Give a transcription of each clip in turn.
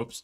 Whoops.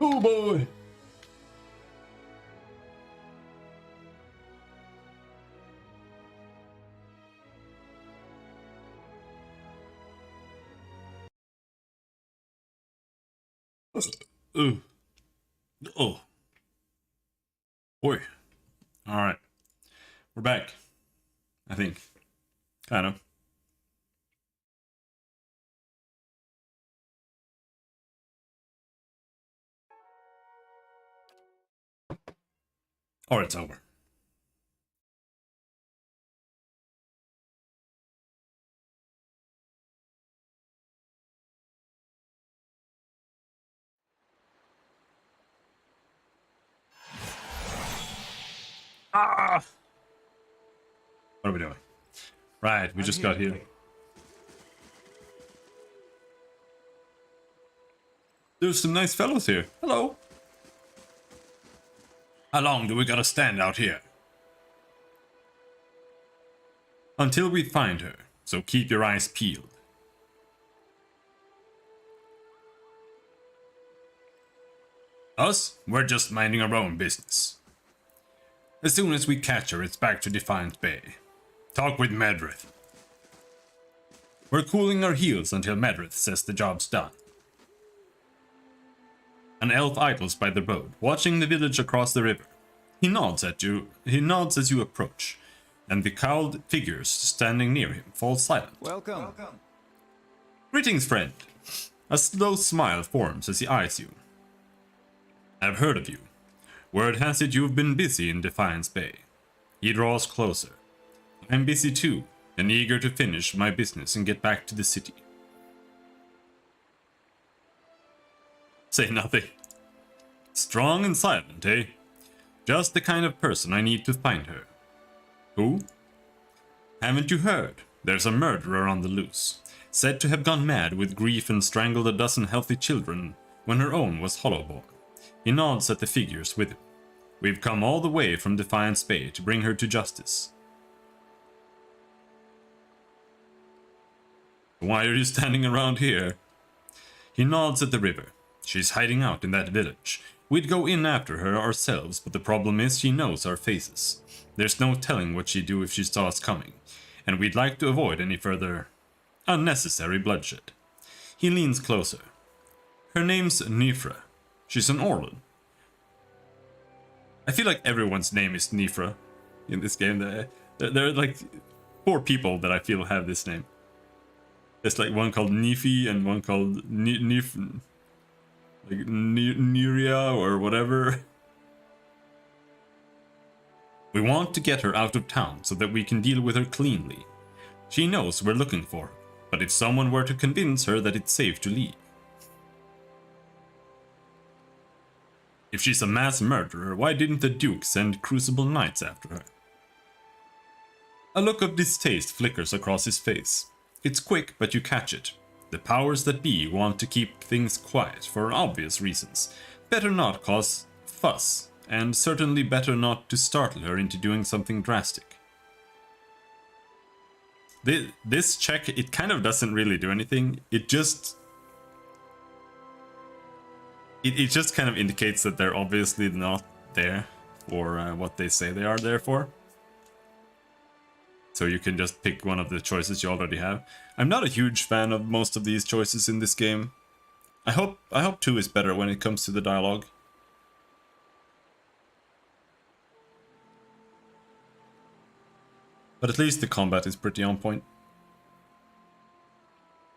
Oh boy. Ooh. Oh. Boy. All right. We're back. I think. Kind of. Or it's over. Ah! What are we doing? Right, we just got here. There's some nice fellows here. Hello. How long do we gotta stand out here? Until we find her, so keep your eyes peeled. Us? We're just minding our own business. As soon as we catch her, it's back to Defiance Bay. Talk with Medrith. We're cooling our heels until Medrith says the job's done. An elf idles by the road, watching the village across the river. He nods at you. He nods as you approach, and the cowled figures standing near him fall silent. Welcome. Greetings, friend. A slow smile forms as he eyes you. I've heard of you. Word has it you've been busy in Defiance Bay. He draws closer. I'm busy too, and eager to finish my business and get back to the city. Say nothing. Strong and silent, eh? Just the kind of person I need to find her. Who? Haven't you heard? There's a murderer on the loose, said to have gone mad with grief and strangled a dozen healthy children when her own was hollowborn. He nods at the figures with him. We've come all the way from Defiance Bay to bring her to justice. Why are you standing around here? He nods at the river. She's hiding out in that village. We'd go in after her ourselves, but the problem is she knows our faces. There's no telling what she'd do if she saw us coming, and we'd like to avoid any further unnecessary bloodshed. He leans closer. Her name's Nifra. She's an Orlan. I feel like everyone's name is Nifra in this game. There are like 4 people that I feel have this name. There's like one called Nifi and one called Niria or whatever. We want to get her out of town so that we can deal with her cleanly. She knows we're looking for her, but if someone were to convince her that it's safe to leave. If she's a mass murderer, why didn't the Duke send Crucible Knights after her? A look of distaste flickers across his face. It's quick, but you catch it. The powers that be want to keep things quiet for obvious reasons. Better not cause fuss, and certainly better not to startle her into doing something drastic. This check, it kind of doesn't really do anything. It just kind of indicates that they're obviously not there for what they say they are there for. So you can just pick one of the choices you already have. I'm not a huge fan of most of these choices in this game. I hope 2 is better when it comes to the dialogue. But at least the combat is pretty on point.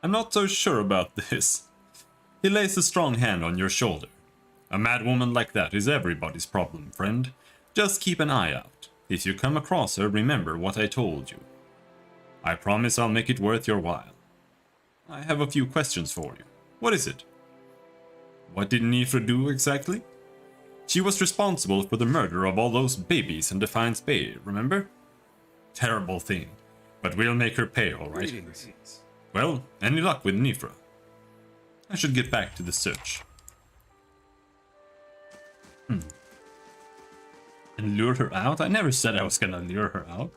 I'm not so sure about this. He lays a strong hand on your shoulder. A mad woman like that is everybody's problem, friend. Just keep an eye out. If you come across her, remember what I told you. I promise I'll make it worth your while. I have a few questions for you. What is it? What did Nifra do exactly? She was responsible for the murder of all those babies in Defiance Bay, remember? Terrible thing, but we'll make her pay, all right? Greetings. Well, any luck with Nifra? I should get back to the search. And lure her out? I never said I was gonna lure her out.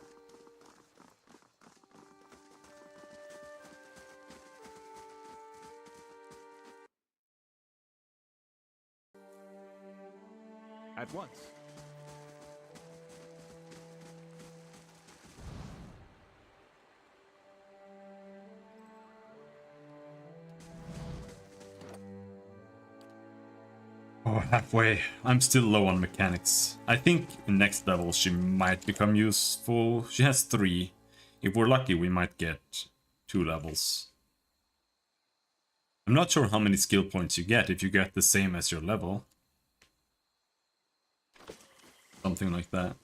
At once. Oh, halfway. I'm still low on mechanics. I think in next level she might become useful. She has 3. If we're lucky, we might get 2 levels. I'm not sure how many skill points you get if you get the same as your level. Something like that.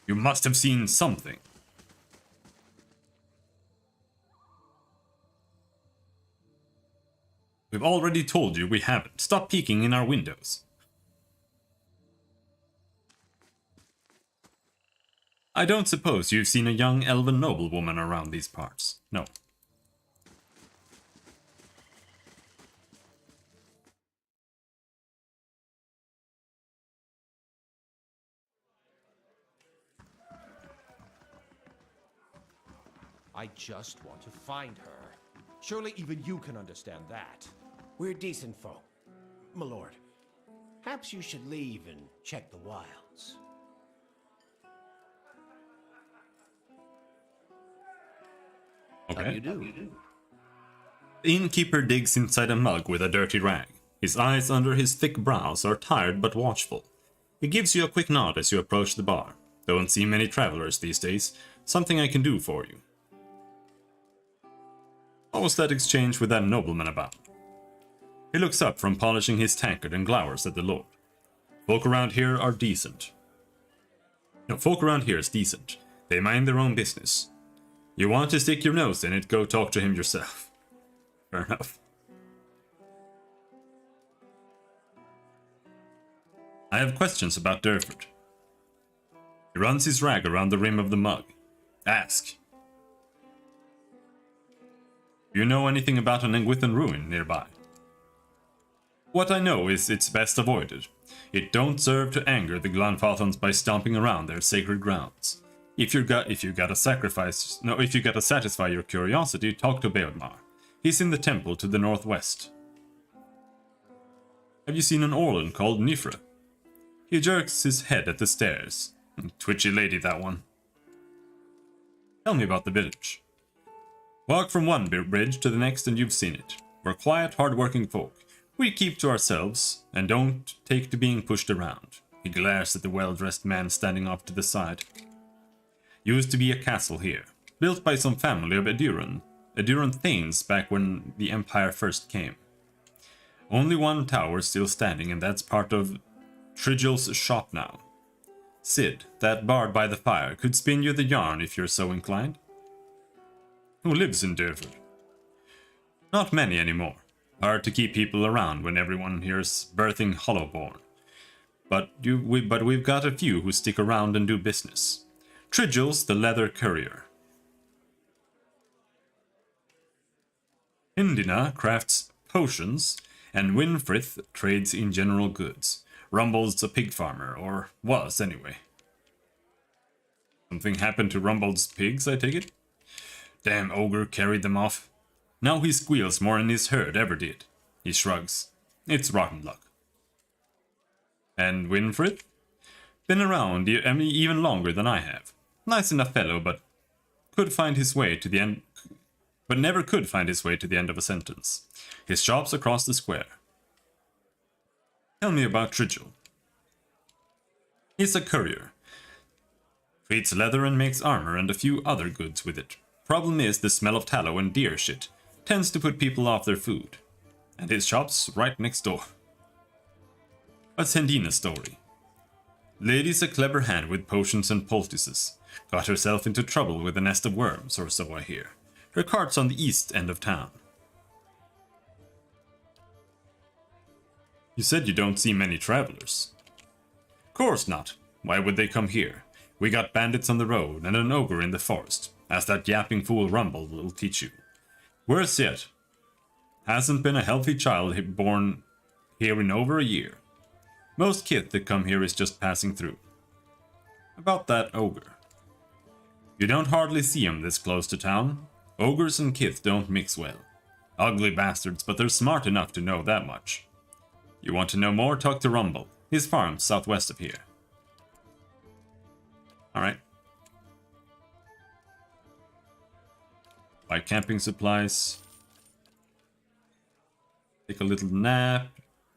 You must have seen something. We've already told you we haven't. Stop peeking in our windows. I don't suppose you've seen a young elven noblewoman around these parts. No. I just want to find her. Surely even you can understand that. We're decent folk, my lord. Perhaps you should leave and check the wilds. Okay. How do you do? The innkeeper digs inside a mug with a dirty rag. His eyes under his thick brows are tired but watchful. He gives you a quick nod as you approach the bar. Don't see many travelers these days. Something I can do for you. What was that exchange with that nobleman about? He looks up from polishing his tankard and glowers at the lord. Folk around here are decent. No, folk around here is decent. They mind their own business. You want to stick your nose in it, go talk to him yourself. Fair enough. I have questions about Durford. He runs his rag around the rim of the mug. Ask. Do you know anything about an Engwithan ruin nearby? What I know is it's best avoided. It don't serve to anger the Glanfathans by stomping around their sacred grounds. If you gotta satisfy your curiosity, talk to Beodmar. He's in the temple to the northwest. Have you seen an Orlan called Nifra? He jerks his head at the stairs. Twitchy lady, that one. Tell me about the village. Walk from one bridge to the next and you've seen it. We're quiet, hard-working folk. We keep to ourselves and don't take to being pushed around. He glares at the well-dressed man standing off to the side. Used to be a castle here, built by some family of Eduran Thanes back when the Empire first came. Only one tower still standing, and that's part of Trigel's shop now. Sid, that bard by the fire, could spin you the yarn if you're so inclined. Who lives in Durford? Not many anymore. Hard to keep people around when everyone here's birthing Hollowborn. But we've got a few who stick around and do business. Trigel's the leather courier. Hindina crafts potions, and Winfrith trades in general goods. Rumble's a pig farmer, or was anyway. Something happened to Rumble's pigs, I take it? Damn ogre carried them off. Now he squeals more than his herd ever did. He shrugs. It's rotten luck. And Winfrith? Been around even longer than I have. Nice enough fellow, but could find his way to the end, but never could find his way to the end of a sentence. His shop's across the square. Tell me about Trigel. He's a courier. Treats leather and makes armor and a few other goods with it. Problem is the smell of tallow and deer shit tends to put people off their food. And his shop's right next door. What's Hendina's story? Lady's a clever hand with potions and poultices. Got herself into trouble with a nest of worms, or so I hear. Her cart's on the east end of town. You said you don't see many travelers. Course not. Why would they come here? We got bandits on the road and an ogre in the forest, as that yapping fool Rumble will teach you. Worse yet, hasn't been a healthy child born here in over a year. Most kith that come here is just passing through. About that ogre. You don't hardly see him this close to town. Ogres and kith don't mix well. Ugly bastards, but they're smart enough to know that much. You want to know more? Talk to Rumble. His farm's southwest of here. Alright. Buy camping supplies. Take a little nap.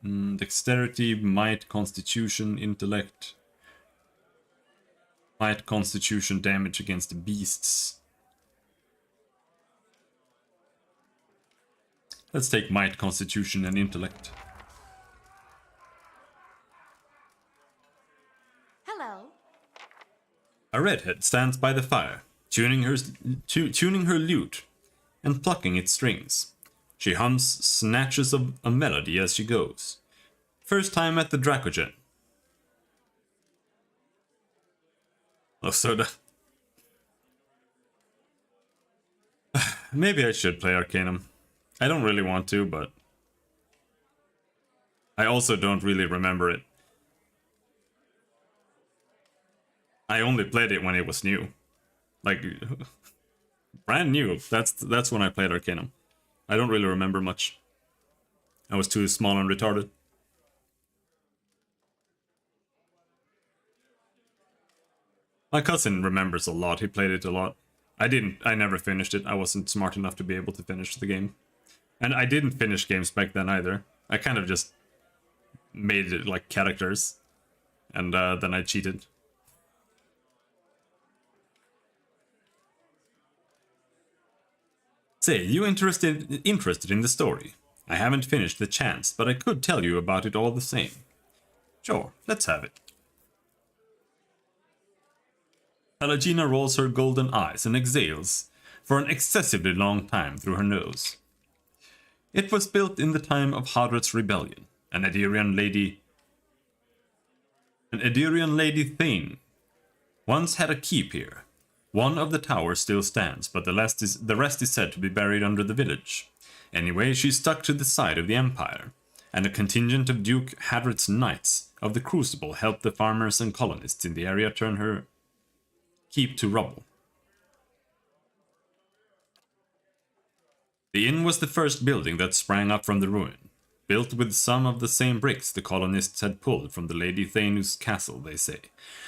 Dexterity, might, constitution, intellect. Might, constitution, damage against the beasts. Let's take might, constitution, and intellect. Hello. A redhead stands by the fire, tuning her lute and plucking its strings. She hums snatches of a melody as she goes. First time at the Dracogen. Oh, soda. Maybe I should play Arcanum. I don't really want to, but I also don't really remember it. I only played it when it was new. Like, brand new. That's when I played Arcanum. I don't really remember much. I was too small and retarded. My cousin remembers a lot. He played it a lot. I never finished it. I wasn't smart enough to be able to finish the game. And I didn't finish games back then either. I kind of just made it like characters. And then I cheated. Say, you interested in the story? I haven't finished the chance, but I could tell you about it all the same. Sure, let's have it. Palagina rolls her golden eyes and exhales for an excessively long time through her nose. It was built in the time of Hadrat's rebellion. An Edirian lady Thane once had a keep here. One of the towers still stands, but the rest is said to be buried under the village. Anyway, she stuck to the side of the Empire, and a contingent of Duke Hadrat's Knights of the Crucible helped the farmers and colonists in the area turn her keep to rubble. The inn was the first building that sprang up from the ruin, built with some of the same bricks the colonists had pulled from the Lady Thanu's castle, they say.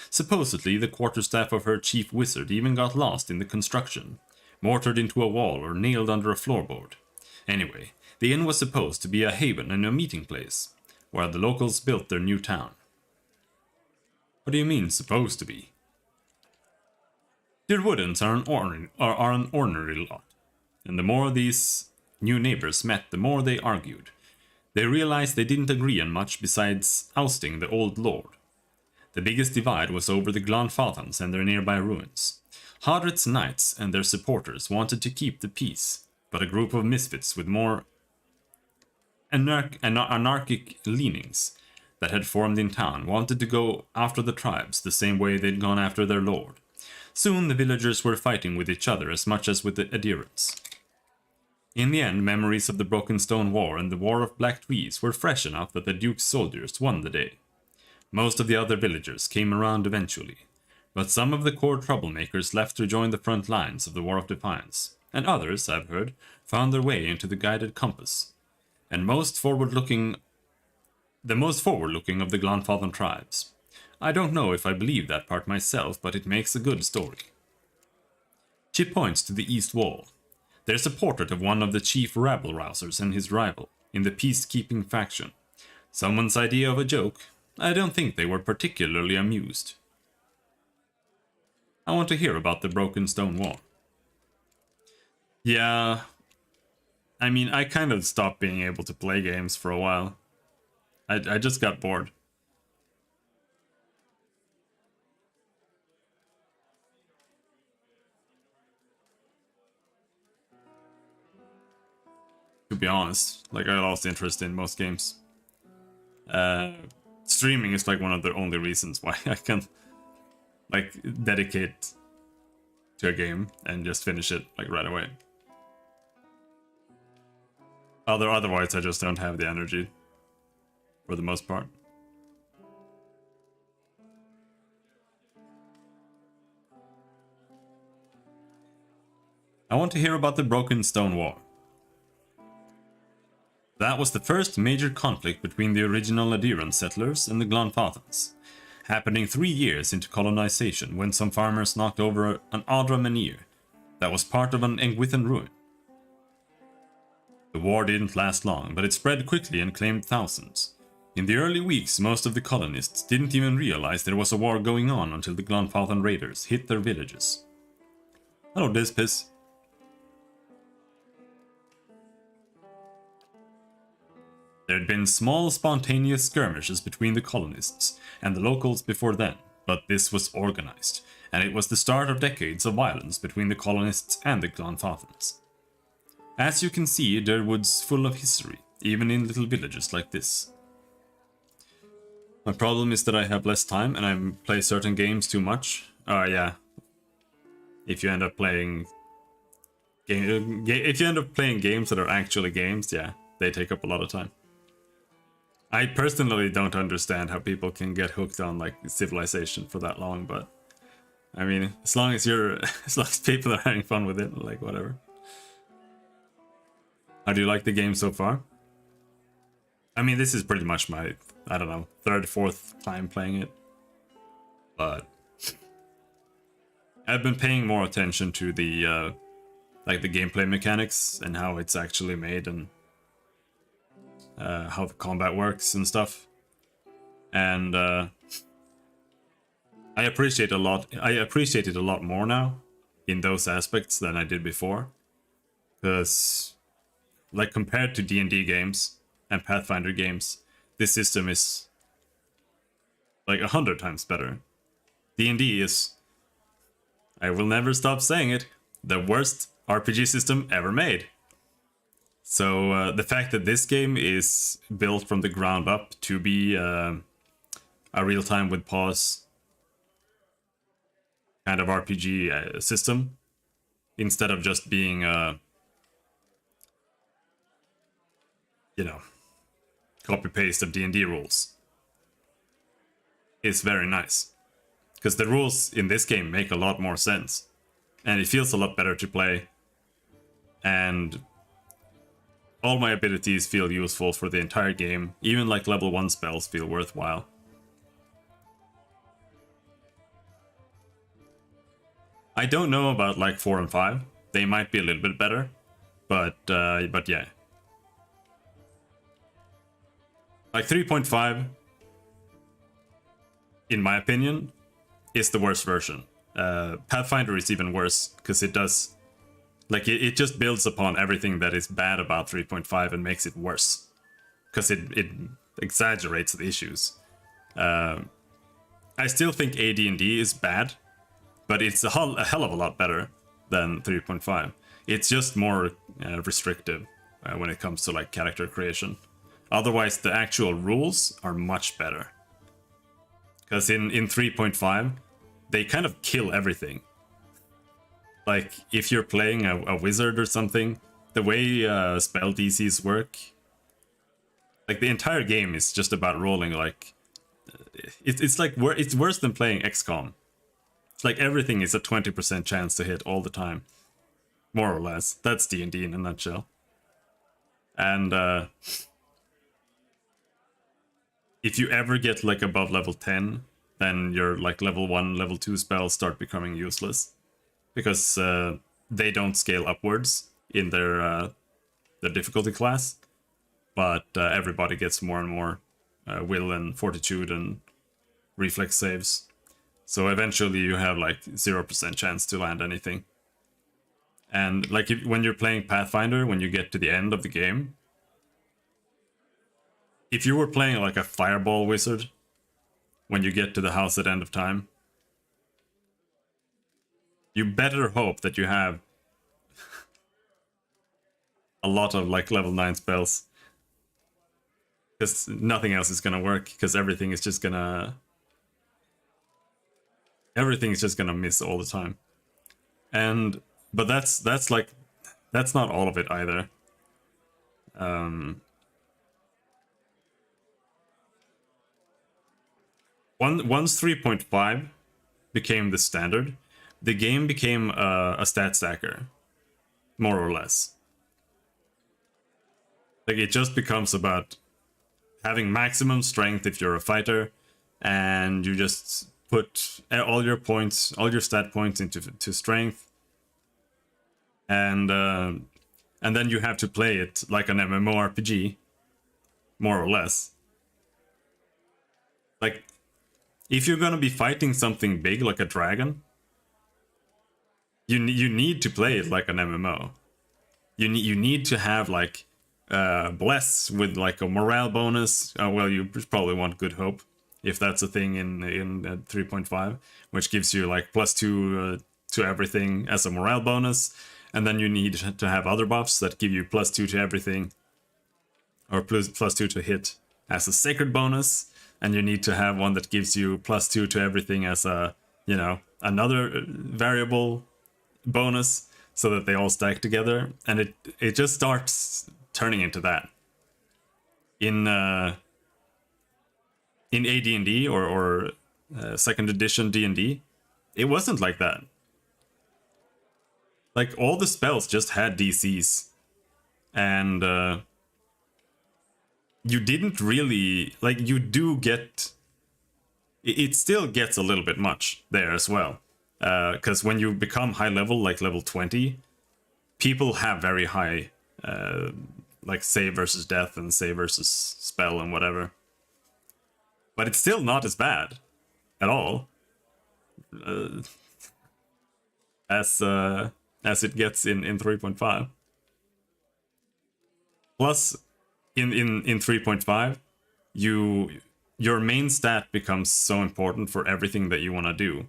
Supposedly, the quarterstaff of her chief wizard even got lost in the construction, mortared into a wall or nailed under a floorboard. Anyway, the inn was supposed to be a haven and a meeting place, where the locals built their new town. What do you mean, supposed to be? Dirwoodens are an ornery lot, and the more these new neighbors met, the more they argued. They realized they didn't agree on much besides ousting the old lord. The biggest divide was over the Glanfathans and their nearby ruins. Hadrat's knights and their supporters wanted to keep the peace, but a group of misfits with more anarchic leanings that had formed in town wanted to go after the tribes the same way they'd gone after their lord. Soon the villagers were fighting with each other as much as with the adherents. In the end, memories of the Broken Stone War and the War of Black Trees were fresh enough that the Duke's soldiers won the day. Most of the other villagers came around eventually, but some of the core troublemakers left to join the front lines of the War of Defiance, and others, I've heard, found their way into the Guided Compass. And the most forward-looking of the Glanfathan tribes. I don't know if I believe that part myself, but it makes a good story. She points to the east wall. There's a portrait of one of the chief rabble-rousers and his rival in the peacekeeping faction. Someone's idea of a joke. I don't think they were particularly amused. I want to hear about the Broken Stone Wall. Yeah, I mean, I kind of stopped being able to play games for a while. I just got bored. To be honest, like, I lost interest in most games. Streaming is like one of the only reasons why I can like dedicate to a game and just finish it like right away. Otherwise I just don't have the energy for the most part. I want to hear about the Broken Stone War. That was the first major conflict between the original Adiran settlers and the Glanfathans, happening 3 years into colonization when some farmers knocked over an Adra menhir that was part of an Engwithan ruin. The war didn't last long, but it spread quickly and claimed thousands. In the early weeks, most of the colonists didn't even realize there was a war going on until the Glanfathan raiders hit their villages. Hello, Dispiss. There had been small spontaneous skirmishes between the colonists and the locals before then, but this was organized, and it was the start of decades of violence between the colonists and the Glanfathans. As you can see, Durwood's full of history, even in little villages like this. My problem is that I have less time and I play certain games too much. Yeah. If you end up playing games that are actually games, yeah, they take up a lot of time. I personally don't understand how people can get hooked on like Civilization for that long, but I mean, as long as people are having fun with it, like whatever. How do you like the game so far? I mean, this is pretty much my, I don't know, third, fourth time playing it, but I've been paying more attention to the like the gameplay mechanics and how it's actually made and how the combat works and stuff, and I appreciate it a lot more now in those aspects than I did before, because like compared to D&D games and Pathfinder games, this system is like 100 times better. D&D is, I will never stop saying it, the worst RPG system ever made. So the fact that this game is built from the ground up to be a real-time with pause kind of RPG system, instead of just being copy-paste of D&D rules, is very nice. Because the rules in this game make a lot more sense. And it feels a lot better to play. And all my abilities feel useful for the entire game. Even like level 1 spells feel worthwhile. I don't know about like 4 and 5. They might be a little bit better. But yeah. Like 3.5, in my opinion, is the worst version. Pathfinder is even worse, because it does... Like, it just builds upon everything that is bad about 3.5 and makes it worse. Because it exaggerates the issues. I still think AD&D is bad, but it's a hell of a lot better than 3.5. It's just more restrictive when it comes to like character creation. Otherwise, the actual rules are much better. Because in 3.5, they kind of kill everything. Like, if you're playing a wizard or something, the way spell DCs work, like the entire game is just about rolling like... It's like, it's worse than playing XCOM. It's like everything is a 20% chance to hit all the time. More or less. That's D&D in a nutshell. And if you ever get like above level 10, then your like level 1, level 2 spells start becoming useless. Because they don't scale upwards in their difficulty class. But everybody gets more and more will and fortitude and reflex saves. So eventually you have like 0% chance to land anything. And like when you're playing Pathfinder, when you get to the end of the game, if you were playing like a fireball wizard, when you get to the house at end of time, you better hope that you have a lot of like level 9 spells. Because nothing else is gonna work, because everything is just gonna miss all the time. But that's not all of it either. Once 3.5 became the standard, the game became a stat stacker, more or less. Like, it just becomes about having maximum strength if you're a fighter, and you just put all your points, all your stat points into strength, and then you have to play it like an MMORPG, more or less. Like, if you're gonna be fighting something big like a dragon, you need to play it like an MMO. You need to have like bless with like a morale bonus. Well, you probably want good hope, if that's a thing in 3.5, which gives you like +2 to everything as a morale bonus, and then you need to have other buffs that give you +2 to everything, or +2 to hit as a sacred bonus, and you need to have one that gives you +2 to everything as a, another variable bonus, so that they all stack together, and it just starts turning into that. In AD&D or second edition D&D, it wasn't like that. Like, all the spells just had DCs, and you didn't really, like, you do get, it still gets a little bit much there as well. Because when you become high level, like level 20, people have very high, like save versus death and save versus spell and whatever. But it's still not as bad at all as it gets in 3.5. Plus, in 3.5, your main stat becomes so important for everything that you want to do.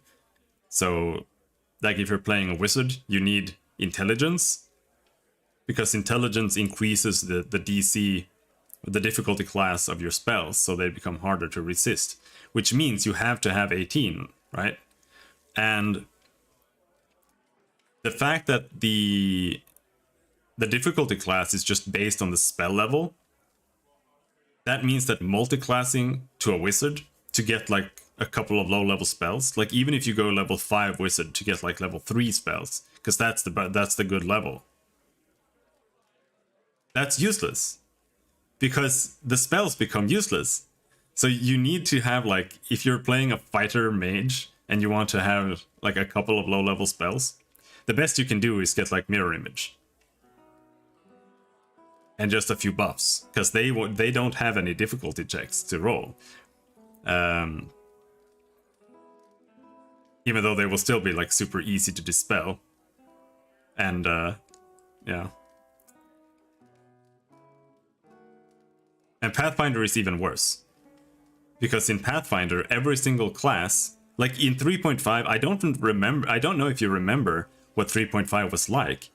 So, like, if you're playing a wizard, you need intelligence, because intelligence increases the DC, the difficulty class of your spells, so they become harder to resist, which means you have to have 18, right? And the fact that the difficulty class is just based on the spell level, that means that multiclassing to a wizard to get like a couple of low level spells, like even if you go level 5 wizard to get like level 3 spells, because that's the good level, that's useless, because the spells become useless. So you need to have, like, if you're playing a fighter mage and you want to have like a couple of low level spells, the best you can do is get like mirror image and just a few buffs, because they don't have any difficulty checks to roll. Even though they will still be like super easy to dispel. And yeah. And Pathfinder is even worse, because in Pathfinder every single class, like in 3.5, I don't know if you remember what 3.5 was like,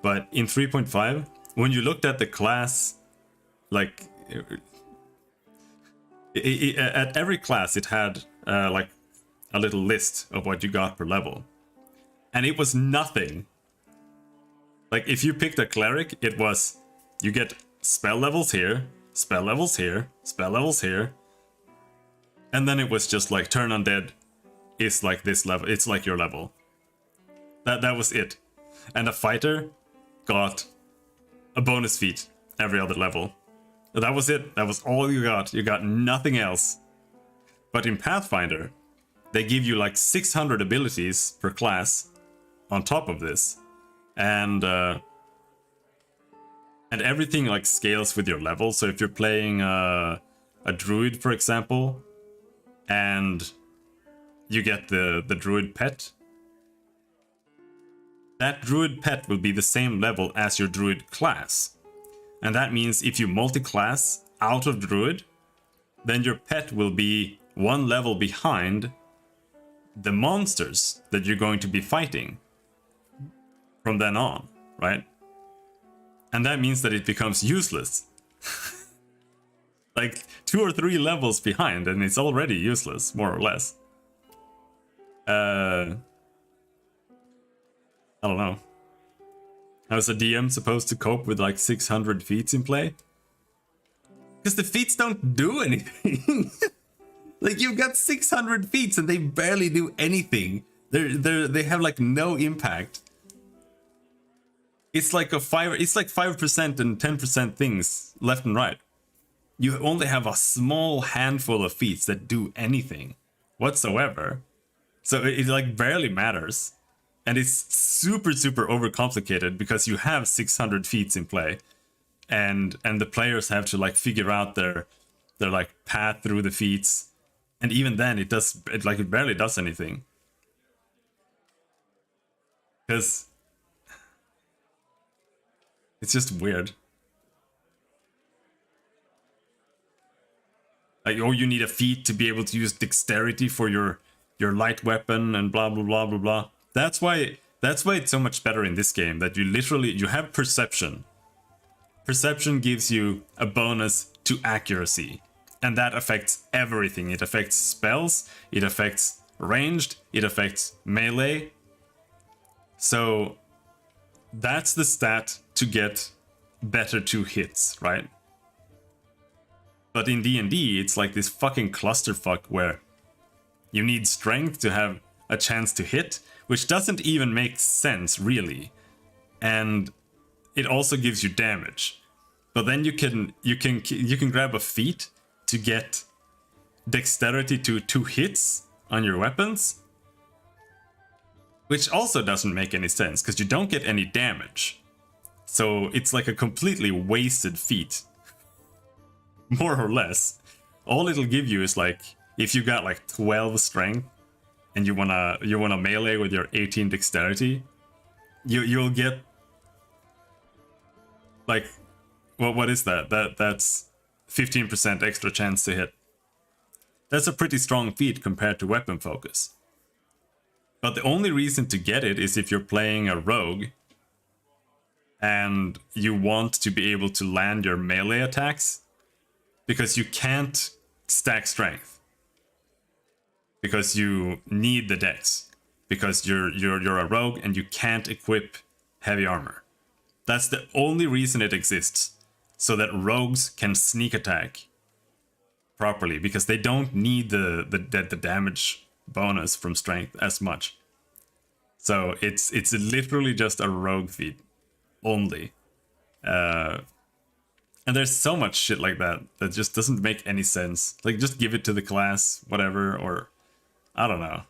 but in 3.5, when you looked at the class, like at every class it had like a little list of what you got per level, and it was nothing. Like if you picked a cleric, it was, you get spell levels here, spell levels here, spell levels here, and then it was just like turn undead is like this level, it's like your level. That was it. And a fighter got a bonus feat every other level. That was it. That was all you got. You got nothing else. But in Pathfinder, they give you like 600 abilities per class on top of this. And everything like scales with your level. So if you're playing a druid, for example, and you get the druid pet, that druid pet will be the same level as your druid class. And that means if you multi-class out of druid, then your pet will be one level behind the monsters that you're going to be fighting from then on, right? And that means that it becomes useless. Like 2 or 3 levels behind, and it's already useless, more or less. I don't know. How's a DM supposed to cope with like 600 feats in play? Because the feats don't do anything. Like you've got 600 feats and they barely do anything. They have like no impact. It's like it's like 5% and 10% things left and right. You only have a small handful of feats that do anything whatsoever. So it like barely matters. And it's super overcomplicated because you have 600 feats in play, and the players have to like figure out their like path through the feats, and even then it barely does anything, because it's just weird. Like, oh, you need a feat to be able to use dexterity for your light weapon and blah blah blah blah blah. That's why it's so much better in this game, that you have perception. Perception gives you a bonus to accuracy, and that affects everything. It affects spells, it affects ranged, it affects melee. So that's the stat to get better 2 hits, right? But in D&D, it's like this fucking clusterfuck where you need strength to have a chance to hit, which doesn't even make sense really, and it also gives you damage. But then you can grab a feat to get dexterity to 2 hits on your weapons, which also doesn't make any sense because you don't get any damage. So it's like a completely wasted feat, more or less. All it'll give you is like, if you got like 12 strength and you wanna melee with your 18 dexterity, you'll get like, what is that? That's 15% extra chance to hit. That's a pretty strong feat compared to weapon focus. But the only reason to get it is if you're playing a rogue and you want to be able to land your melee attacks, because you can't stack strength, because you need the dex, because you're a rogue and you can't equip heavy armor. That's the only reason it exists, so that rogues can sneak attack properly, because they don't need the damage bonus from strength as much. So it's literally just a rogue feat only. And there's so much shit like that that just doesn't make any sense. Like, just give it to the class, whatever, or I don't know.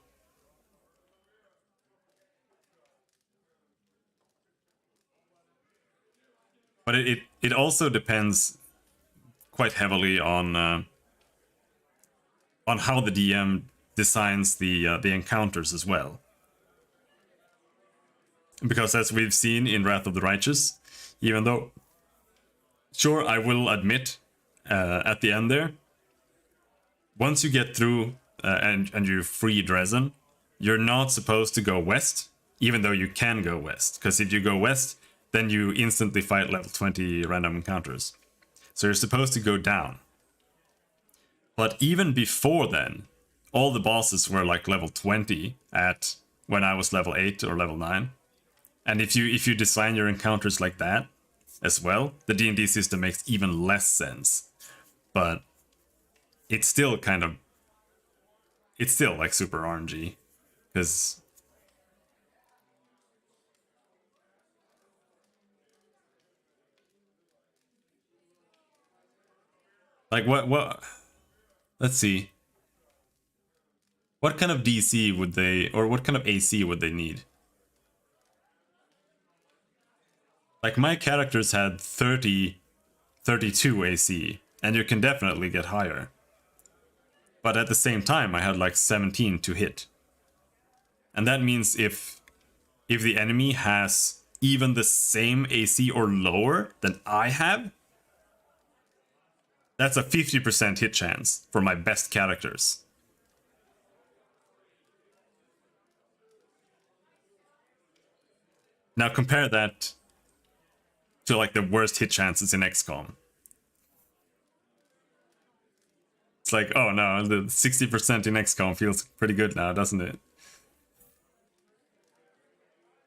But it also depends quite heavily on how the DM designs the encounters as well. Because as we've seen in Wrath of the Righteous, even though, sure, I will admit at the end there, once you get through and you free Dresden, you're not supposed to go west, even though you can go west. Because if you go west, then you instantly fight level 20 random encounters. So you're supposed to go down. But even before then, all the bosses were like level 20 at when I was level 8 or level 9. And if you design your encounters like that as well, the D&D system makes even less sense. But it's still kind of... It's still like super RNG. Because... Like, what... Let's see. What kind of DC would they... Or what kind of AC would they need? Like, my characters had 32 AC, and you can definitely get higher. But at the same time, I had like 17 to hit. And that means if the enemy has even the same AC or lower than I have, that's a 50% hit chance for my best characters. Now compare that to like the worst hit chances in XCOM. It's like, oh no, the 60% in XCOM feels pretty good now, doesn't it?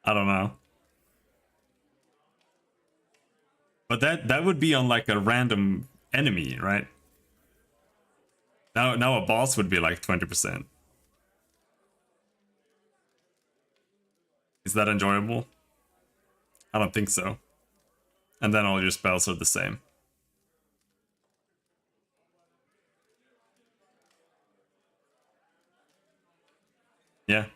I don't know. But that would be on like a random enemy, right? Now a boss would be like 20%. Is that enjoyable? I don't think so. And then all your spells are the same. Yeah.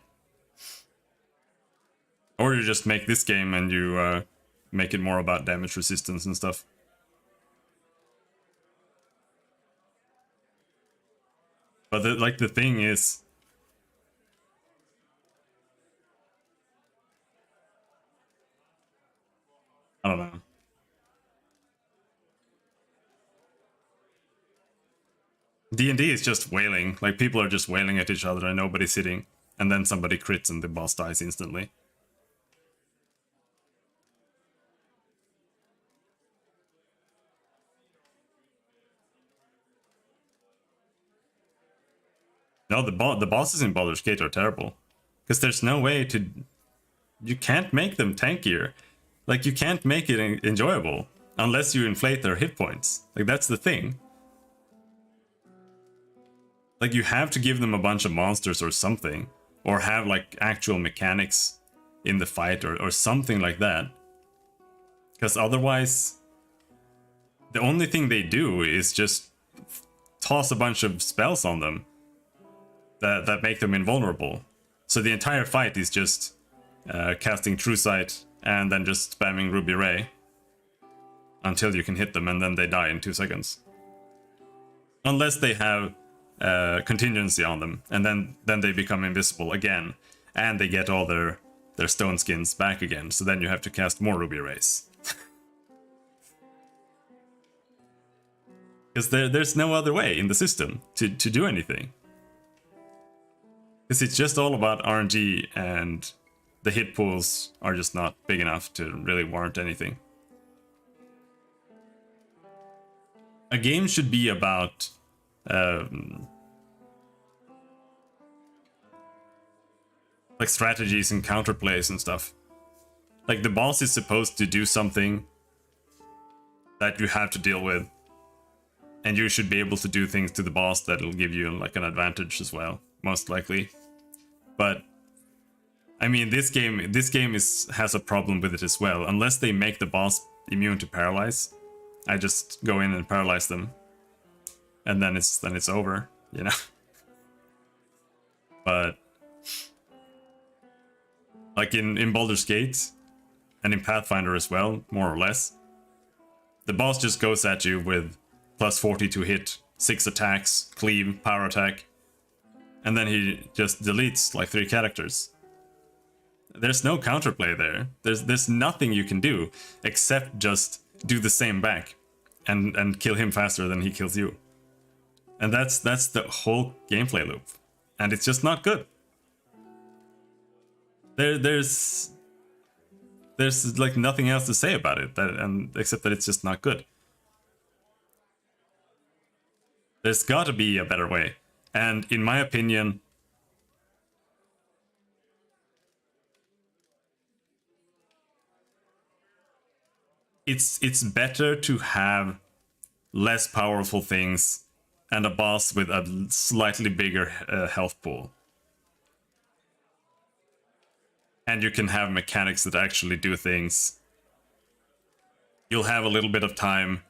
Or you just make this game and you make it more about damage resistance and stuff. But the thing is... I don't know. D&D is just wailing. Like, people are just wailing at each other and nobody's hitting. And then somebody crits and the boss dies instantly. No, the bosses in Baldur's Gate are terrible. Because there's no way to... You can't make them tankier. Like, you can't make it enjoyable. Unless you inflate their hit points. Like, that's the thing. Like, you have to give them a bunch of monsters or something. Or have, like, actual mechanics in the fight or something like that. Because otherwise... The only thing they do is just toss a bunch of spells on them. That make them invulnerable. So the entire fight is just casting True Sight and then just spamming Ruby Ray until you can hit them, and then they die in 2 seconds. Unless they have contingency on them, and then they become invisible again, and they get all their stone skins back again, so then you have to cast more Ruby Rays. Because there's no other way in the system to do anything. Because it's just all about RNG, and the hit pools are just not big enough to really warrant anything. a game should be about like strategies and counterplays and stuff. Like the boss is supposed to do something that you have to deal with, and you should be able to do things to the boss that'll give you like an advantage as well, most likely. But I mean, this game has a problem with it as well. Unless they make the boss immune to paralyze, I just go in and paralyze them, and then it's over, you know. But like in Baldur's Gate and in Pathfinder as well, more or less, the boss just goes at you with plus 40 to hit, 6 attacks, cleave, power attack, and then he just deletes like 3 characters. There's no counterplay there. There's nothing you can do except just do the same back and kill him faster than he kills you. And that's the whole gameplay loop. And it's just not good. There's like nothing else to say about it, except that it's just not good. There's got to be a better way. And in my opinion, it's better to have less powerful things and a boss with a slightly bigger health pool. And you can have mechanics that actually do things. You'll have a little bit of time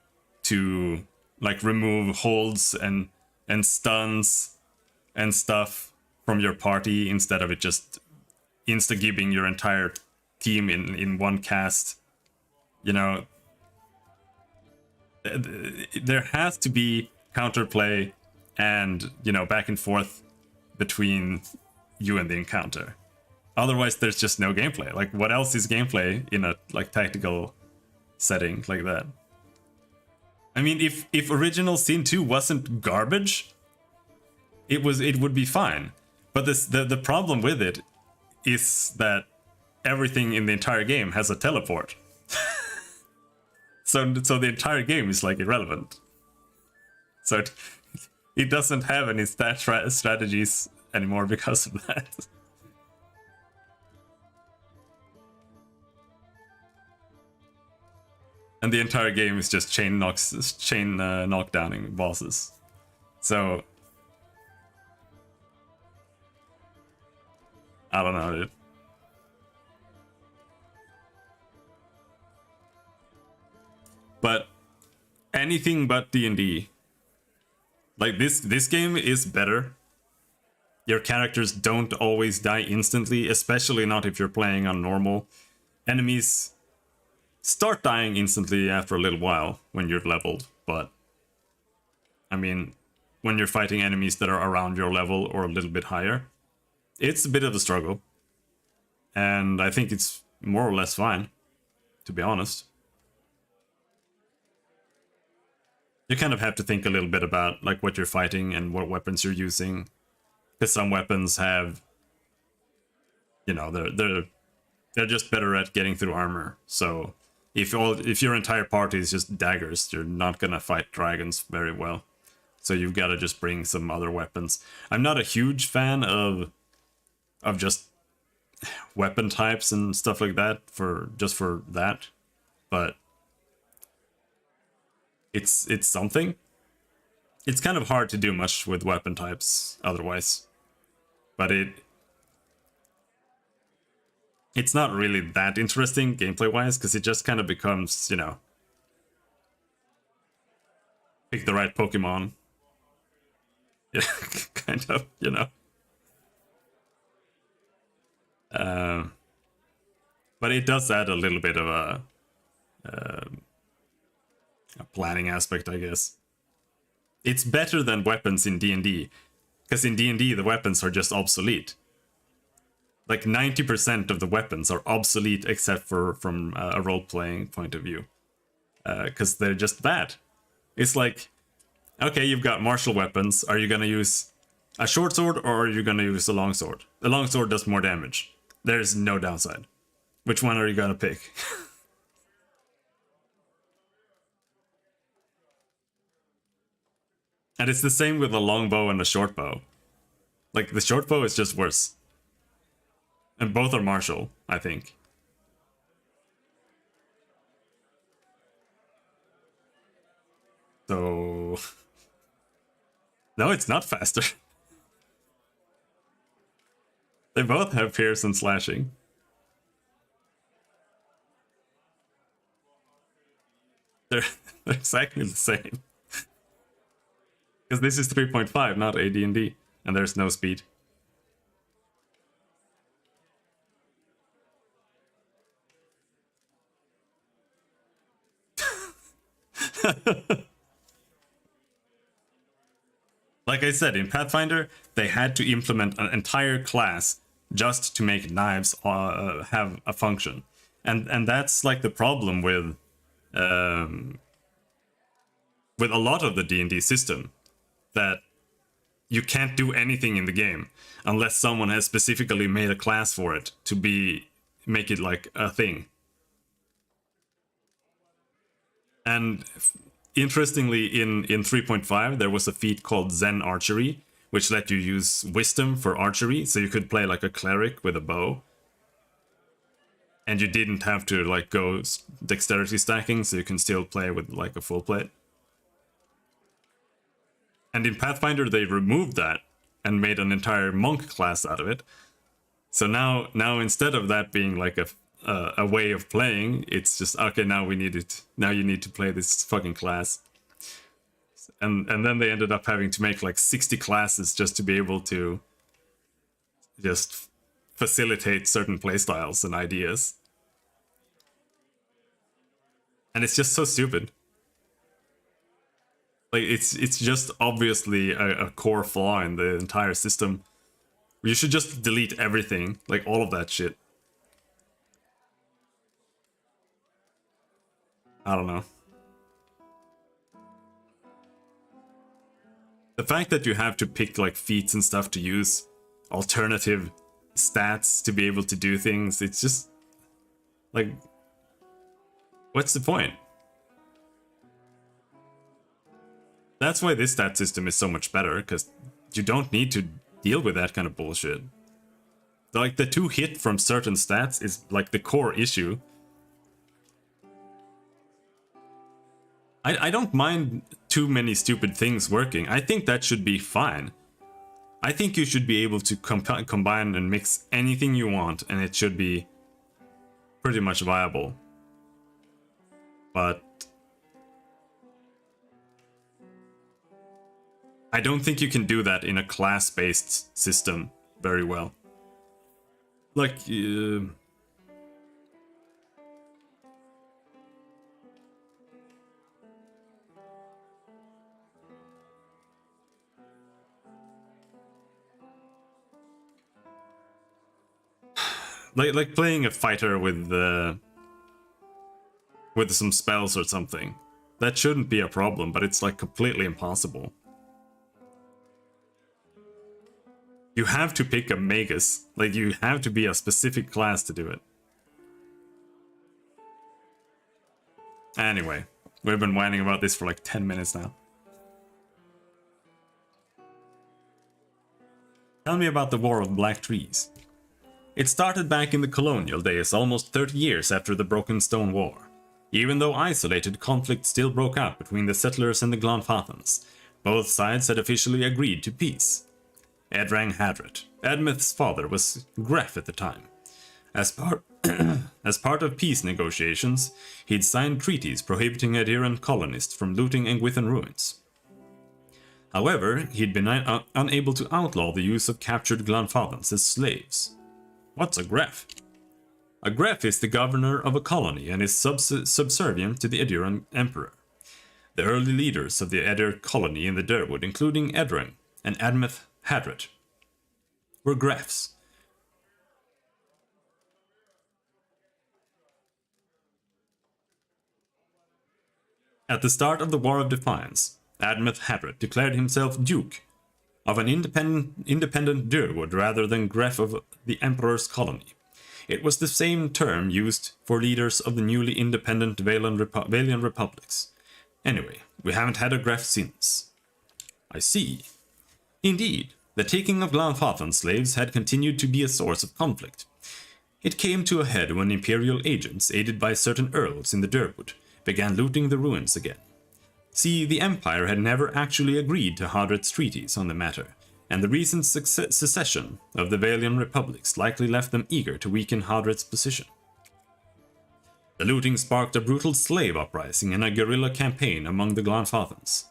to like remove holds and stuns and stuff from your party instead of it just insta-gibbing your entire team in one cast. You know, there has to be counterplay and, you know, back and forth between you and the encounter. Otherwise, there's just no gameplay. Like, what else is gameplay in a like tactical setting like that? I mean, if original Sin 2 wasn't garbage, it would be fine. But the problem with it is that everything in the entire game has a teleport. So the entire game is like irrelevant. So it doesn't have any strategies anymore because of that. And the entire game is just chain knockdowning bosses. So I don't know, dude. But anything but D&D. Like this game is better. Your characters don't always die instantly, especially not if you're playing on normal. Enemies start dying instantly after a little while when you're leveled, but I mean, when you're fighting enemies that are around your level or a little bit higher, it's a bit of a struggle. And I think it's more or less fine, to be honest. You kind of have to think a little bit about like what you're fighting and what weapons you're using, because some weapons have, you know, they're just better at getting through armor. So if your entire party is just daggers, you're not gonna fight dragons very well. So you've got to just bring some other weapons. I'm not a huge fan of just weapon types and stuff like that for that, but it's something. It's kind of hard to do much with weapon types otherwise, but it's not really that interesting gameplay wise, because it just kind of becomes, you know, pick the right Pokemon. Yeah, kind of, you know. But it does add a little bit of a planning aspect, I guess. It's better than weapons in D&D, because in D&D the weapons are just obsolete. Like 90% of the weapons are obsolete except for from a role-playing point of view, because they're just bad. It's like, okay, you've got martial weapons. Are you gonna use a short sword or are you gonna use a long sword? The long sword does more damage. There's no downside. Which one are you gonna pick? And it's the same with the longbow and the short bow. Like, the short bow is just worse. And both are martial, I think. So... No, it's not faster. They both have pierce and slashing. They're exactly the same. Because this is 3.5, not AD&D, and there's no speed. Like I said, in Pathfinder, they had to implement an entire class just to make knives have a function. And that's like the problem with a lot of the D&D system, that you can't do anything in the game unless someone has specifically made a class for it to make it like a thing. And interestingly, in 3.5, there was a feat called Zen Archery, which let you use wisdom for archery, so you could play like a cleric with a bow. And you didn't have to like go dexterity stacking, so you can still play with like a full plate. And in Pathfinder, they removed that and made an entire monk class out of it. So now instead of that being like a way of playing, it's just, okay, now we need it. Now you need to play this fucking class. And then they ended up having to make like 60 classes just to be able to just facilitate certain playstyles and ideas. And it's just so stupid. Like, it's just obviously a core flaw in the entire system. You should just delete everything, like all of that shit. I don't know. The fact that you have to pick like feats and stuff to use alternative stats to be able to do things, it's just like, what's the point? That's why this stat system is so much better, because you don't need to deal with that kind of bullshit. Like, the 2 hit from certain stats is like the core issue. I don't mind too many stupid things working. I think that should be fine. I think you should be able to combine and mix anything you want, and it should be pretty much viable. But I don't think you can do that in a class-based system very well. Like, like playing a fighter with some spells or something. That shouldn't be a problem, but it's like completely impossible. You have to pick a Magus. Like, you have to be a specific class to do it. Anyway, we've been whining about this for like 10 minutes now. Tell me about the War of Black Trees. It started back in the colonial days, almost 30 years after the Broken Stone War. Even though isolated conflict still broke out between the settlers and the Glanfathans, both sides had officially agreed to peace. Edrang Hadret, Edmeth's father, was Gref at the time. As part of peace negotiations, he'd signed treaties prohibiting Adiran colonists from looting Engwithan ruins. However, he'd been unable to outlaw the use of captured Glanfathans as slaves. What's a Gref? A Gref is the governor of a colony and is subservient to the Adiran emperor. The early leaders of the Edir colony in the Durwood, including Edrang and Admeth Hadret, were Grefs. At the start of the War of Defiance, Admeth Hadret declared himself Duke of an independent Durwood rather than Gref of the Emperor's colony. It was the same term used for leaders of the newly independent Valian republics. Anyway, we haven't had a Gref since. I see. Indeed, the taking of Glanfathan slaves had continued to be a source of conflict. It came to a head when Imperial agents, aided by certain earls in the Durwood, began looting the ruins again. See, the Empire had never actually agreed to Hadred's treaties on the matter, and the recent secession of the Valian republics likely left them eager to weaken Hadred's position. The looting sparked a brutal slave uprising and a guerrilla campaign among the Glanfathans.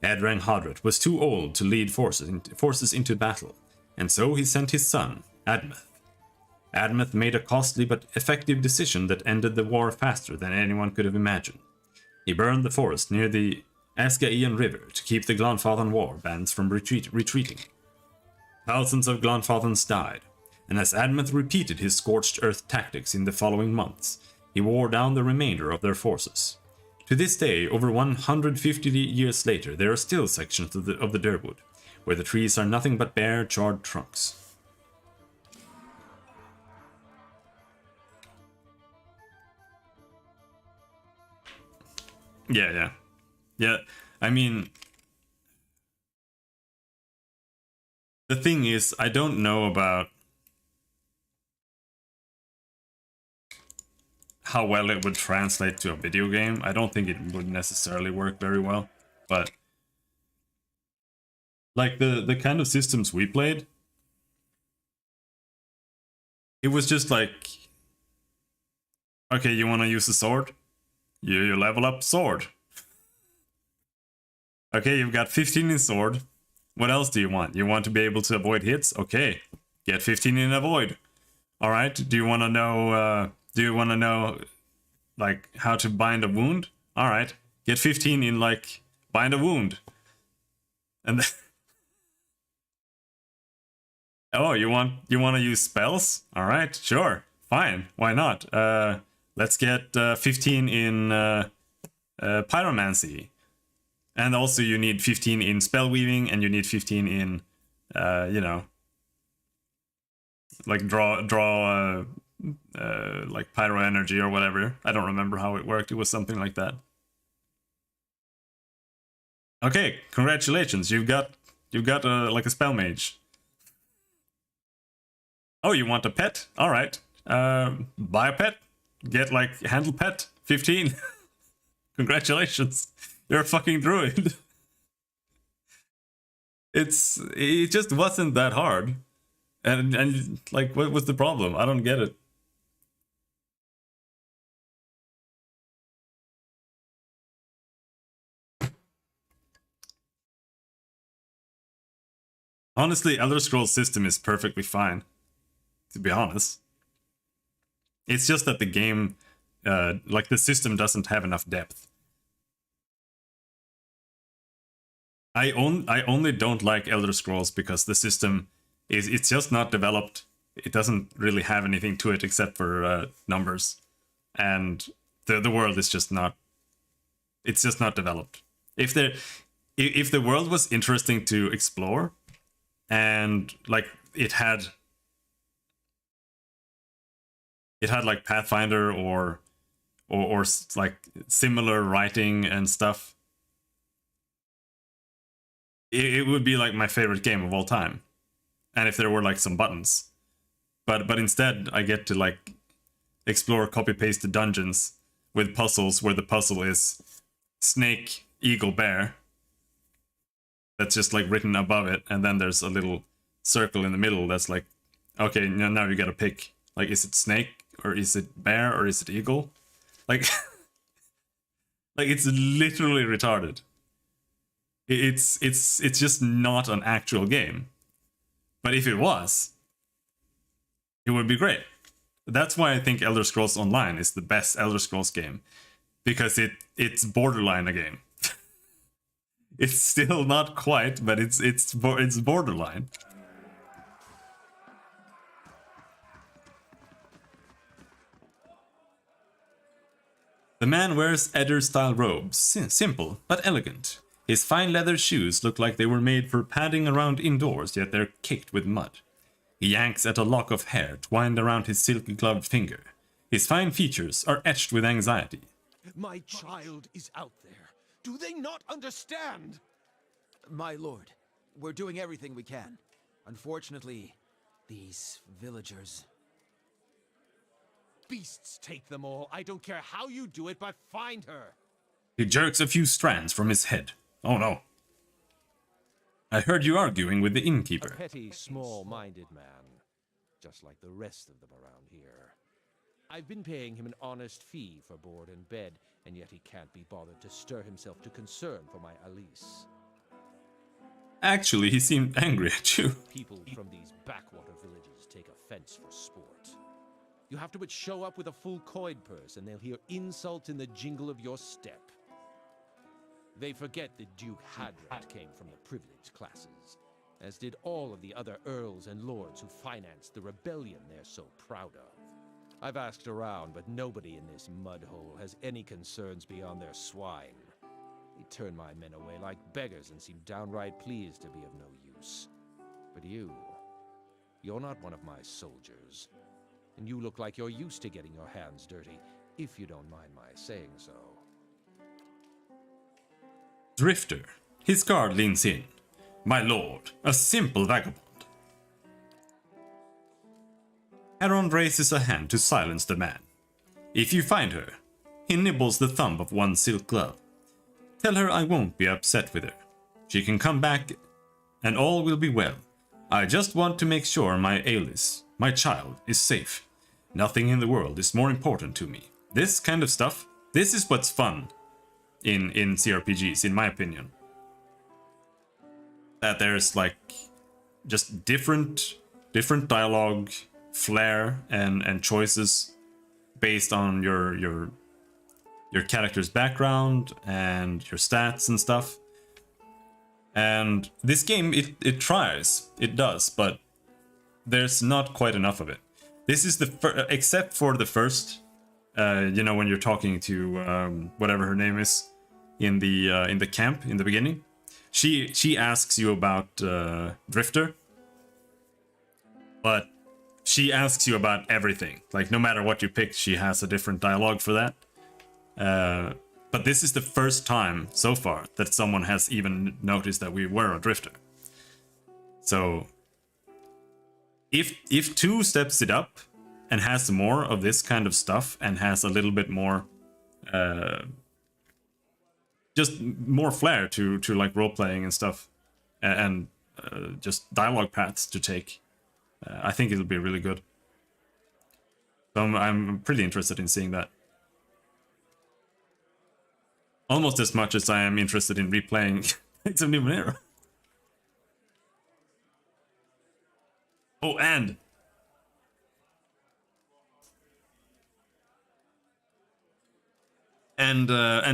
Edrang Hadred was too old to lead forces into battle, and so he sent his son, Admeth. Admeth made a costly but effective decision that ended the war faster than anyone could have imagined. He burned the forest near the Asgaean River to keep the Glanfathan war bands from retreating. Thousands of Glanfathans died, and as Admeth repeated his scorched earth tactics in the following months, he wore down the remainder of their forces. To this day, over 150 years later, there are still sections of the Durwood, where the trees are nothing but bare, charred trunks. Yeah, I mean, the thing is, I don't know about how well it would translate to a video game. I don't think it would necessarily work very well, but like the kind of systems we played, it was just like, okay, you want to use a sword? You level up sword. Okay, you've got 15 in sword. What else do you want? You want to be able to avoid hits? Okay, get 15 in avoid. All right. Do you want to know? Like how to bind a wound? All right, get 15 in like bind a wound. And oh, you want to use spells? All right, sure, fine. Why not? Let's get 15 in pyromancy. And also you need 15 in spell weaving, and you need 15 in, like draw like pyro energy or whatever. I don't remember how it worked. It was something like that. Okay, congratulations. You've got like a spell mage. Oh, you want a pet? All right. Buy a pet. Get like handle pet 15. Congratulations. You're a fucking druid. It just wasn't that hard. And like, what was the problem? I don't get it. Honestly, Elder Scrolls system is perfectly fine, to be honest. It's just that the game, like the system doesn't have enough depth. I only don't like Elder Scrolls because the system it's just not developed. It doesn't really have anything to it except for numbers, and the world is just not. It's just not developed. If the world was interesting to explore, and like it had like Pathfinder or like similar writing and stuff, it would be like my favorite game of all time. And if there were like some buttons, but instead I get to like explore copy paste dungeons with puzzles where the puzzle is snake, eagle, bear. That's just like written above it, and then there's a little circle in the middle that's like, okay, now you gotta pick, like, is it snake or is it bear or is it eagle? Like like it's literally retarded. It's just not an actual game. But if it was, it would be great. That's why I think Elder Scrolls Online is the best Elder Scrolls game, because it's borderline a game. It's still not quite, but it's borderline. The man wears Eddar-style robes, simple but elegant. His fine leather shoes look like they were made for padding around indoors, yet they're caked with mud. He yanks at a lock of hair twined around his silky gloved finger. His fine features are etched with anxiety. My child is out there. Do they not understand? My lord, we're doing everything we can. Unfortunately, these villagers... Beasts take them all. I don't care how you do it, but find her. He jerks a few strands from his head. Oh no. I heard you arguing with the A innkeeper. petty, small-minded man, just like the rest of them around here. I've been paying him an honest fee for board and bed, and yet he can't be bothered to stir himself to concern for my Elise. Actually, he seemed angry at you. People from these backwater villages take offense for sport. You have to but show up with a full coin purse, and they'll hear insult in the jingle of your step. They forget that Duke Hadrat came from the privileged classes, as did all of the other earls and lords who financed the rebellion they're so proud of. I've asked around, but nobody in this mud hole has any concerns beyond their swine. They turn my men away like beggars and seem downright pleased to be of no use. But you're not one of my soldiers. And you look like you're used to getting your hands dirty, if you don't mind my saying so. Drifter. His guard leans in. My lord, a simple vagabond. Harold raises a hand to silence the man. If you find her, he nibbles the thumb of one silk glove. Tell her I won't be upset with her. She can come back and all will be well. I just want to make sure my Alice, my child, is safe. Nothing in the world is more important to me. This kind of stuff, this is what's fun in CRPGs, in my opinion. That there's like just different dialogue, flair, and choices based on your character's background and your stats and stuff. And this game, it tries, it does, but there's not quite enough of it. This is the except for the first, you know, when you're talking to whatever her name is in the camp in the beginning, she asks you about Drifter, but she asks you about everything. Like no matter what you pick, she has a different dialogue for that. But this is the first time so far that someone has even noticed that we were a Drifter. So if 2 steps it up and has more of this kind of stuff and has a little bit more just more flair to like role playing and stuff and just dialogue paths to take, I think it'll be really good. So I'm pretty interested in seeing that. Almost as much as I am interested in replaying Knights of Numenera. Oh, and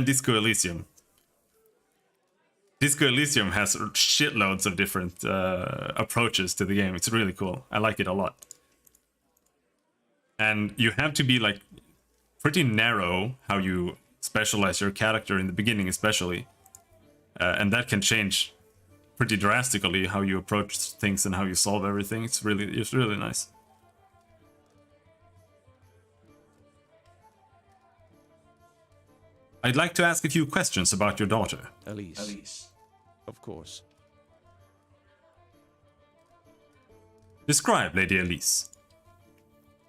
Disco Elysium. Disco Elysium has shitloads of different approaches to the game. It's really cool. I like it a lot. And you have to be like pretty narrow how you specialize your character in the beginning, especially, and that can change pretty drastically how you approach things and how you solve everything. It's really nice. I'd like to ask a few questions about your daughter. Elise. Of course. Describe Lady Elise.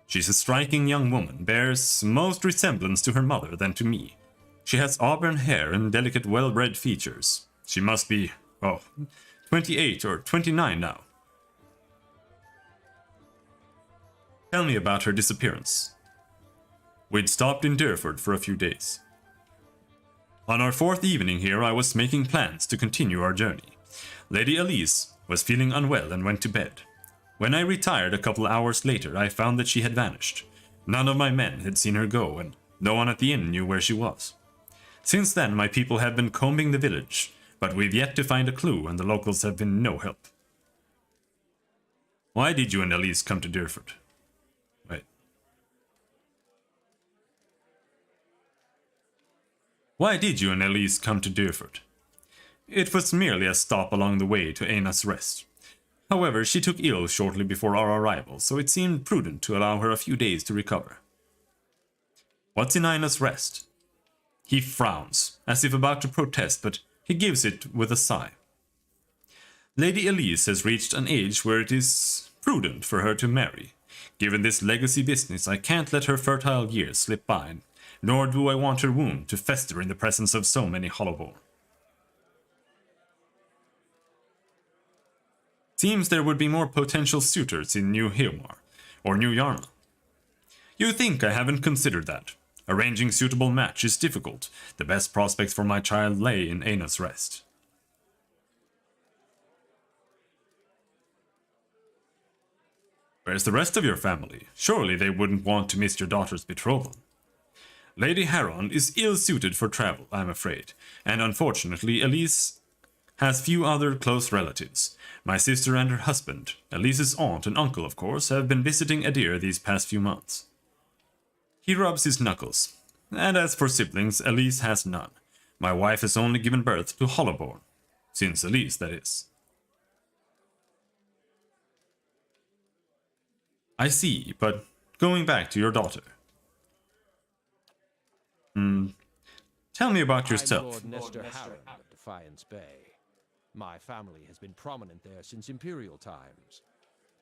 She's a striking young woman, bears most resemblance to her mother than to me. She has auburn hair and delicate, well-bred features. She must be, 28 or 29 now. Tell me about her disappearance. We'd stopped in Durford for a few days. On our 4th evening here, I was making plans to continue our journey. Lady Elise was feeling unwell and went to bed. When I retired a couple hours later, I found that she had vanished. None of my men had seen her go, and no one at the inn knew where she was. Since then, my people have been combing the village, but we've yet to find a clue, and the locals have been no help. Why did you and Elise come to Durford? Wait. Why did you and Elise come to Durford? It was merely a stop along the way to Aina's Rest. However, she took ill shortly before our arrival, so it seemed prudent to allow her a few days to recover. What's in Aina's Rest? He frowns, as if about to protest, but he gives it with a sigh. Lady Elise has reached an age where it is prudent for her to marry. Given this legacy business, I can't let her fertile years slip by, nor do I want her womb to fester in the presence of so many Hollowborn. Seems there would be more potential suitors in New Heomar, or New Yarna. You think I haven't considered that. Arranging suitable match is difficult. The best prospects for my child lay in Aina's Rest. Where's the rest of your family? Surely they wouldn't want to miss your daughter's betrothal. Lady Haron is ill-suited for travel, I'm afraid, and unfortunately Elise has few other close relatives. My sister and her husband, Elise's aunt and uncle of course, have been visiting Adir these past few months. He rubs his knuckles. And as for siblings, Elise has none. My wife has only given birth to Hollowborn. Since Elise, that is. I see, but going back to your daughter. Tell me about yourself. I'm Lord Nestor Harron of Defiance Bay. My family has been prominent there since Imperial times.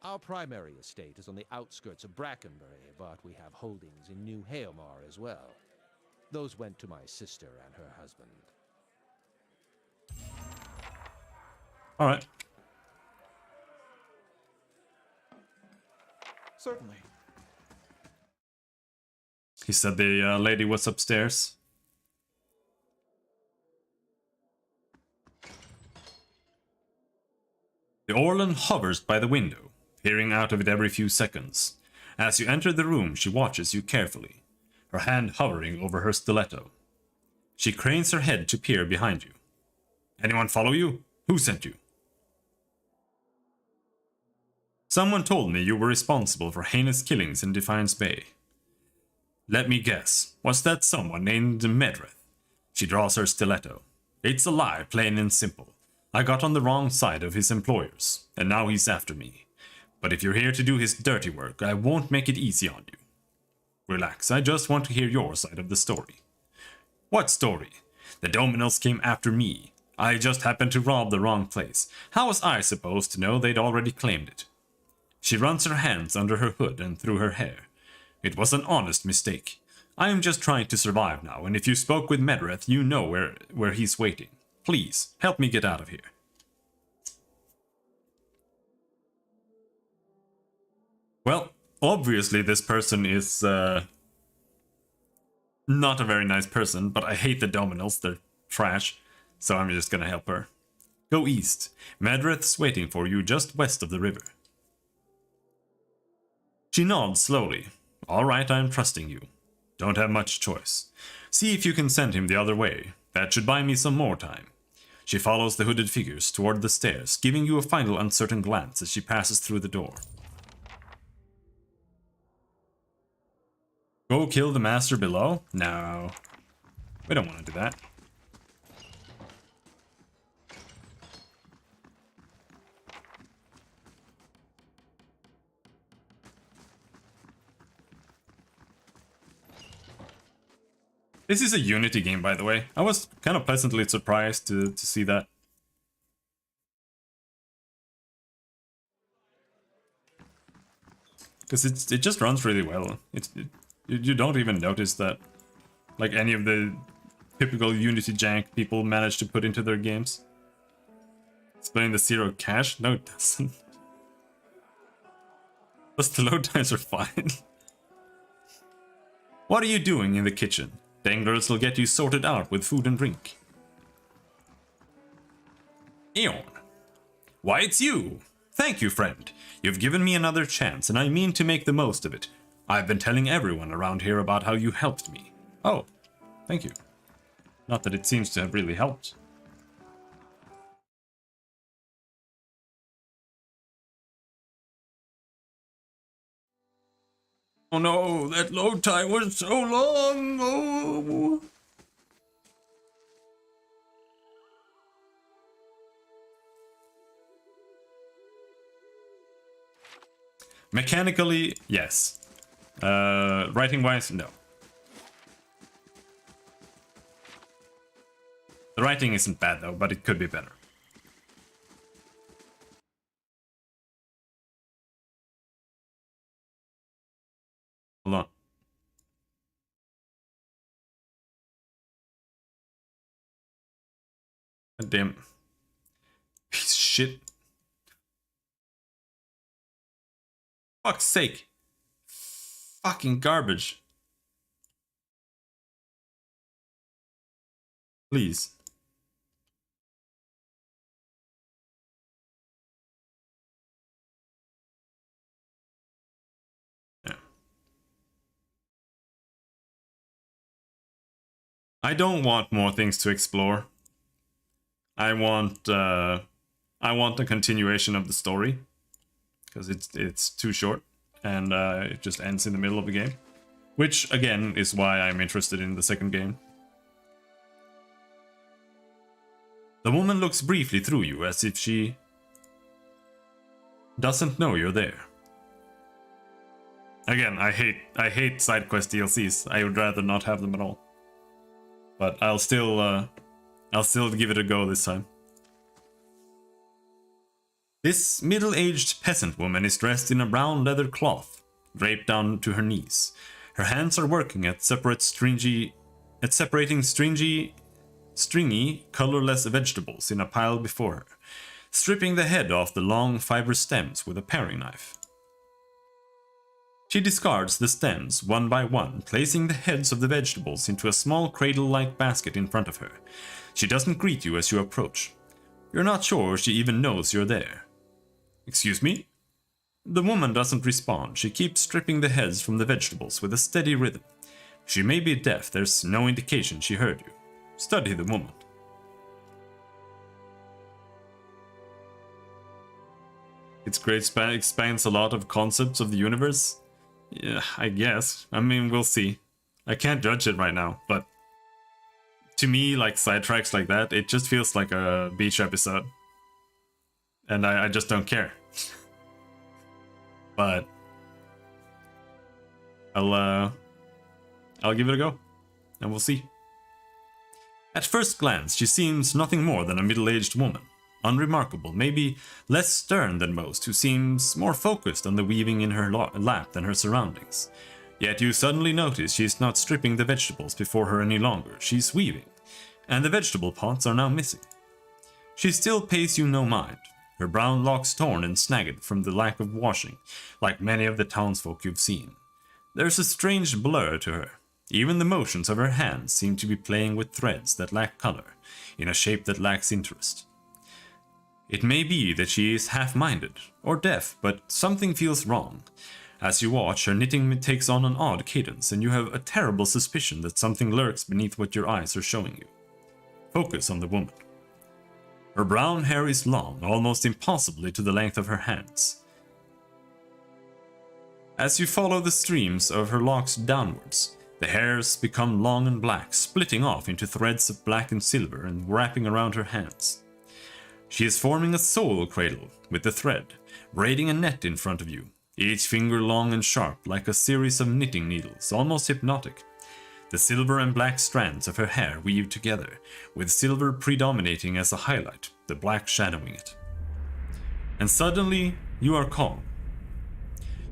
Our primary estate is on the outskirts of Brackenbury, but we have holdings in New Heomar as well. Those went to my sister and her husband. Alright. Certainly. He said the lady was upstairs. The Orlan hovers by the window, peering out of it every few seconds. As you enter the room, she watches you carefully, her hand hovering over her stiletto. She cranes her head to peer behind you. Anyone follow you? Who sent you? Someone told me you were responsible for heinous killings in Defiance Bay. Let me guess, was that someone named Medrith? She draws her stiletto. It's a lie, plain and simple. I got on the wrong side of his employers, and now he's after me. But if you're here to do his dirty work, I won't make it easy on you. Relax, I just want to hear your side of the story. What story? The Dominals came after me. I just happened to rob the wrong place. How was I supposed to know they'd already claimed it? She runs her hands under her hood and through her hair. It was an honest mistake. I am just trying to survive now, and if you spoke with Medrith, you know where he's waiting. Please, help me get out of here. Well, obviously this person is not a very nice person, but I hate the Dominals, they're trash, so I'm just gonna help her. Go east. Medrith's waiting for you just west of the river. She nods slowly. All right, I'm trusting you. Don't have much choice. See if you can send him the other way. That should buy me some more time. She follows the hooded figures toward the stairs, giving you a final uncertain glance as she passes through the door. Go kill the master below? No. We don't want to do that. This is a Unity game, by the way. I was kind of pleasantly surprised to see that. Because it just runs really well. You don't even notice that, like, any of the typical Unity jank people manage to put into their games. Explain the zero cache? No, it doesn't. Plus the load times are fine. What are you doing in the kitchen? Danglers will get you sorted out with food and drink. Eon. Why, it's you! Thank you, friend. You've given me another chance, and I mean to make the most of it. I've been telling everyone around here about how you helped me. Oh, thank you. Not that it seems to have really helped. Oh no, that load time was so long! Oh. Mechanically, yes. Writing-wise, no. The writing isn't bad though, but it could be better. God damn. Piece of shit. Fuck's sake. Fucking garbage. Please. Yeah. I don't want more things to explore. I want a continuation of the story, because it's too short and it just ends in the middle of the game, which again is why I'm interested in the second game. The woman looks briefly through you as if she doesn't know you're there. Again, I hate side quest DLCs. I would rather not have them at all. But I'll still give it a go this time. This middle-aged peasant woman is dressed in a brown leather cloth, draped down to her knees. Her hands are working at separating stringy, colorless vegetables in a pile before her, stripping the head off the long fibrous stems with a paring knife. She discards the stems one by one, placing the heads of the vegetables into a small cradle-like basket in front of her. She doesn't greet you as you approach. You're not sure she even knows you're there. Excuse me? The woman doesn't respond. She keeps stripping the heads from the vegetables with a steady rhythm. She may be deaf, there's no indication she heard you. Study the woman. It's great, expands a lot of concepts of the universe. Yeah, I guess. I mean, we'll see. I can't judge it right now, but to me, like sidetracks like that, it just feels like a beach episode. And I just don't care. But I'll give it a go, and we'll see. At first glance, she seems nothing more than a middle-aged woman. Unremarkable, maybe less stern than most, who seems more focused on the weaving in her lap than her surroundings. Yet you suddenly notice she's not stripping the vegetables before her any longer, she's weaving, and the vegetable pots are now missing. She still pays you no mind, her brown locks torn and snagged from the lack of washing, like many of the townsfolk you've seen. There's a strange blur to her. Even the motions of her hands seem to be playing with threads that lack color, in a shape that lacks interest. It may be that she is half-minded, or deaf, but something feels wrong. As you watch, her knitting takes on an odd cadence, and you have a terrible suspicion that something lurks beneath what your eyes are showing you. Focus on the woman. Her brown hair is long, almost impossibly to the length of her hands. As you follow the streams of her locks downwards, the hairs become long and black, splitting off into threads of black and silver and wrapping around her hands. She is forming a soul cradle with the thread, braiding a net in front of you, each finger long and sharp like a series of knitting needles, almost hypnotic. The silver and black strands of her hair weave together, with silver predominating as a highlight, the black shadowing it. And suddenly, you are calm.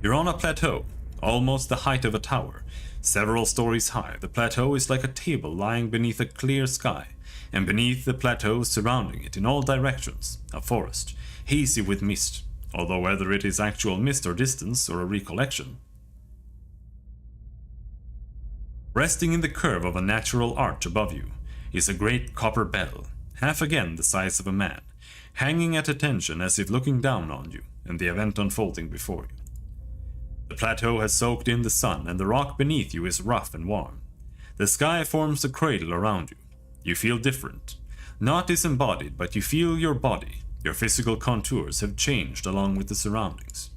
You're on a plateau, almost the height of a tower. Several stories high, the plateau is like a table lying beneath a clear sky, and beneath the plateau surrounding it in all directions, a forest, hazy with mist, although whether it is actual mist or distance or a recollection. Resting in the curve of a natural arch above you is a great copper bell, half again the size of a man, hanging at attention as if looking down on you and the event unfolding before you. The plateau has soaked in the sun, and the rock beneath you is rough and warm. The sky forms a cradle around you. You feel different. Not disembodied, but you feel your body. Your physical contours have changed along with the surroundings.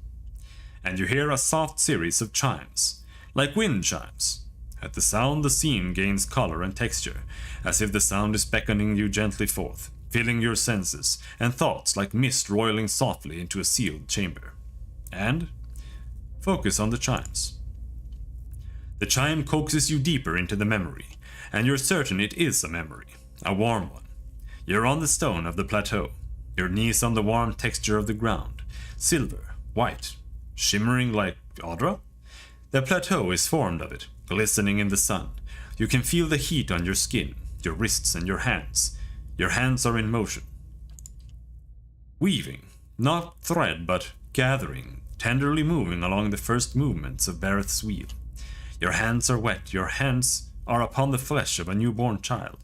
And you hear a soft series of chimes, like wind chimes. At the sound, the scene gains color and texture, as if the sound is beckoning you gently forth, filling your senses and thoughts like mist roiling softly into a sealed chamber. And focus on the chimes. The chime coaxes you deeper into the memory, and you're certain it is a memory, a warm one. You're on the stone of the plateau, your knees on the warm texture of the ground, silver, white, shimmering like Audra. The plateau is formed of it, glistening in the sun. You can feel the heat on your skin, your wrists and your hands. Your hands are in motion. Weaving, not thread but gathering, tenderly moving along the first movements of Bareth's wheel. Your hands are wet, your hands are upon the flesh of a newborn child,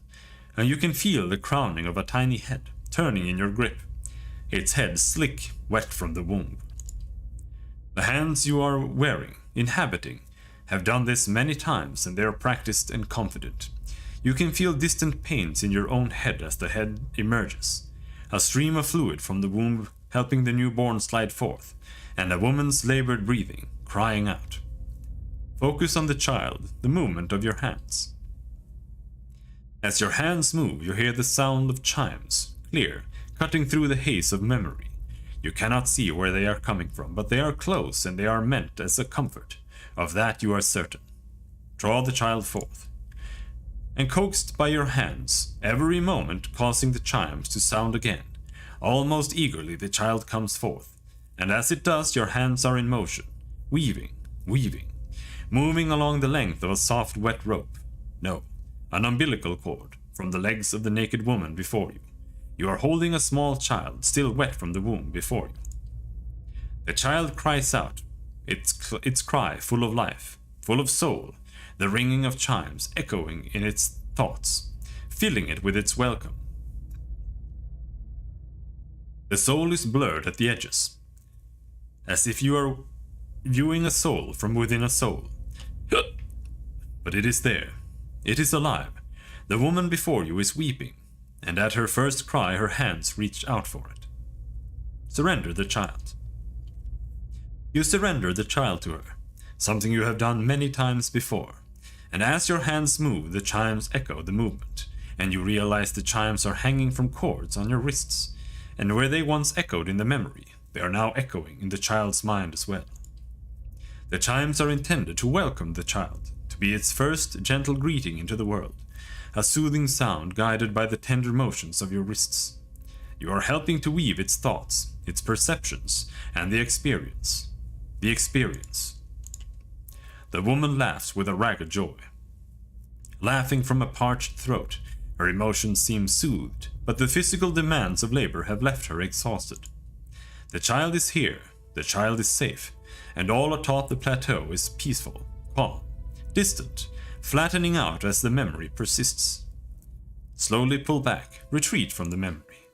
and you can feel the crowning of a tiny head turning in your grip, its head slick, wet from the womb. The hands you are wearing, inhabiting, have done this many times and they are practiced and confident. You can feel distant pains in your own head as the head emerges, a stream of fluid from the womb helping the newborn slide forth, and a woman's labored breathing, crying out. Focus on the child, the movement of your hands. As your hands move, you hear the sound of chimes, clear, cutting through the haze of memory. You cannot see where they are coming from, but they are close and they are meant as a comfort. Of that you are certain. Draw the child forth. And coaxed by your hands, every moment causing the chimes to sound again, almost eagerly the child comes forth, and as it does your hands are in motion, weaving, moving along the length of a soft wet rope. No, an umbilical cord, from the legs of the naked woman before you. You are holding a small child, still wet from the womb, before you. The child cries out, its cry full of life, full of soul, the ringing of chimes echoing in its thoughts, filling it with its welcome. The soul is blurred at the edges, as if you are viewing a soul from within a soul. But it is there. It is alive. The woman before you is weeping, and at her first cry her hands reach out for it. Surrender the child. You surrender the child to her, something you have done many times before, and as your hands move the chimes echo the movement, and you realize the chimes are hanging from cords on your wrists, and where they once echoed in the memory, they are now echoing in the child's mind as well. The chimes are intended to welcome the child, to be its first gentle greeting into the world, a soothing sound guided by the tender motions of your wrists. You are helping to weave its thoughts, its perceptions, and the experience. The experience. The woman laughs with a ragged joy. Laughing from a parched throat, her emotions seem soothed, but the physical demands of labor have left her exhausted. The child is here, the child is safe, and all atop the plateau is peaceful, calm, distant, flattening out as the memory persists. Slowly pull back, retreat from the memory.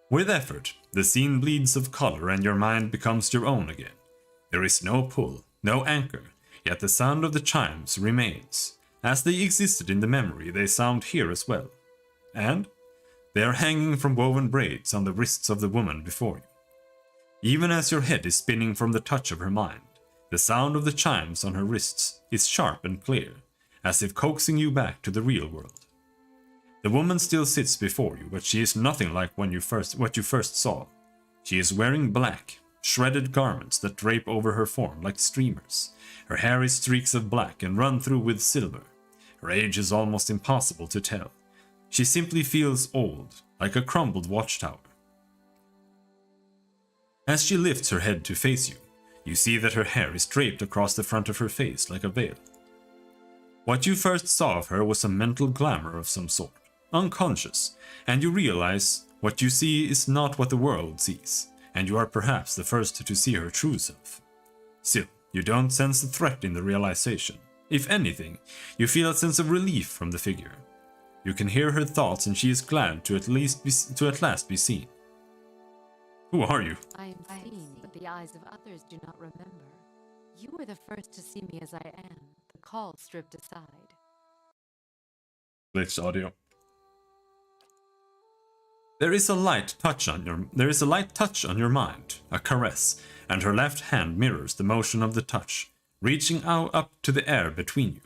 With effort, the scene bleeds of color and your mind becomes your own again. There is no pull, no anchor, yet the sound of the chimes remains. As they existed in the memory, they sound here as well. And they are hanging from woven braids on the wrists of the woman before you. Even as your head is spinning from the touch of her mind, the sound of the chimes on her wrists is sharp and clear, as if coaxing you back to the real world. The woman still sits before you, but she is nothing like what you first saw. She is wearing black, shredded garments that drape over her form like streamers. Her hair is streaks of black and run through with silver. Her age is almost impossible to tell. She simply feels old, like a crumbled watchtower. As she lifts her head to face you, you see that her hair is draped across the front of her face like a veil. What you first saw of her was a mental glamour of some sort, unconscious, and you realize what you see is not what the world sees, and you are perhaps the first to see her true self. Still, you don't sense a threat in the realization. If anything, you feel a sense of relief from the figure. You can hear her thoughts and she is glad to at last be seen. Who are you? I am seen, but the eyes of others do not remember. You were the first to see me as I am, the call stripped aside. Glitched audio. There is a light touch on your mind, a caress, and her left hand mirrors the motion of the touch, reaching out up to the air between you.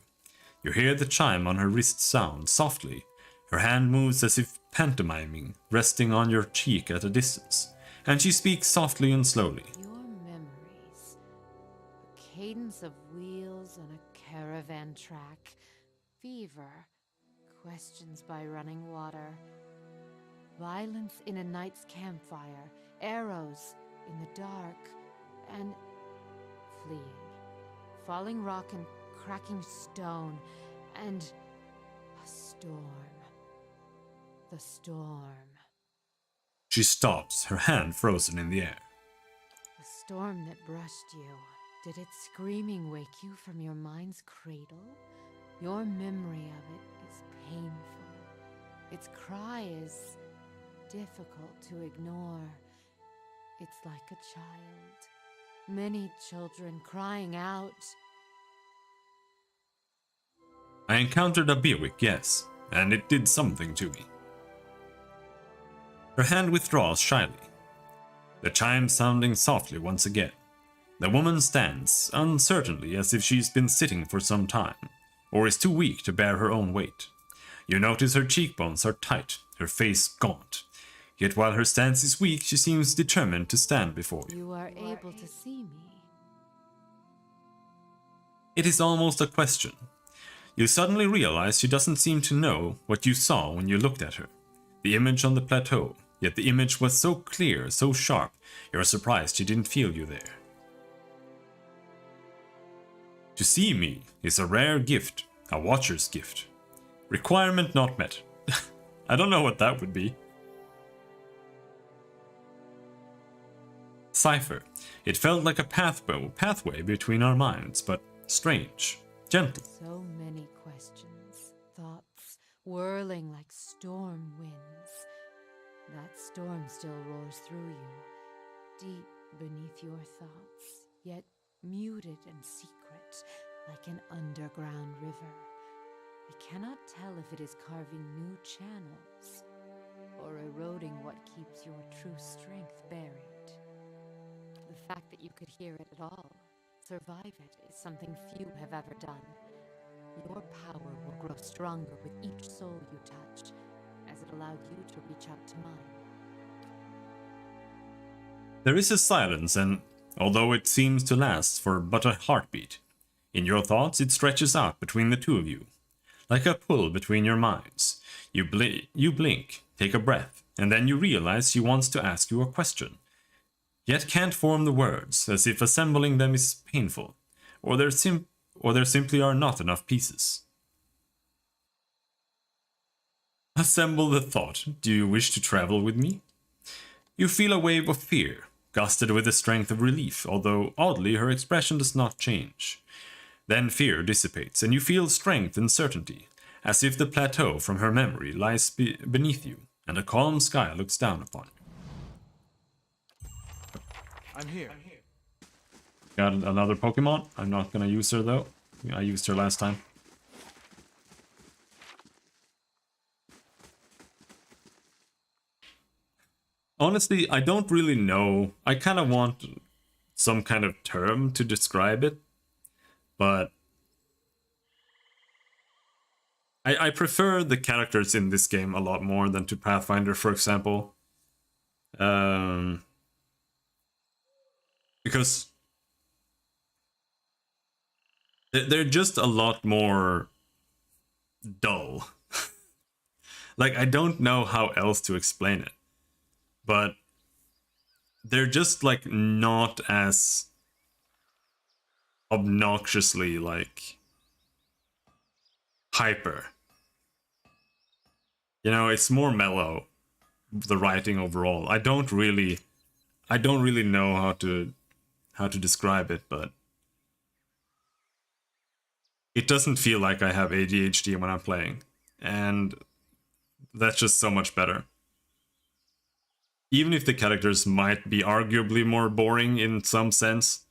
You hear the chime on her wrist sound softly. Her hand moves as if pantomiming, resting on your cheek at a distance, and she speaks softly and slowly. Your memories. A cadence of wheels on a caravan track. Fever. Questions by running water. Violence in a night's campfire. Arrows in the dark. And fleeing. Falling rock and cracking stone. And a storm. The storm. She stops, her hand frozen in the air. The storm that brushed you. Did its screaming wake you from your mind's cradle? Your memory of it is painful. Its cry is difficult to ignore. It's like a child. Many children crying out. I encountered a Bewick, yes, and it did something to me. Her hand withdraws shyly, the chimes sounding softly once again. The woman stands, uncertainly, as if she's been sitting for some time, or is too weak to bear her own weight. You notice her cheekbones are tight, her face gaunt. Yet while her stance is weak, she seems determined to stand before you. You are able to see me. It is almost a question. You suddenly realize she doesn't seem to know what you saw when you looked at her. The image on the plateau, yet the image was so clear, so sharp, you're surprised she didn't feel you there. To see me is a rare gift, a watcher's gift. Requirement not met. I don't know what that would be. Cipher. It felt like a pathway between our minds, but strange, gentle. So many questions, thoughts whirling like storm winds. That storm still roars through you, deep beneath your thoughts, yet muted and secret, like an underground river. I cannot tell if it is carving new channels, or eroding what keeps your true strength buried. The fact that you could hear it at all, survive it, is something few have ever done. Your power will grow stronger with each soul you touch, as it allowed you to reach out to mine. There is a silence, and although it seems to last for but a heartbeat, in your thoughts it stretches out between the two of you, like a pull between your minds. You blink, take a breath, and then you realize she wants to ask you a question, yet can't form the words, as if assembling them is painful, or there simply are not enough pieces. Assemble the thought, do you wish to travel with me? You feel a wave of fear, gusted with the strength of relief, although oddly her expression does not change. Then fear dissipates, and you feel strength and certainty, as if the plateau from her memory lies beneath you, and a calm sky looks down upon you. I'm here. Got another Pokemon. I'm not gonna use her though. I used her last time. Honestly, I don't really know. I kind of want some kind of term to describe it, but I prefer the characters in this game a lot more than to Pathfinder, for example. Because they're just a lot more dull. Like, I don't know how else to explain it. But they're just, like, not as obnoxiously, like, hyper. You know, it's more mellow, the writing overall. I don't really know how to describe it, but it doesn't feel like I have ADHD when I'm playing, and that's just so much better. Even if the characters might be arguably more boring in some sense,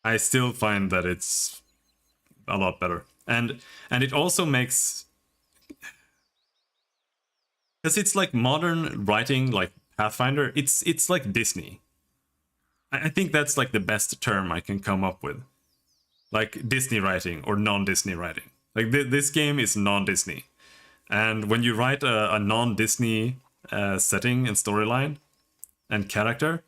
I still find that it's a lot better. And it also makes, because it's like modern writing, like Pathfinder, it's like Disney. I think that's like the best term I can come up with. Like Disney writing or non-Disney writing. Like this game is non-Disney. And when you write a non-Disney setting and storyline and character,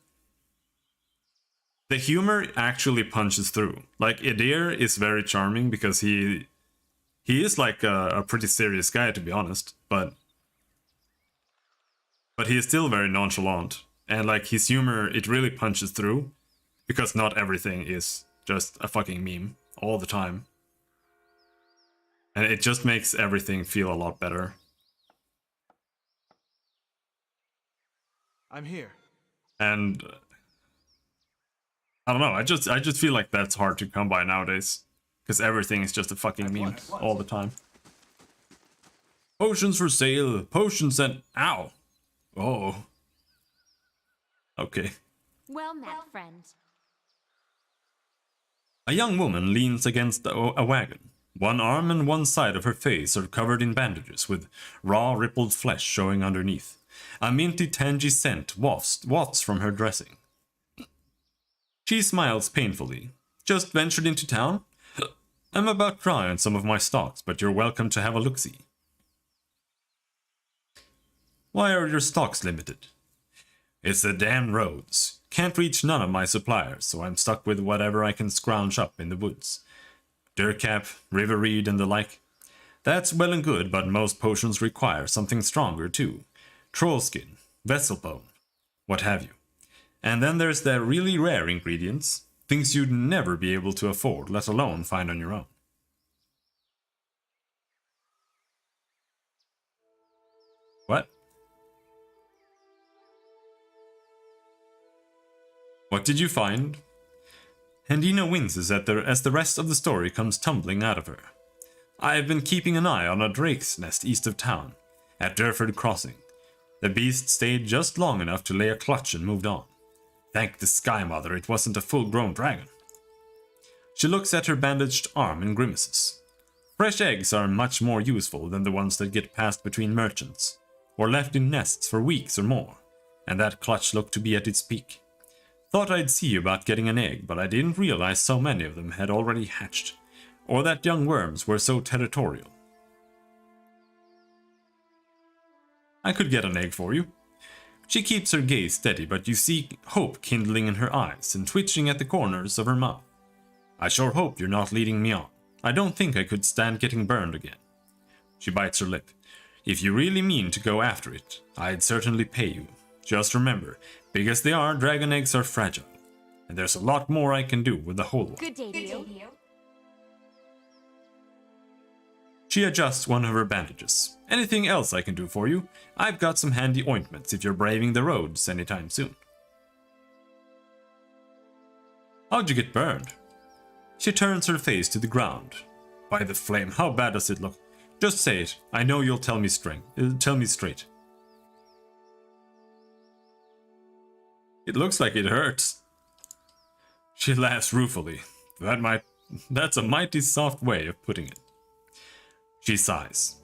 the humor actually punches through. Like Edir is very charming because he is like a pretty serious guy, to be honest, but he is still very nonchalant, and like his humor, it really punches through because not everything is just a fucking meme all the time, and it just makes everything feel a lot better. I'm here. And I don't know. I just feel like that's hard to come by nowadays, because everything is just a fucking meme all the time. Potions for sale. Potions and ow. Oh. Okay. Well met, friend. A young woman leans against a wagon. One arm and one side of her face are covered in bandages, with raw, rippled flesh showing underneath. A minty, tangy scent wafts from her dressing. She smiles painfully. Just ventured into town? I'm about dry on some of my stocks, but you're welcome to have a look-see. Why are your stocks limited? It's the damn roads. Can't reach none of my suppliers, so I'm stuck with whatever I can scrounge up in the woods. Durcap, river reed, and the like. That's well and good, but most potions require something stronger too. Troll skin, vessel bone, what have you. And then there's the really rare ingredients, things you'd never be able to afford, let alone find on your own. What? What did you find? Hendina winces as the rest of the story comes tumbling out of her. I've been keeping an eye on a drake's nest east of town, at Durford Crossing. The beast stayed just long enough to lay a clutch and moved on. Thank the Sky Mother it wasn't a full-grown dragon. She looks at her bandaged arm and grimaces. Fresh eggs are much more useful than the ones that get passed between merchants, or left in nests for weeks or more, and that clutch looked to be at its peak. Thought I'd see about getting an egg, but I didn't realize so many of them had already hatched, or that young worms were so territorial. I could get an egg for you. She keeps her gaze steady, but you see hope kindling in her eyes and twitching at the corners of her mouth. I sure hope you're not leading me on. I don't think I could stand getting burned again. She bites her lip. If you really mean to go after it, I'd certainly pay you. Just remember, big as they are, dragon eggs are fragile. And there's a lot more I can do with the whole one. Good day to you. She adjusts one of her bandages. Anything else I can do for you? I've got some handy ointments if you're braving the roads anytime soon. How'd you get burned? She turns her face to the ground. By the flame, how bad does it look? Just say it. I know you'll tell me straight. It looks like it hurts. She laughs ruefully. That's a mighty soft way of putting it. She sighs.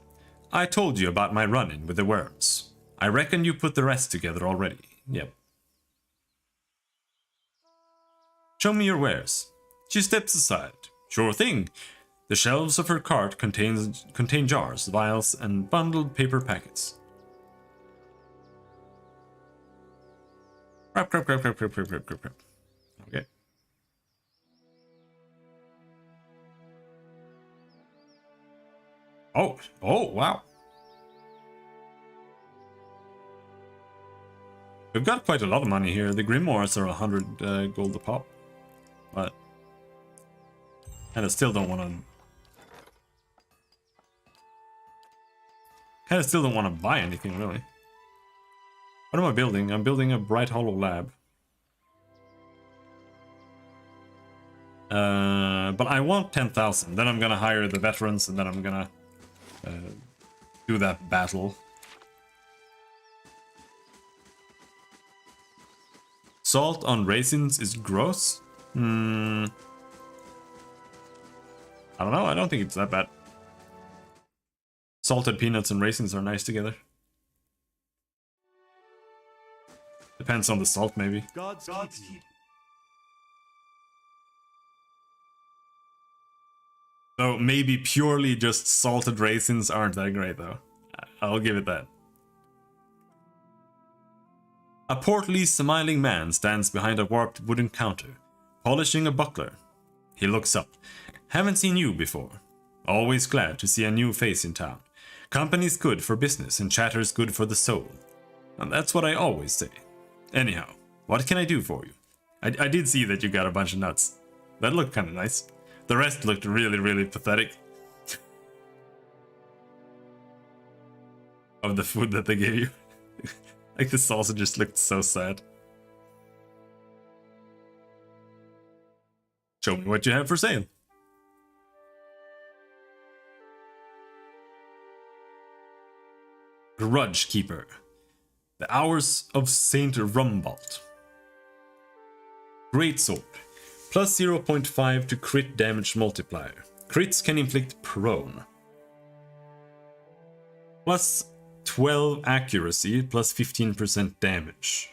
I told you about my run-in with the worms. I reckon you put the rest together already. Yep. Show me your wares. She steps aside. Sure thing. The shelves of her cart contain jars, vials, and bundled paper packets. Crap. Okay. Oh, wow. We've got quite a lot of money here. The grimoires are 100 gold a pop. But... and I still don't want to... kind of still don't want to buy anything, really. What am I building? I'm building a Bright Hollow lab. But I want 10,000. Then I'm gonna hire the veterans, and then I'm gonna do that battle. Salt on raisins is gross? I don't know, I don't think it's that bad. Salted peanuts and raisins are nice together. Depends on the salt, maybe. Godspeed. So maybe purely just salted raisins aren't that great, though. I'll give it that. A portly, smiling man stands behind a warped wooden counter, polishing a buckler. He looks up. Haven't seen you before. Always glad to see a new face in town. Company's good for business and chatter's good for the soul. And that's what I always say. Anyhow, what can I do for you? I did see that you got a bunch of nuts. That looked kind of nice. The rest looked really, really pathetic. Of the food that they gave you. Like the sausage just looked so sad. Show me what you have for sale. Grudge Keeper. The Hours of Saint Rumbalt. Greatsword. Plus 0.5 to crit damage multiplier. Crits can inflict prone. Plus 12 accuracy, plus 15% damage.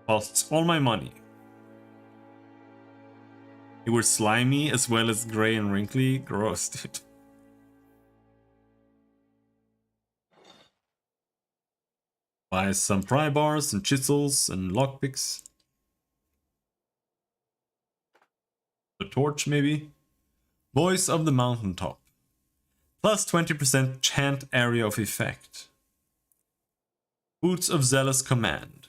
Costs all my money. They were slimy as well as grey and wrinkly. Gross, dude. Buy some pry bars and chisels and lockpicks. The torch, maybe? Voice of the Mountaintop. Plus 20% chant area of effect. Boots of Zealous Command.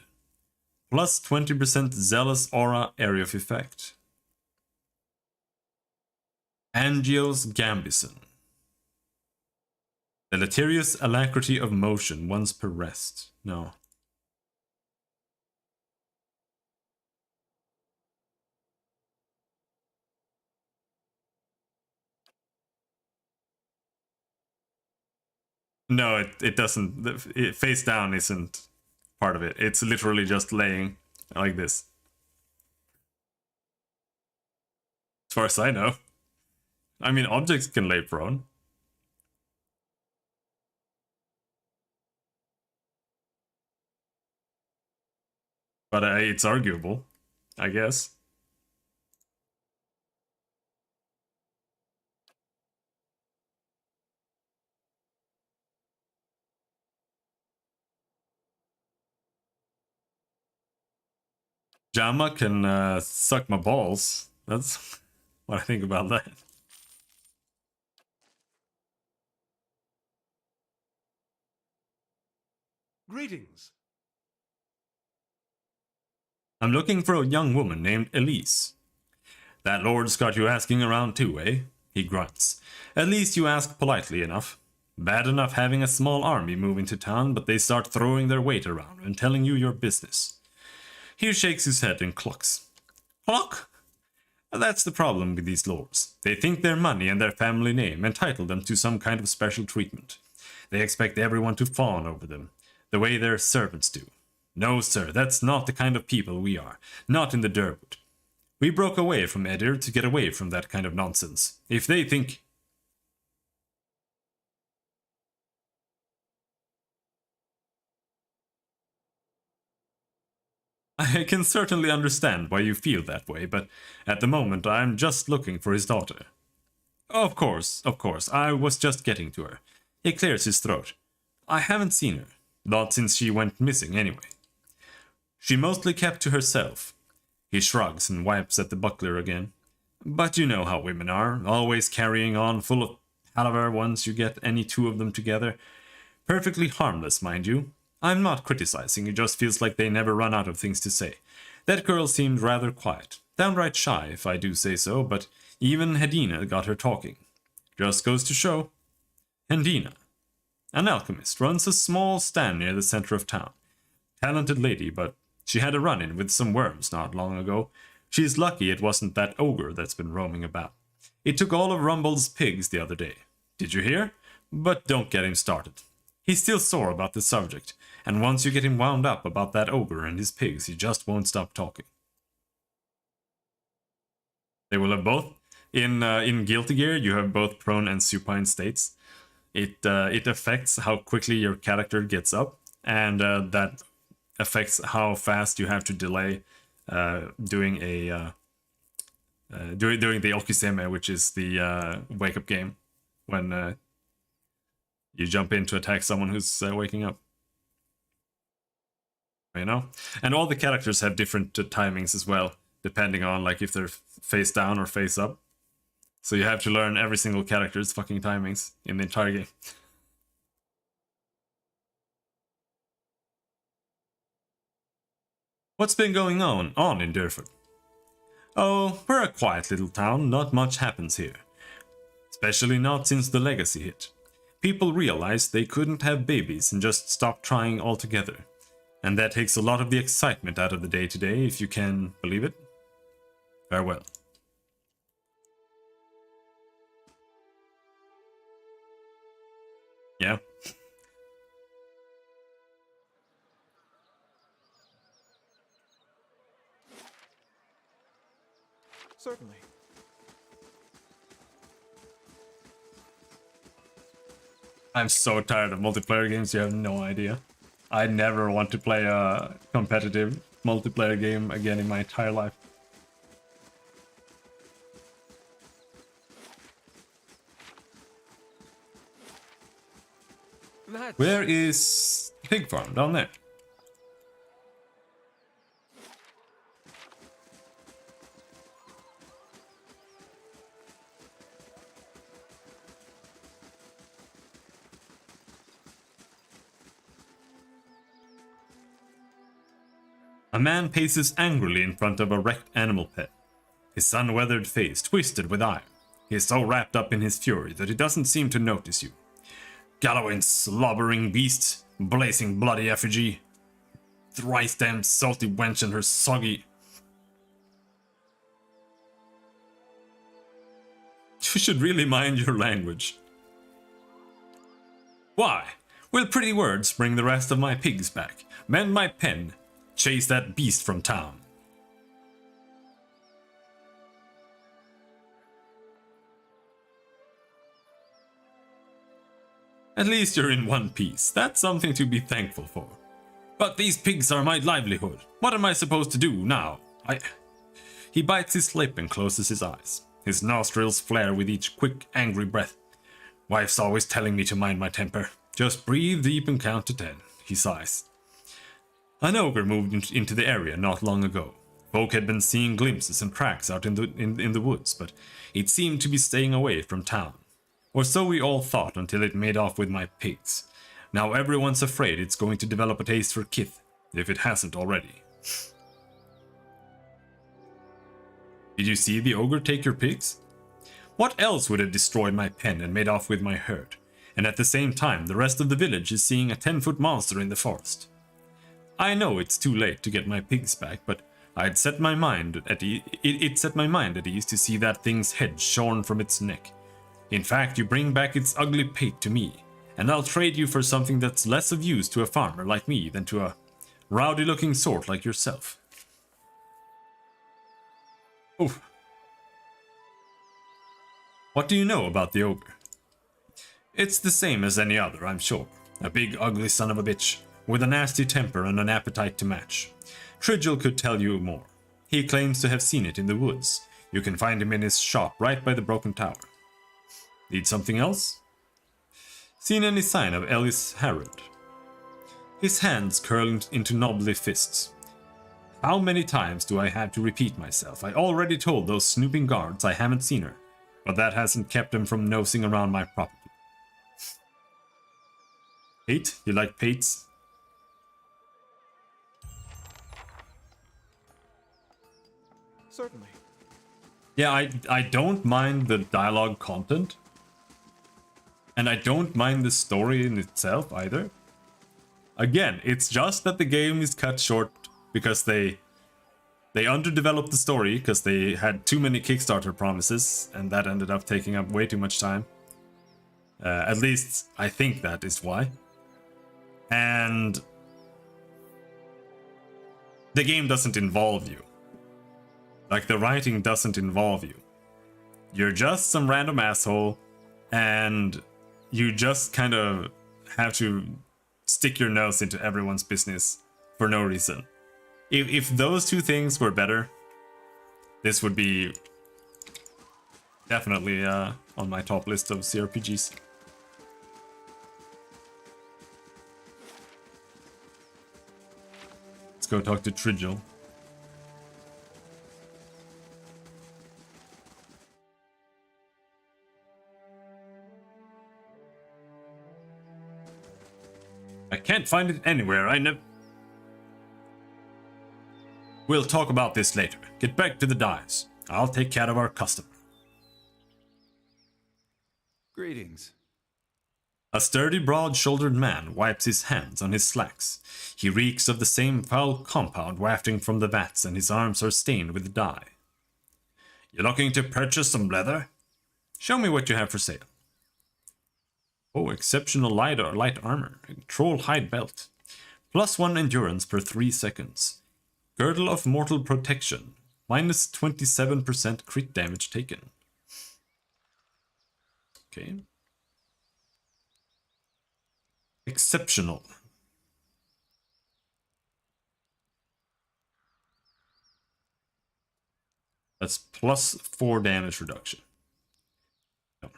Plus 20% Zealous Aura area of effect. Angios Gambison. Deleterious Alacrity of Motion once per rest. No. No, it doesn't. Face down isn't part of it. It's literally just laying like this. As far as I know. I mean, objects can lay prone. But it's arguable, I guess. Jama can suck my balls. That's what I think about that. Greetings. I'm looking for a young woman named Elise. That lord's got you asking around too, eh? He grunts. At least you ask politely enough. Bad enough having a small army move into town, but they start throwing their weight around and telling you your business. He shakes his head and clucks. Cluck? That's the problem with these lords. They think their money and their family name entitle them to some kind of special treatment. They expect everyone to fawn over them, the way their servants do. No, sir, that's not the kind of people we are. Not in the Durwood. We broke away from Edir to get away from that kind of nonsense. If they think... I can certainly understand why you feel that way, but at the moment I'm just looking for his daughter. Of course, I was just getting to her. He clears his throat. I haven't seen her. Not since she went missing, anyway. She mostly kept to herself. He shrugs and wipes at the buckler again. But you know how women are, always carrying on, full of palaver once you get any two of them together. Perfectly harmless, mind you. I'm not criticizing, it just feels like they never run out of things to say. That girl seemed rather quiet, downright shy, if I do say so, but even Hedina got her talking. Just goes to show. Hedina, an alchemist, runs a small stand near the center of town. Talented lady, but she had a run-in with some worms not long ago. She's lucky it wasn't that ogre that's been roaming about. It took all of Rumble's pigs the other day. Did you hear? But don't get him started. He's still sore about the subject, and once you get him wound up about that ogre and his pigs, he just won't stop talking. They will have both. In Guilty Gear, you have both prone and supine states. It affects how quickly your character gets up, and that affects how fast you have to delay doing the Okuseme, which is the wake-up game, when you jump in to attack someone who's waking up. You know? And all the characters have different timings as well, depending on like if they're face down or face up. So you have to learn every single character's fucking timings in the entire game. What's been going on in Durford? Oh, we're a quiet little town, not much happens here. Especially not since the legacy hit. people realized they couldn't have babies and just stopped trying altogether. And that takes a lot of the excitement out of the day-to-day, if you can believe it. Farewell. Yeah. Certainly. I'm so tired of multiplayer games, you have no idea. I never want to play a competitive multiplayer game again in my entire life. Where is Pig Farm? Down there. A man paces angrily in front of a wrecked animal pen, his sun-weathered face twisted with ire. He is so wrapped up in his fury that he doesn't seem to notice you. Gallowing slobbering beast, blazing bloody effigy, thrice damned salty wench and her soggy... You should really mind your language. Why? Will pretty words bring the rest of my pigs back? Mend my pen. Chase that beast from town. At least you're in one piece. That's something to be thankful for. But these pigs are my livelihood. What am I supposed to do now? He bites his lip and closes his eyes. His nostrils flare with each quick, angry breath. Wife's always telling me to mind my temper. Just breathe deep and count to 10, he sighs. An ogre moved into the area not long ago. Folk had been seeing glimpses and tracks out in the woods, but it seemed to be staying away from town. Or so we all thought until it made off with my pigs. Now everyone's afraid it's going to develop a taste for kith, if it hasn't already. Did you see the ogre take your pigs? What else would have destroyed my pen and made off with my herd? And at the same time, the rest of the village is seeing a 10-foot monster in the forest. I know it's too late to get my pigs back, but it set my mind at ease to see that thing's head shorn from its neck. In fact, you bring back its ugly pate to me, and I'll trade you for something that's less of use to a farmer like me than to a rowdy-looking sort like yourself. Oof. What do you know about the ogre? It's the same as any other, I'm sure. A big, ugly son of a bitch, with a nasty temper and an appetite to match. Tridgell could tell you more. He claims to have seen it in the woods. You can find him in his shop right by the broken tower. Need something else? Seen any sign of Ellis Harrod? His hands curled into knobbly fists. How many times do I have to repeat myself? I already told those snooping guards I haven't seen her, but that hasn't kept them from nosing around my property. Pate? You like pates? Certainly. Yeah, I don't mind the dialogue content. And I don't mind the story in itself either. Again, it's just that the game is cut short because they underdeveloped the story because they had too many Kickstarter promises and that ended up taking up way too much time. At least I think that is why. And the game doesn't involve you. Like, the writing doesn't involve you. You're just some random asshole, and you just kind of have to stick your nose into everyone's business for no reason. If those two things were better, this would be definitely on my top list of CRPGs. Let's go talk to Tridgell. I can't find it anywhere, We'll talk about this later. Get back to the dice. I'll take care of our customer. Greetings. A sturdy, broad-shouldered man wipes his hands on his slacks. He reeks of the same foul compound wafting from the vats, and his arms are stained with dye. You looking to purchase some leather? Show me what you have for sale. Oh, exceptional light armor. Troll hide belt. +1 endurance per 3 seconds. Girdle of mortal protection. Minus 27% crit damage taken. Okay. Exceptional. That's +4 damage reduction. No.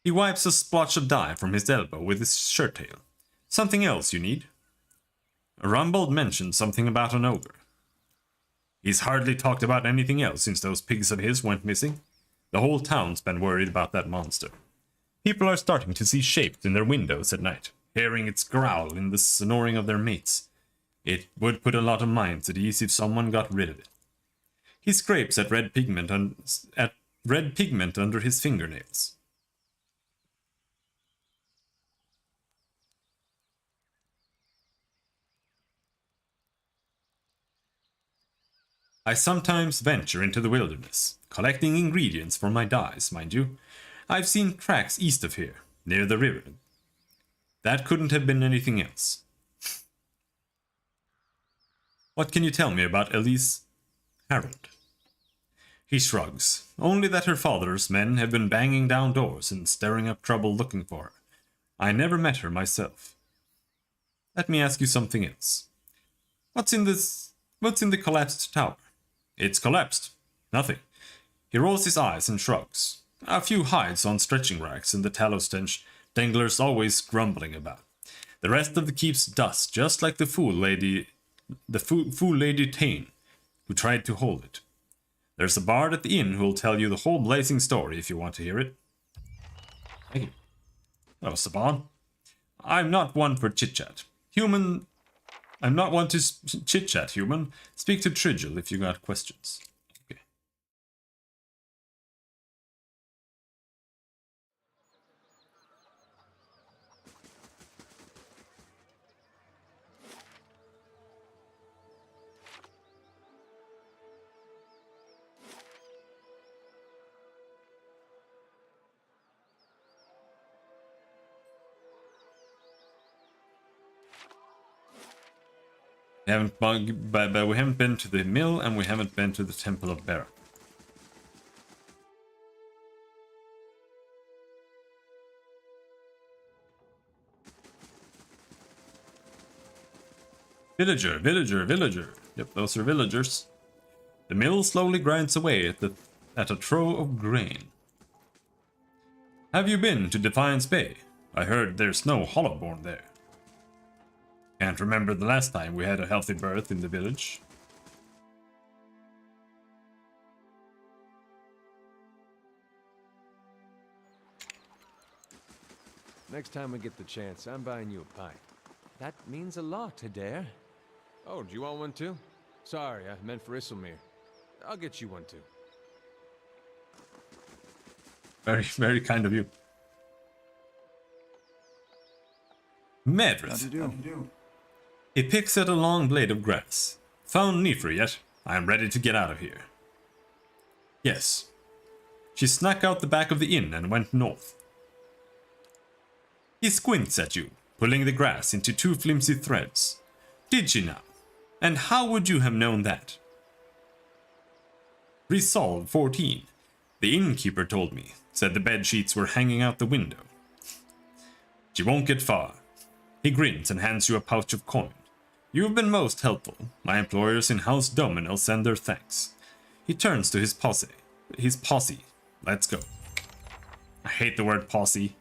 He wipes a splotch of dye from his elbow with his shirt tail. Something else you need? Rumbold mentioned something about an ogre. He's hardly talked about anything else since those pigs of his went missing. The whole town's been worried about that monster. People are starting to see shapes in their windows at night, hearing its growl in the snoring of their mates. It would put a lot of minds at ease if someone got rid of it. He scrapes at red pigment under his fingernails. I sometimes venture into the wilderness, collecting ingredients for my dyes, mind you. I've seen tracks east of here, near the river. That couldn't have been anything else. What can you tell me about Elise Harold? He shrugs. Only that her father's men have been banging down doors and stirring up trouble looking for her. I never met her myself. Let me ask you something else. What's in the collapsed tower? It's collapsed. Nothing. He rolls his eyes and shrugs. A few hides on stretching racks and the tallow stench Dangler's always grumbling about. The rest of the keep's dust, just like the fool lady Tane, who tried to hold it. There's a bard at the inn who'll tell you the whole blazing story if you want to hear it. Thank you. Oh, Saban. I'm not one for chit-chat. I'm not one to chit-chat, human. Speak to Trigil if you got questions. Okay. We haven't been to the mill, and we haven't been to the Temple of Barak. Villager, villager, villager. Yep, those are villagers. The mill slowly grinds away at a trove of grain. Have you been to Defiance Bay? I heard there's no Hollowborn there. Can't remember the last time we had a healthy birth in the village. Next time we get the chance, I'm buying you a pint. That means a lot, Adair. Oh, do you want one too? Sorry, I meant for Isselmere. I'll get you one too. Very, very kind of you. Medrith. How do you do? He picks at a long blade of grass. Found Nifri yet? I am ready to get out of here. Yes. She snuck out the back of the inn and went north. He squints at you, pulling the grass into 2 flimsy threads. Did she now? And how would you have known that? Resolve 14. The innkeeper told me, said the bed sheets were hanging out the window. She won't get far. He grins and hands you a pouch of coin. You've been most helpful. My employers in House Domino send their thanks. He turns to his posse. Let's go. I hate the word posse.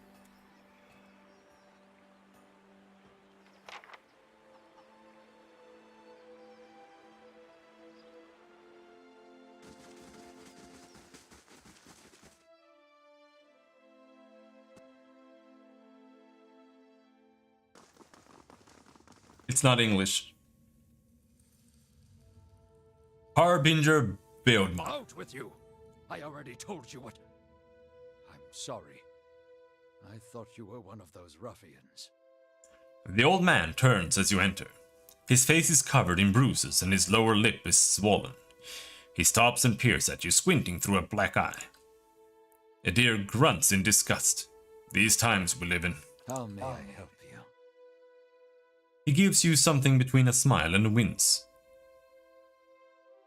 It's not English. Harbinger Beodmar. Out with you! I already told you what... I'm sorry. I thought you were one of those ruffians. The old man turns as you enter. His face is covered in bruises and his lower lip is swollen. He stops and peers at you, squinting through a black eye. Edir grunts in disgust. These times we live in. How may I help you? He gives you something between a smile and a wince.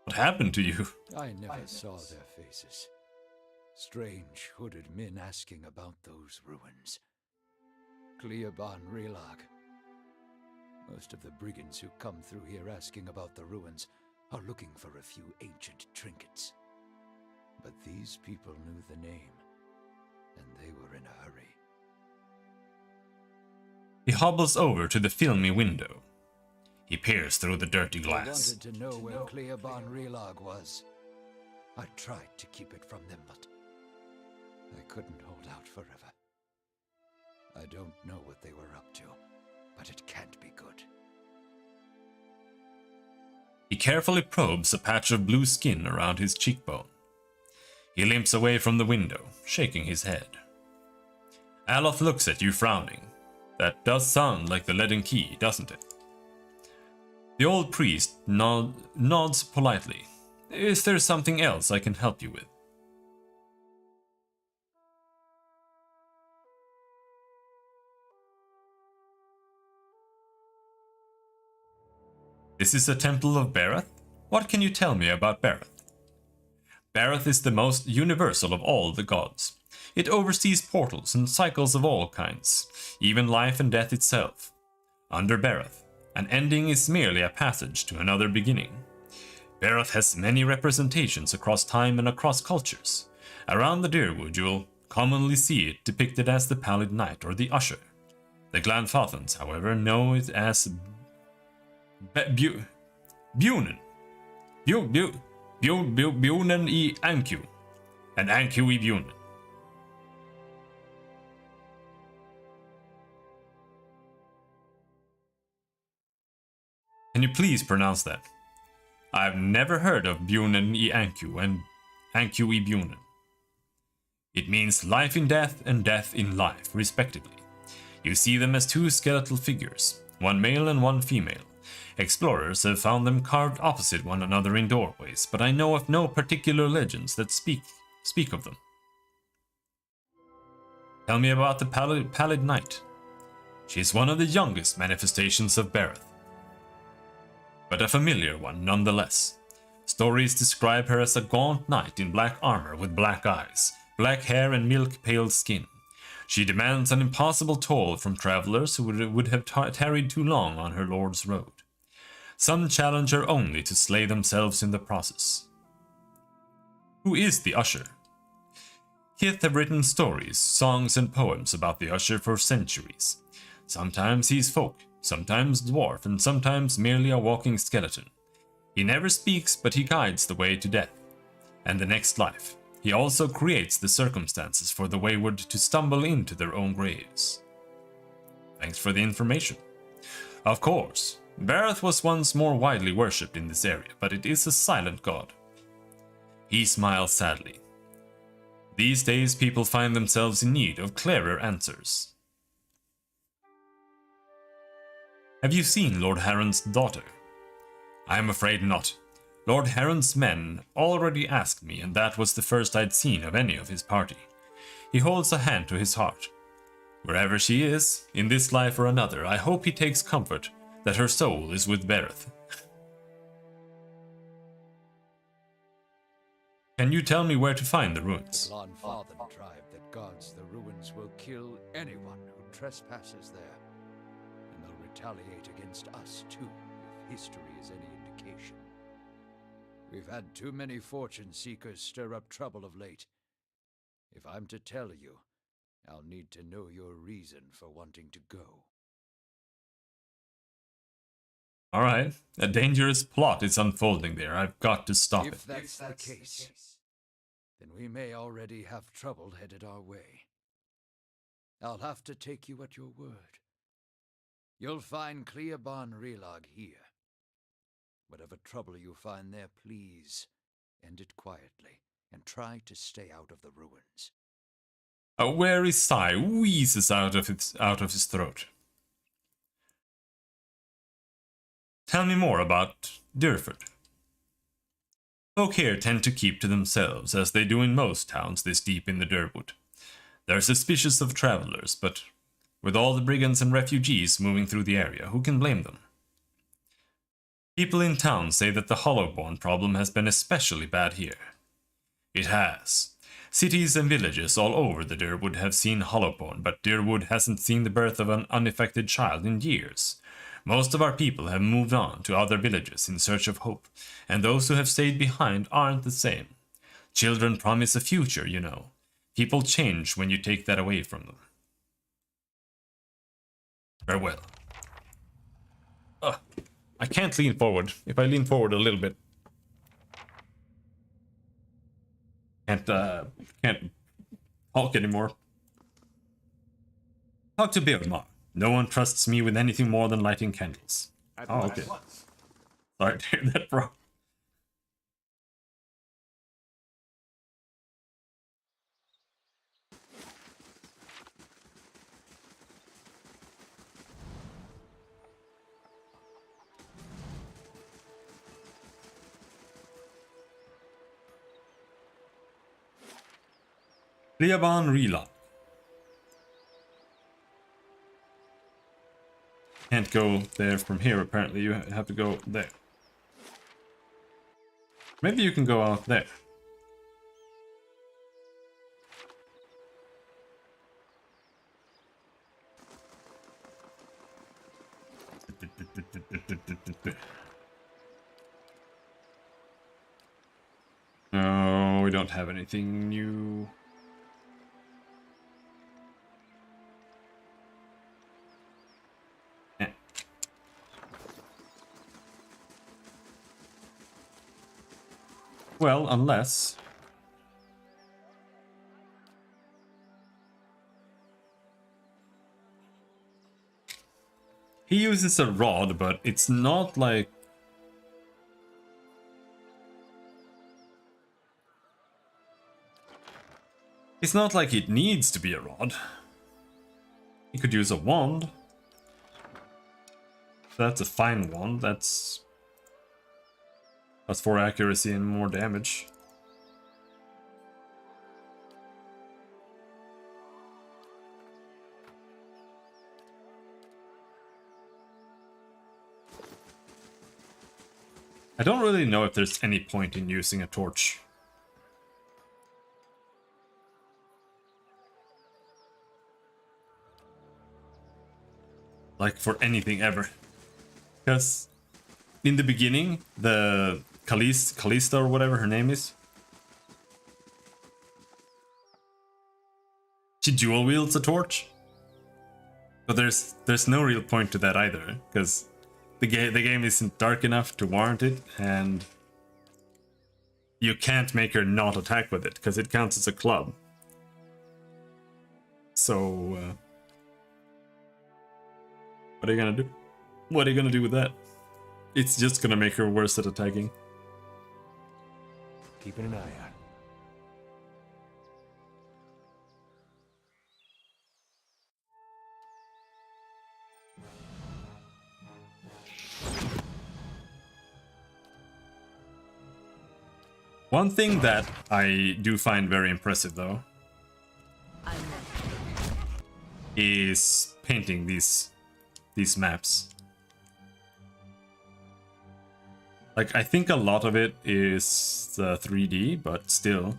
What happened to you? I never saw their faces. Strange, hooded men asking about those ruins. Cleoban Relag. Most of the brigands who come through here asking about the ruins are looking for a few ancient trinkets. But these people knew the name, and they were in a hurry. He hobbles over to the filmy window. He peers through the dirty I glass. wanted to know where Cleoban Relag was. I tried to keep it from them, but I couldn't hold out forever. I don't know what they were up to, but it can't be good. He carefully probes a patch of blue skin around his cheekbone. He limps away from the window, shaking his head. Aloth looks at you, frowning. That does sound like the leaden key, doesn't it? The old priest nods politely. Is there something else I can help you with? This is a temple of Barroth? What can you tell me about Barroth? Barroth is the most universal of all the gods. It oversees portals and cycles of all kinds, even life and death itself. Under Barroth, an ending is merely a passage to another beginning. Barroth has many representations across time and across cultures. Around the Dyrwood you'll commonly see it depicted as the Pallid Knight or the Usher. The Glanfathans, however, know it as Bunen. Bunen I Anku. And Anku I Bunen. Can you please pronounce that? I've never heard of Bunen I Anku and Anku I Bunen. It means life in death and death in life, respectively. You see them as two skeletal figures, one male and one female. Explorers have found them carved opposite one another in doorways, but I know of no particular legends that speak of them. Tell me about the Pallid Knight. She is one of the youngest manifestations of Barroth, but a familiar one nonetheless. Stories describe her as a gaunt knight in black armor with black eyes, black hair and milk-pale skin. She demands an impossible toll from travelers who would have tarried too long on her lord's road. Some challenge her only to slay themselves in the process. Who is the Usher? Kith have written stories, songs and poems about the Usher for centuries. Sometimes he's folk, sometimes dwarf, and sometimes merely a walking skeleton. He never speaks, but he guides the way to death and the next life. He also creates the circumstances for the wayward to stumble into their own graves. Thanks for the information. Of course, Barroth was once more widely worshipped in this area, but it is a silent god. He smiles sadly. These days people find themselves in need of clearer answers. Have you seen Lord Harron's daughter? I am afraid not. Lord Harron's men already asked me, and that was the first I'd seen of any of his party. He holds a hand to his heart. Wherever she is, in this life or another, I hope he takes comfort that her soul is with Barroth. Can you tell me where to find the ruins? The Glanfathan tribe that guards the ruins will kill anyone who trespasses there. And they'll retaliate against us too, if history is any indication. We've had too many fortune seekers stir up trouble of late. If I'm to tell you, I'll need to know your reason for wanting to go. Alright, a dangerous plot is unfolding there. I've got to stop it. If that's the case, then we may already have trouble headed our way. I'll have to take you at your word. You'll find Cleoban Relog here. Whatever trouble you find there, please end it quietly and try to stay out of the ruins. A weary sigh wheezes out of his throat. Tell me more about Durford. Folk here tend to keep to themselves, as they do in most towns this deep in the Durwood. They're suspicious of travelers, but with all the brigands and refugees moving through the area, who can blame them? People in town say that the Hollowborn problem has been especially bad here. It has. Cities and villages all over the Durwood have seen Hollowborn, but Durwood hasn't seen the birth of an unaffected child in years. Most of our people have moved on to other villages in search of hope, and those who have stayed behind aren't the same. Children promise a future, you know. People change when you take that away from them. Farewell. I can't lean forward. If I lean forward a little bit, can't talk anymore. Talk to Beormar. No one trusts me with anything more than lighting candles. Oh, okay. Sorry to hear that, bro. Cleoban Relog. Can't go there from here, apparently. You have to go there. Maybe you can go out there. No, we don't have anything new. Well, unless... he uses a rod, but it's not like... it's not like it needs to be a rod. He could use a wand. That's a fine wand, that's... +4 accuracy and more damage. I don't really know if there's any point in using a torch. Like for anything ever. Because in the beginning, the Callista or whatever her name is, she dual wields a torch, but there's no real point to that either, because the game isn't dark enough to warrant it, and you can't make her not attack with it because it counts as a club. So what are you gonna do? What are you gonna do with that? It's just gonna make her worse at attacking. Keeping an eye out. One thing that I do find very impressive, though, is painting these maps. Like, I think a lot of it is 3D, but still.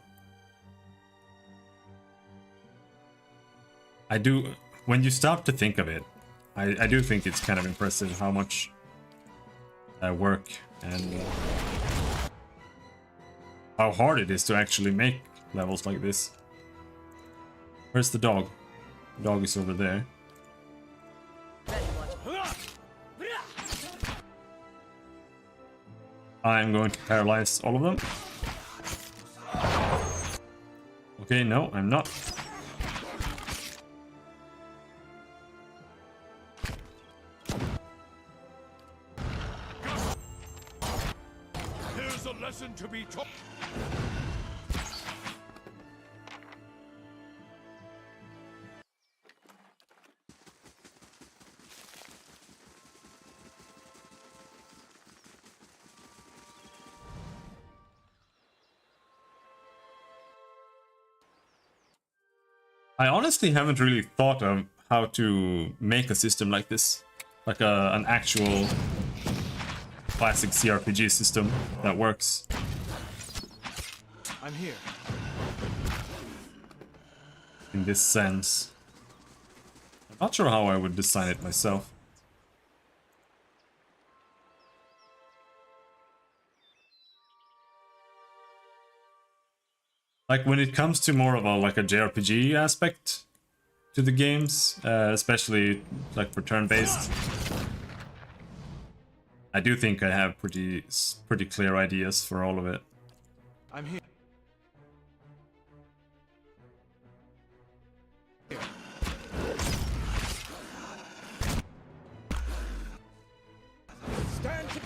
I do, when you stop to think of it, I do think it's kind of impressive how much work and how hard it is to actually make levels like this. Where's the dog? The dog is over there. I'm going to paralyze all of them. Okay, no, I'm not. is a lesson to be taught. I honestly haven't really thought of how to make a system like this. Like an actual classic CRPG system that works. I'm here. In this sense. I'm not sure how I would design it myself. Like when it comes to more of a like a JRPG aspect to the games, especially like for turn-based, I do think I have pretty clear ideas for all of it. I'm here. Stand to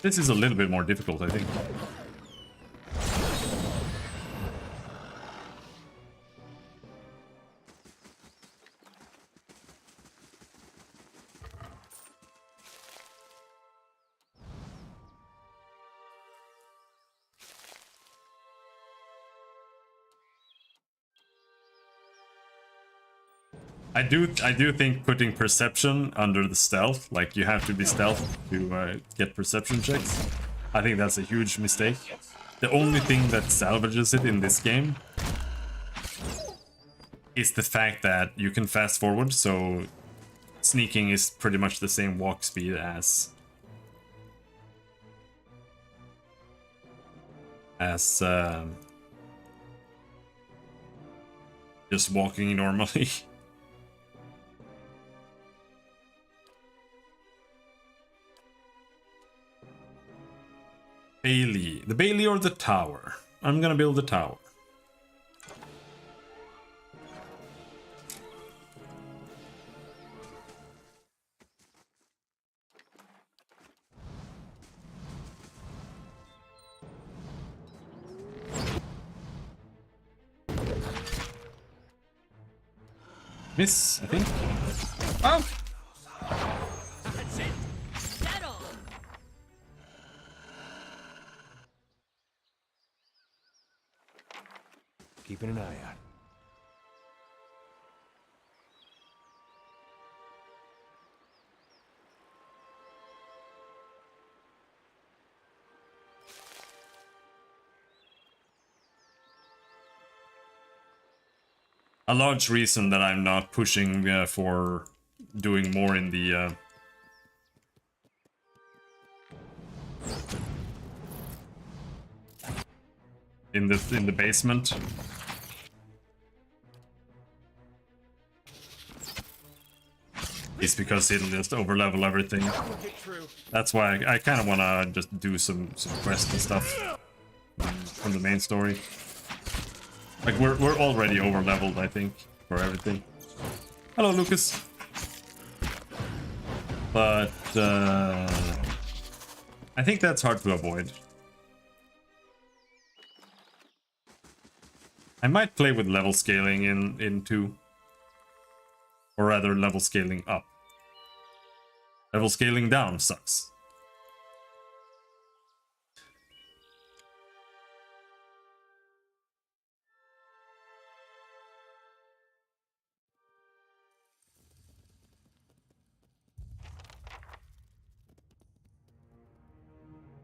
This is a little bit more difficult, I think. I do think putting perception under the stealth, like you have to be stealth to get perception checks, I think that's a huge mistake. The only thing that salvages it in this game is the fact that you can fast forward, so sneaking is pretty much the same walk speed as just walking normally. Bailey. The Bailey or the tower? I'm gonna build the tower. Miss, I think. Oh! That's it. Settle! Keeping an eye out. A large reason that I'm not pushing for doing more in the in the basement is because it'll just overlevel everything. That's why I kind of want to just do some quests and stuff from the main story. Like we're already overleveled, I think, for everything. Hello, Lucas. But I think that's hard to avoid. I might play with level scaling in 2. Or rather, level scaling up. Level scaling down sucks.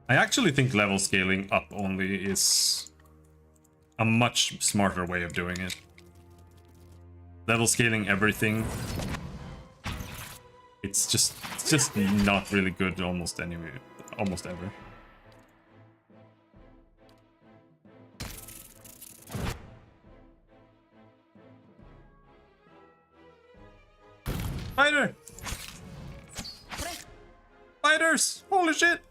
I actually think level scaling up only is a much smarter way of doing it. Level scaling everything, it's just not really good almost anyway, almost ever. Spider! Spiders! Holy shit!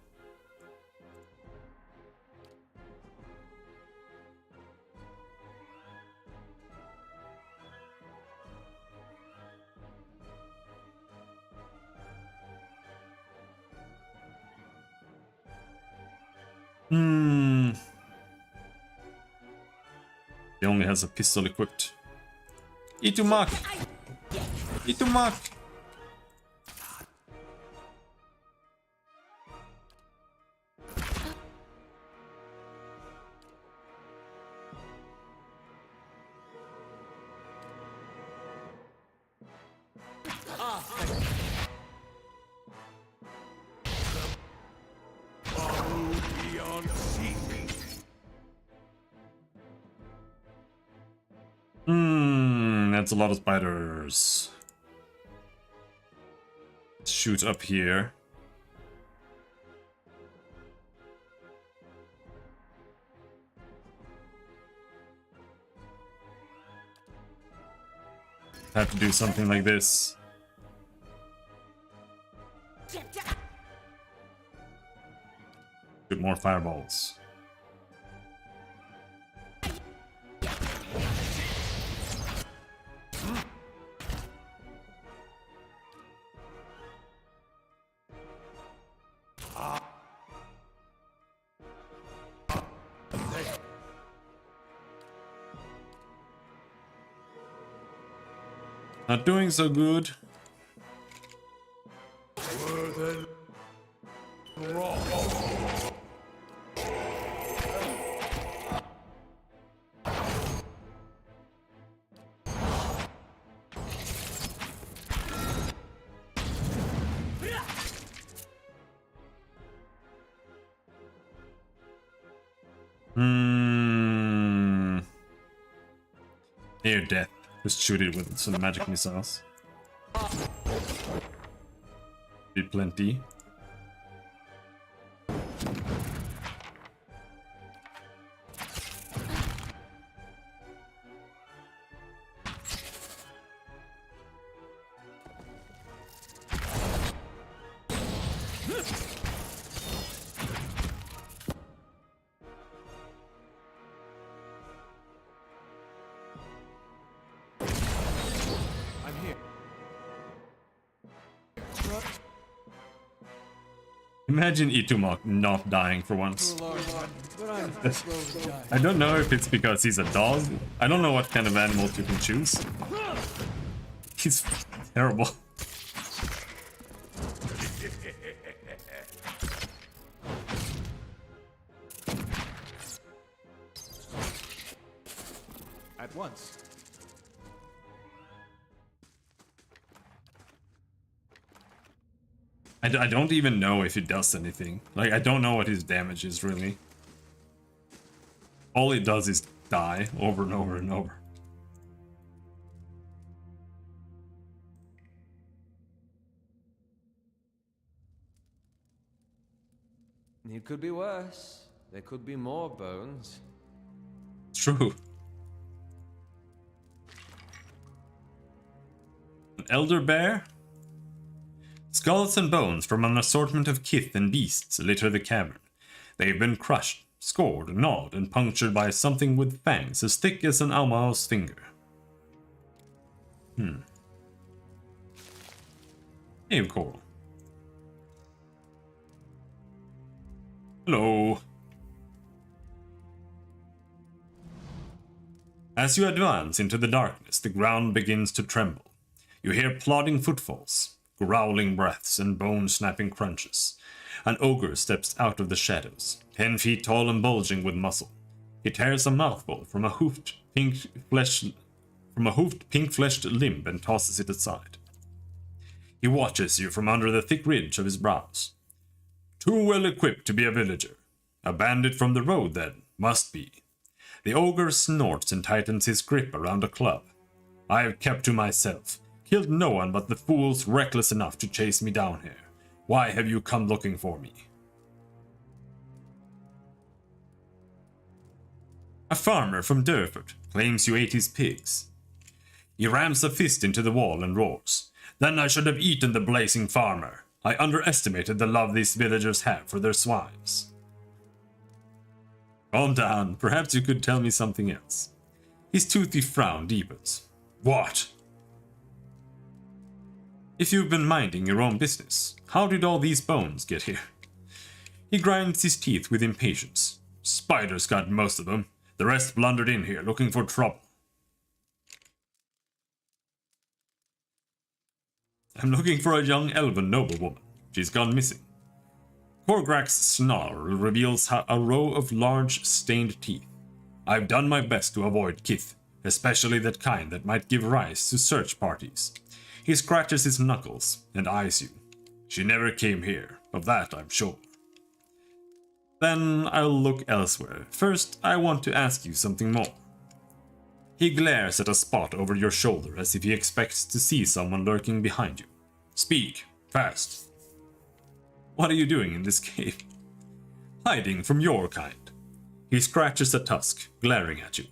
Hmm. He only has a pistol equipped. Itumak! Itumak! Beyond seeking. That's a lot of spiders. Shoot up here. Have to do something like this. Shoot more fireballs. Not doing so good. Near death. Just shoot it with some magic missiles. Be plenty. I'm here. Imagine Itumak not dying for once. But I'm slowly dying. I don't know if it's because he's a dog. I don't know what kind of animals you can choose. He's terrible. At once. I don't even know if he does anything. Like, I don't know what his damage is, really. All he does is die over and over and over. It could be worse. There could be more bones. It's true. An elder bear? Skulls and bones from an assortment of kith and beasts litter the cavern. They've been crushed, scored, gnawed, and punctured by something with fangs as thick as an Almao's finger. Cave coral. Hello. As you advance into the darkness, the ground begins to tremble. You hear plodding footfalls, growling breaths, and bone-snapping crunches. An ogre steps out of the shadows, 10 feet tall and bulging with muscle. He tears a mouthful from a hoofed pink-fleshed limb and tosses it aside. He watches you from under the thick ridge of his brows. Too well equipped to be a villager. A bandit from the road, then, must be. The ogre snorts and tightens his grip around a club. I have kept to myself, killed no one but the fools reckless enough to chase me down here. Why have you come looking for me? A farmer from Durford claims you ate his pigs. He rams a fist into the wall and roars. Then I should have eaten the blazing farmer. I underestimated the love these villagers have for their swines. Calm down. Perhaps you could tell me something else. His toothy frown deepens. What? If you've been minding your own business, how did all these bones get here? He grinds his teeth with impatience. Spiders got most of them. The rest blundered in here looking for trouble. I'm looking for a young elven noblewoman. She's gone missing. Korgrak's snarl reveals a row of large, stained teeth. I've done my best to avoid Kith, especially that kind that might give rise to search parties. He scratches his knuckles and eyes you. She never came here, of that I'm sure. Then I'll look elsewhere. First, I want to ask you something more. He glares at a spot over your shoulder as if he expects to see someone lurking behind you. Speak, fast. What are you doing in this cave? Hiding from your kind. He scratches a tusk, glaring at you.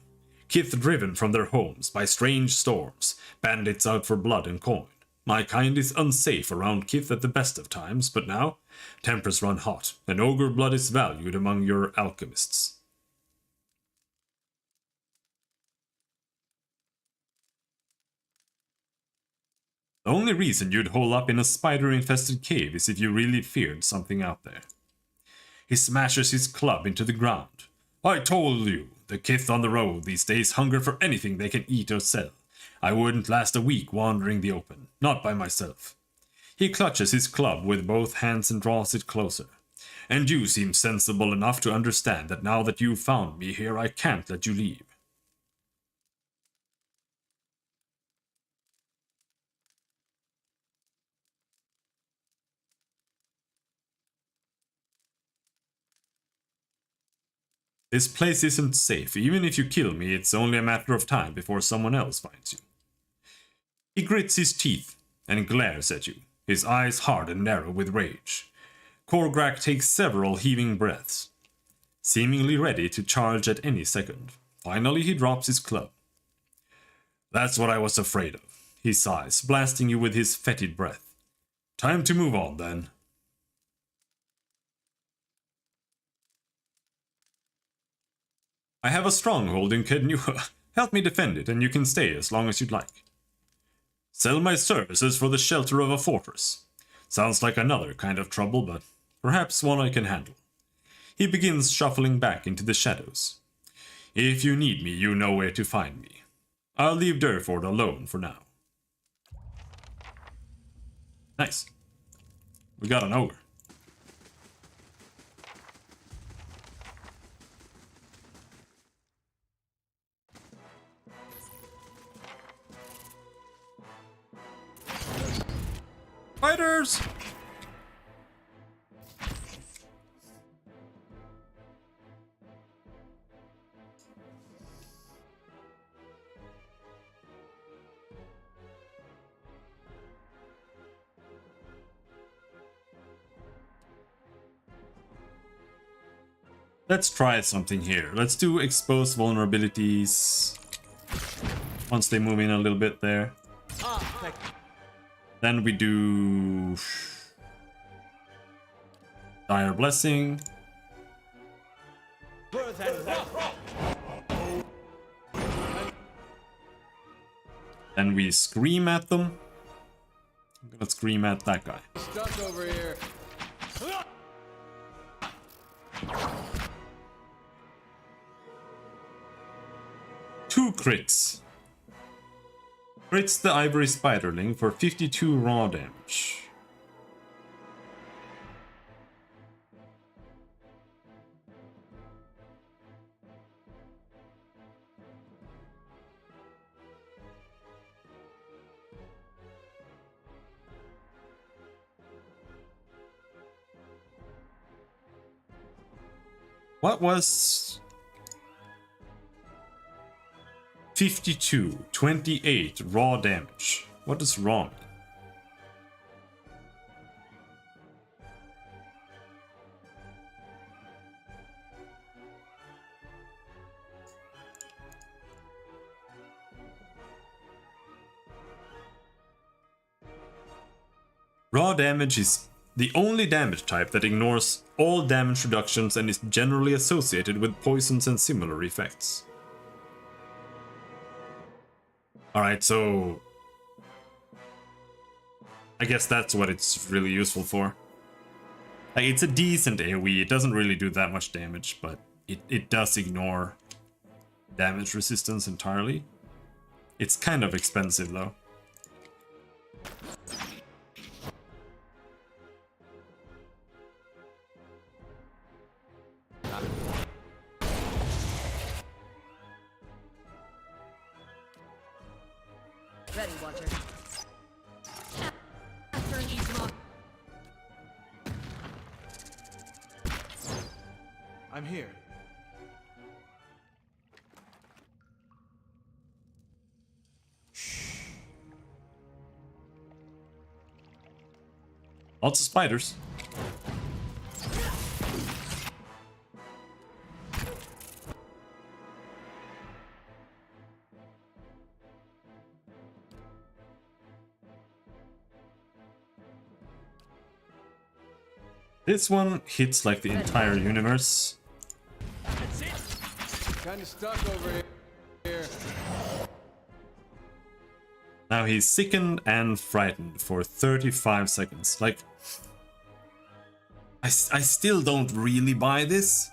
Kith driven from their homes by strange storms, bandits out for blood and coin. My kind is unsafe around Kith at the best of times, but now, tempers run hot, and ogre blood is valued among your alchemists. The only reason you'd hole up in a spider-infested cave is if you really feared something out there. He smashes his club into the ground. I told you, the Kith on the road these days hunger for anything they can eat or sell. I wouldn't last a week wandering the open, not by myself. He clutches his club with both hands and draws it closer. And you seem sensible enough to understand that now that you've found me here, I can't let you leave. This place isn't safe. Even if you kill me, it's only a matter of time before someone else finds you. He grits his teeth and glares at you, his eyes hard and narrow with rage. Korgrak takes several heaving breaths, seemingly ready to charge at any second. Finally, he drops his club. That's what I was afraid of, he sighs, blasting you with his fetid breath. Time to move on, then. I have a stronghold in Kednua. Help me defend it, and you can stay as long as you'd like. Sell my services for the shelter of a fortress. Sounds like another kind of trouble, but perhaps one I can handle. He begins shuffling back into the shadows. If you need me, you know where to find me. I'll leave Durford alone for now. Nice. We got an ogre. Fighters! Let's try something here. Let's do expose vulnerabilities. Once they move in a little bit there. Then we do Dire Blessing. Then we scream at them. I'm gonna scream at that guy. Stuck over here. 2 crits. Crits the Ivory Spiderling for 52 raw damage. What was 52, 28 raw damage? What does raw mean? Raw damage is the only damage type that ignores all damage reductions and is generally associated with poisons and similar effects. Alright, so I guess that's what it's really useful for. Like, it's a decent AoE. It doesn't really do that much damage, but it does ignore damage resistance entirely. It's kind of expensive though. Ready, Watcher. After each mark. I'm here. Lots of spiders. This one hits like the entire universe. Kinda stuck over here. Now he's sickened and frightened for 35 seconds. Like, I still don't really buy this.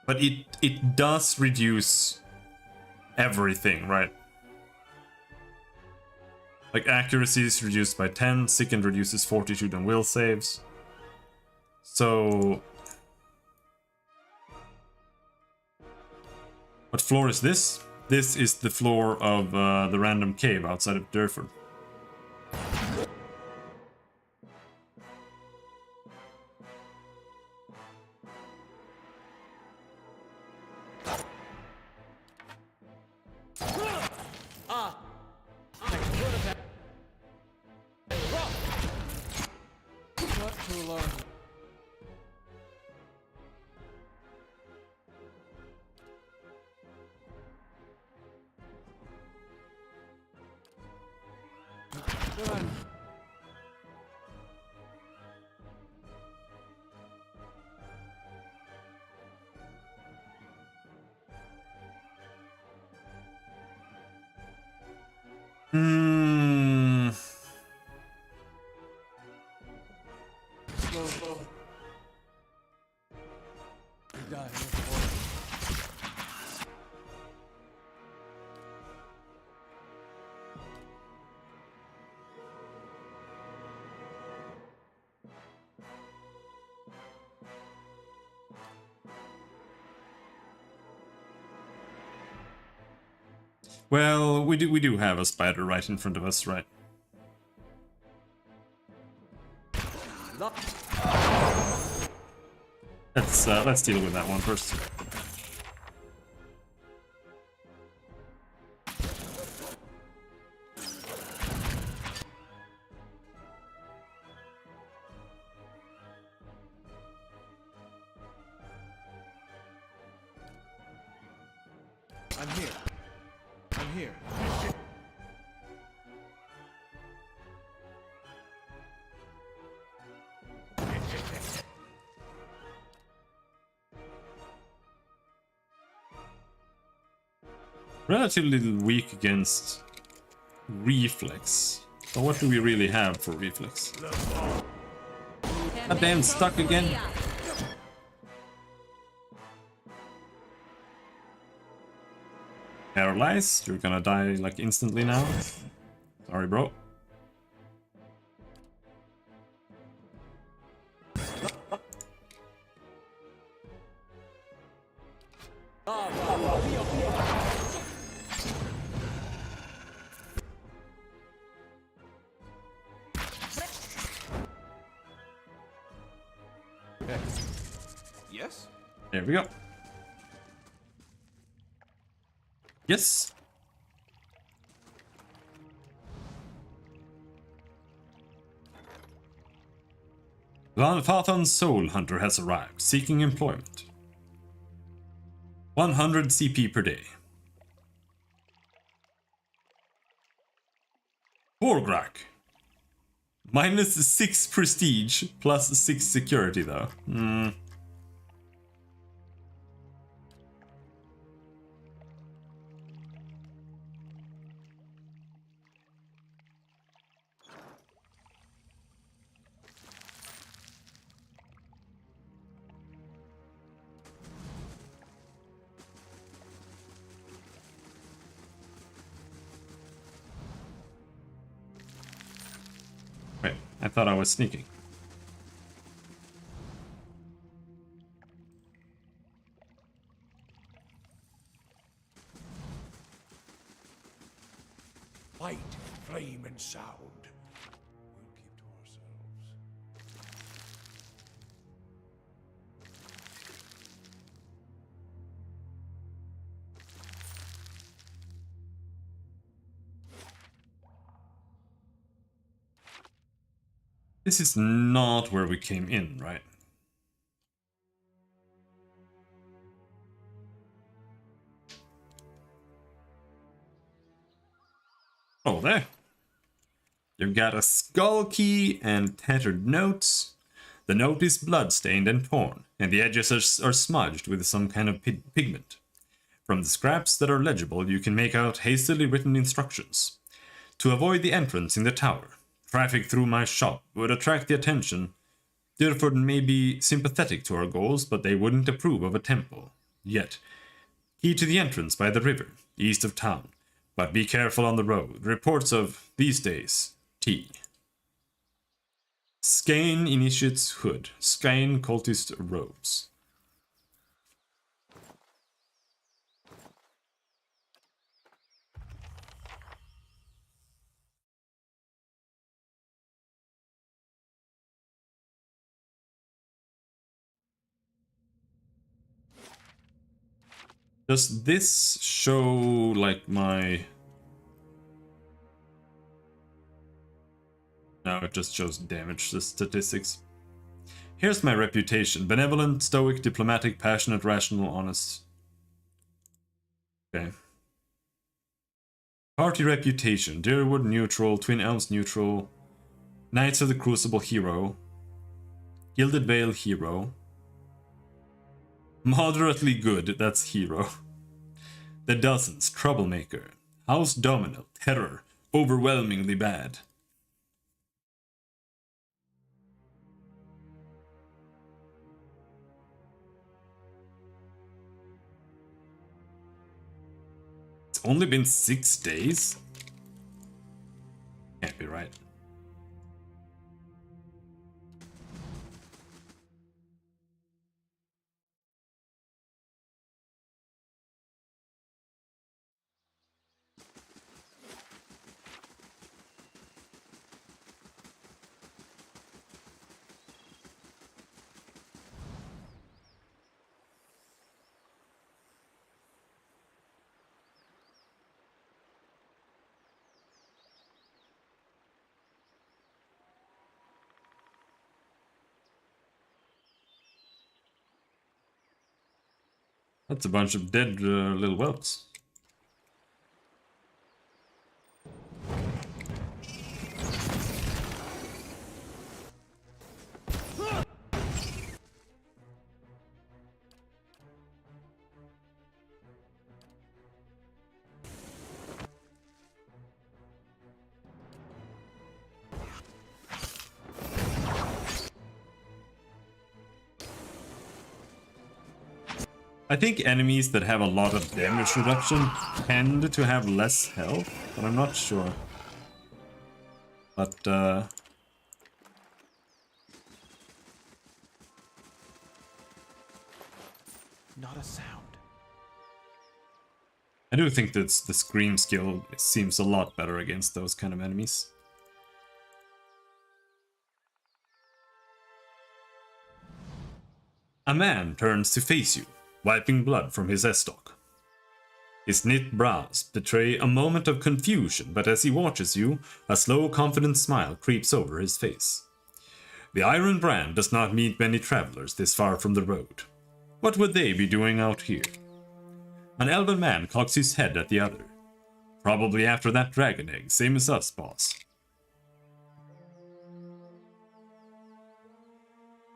But it does reduce everything, right? Like, accuracy is reduced by 10, sickened reduces fortitude and will saves. So... what floor is this? This is the floor of the random cave outside of Durford. Not too long. Done. Slow. You die here, boy. Well, we do have a spider right in front of us, right? Let's deal with that one first. I'm here. I'm here. Relatively weak against reflex. So what do we really have for reflex? God damn, stuck again. Paralyzed, you're gonna die like instantly now. Sorry, bro. Yes? There we go. Yes. Valfathan's Soul Hunter has arrived, seeking employment. 100 CP per day. Borgrak. Minus 6 prestige, plus 6 security though. I thought I was sneaking. Light, flame, and sound. We'll keep to ourselves. This is not where we came in, right? Oh, there. You've got a skull key and tattered notes. The note is blood-stained and torn, and the edges are smudged with some kind of pigment. From the scraps that are legible, you can make out hastily written instructions. To avoid the entrance in the tower, traffic through my shop would attract the attention. Dyrford may be sympathetic to our goals, but they wouldn't approve of a temple. Yet, key to the entrance by the river, east of town. But be careful on the road. Reports of, these days, tea. Skane Initiate's Hood. Skane Cultist Robes. Does this show, like, my... No, it just shows damage statistics. Here's my reputation. Benevolent, stoic, diplomatic, passionate, rational, honest. Okay. Party reputation. Dyrwood neutral, Twin Elms neutral. Knights of the Crucible hero. Gilded Veil hero. Moderately good, that's hero. The Dozens, troublemaker. House Domino, terror. Overwhelmingly bad. It's only been 6 days? Can't be right. That's a bunch of dead little whelps. I think enemies that have a lot of damage reduction tend to have less health, but I'm not sure. But, Not a sound. I do think that the Scream skill seems a lot better against those kind of enemies. A man turns to face you, wiping blood from his estoc. His knit brows betray a moment of confusion, but as he watches you, a slow, confident smile creeps over his face. The Iron Brand does not meet many travelers this far from the road. What would they be doing out here? An elven man cocks his head at the other. Probably after that dragon egg, same as us, boss.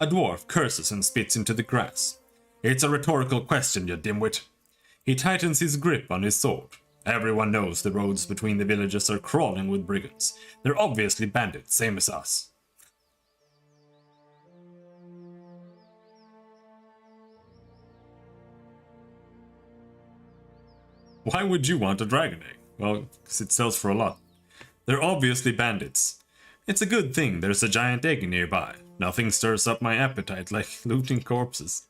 A dwarf curses and spits into the grass. It's a rhetorical question, you dimwit. He tightens his grip on his sword. Everyone knows the roads between the villages are crawling with brigands. They're obviously bandits, same as us. Why would you want a dragon egg? Well, because it sells for a lot. They're obviously bandits. It's a good thing there's a giant egg nearby. Nothing stirs up my appetite like looting corpses.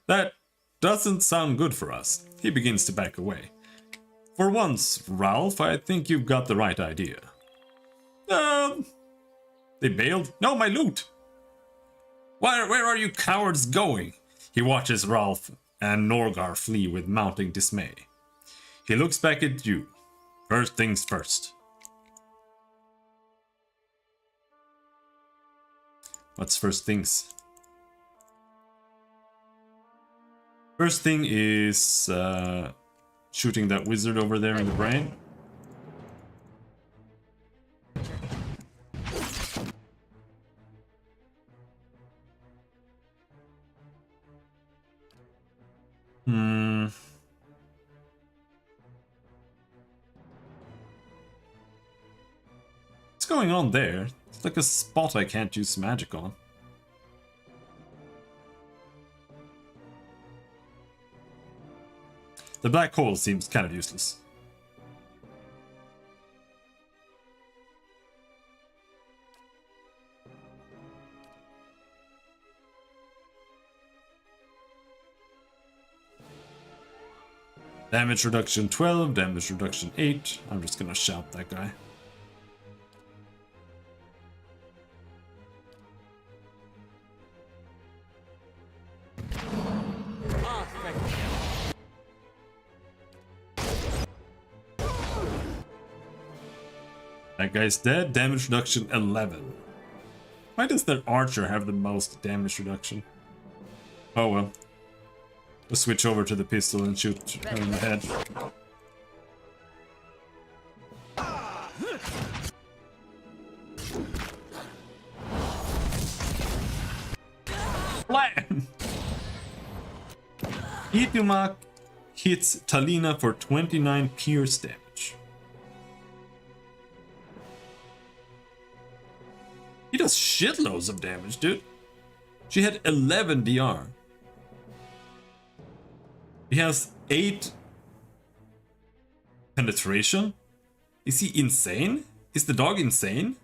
That doesn't sound good for us. He begins to back away. For once, Ralph, I think you've got the right idea. They bailed? No, my loot! Where are you cowards going? He watches Ralph and Norgar flee with mounting dismay. He looks back at you. First things first. What's first things? First thing is shooting that wizard over there in the brain. What's going on there? It's like a spot I can't use magic on. The black hole seems kind of useless. Damage reduction 12, damage reduction 8. I'm just gonna shout that guy. That guy's dead. Damage reduction 11. Why does their archer have the most damage reduction? Oh well. Let's switch over to the pistol and shoot her in the head. Blam! Itumak hits Talina for 29 pierce damage. He does shitloads of damage, dude. She had 11 DR. He has 8 penetration. Is he insane? Is the dog insane?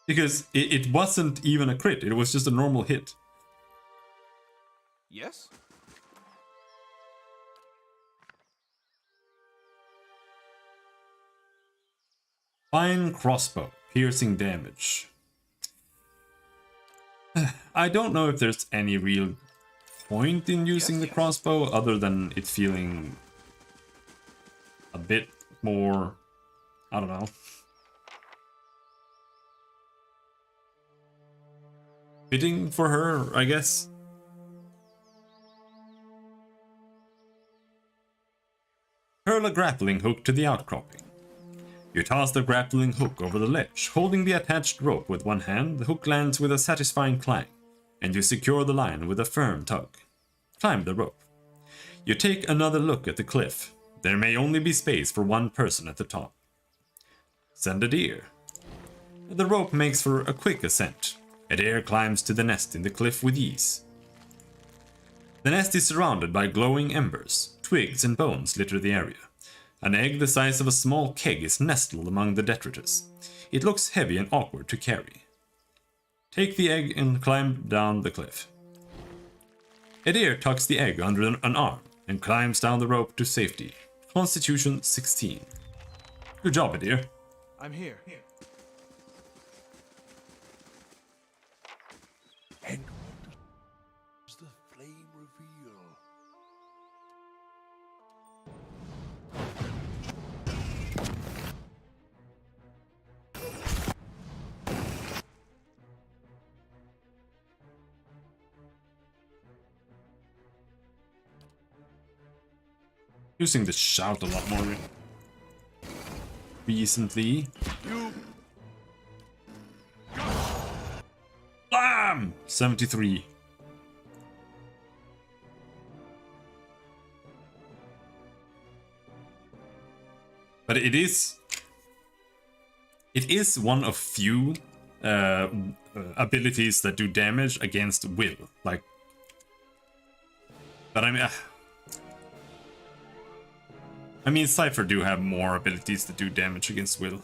Because it wasn't even a crit, it was just a normal hit. Yes? Fine crossbow, piercing damage. I don't know if there's any real point in using the crossbow other than it feeling a bit more, I don't know, fitting for her, I guess. Hurl a grappling hook to the outcropping. You toss the grappling hook over the ledge. Holding the attached rope with one hand, the hook lands with a satisfying clang, and you secure the line with a firm tug. Climb the rope. You take another look at the cliff. There may only be space for one person at the top. Send a deer. The rope makes for a quick ascent. A deer climbs to the nest in the cliff with ease. The nest is surrounded by glowing embers. Twigs and bones litter the area. An egg the size of a small keg is nestled among the detritus. It looks heavy and awkward to carry. Take the egg and climb down the cliff. A deer tucks the egg under an arm and climbs down the rope to safety. Constitution 16. Good job, deer. I'm here. And what does the flame reveal? Using the shout a lot more recently. Blam! 73. But it is one of few abilities that do damage against will. Like, but I mean, Cypher do have more abilities that do damage against will.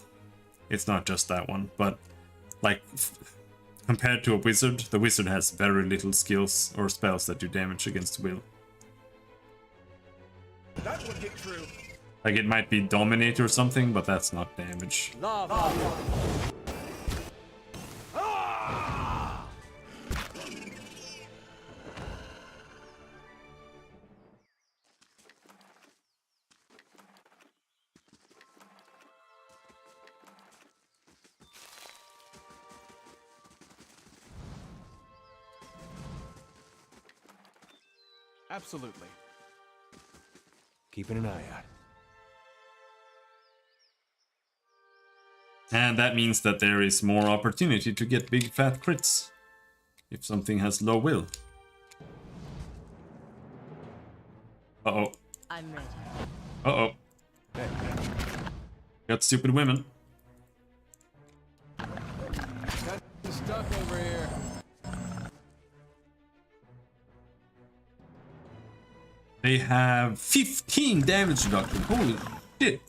It's not just that one, but like compared to a wizard, the wizard has very little skills or spells that do damage against will. That would get through. Like it might be dominate or something, but that's not damage. Absolutely. Keeping an eye out. And that means that there is more opportunity to get big fat crits if something has low will. Uh-oh. I'm ready. Uh-oh. Got stupid women. Got stuck over here. They have 15 damage reduction. Holy shit.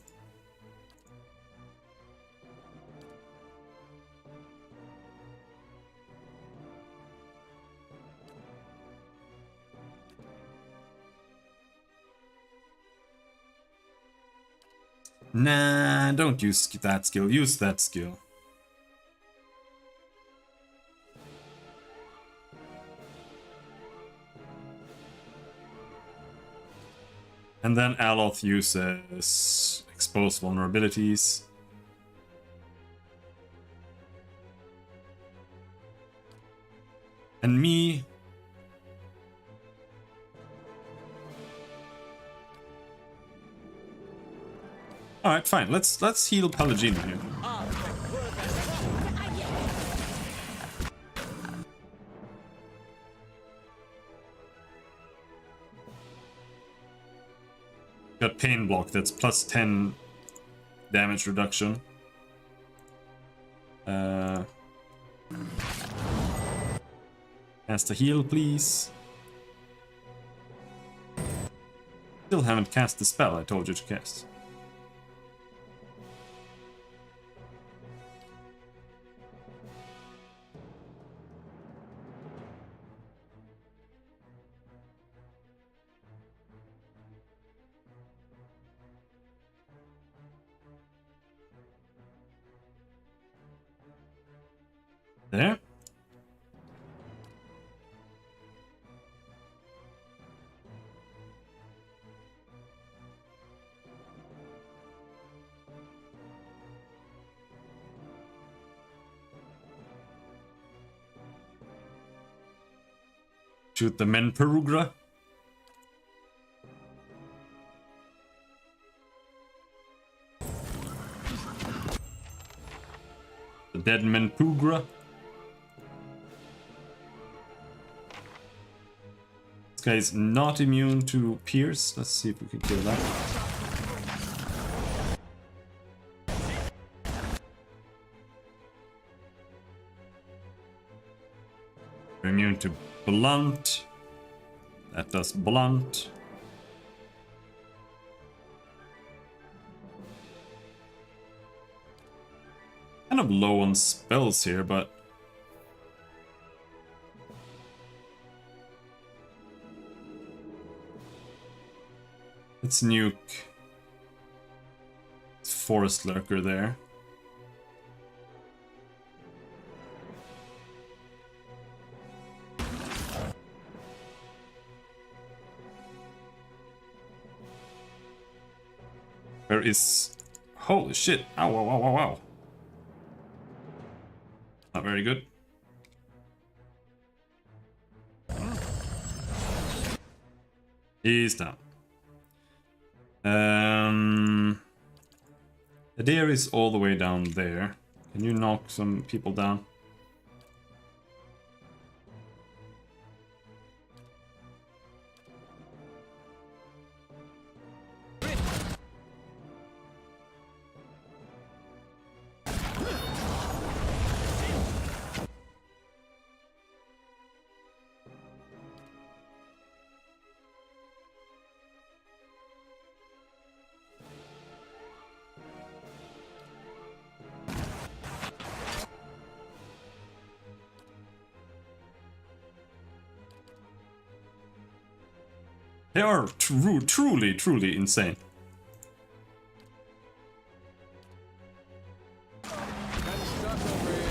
Nah, don't use that skill. Use that skill. And then Aloth uses expose vulnerabilities. And me. Alright, fine. Let's heal Pallegina here. Got pain block, that's plus 10 damage reduction. Cast a heal, please. Still haven't cast the spell I told you to cast. There. Shoot the men Perugra. The dead men Perugra. This guy is not immune to Pierce. Let's see if we can kill that. We're immune to Blunt. That does Blunt. Kind of low on spells here, but let's nuke Forest Lurker there. Where is... Holy shit! Ow, wow, wow, wow, wow. Not very good. He's down. The deer is all the way down there. Can you knock some people down? They are truly insane. Kinda stuck over here.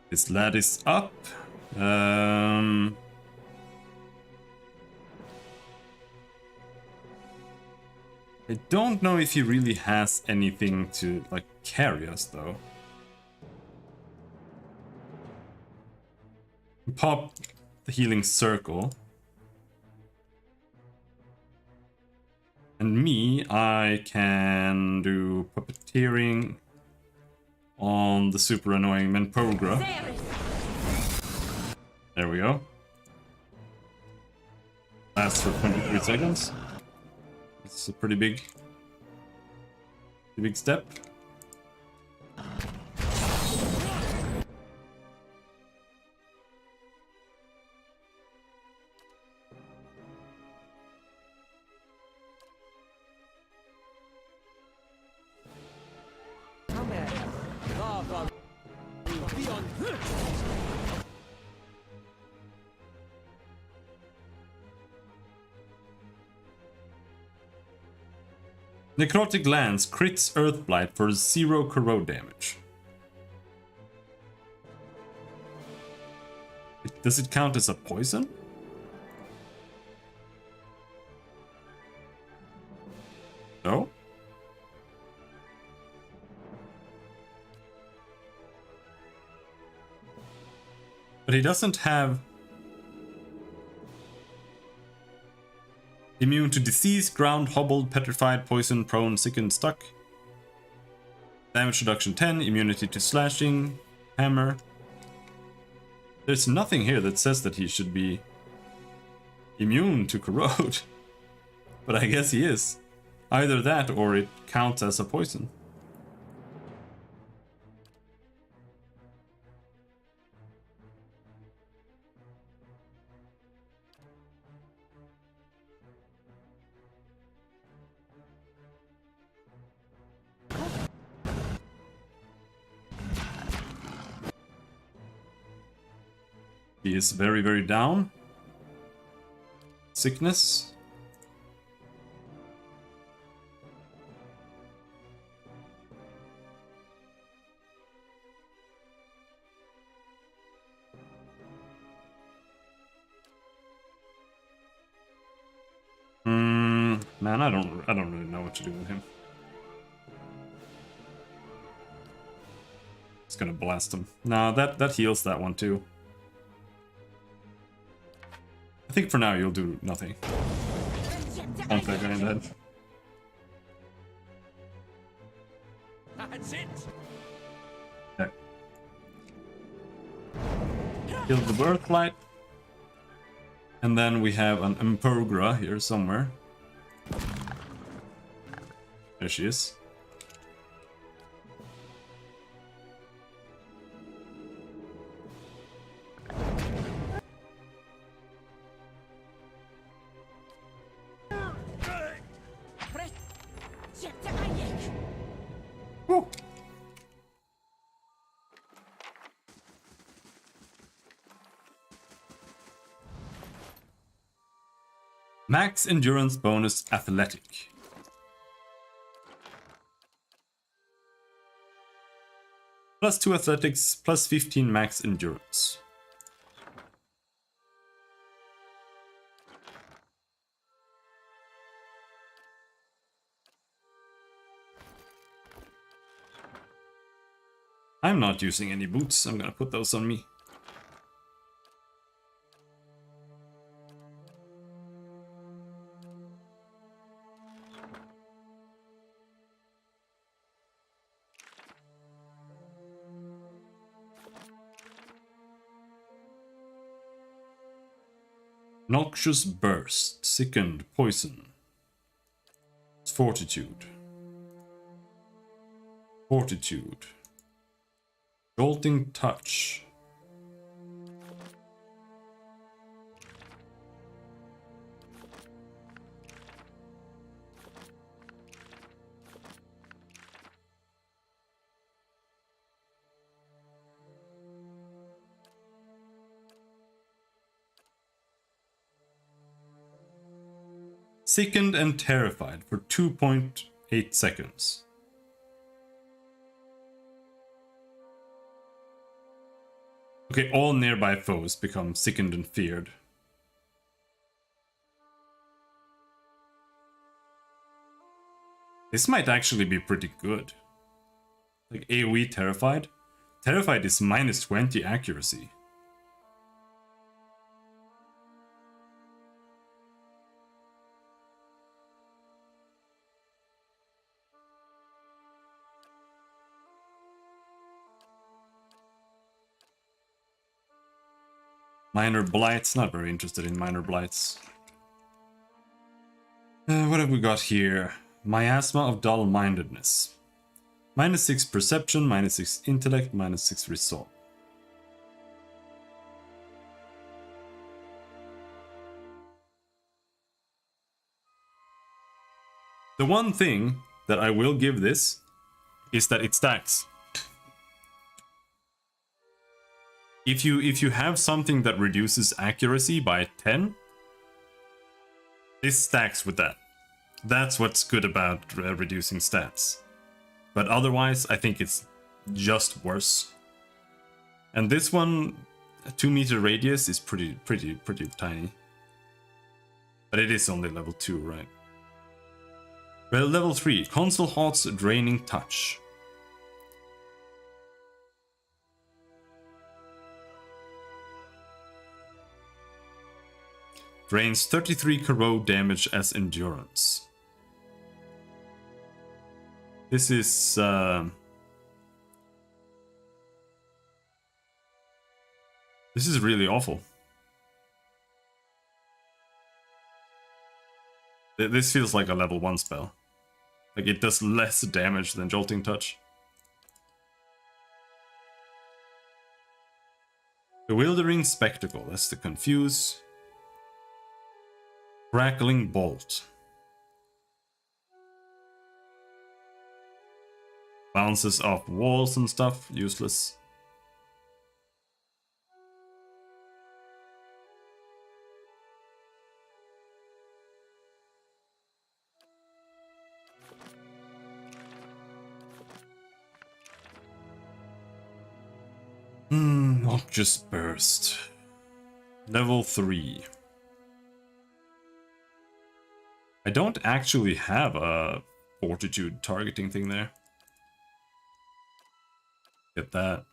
This lad is up. I don't know if he really has anything to like carry us though. Pop the healing circle. And me, I can do puppeteering on the super annoying Menpogra. There we go. Lasts for 23 seconds. It's a pretty big step. Necrotic Lance crits Earthblight for 0 corrode damage. Does it count as a poison? No? But he doesn't have immune to disease, ground, hobbled, petrified, poison, prone, sickened, stuck. Damage reduction 10, immunity to slashing, hammer. There's nothing here that says that he should be immune to corrode. But I guess he is. Either that or it counts as a poison. He is very down. Sickness. Man, I don't really know what to do with him. Just gonna blast him. No, that heals that one too. I think for now you'll do nothing. Pump that guy in the head. That's it. Okay. Kill the Earthblight. And then we have an Empogra here somewhere. There she is. Woo. Max endurance bonus athletic. +2 athletics, +15 max endurance. I'm not using any boots, I'm gonna put those on me. Noxious Burst, Sickened, Poison. Fortitude. Fortitude. Jolting touch. Sickened and terrified for 2.8 seconds. Okay, all nearby foes become sickened and feared. This might actually be pretty good. Like AoE terrified. Terrified is minus 20 accuracy. Minor blights, not very interested in minor blights. What have we got here? Miasma of dull-mindedness. Minus 6 perception, minus 6 intellect, minus 6 resolve. The one thing that I will give this is that it stacks. If you have something that reduces accuracy by 10, this stacks with that. That's what's good about reducing stats. But otherwise, I think it's just worse. And this one, a 2-meter radius is pretty tiny. But it is only level 2, right? Well, level 3, Consul Hot's Draining Touch. Drains 33 corrode damage as endurance. This is really awful. This feels like a level 1 spell. Like it does less damage than Jolting Touch. Bewildering Spectacle, that's the Confuse. Crackling Bolt. Bounces off walls and stuff, useless. Noxious Burst. Level 3. I don't actually have a fortitude targeting thing there. Get that.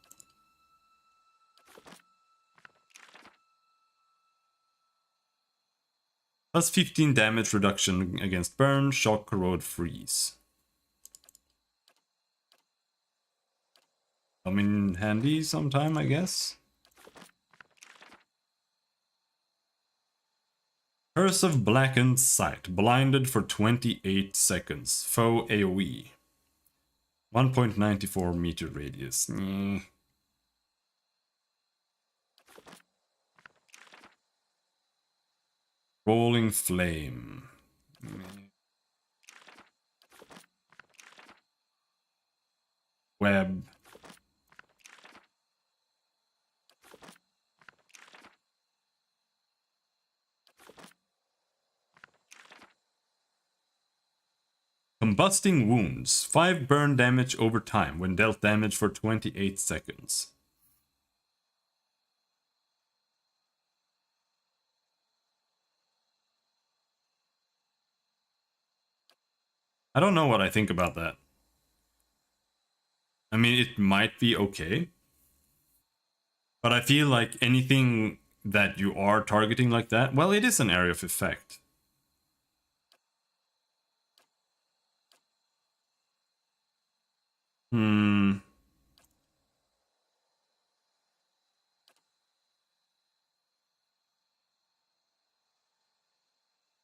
Plus 15 damage reduction against burn, shock, corrode, freeze. Come in handy sometime, I guess. Curse of Blackened Sight. Blinded for 28 seconds. Foe AoE. 1.94 meter radius. Rolling Flame. Web. Combusting Wounds. 5 burn damage over time when dealt damage for 28 seconds. I don't know what I think about that. I mean, it might be okay. But I feel like anything that you are targeting like that, well, it is an area of effect.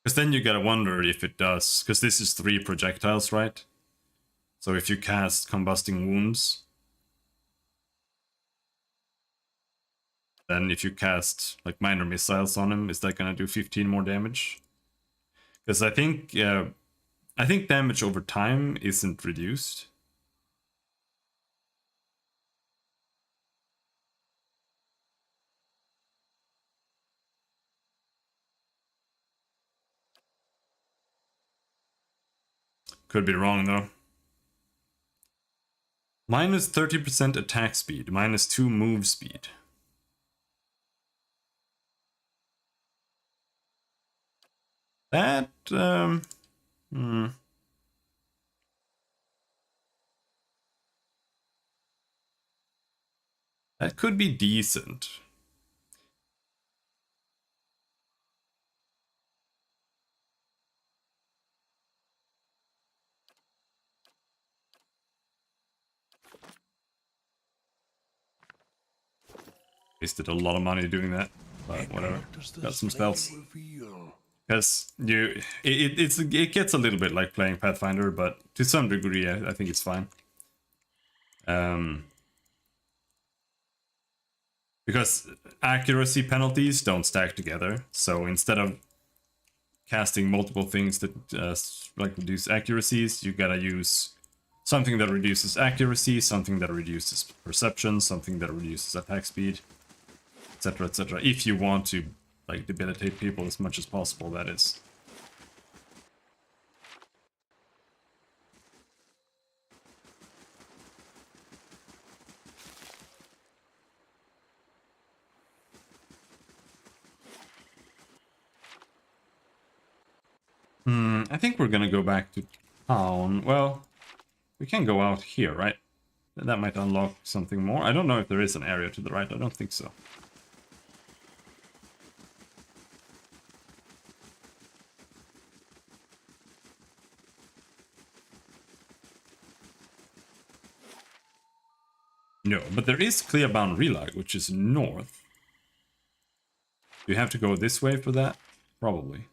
Because then you gotta wonder if it does, because this is 3 projectiles, right? So if you cast Combusting Wounds, then if you cast like minor missiles on him, is that gonna do 15 more damage? Because I think damage over time isn't reduced. Could be wrong though. Minus 30% attack speed, minus 2 move speed. That, That could be decent. Wasted a lot of money doing that, but whatever. Got some spells. Because it gets a little bit like playing Pathfinder, but to some degree I think it's fine. Because accuracy penalties don't stack together, so instead of casting multiple things that like reduce accuracies, you gotta use something that reduces accuracy, something that reduces perception, something that reduces attack speed, etc, etc. If you want to like debilitate people as much as possible, that is. I think we're gonna go back to town. Well, we can go out here, right? That might unlock something more. I don't know if there is an area to the right. I don't think so. No, but there is Clearbound Relag, which is north. Do you have to go this way for that? Probably.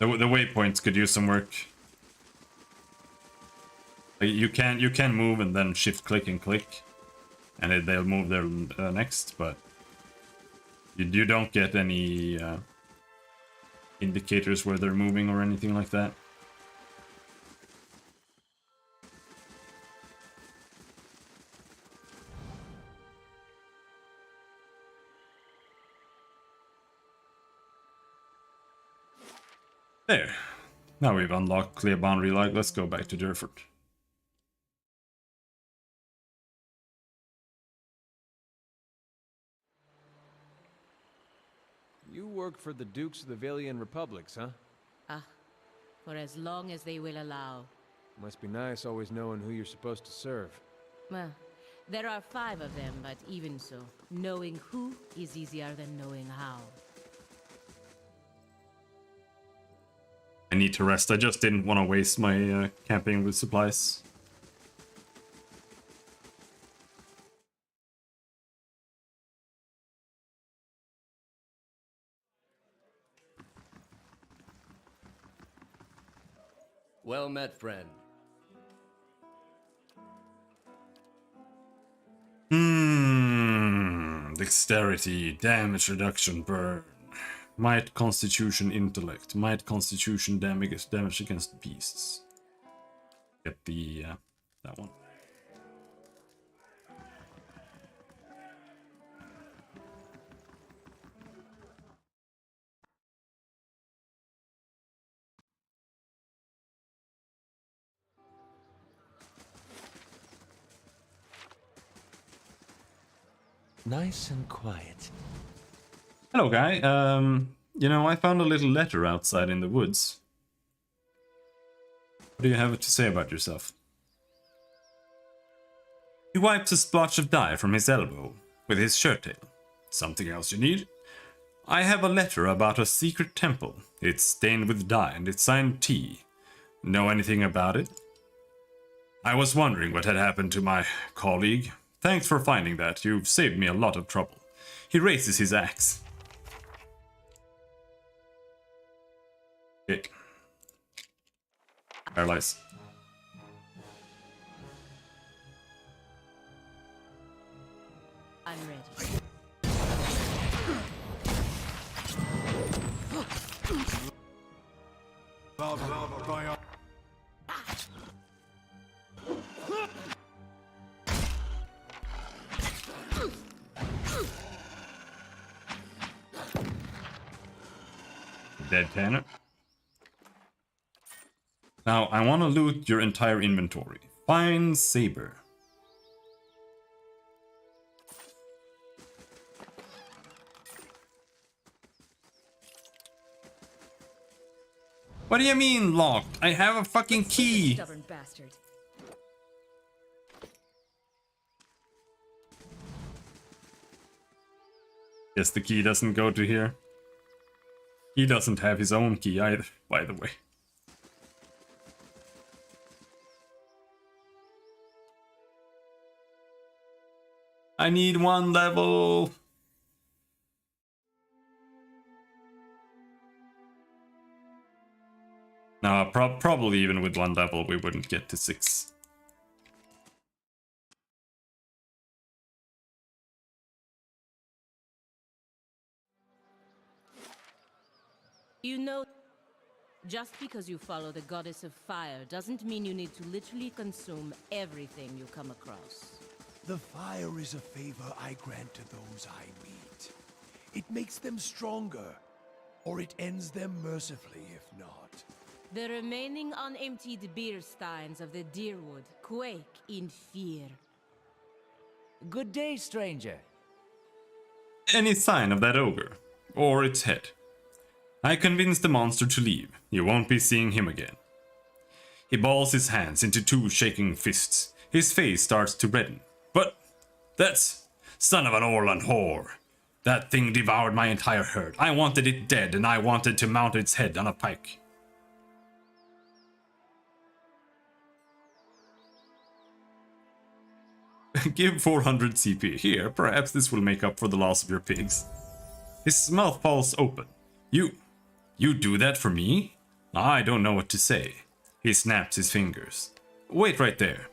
The waypoints could use some work. Like you can move and then shift click and click, and they'll move there next, but you don't get any indicators where they're moving or anything like that. There. Now we've unlocked Clearbound Relag. Let's go back to Durford. You work for the Dukes of the Vailian Republics, huh? Ah, for as long as they will allow. Must be nice always knowing who you're supposed to serve. Well, there are 5 of them, but even so, knowing who is easier than knowing how. I need to rest. I just didn't want to waste my camping with supplies. Well met, friend. Dexterity, damage reduction, burn. Might, constitution, intellect. Might, constitution, damage against beasts. Get the that one. Nice and quiet. Hello, guy. You know, I found a little letter outside in the woods. What do you have to say about yourself? He wipes a splotch of dye from his elbow with his shirt tail. Something else you need? I have a letter about a secret temple. It's stained with dye and it's signed T. Know anything about it? I was wondering what had happened to my colleague. Thanks for finding that. You've saved me a lot of trouble. He raises his axe. Okay. Paralyze. I'm ready. Dead cannon. Now, I want to loot your entire inventory. Fine saber. What do you mean locked? I have a fucking key. Stubborn bastard. Guess the key doesn't go to here. He doesn't have his own key either, by the way. I need one level. No, probably even with one level we wouldn't get to 6. You know, just because you follow the goddess of fire doesn't mean you need to literally consume everything you come across. The fire is a favor I grant to those I meet. It makes them stronger, or it ends them mercifully if not. The remaining unemptied beer steins of the Deerwood quake in fear. Good day, stranger. Any sign of that ogre? Or its head? I convinced the monster to leave. You won't be seeing him again. He balls his hands into 2 shaking fists. His face starts to redden. But that's... son of an Orland whore. That thing devoured my entire herd. I wanted it dead, and I wanted to mount its head on a pike. Give 400 CP. Here, perhaps this will make up for the loss of your pigs. His mouth falls open. You do that for me? I don't know what to say. He snaps his fingers. Wait right there.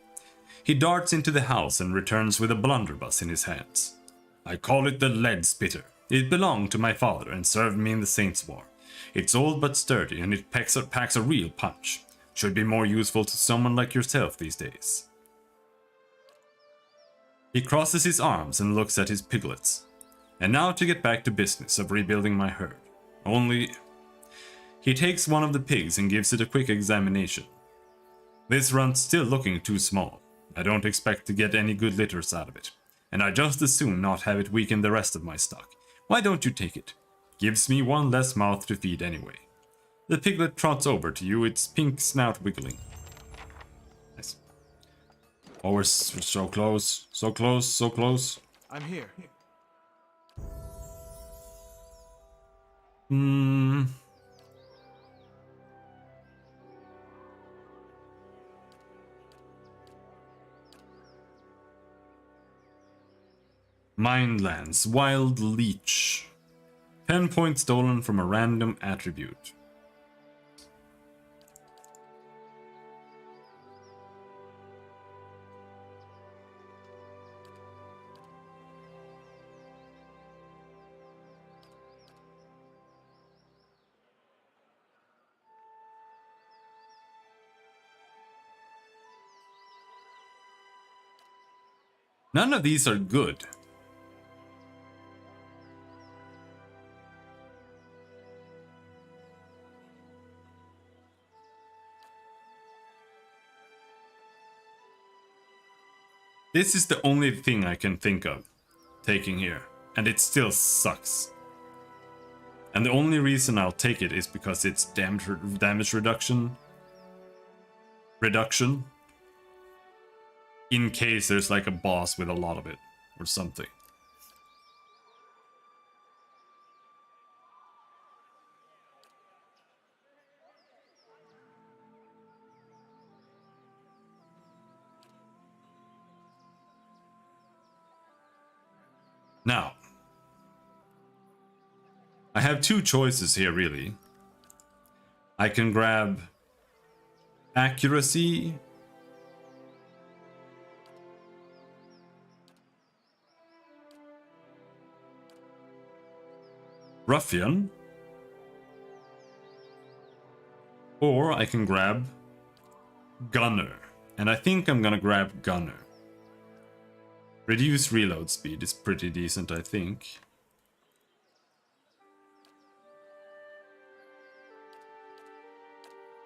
He darts into the house and returns with a blunderbuss in his hands. I call it the Lead Spitter. It belonged to my father and served me in the Saints' War. It's old but sturdy and it packs a real punch. Should be more useful to someone like yourself these days. He crosses his arms and looks at his piglets. And now to get back to business of rebuilding my herd. Only... He takes one of the pigs and gives it a quick examination. This runt's still looking too small. I don't expect to get any good litters out of it. And I just as soon not have it weaken the rest of my stock. Why don't you take it? Gives me one less mouth to feed anyway. The piglet trots over to you, its pink snout wiggling. Nice. Oh, we're so close. So close, so close. I'm here. Mindlands, Wild Leech. 10 points stolen from a random attribute. None of these are good. This is the only thing I can think of taking here, and it still sucks. And the only reason I'll take it is because it's damage reduction. In case there's like a boss with a lot of it, or something. Now, I have two choices here, really. I can grab accuracy. Ruffian. Or I can grab Gunner. And I think I'm gonna grab Gunner. Reduce reload speed is pretty decent, I think.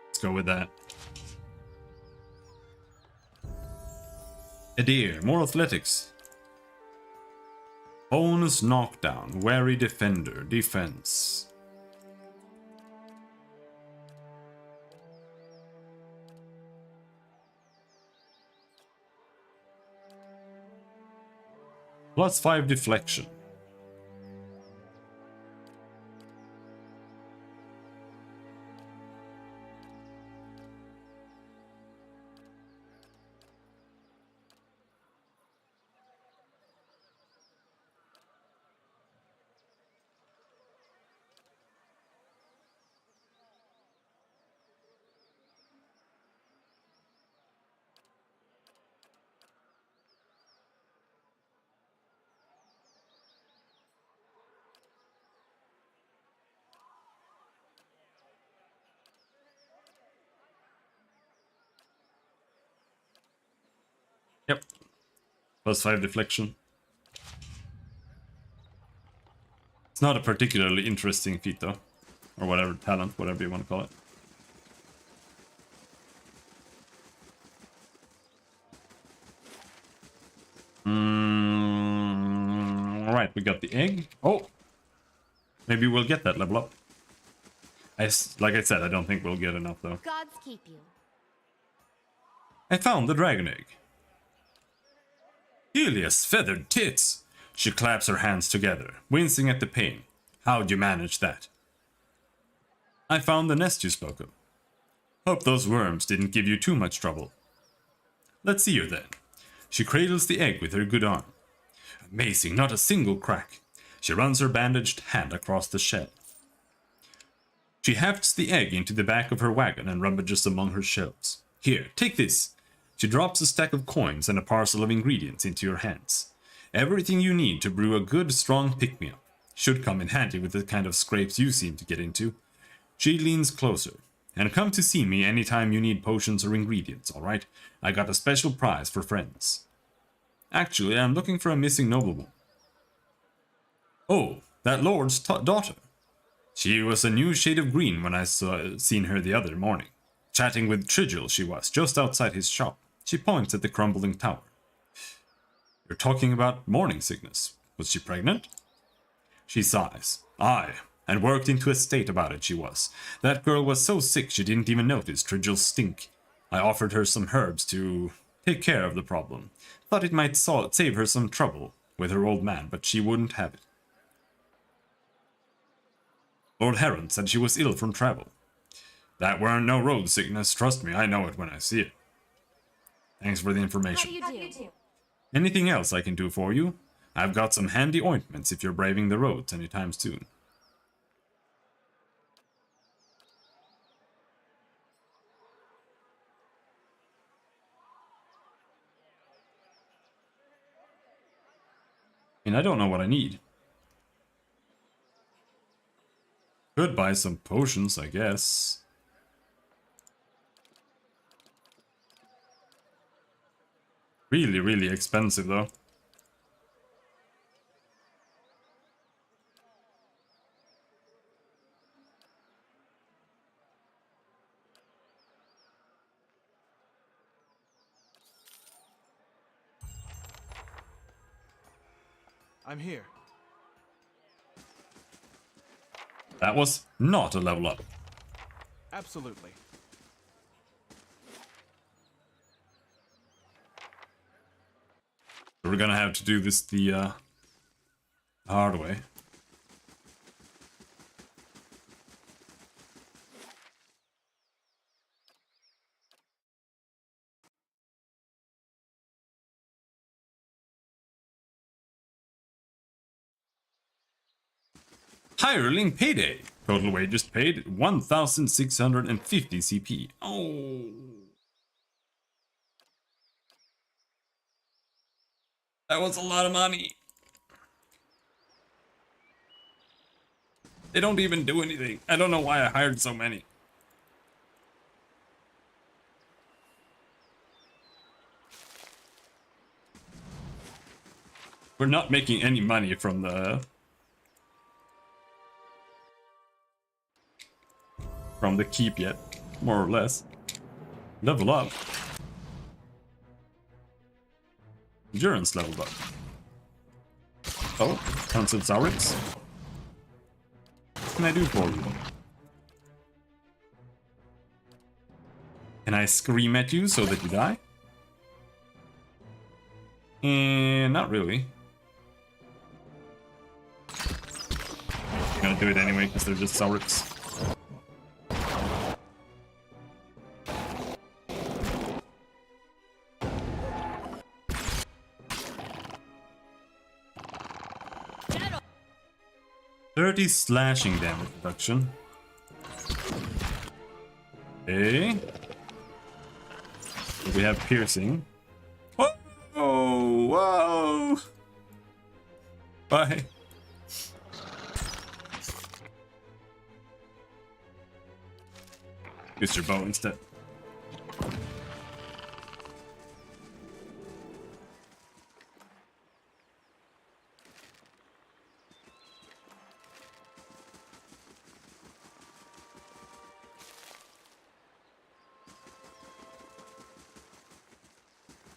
Let's go with that. Adir, more athletics. Bonus knockdown, wary defender, defense. +5 deflection. Yep. +5 deflection. It's not a particularly interesting feat though. Or whatever, talent, whatever you want to call it. Alright, we got the egg. Oh! Maybe we'll get that level up. Like I said, I don't think we'll get enough though. Gods keep you. I found the dragon egg. Helios feathered tits! She claps her hands together, wincing at the pain. How'd you manage that? I found the nest you spoke of. Hope those worms didn't give you too much trouble. Let's see her then. She cradles the egg with her good arm. Amazing, not a single crack. She runs her bandaged hand across the shell. She hefts the egg into the back of her wagon and rummages among her shelves. Here, take this. She drops a stack of coins and a parcel of ingredients into your hands. Everything you need to brew a good, strong pick-me-up. Should come in handy with the kind of scrapes you seem to get into. She leans closer. And come to see me anytime you need potions or ingredients, alright? I got a special prize for friends. Actually, I'm looking for a missing nobleman. Oh, that lord's daughter. She was a new shade of green when I seen her the other morning. Chatting with Trigil she was, just outside his shop. She points at the crumbling tower. You're talking about morning sickness. Was she pregnant? She sighs. Aye, and worked into a state about it she was. That girl was so sick she didn't even notice Trigil's stink. I offered her some herbs to take care of the problem. Thought it might save her some trouble with her old man, but she wouldn't have it. Lord Heron said she was ill from travel. That weren't no road sickness, trust me, I know it when I see it. Thanks for the information. How do you do? Anything else I can do for you? I've got some handy ointments if you're braving the roads anytime soon. I mean, I don't know what I need. Could buy some potions, I guess. Really, really expensive though. I'm here. That was not a level up. Absolutely. We're gonna have to do this the hard way. Hireling payday. Total wages paid 1,650 CP. Oh. That was a lot of money. They don't even do anything. I don't know why I hired so many. We're not making any money from the keep yet, more or less. Level up. Endurance leveled up. Oh, tons of Zaurits. What can I do for you? Can I scream at you so that you die? And not really. I'm gonna do it anyway because they're just Zaurits. Shadow. 30 slashing damage reduction. Okay. We have piercing. Whoa! Whoa! Bye. Use your bow instead.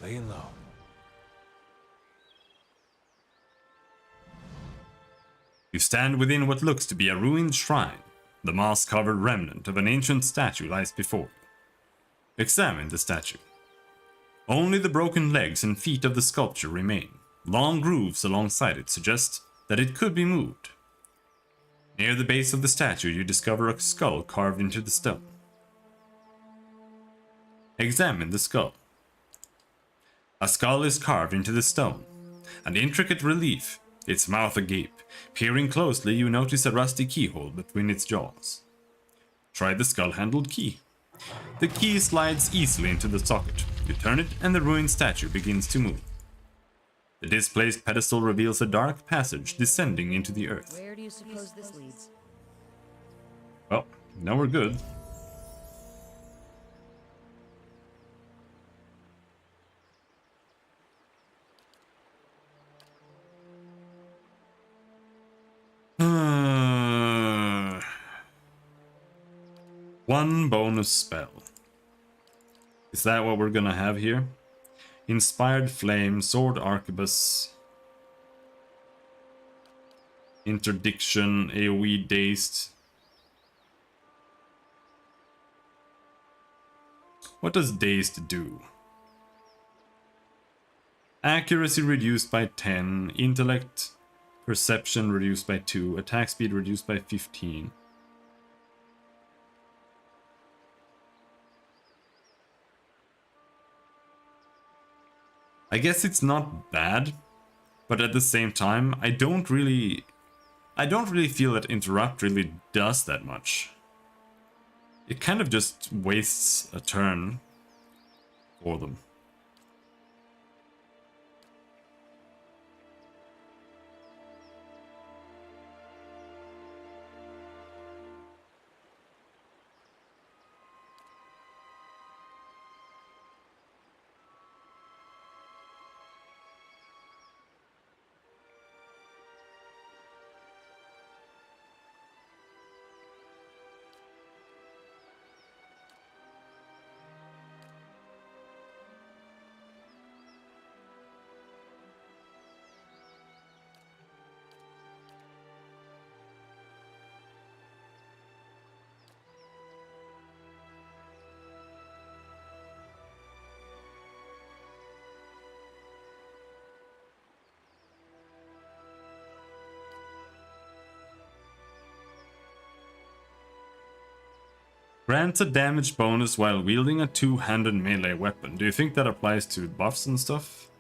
Laying low. You stand within what looks to be a ruined shrine. The moss-covered remnant of an ancient statue lies before you. Examine the statue. Only the broken legs and feet of the sculpture remain. Long grooves alongside it suggest that it could be moved. Near the base of the statue, you discover a skull carved into the stone. Examine the skull. A skull is carved into the stone. An intricate relief, its mouth agape. Peering closely, you notice a rusty keyhole between its jaws. Try the skull-handled key. The key slides easily into the socket. You turn it, and the ruined statue begins to move. The displaced pedestal reveals a dark passage descending into the earth. Where do you suppose this leads? Well, now we're good. One bonus spell. Is that what we're gonna have here? Inspired Flame, Sword Arquebus, Interdiction, AoE Dazed. What does Dazed do? Accuracy reduced by 10, Intellect, Perception reduced by 2, Attack Speed reduced by 15. I guess it's not bad, but at the same time, I don't really feel that Interrupt really does that much. It kind of just wastes a turn for them. Grants a damage bonus while wielding a two-handed melee weapon. Do you think that applies to buffs and stuff?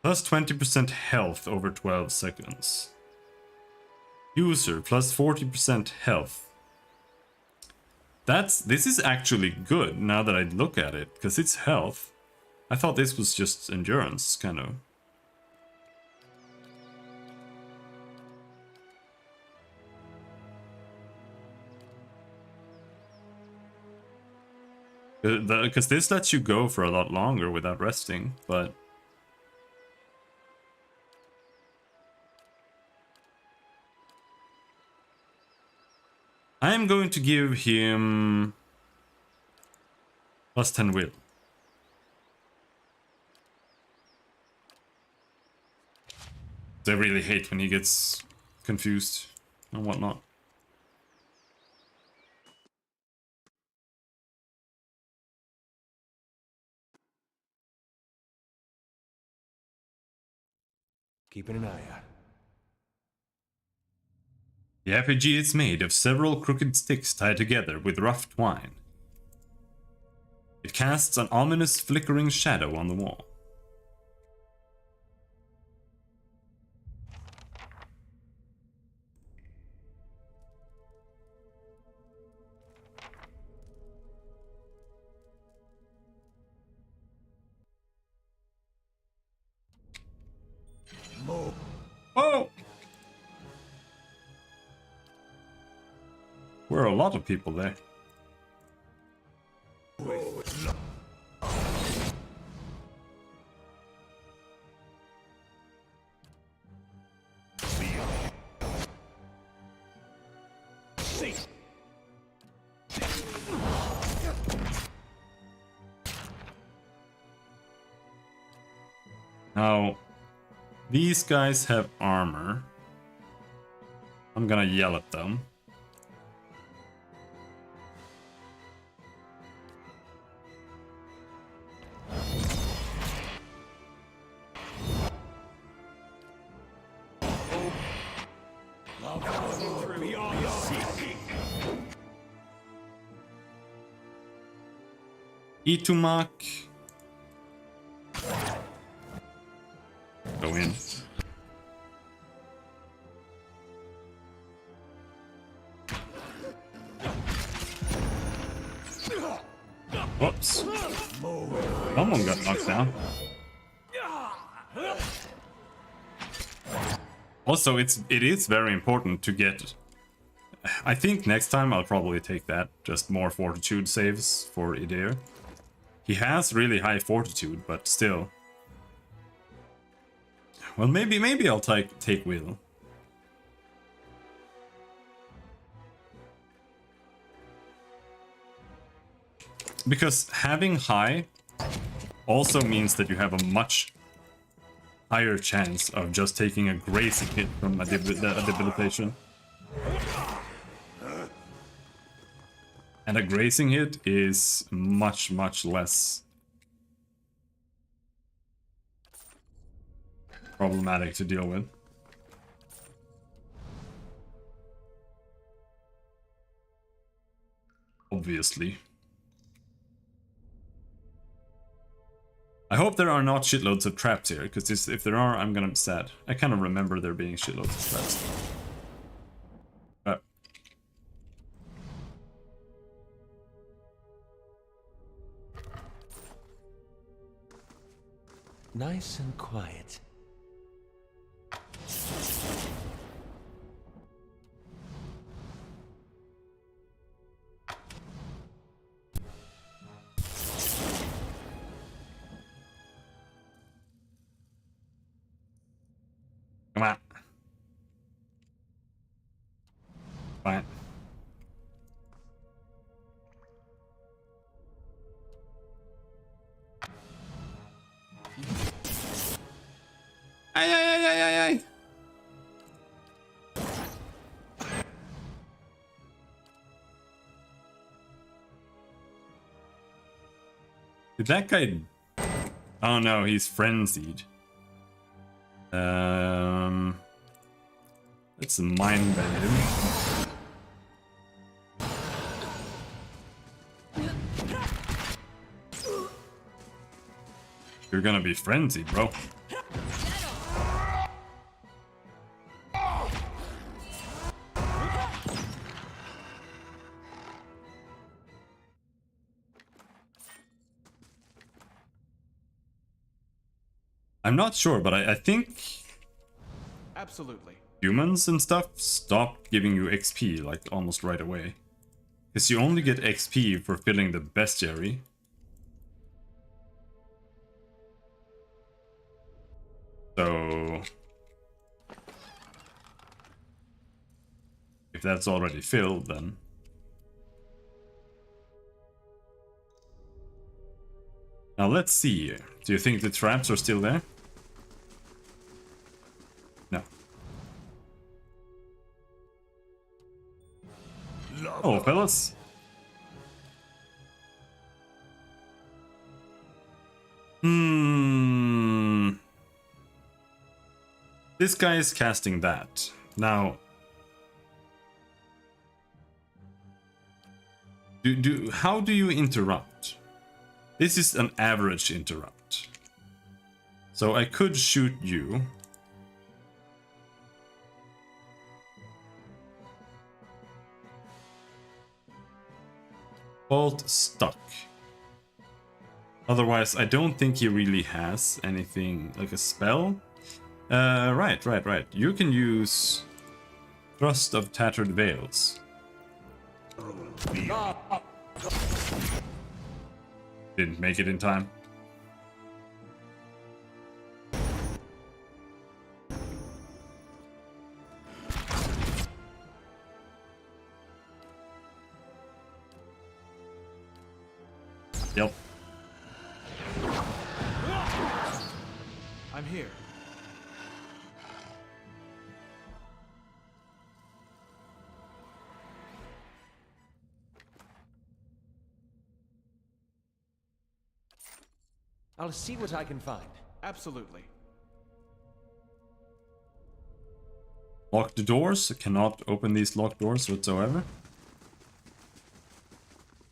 Plus 20% health over 12 seconds. User plus 40% health. This is actually good now that I look at it, because it's health. I thought this was just endurance, kind of. Because this lets you go for a lot longer without resting, but... I'm going to give him... plus 10 will. I really hate when he gets confused and whatnot. Keeping an eye out. The effigy is made of several crooked sticks tied together with rough twine. It casts an ominous flickering shadow on the wall. Oh! Were a lot of people there. Now, these guys have armor. I'm gonna yell at them. Itumak. Go in. Whoops. Someone got knocked down. Also, it is very important to get... I think next time I'll probably take that. Just more fortitude saves for Idir. He has really high fortitude, but still. Well, maybe I'll take Will. Because having high also means that you have a much higher chance of just taking a grazing hit from a debilitation. And a grazing hit is much less problematic to deal with. Obviously. I hope there are not shitloads of traps here, because if there are, I'm gonna be sad. I kind of remember there being shitloads of traps. But Nice and quiet. come on. Fine. Ay. Did that guy... Oh no, he's frenzied. Let's mind bend him. You're gonna be frenzied, bro. I'm not sure, but I think Absolutely. humans and stuff stop giving you XP like almost right away. Because you only get XP for filling the bestiary. So if that's already filled, then now let's see. Do you think the traps are still there? No. Oh, fellas. This guy is casting that. Now, how do you interrupt? This is an average interrupt. So I could shoot you. Bolt stuck. Otherwise, I don't think he really has anything like a spell. Right. You can use Thrust of Tattered Veils. Didn't make it in time. Yep. I'm here. I'll see what I can find. Absolutely. Lock the doors. I cannot open these locked doors whatsoever.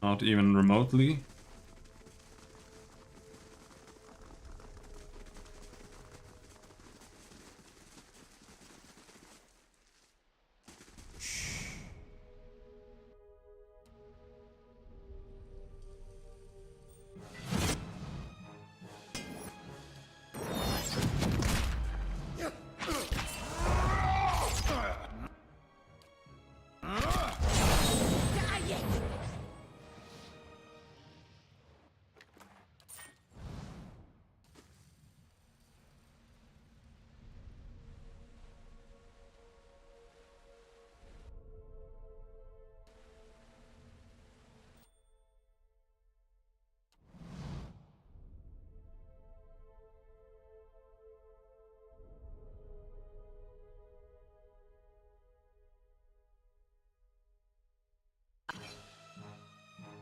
Not even remotely.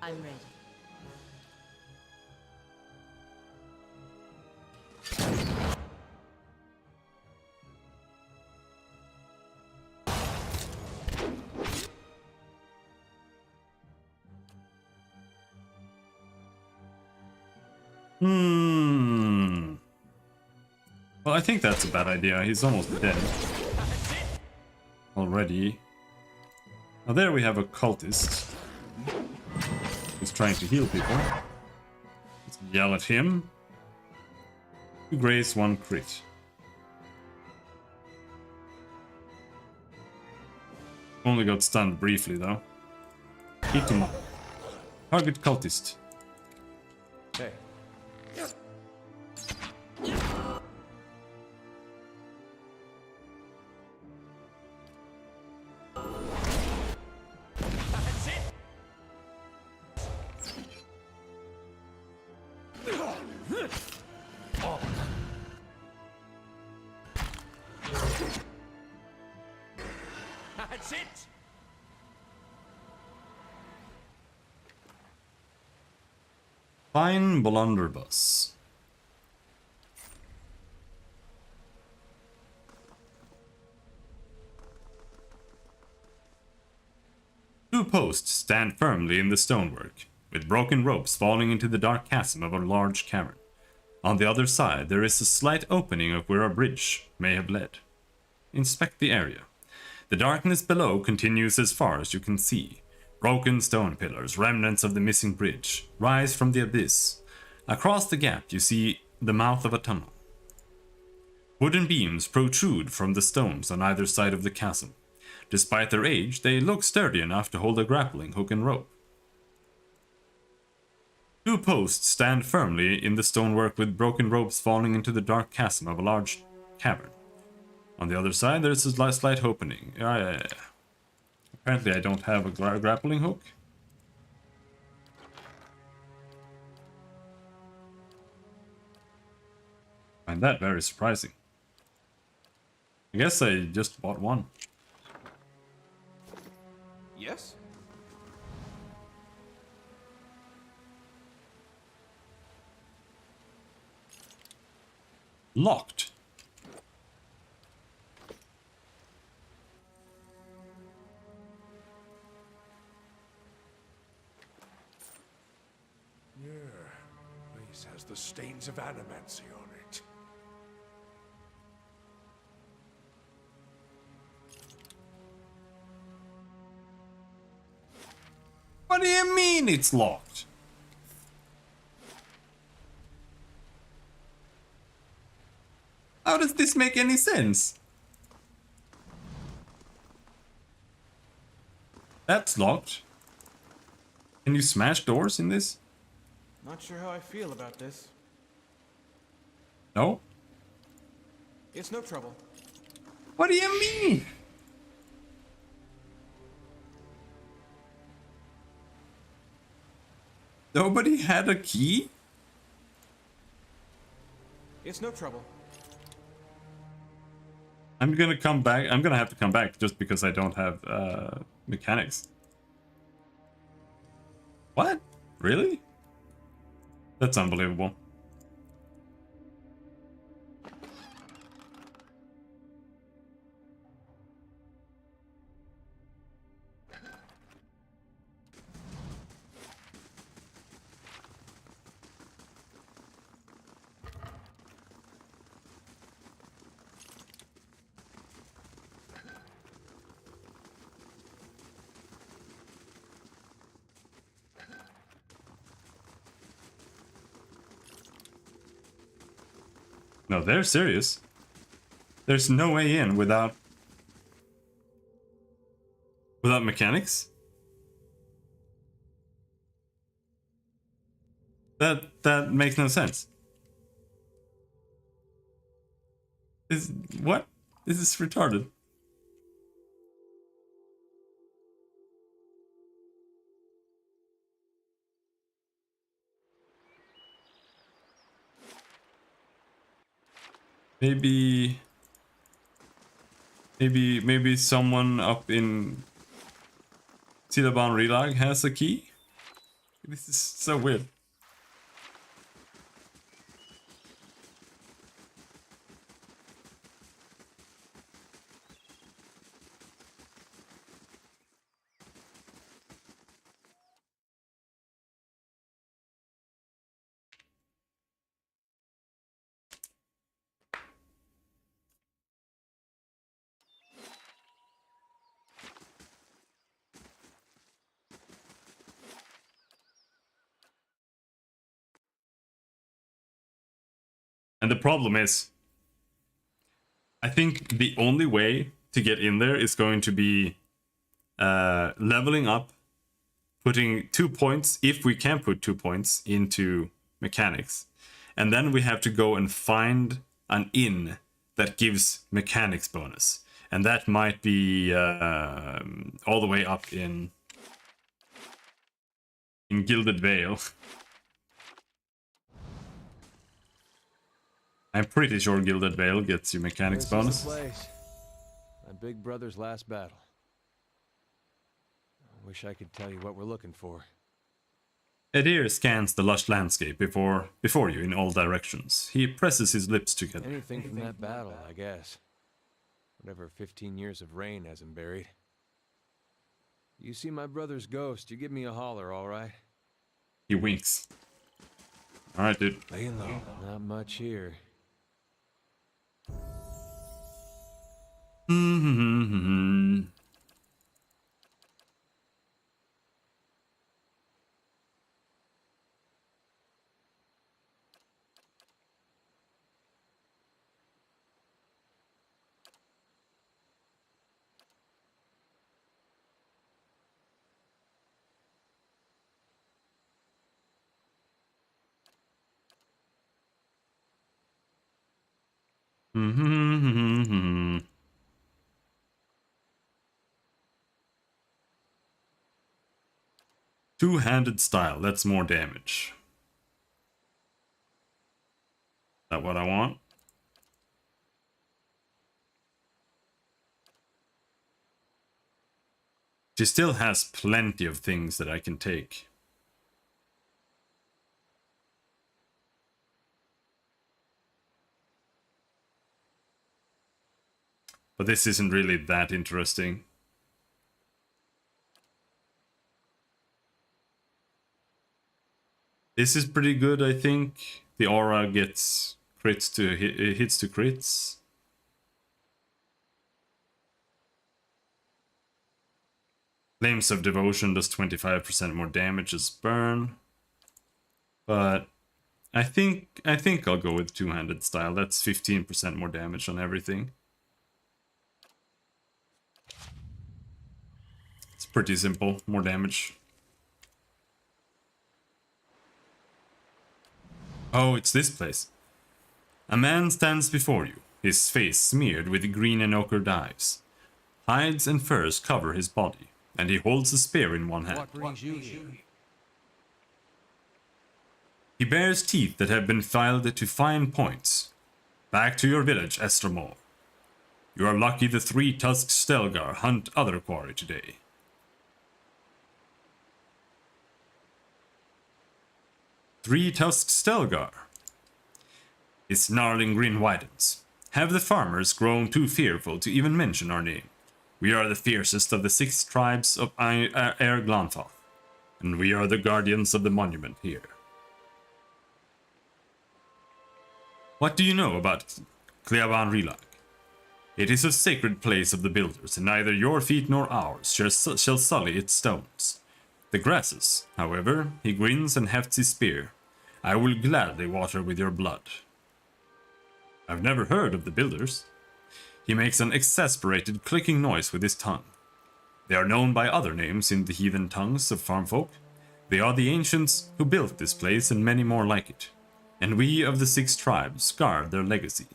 I'm ready. Well, I think that's a bad idea. He's almost dead. Already. Now there we have a cultist. He's trying to heal people. Let's yell at him. 2 grace, 1 crit. Only got stunned briefly though. Eat him up. Target cultist. Hey. That's it! Fine blunderbuss. Two posts stand firmly in the stonework, with broken ropes falling into the dark chasm of a large cavern. On the other side, there is a slight opening of where a bridge may have led. Inspect the area. The darkness below continues as far as you can see. Broken stone pillars, remnants of the missing bridge, rise from the abyss. Across the gap, you see the mouth of a tunnel. Wooden beams protrude from the stones on either side of the chasm. Despite their age, they look sturdy enough to hold a grappling hook and rope. 2 posts stand firmly in the stonework with broken ropes falling into the dark chasm of a large cavern. On the other side, there's a slight opening. Apparently I don't have a grappling hook. I find that very surprising. I guess I just bought one. Yes? Locked. Yeah, place has the stains of animancy on it. What do you mean it's locked? How does this make any sense? That's locked. Can you smash doors in this? Not sure how I feel about this. No? It's no trouble. What do you mean? Nobody had a key? It's no trouble. I'm gonna come back. I'm gonna have to come back just because I don't have mechanics. What? Really? That's unbelievable. No, they're serious. There's no way in without mechanics. That makes no sense. What? This is retarded. Maybe someone up in Silaban Relag has a key? This is so weird. And the problem is, I think the only way to get in there is going to be leveling up, putting 2 points, if we can put 2 points, into mechanics. And then we have to go and find an inn that gives mechanics bonus. And that might be all the way up in Gilded Vale. I'm pretty sure Gilded Vale gets you mechanics bonus. This is the place. My big brother's last battle. I wish I could tell you what we're looking for. Edir scans the lush landscape before you in all directions. He presses his lips together. Anything from that battle, I guess. Whatever 15 years of rain hasn't buried. You see my brother's ghost, you give me a holler, all right? He winks. All right, dude. Laying low. Not much here. Two-handed style, that's more damage. Is that what I want? She still has plenty of things that I can take. But this isn't really that interesting. This is pretty good, I think. The aura gets crits to hits to crits. Flames of Devotion does 25% more damage as burn. But I think I'll go with two-handed style. That's 15% more damage on everything. It's pretty simple, more damage. Oh, it's this place. A man stands before you, his face smeared with green and ochre dyes. Hides and furs cover his body, and he holds a spear in one hand. What brings you here? He bears teeth that have been filed to fine points. Back to your village, Estromor. You are lucky the three-tusked Stelgar hunt other quarry today. Three-tusked Stelgar. His snarling grin widens. Have the farmers grown too fearful to even mention our name? We are the fiercest of the 6 tribes of Aer Glanfath, and we are the guardians of the monument here. What do you know about Cleaban Rilag? It is a sacred place of the builders, and neither your feet nor ours shall sully its stones. The grasses, however, he grins and hefts his spear. I will gladly water with your blood. I've never heard of the builders. He makes an exasperated clicking noise with his tongue. They are known by other names in the heathen tongues of farmfolk. They are the ancients who built this place and many more like it. And we of the 6 tribes guard their legacy.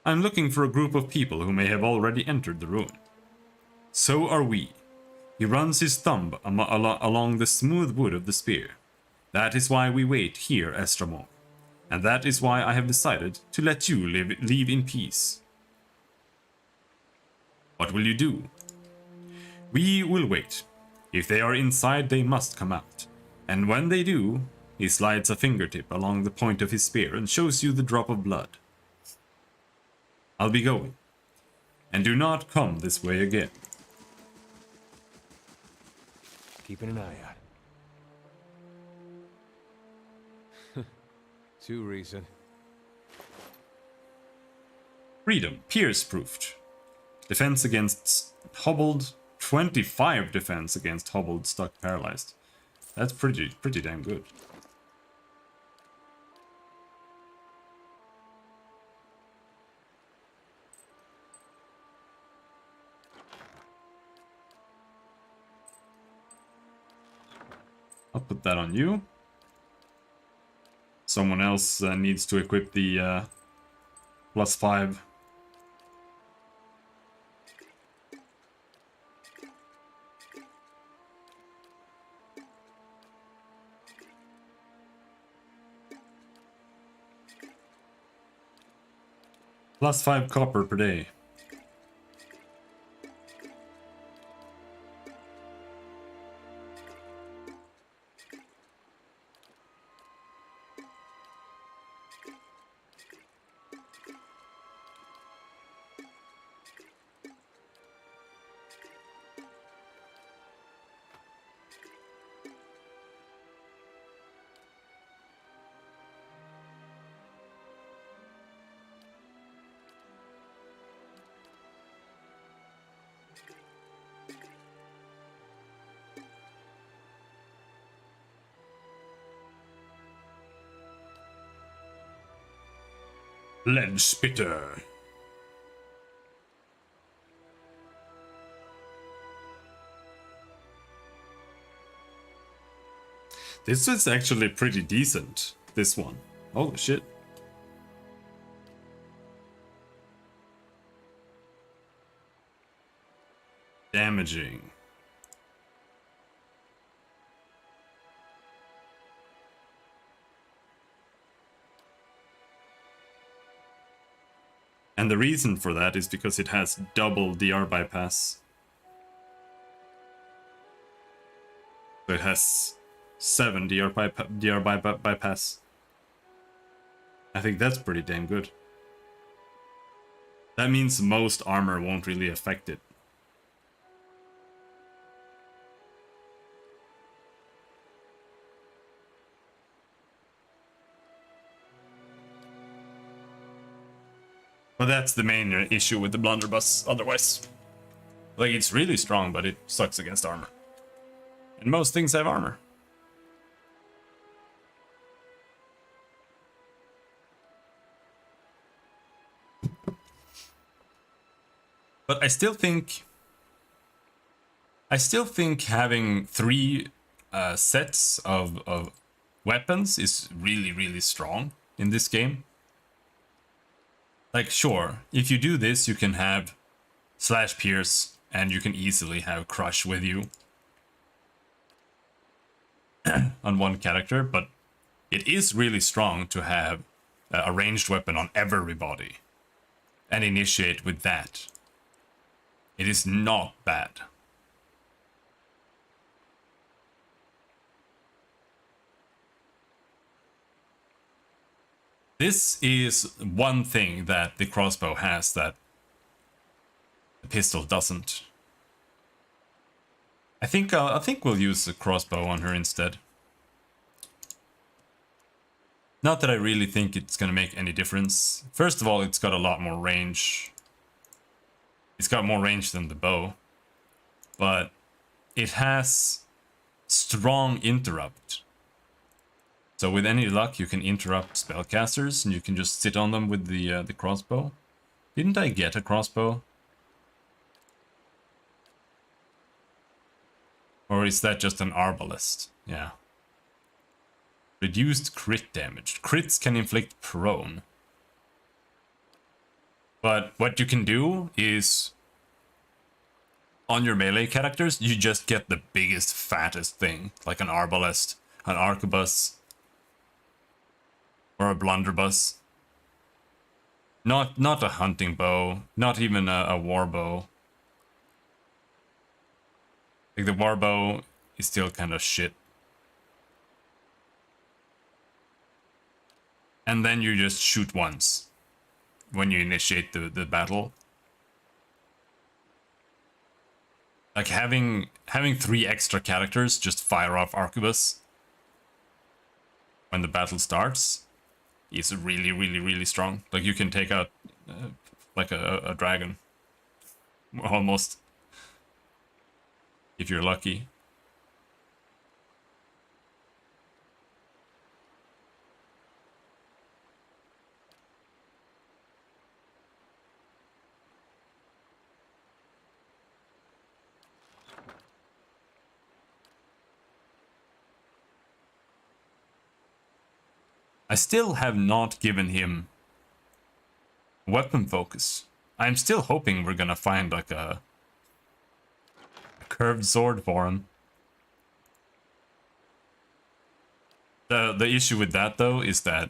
I'm looking for a group of people who may have already entered the ruin. So are we. He runs his thumb along the smooth wood of the spear. That is why we wait here, Estromor. And that is why I have decided to let you leave in peace. What will you do? We will wait. If they are inside, they must come out. And when they do, he slides a fingertip along the point of his spear and shows you the drop of blood. I'll be going. And do not come this way again. Keeping an eye out. Too recent. Freedom, pierce-proofed. Defense against hobbled, 25 defense against hobbled, stuck, paralyzed. That's pretty damn good. I'll put that on you. Someone else needs to equip the +5. +5 copper per day. Lead Spitter. This is actually pretty decent, this one. Holy shit. damaging. And the reason for that is because it has double DR bypass. So it has 7 DR bypass. I think that's pretty damn good. That means most armor won't really affect it. But that's the main issue with the blunderbuss otherwise. Like, it's really strong, but it sucks against armor. And most things have armor. But I still think having 3 sets of weapons is really, really strong in this game. Like, sure, if you do this, you can have Slash Pierce, and you can easily have Crush with you on one character, but it is really strong to have a ranged weapon on everybody and initiate with that. It is not bad. This is one thing that the crossbow has that the pistol doesn't. I think we'll use the crossbow on her instead. Not that I really think it's gonna make any difference. First of all, it's got a lot more range. It's got more range than the bow, but it has strong interrupt. So with any luck, you can interrupt spellcasters, and you can just sit on them with the crossbow. Didn't I get a crossbow? Or is that just an arbalest? Yeah. Reduced crit damage. Crits can inflict prone. But what you can do is, on your melee characters, you just get the biggest, fattest thing, like an arbalest, an arquebus, or a blunderbuss. Not a hunting bow, not even a war bow. Like, the war bow is still kind of shit. And then you just shoot once when you initiate the battle. Like, having 3 extra characters just fire off arquebus when the battle starts is really, really, really strong. Like, you can take out like a dragon, almost, if you're lucky. I still have not given him weapon focus. I'm still hoping we're gonna find like a curved sword for him. The issue with that though is that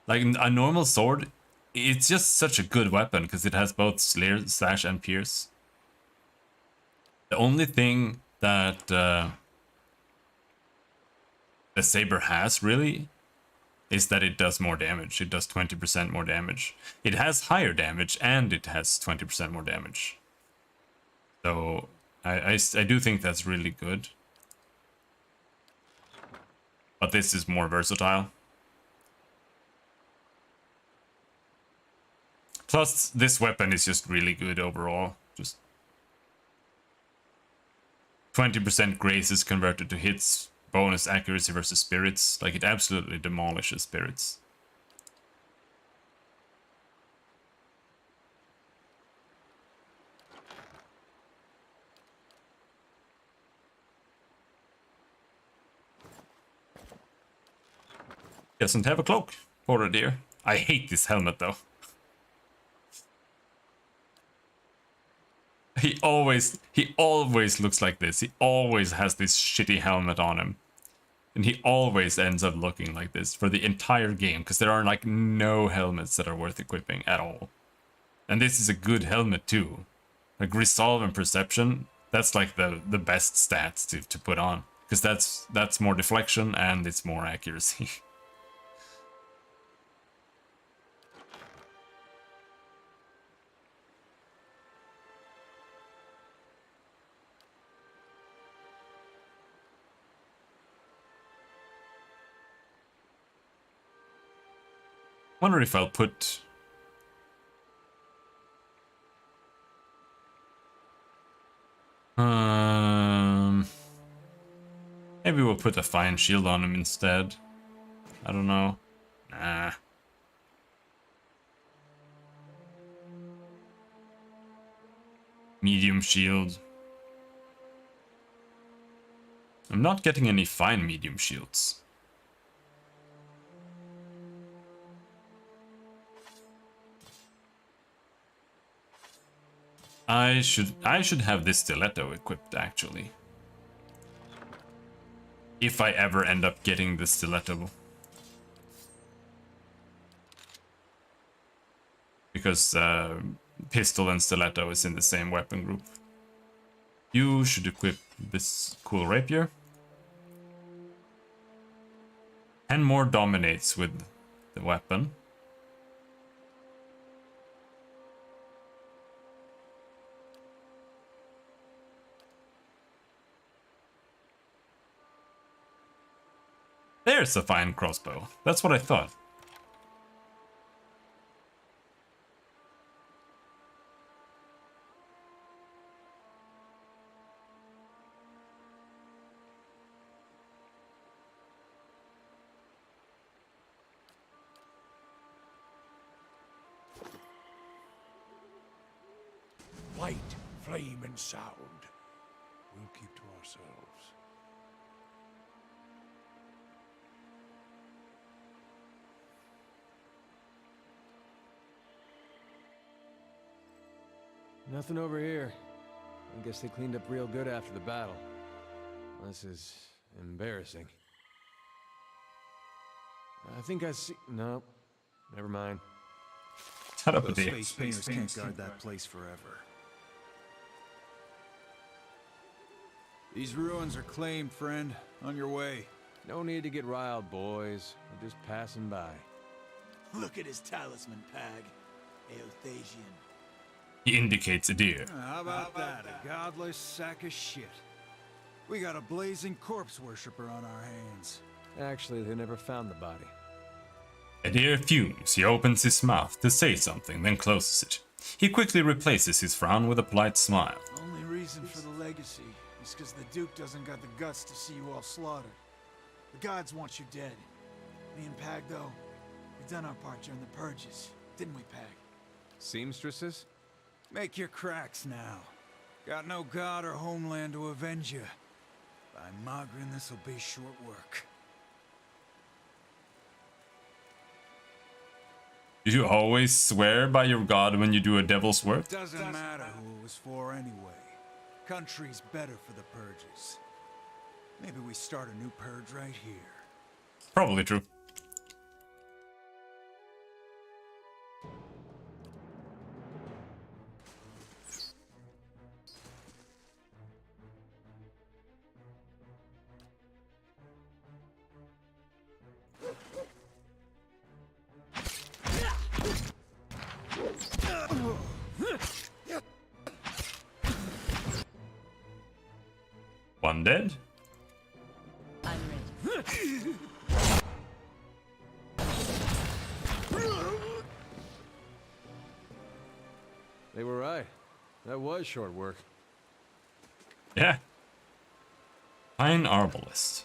like a normal sword, it's just such a good weapon because it has both slash and pierce. The only thing that the saber has really is that it does more damage. It does 20% more damage. It has higher damage and it has 20% more damage. So I do think that's really good. But this is more versatile. Plus, this weapon is just really good overall. Just 20% grace is converted to hits. Bonus accuracy versus spirits. Like, it absolutely demolishes spirits. Doesn't have a cloak, poor dear. I hate this helmet though. he always looks like this. He always has this shitty helmet on him. And he always ends up looking like this for the entire game, because there are like no helmets that are worth equipping at all. And this is a good helmet too. Like Resolve and Perception, that's like the best stats to put on. Because that's more deflection and it's more accuracy. Wonder if I'll put maybe we'll put a fine shield on him instead. I don't know. Nah. Medium shield. I'm not getting any fine medium shields. I should have this stiletto equipped, actually. If I ever end up getting the stiletto. Because pistol and stiletto is in the same weapon group. You should equip this cool rapier. And more dominates with the weapon. There's a fine crossbow. That's what I thought. Light, flame, and sound. We'll keep to ourselves. Nothing over here. I guess they cleaned up real good after the battle. This is embarrassing. I think I see... No. Never mind. Shut up, Those idiot. space painters can't guard that place forever. These ruins are claimed, friend. On your way. No need to get riled, boys. We're just passing by. Look at his talisman, Pag. Eothasian. He indicates a deer. How about that? A godless sack of shit. We got a blazing corpse worshiper on our hands. Actually, they never found the body. A deer fumes. He opens his mouth to say something, then closes it. He quickly replaces his frown with a polite smile. Only reason for the legacy is because the Duke doesn't got the guts to see you all slaughtered. The gods want you dead. Me and Pag, though, we've done our part during the purges, didn't we, Pag? Seamstresses? Make your cracks now. Got no god or homeland to avenge you. By Magrin, this'll be short work. Do you always swear by your god when you do a devil's work? Doesn't matter who it was for anyway. Country's better for the purges. Maybe we start a new purge right here. Probably true. One dead. I'm ready. They were right. That was short work. Yeah. Fine Arbalist.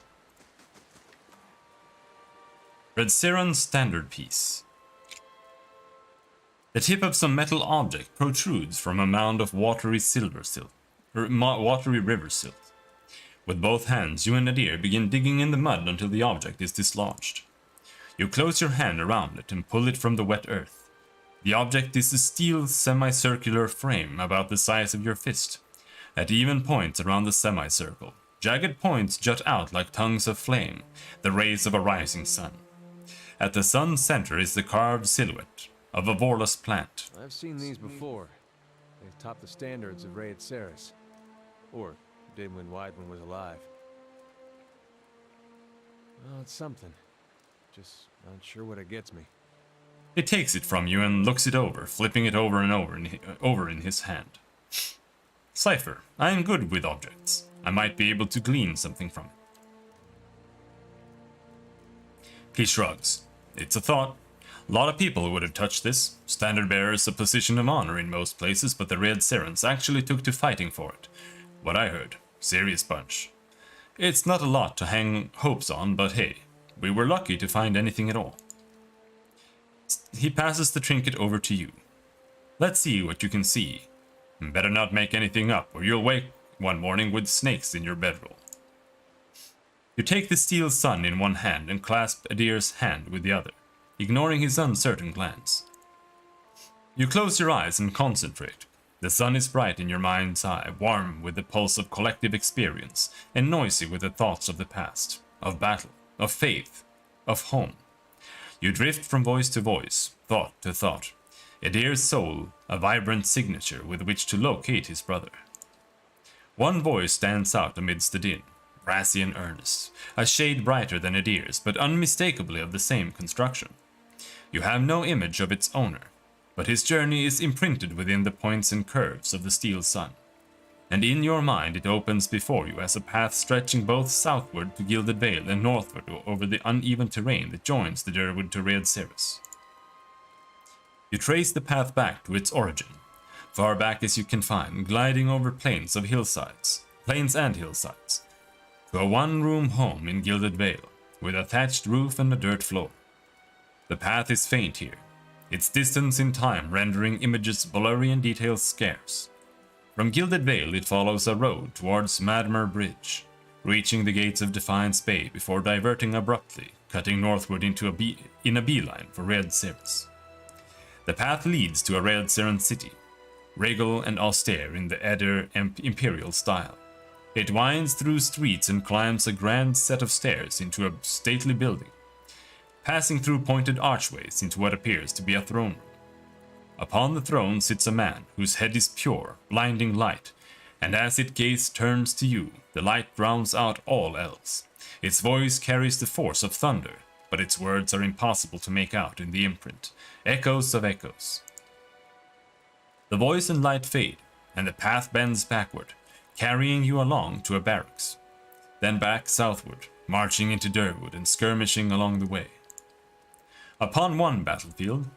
Red Siron standard piece. The tip of some metal object protrudes from a mound of watery silver silt, or watery river silt. With both hands, you and Nadir begin digging in the mud until the object is dislodged. You close your hand around it and pull it from the wet earth. The object is a steel semicircular frame about the size of your fist. At even points around the semicircle, jagged points jut out like tongues of flame, the rays of a rising sun. At the sun's center is the carved silhouette of a Vorlus plant. I've seen these before. They've topped the standards of Raid Ceres. Or did when Weidman was alive. Well, it's something. Just not sure what it gets me. He takes it from you and looks it over, flipping it over and over in his hand. Cypher, I am good with objects. I might be able to glean something from it. He shrugs. It's a thought. A lot of people would have touched this. Standard bearer's a position of honor in most places, but the Red Serents actually took to fighting for it. What I heard. Serious bunch. It's not a lot to hang hopes on, but hey, we were lucky to find anything at all. He passes the trinket over to you. Let's see what you can see. Better not make anything up, or you'll wake one morning with snakes in your bedroll. You take the steel sun in one hand and clasp Adir's hand with the other, ignoring his uncertain glance. You close your eyes and concentrate. The sun is bright in your mind's eye, warm with the pulse of collective experience, and noisy with the thoughts of the past, of battle, of faith, of home. You drift from voice to voice, thought to thought. Adir's soul, a vibrant signature with which to locate his brother. One voice stands out amidst the din, brassy and earnest, a shade brighter than Adir's, but unmistakably of the same construction. You have no image of its owner, but his journey is imprinted within the points and curves of the steel sun. And in your mind it opens before you as a path stretching both southward to Gilded Vale and northward over the uneven terrain that joins the Durwood to Red Ceres. You trace the path back to its origin, far back as you can find, gliding over plains and hillsides, to a one-room home in Gilded Vale, with a thatched roof and a dirt floor. The path is faint here, its distance in time rendering images blurry and details scarce. From Gilded Vale it follows a road towards Madmer Bridge, reaching the gates of Defiance Bay before diverting abruptly, cutting northward into a beeline for Red Ceres. The path leads to a Red Seren city, regal and austere in the Adir imperial style. It winds through streets and climbs a grand set of stairs into a stately building, passing through pointed archways into what appears to be a throne room. Upon the throne sits a man whose head is pure, blinding light, and as its gaze turns to you, the light drowns out all else. Its voice carries the force of thunder, but its words are impossible to make out in the imprint. Echoes of echoes. The voice and light fade, and the path bends backward, carrying you along to a barracks. Then back southward, marching into Durwood and skirmishing along the way. Upon one battlefield,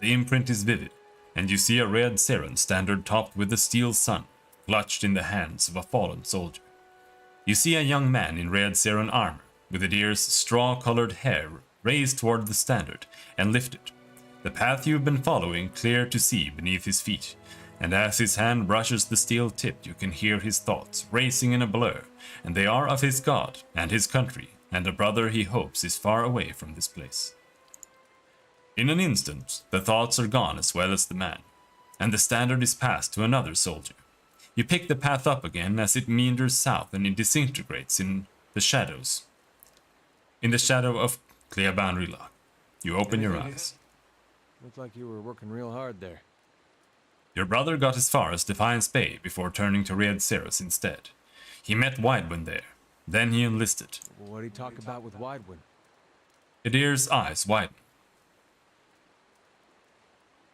the imprint is vivid, and you see a Red Seren standard topped with the steel sun, clutched in the hands of a fallen soldier. You see a young man in Red Seren armor, with Adir's straw-colored hair raised toward the standard and lifted, the path you've been following clear to see beneath his feet, and as his hand brushes the steel tip you can hear his thoughts racing in a blur, and they are of his god and his country and a brother he hopes is far away from this place. In an instant, the thoughts are gone as well as the man, and the standard is passed to another soldier. You pick the path up again as it meanders south and it disintegrates in the shadows. In the shadow of Cleaban Rilak. You open your eyes. Looked like you were working real hard there. Your brother got as far as Defiance Bay before turning to Red Ceres instead. He met Weidman there. Then he enlisted. What did he talk about with Weidman? Adir's eyes widen.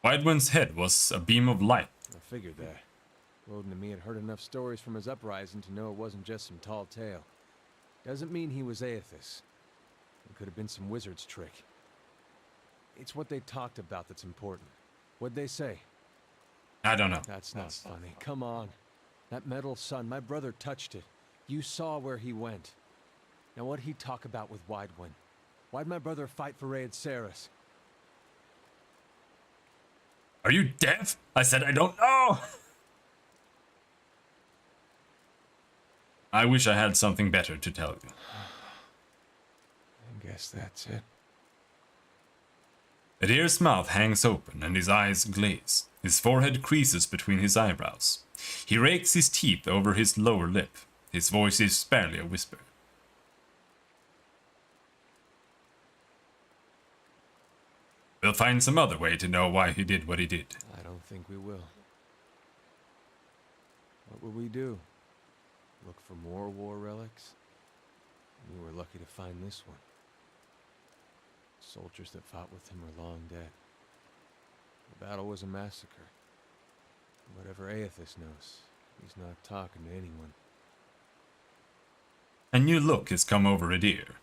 Weidman's head was a beam of light. I figured that. Woden and me had heard enough stories from his uprising to know it wasn't just some tall tale. Doesn't mean he was Aethys. It could have been some wizard's trick. It's what they talked about that's important. What'd they say? I don't know. That's not funny. Come on. That metal sun, my brother touched it. You saw where he went. Now what'd he talk about with Weidman? Why'd my brother fight for Raid Ceres? Are you deaf? I said I don't know! I wish I had something better to tell you. I guess that's it. Adir's mouth hangs open and his eyes glaze. His forehead creases between his eyebrows. He rakes his teeth over his lower lip. His voice is barely a whisper. We'll find some other way to know why he did what he did. I don't think we will. What will we do? Look for more war relics? We were lucky to find this one. Soldiers that fought with him are long dead. The battle was a massacre. Whatever Aethys knows, he's not talking to anyone. A new look has come over Adir.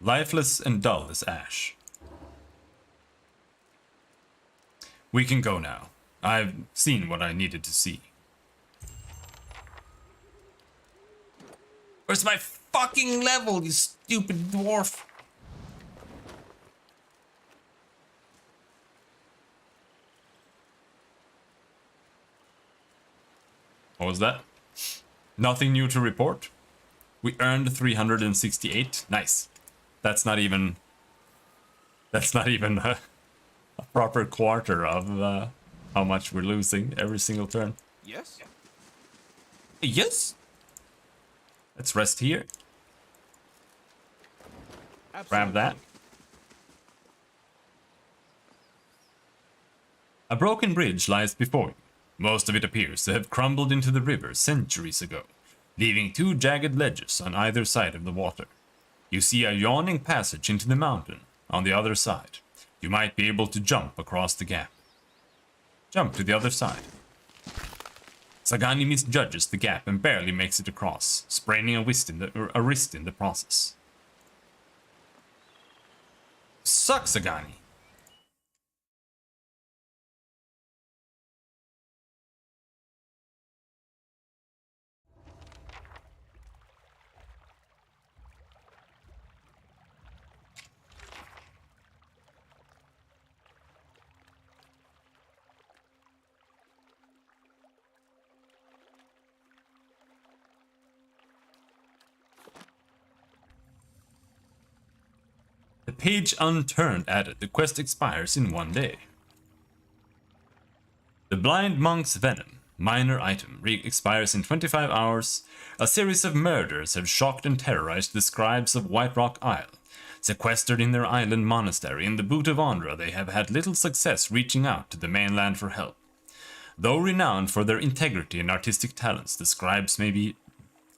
Lifeless and dull as ash. We can go now. I've seen what I needed to see. Where's my fucking level, you stupid dwarf? What was that? Nothing new to report. We earned 368. Nice. That's not even a proper quarter of how much we're losing every single turn. Yes? Yes. Let's rest here. Grab that. A broken bridge lies before you. Most of it appears to have crumbled into the river centuries ago, leaving two jagged ledges on either side of the water. You see a yawning passage into the mountain on the other side. You might be able to jump across the gap. Jump to the other side. Sagani misjudges the gap and barely makes it across, spraining a wrist in the process. Suck, Sagani. The page unturned added the quest expires in 1 day. The Blind Monk's Venom, minor item, expires in 25 hours. A series of murders have shocked and terrorized the scribes of White Rock Isle. Sequestered in their island monastery in the Boot of Andra, they have had little success reaching out to the mainland for help. Though renowned for their integrity and artistic talents, the scribes may be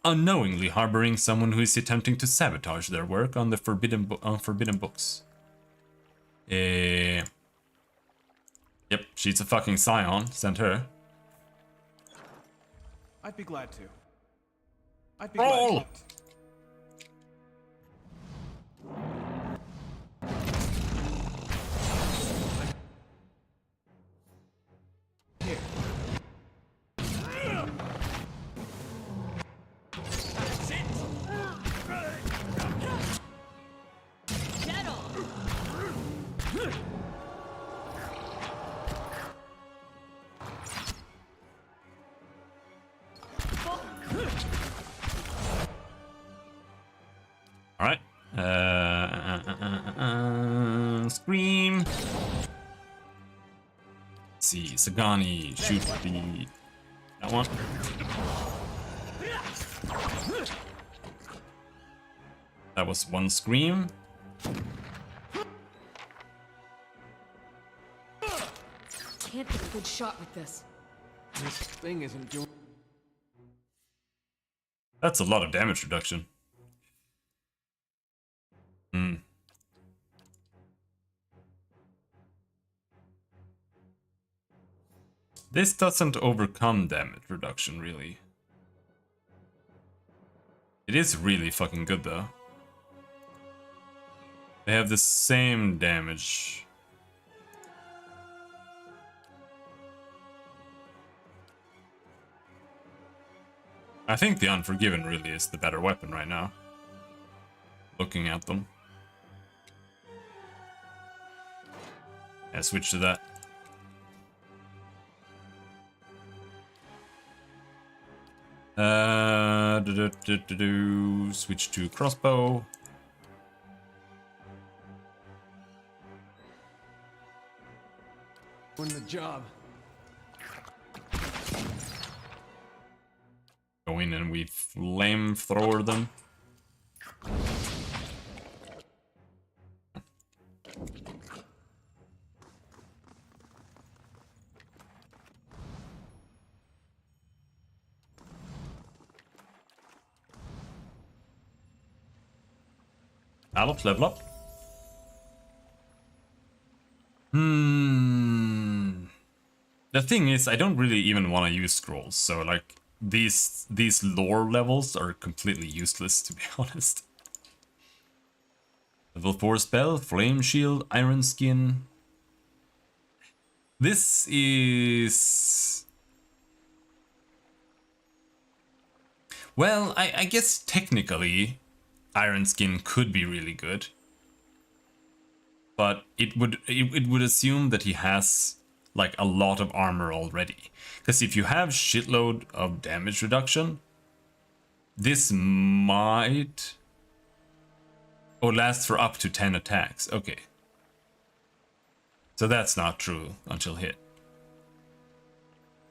unknowingly harboring someone who is attempting to sabotage their work on the forbidden books. Yep, she's a fucking scion. Send her. I'd be glad to. I'd be glad to. Here. Alright. Scream. Let's see. Sagani, shoot the... that one. That was one scream. Can't get a good shot with this. This thing isn't doing... That's a lot of damage reduction. This doesn't overcome damage reduction, really. It is really fucking good, though. They have the same damage. I think the Unforgiven really is the better weapon right now. Looking at them. Yeah, switch to that. Switch to crossbow. job. Go in and we flamethrower them. Alops, level up. The thing is, I don't really even want to use scrolls, so like these lore levels are completely useless, to be honest. Level 4 spell, Flame Shield, Iron Skin. This is... Well, I guess technically Iron Skin could be really good. But it would assume that he has like a lot of armor already. Because if you have shitload of damage reduction, this might... Oh, lasts for up to 10 attacks. Okay. So that's not true until hit.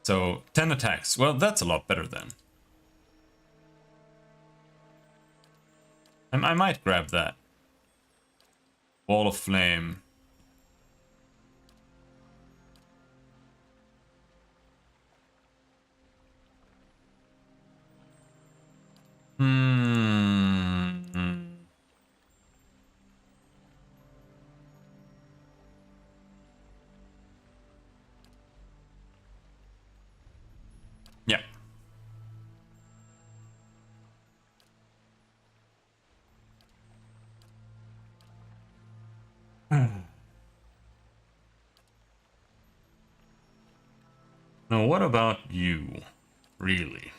So 10 attacks. Well, that's a lot better then. I might grab that. Wall of Flame. Yeah. Now, what about you, really?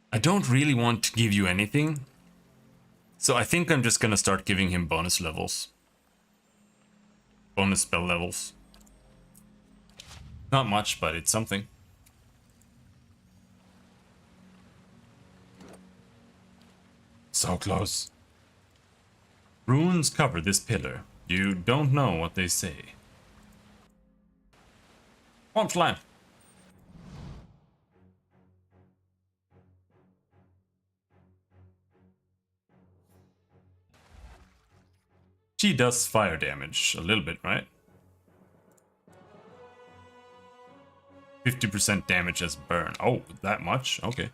I don't really want to give you anything, so I think I'm just gonna start giving him bonus levels. Bonus spell levels. Not much, but it's something. So close. Runes cover this pillar. You don't know what they say. One slime. She does fire damage, a little bit, right? 50% damage as burn. Oh, that much? Okay.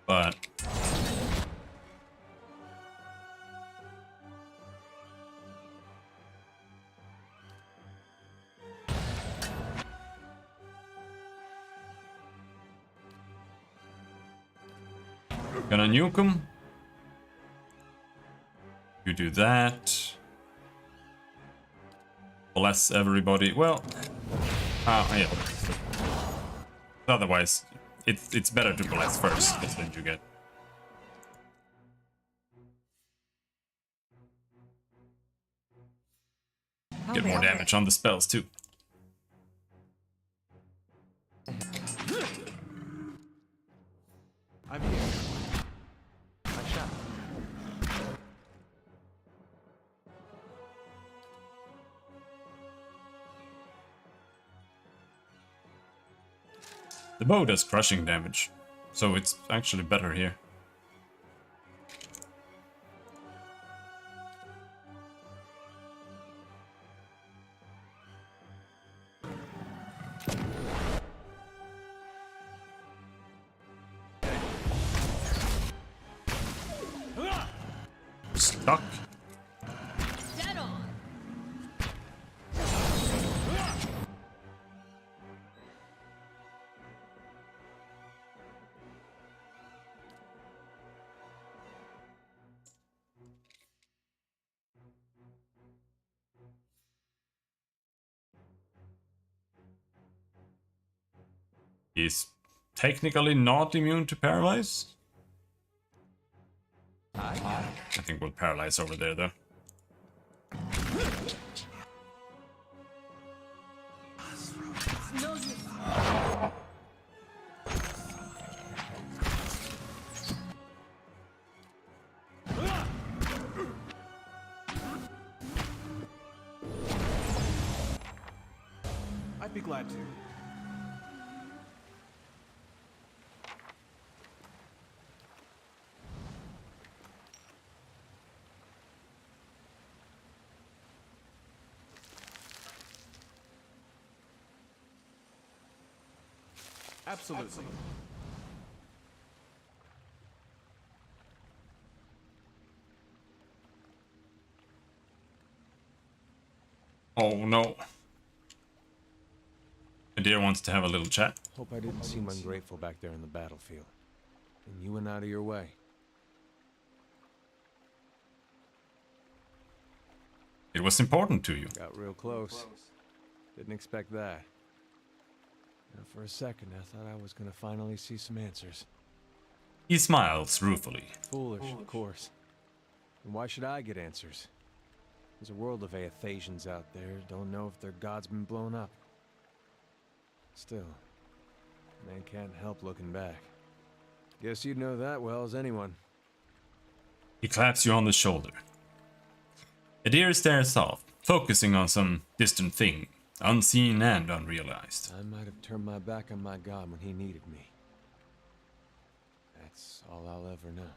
But... Gonna nuke him. You do that. Bless everybody. Well, yeah. Otherwise, it's better to bless first, because then you get more damage on the spells too. I'm here. I shot. The bow does crushing damage, so it's actually better here. Stuck. Dead on. He's technically not immune to paralyze. I think we'll paralyze over there, though. I'd be glad to. Absolutely. Oh no. Adir wants to have a little chat. Hope I didn't seem ungrateful back there in the battlefield. And you went out of your way. It was important to you. Got real close. Didn't expect that. Now, for a second, I thought I was gonna finally see some answers. He smiles ruefully. Foolish, of course. And why should I get answers? There's a world of Aethasians out there, don't know if their god's been blown up. Still, man can't help looking back. Guess you'd know that well as anyone. He claps you on the shoulder. Adir stares off, focusing on some distant thing, unseen and unrealized. I might have turned my back on my god when he needed me. That's all I'll ever know.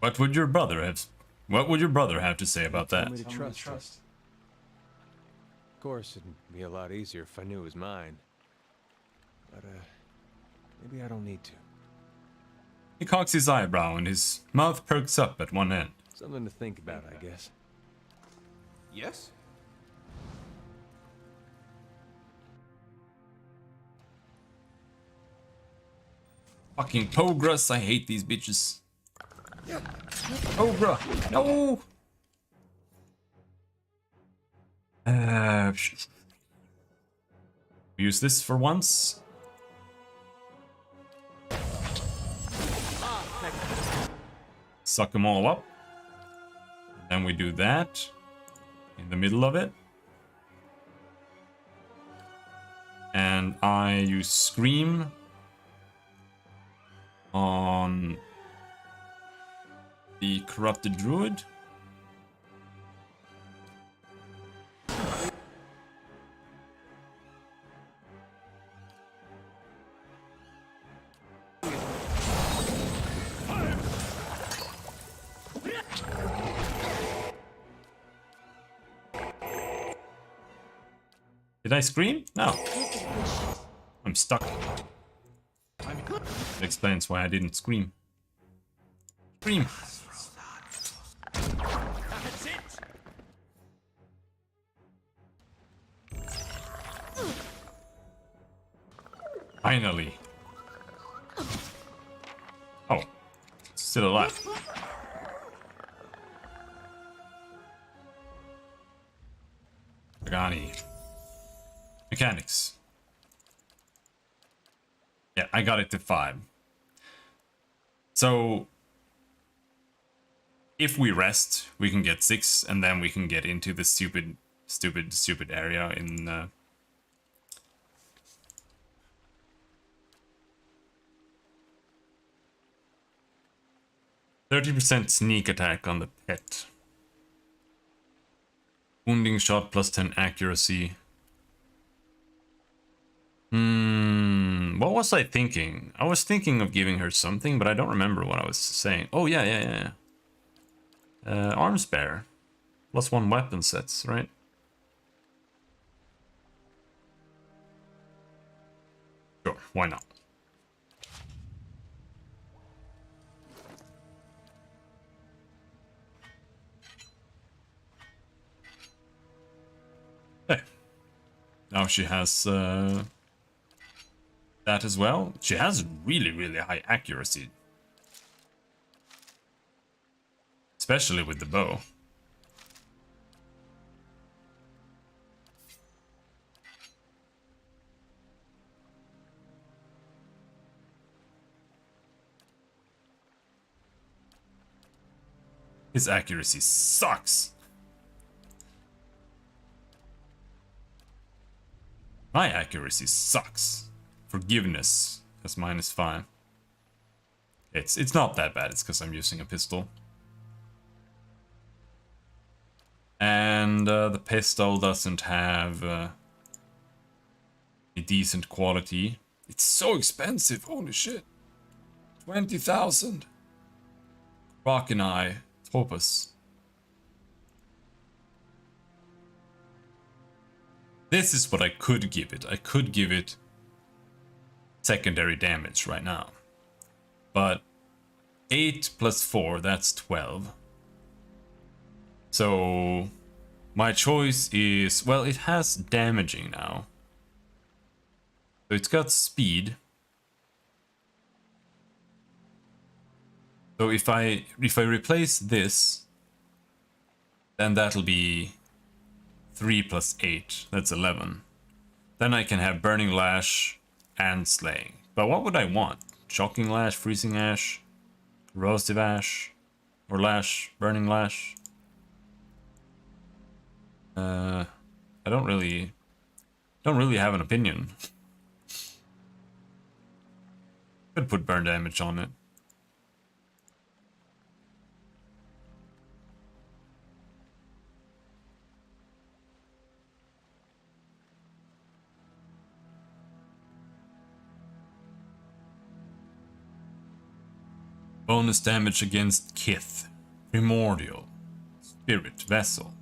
What would your brother have to say about that? Tell me to trust. Of course, it'd be a lot easier if I knew it was mine. But, maybe I don't need to. He cocks his eyebrow and his mouth perks up at one end. Something to think about, I guess. Yes? Fucking Pogras, I hate these bitches. Pogra, no! Use this for once. Suck them all up. Then we do that in the middle of it. And I use Scream on the corrupted druid. Did I scream? No. I'm stuck. That explains why I didn't scream. Scream. That's it! Finally. Oh. Still alive. Pagani. Mechanics. Yeah, I got it to 5. So if we rest, we can get 6, and then we can get into the stupid area in 30% sneak attack on the pet. Wounding shot plus 10 accuracy. What was I thinking? I was thinking of giving her something, but I don't remember what I was saying. Oh, yeah. Arms bearer. Plus 1 weapon sets, right? Sure, why not? Now she has that as well. She has really, really high accuracy. Especially with the bow. His accuracy sucks. My accuracy sucks. Forgiveness has -5. It's not that bad. It's because I'm using a pistol. And the pistol doesn't have a decent quality. It's so expensive. Holy shit. 20,000. Rockeneye. Topaz. This is what I could give it. I could give it secondary damage right now. But 8 plus 4, that's 12. So my choice is, well, it has damaging now. So it's got speed. So if I replace this, then that'll be 3 plus 8. That's 11. Then I can have Burning Lash and Slaying. But what would I want? Shocking Lash, Freezing Ash, Corrosive Ash, or Lash, Burning Lash? I don't really have an opinion. Could put burn damage on it. Bonus damage against Kith, Primordial, Spirit, Vessel.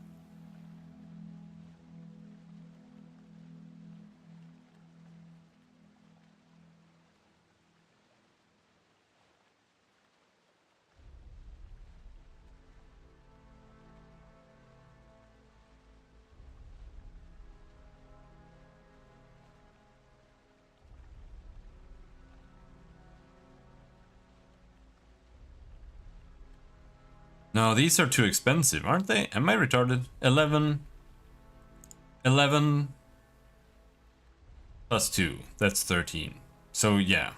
No, these are too expensive, aren't they? Am I retarded? 11 plus 2, that's 13. So yeah.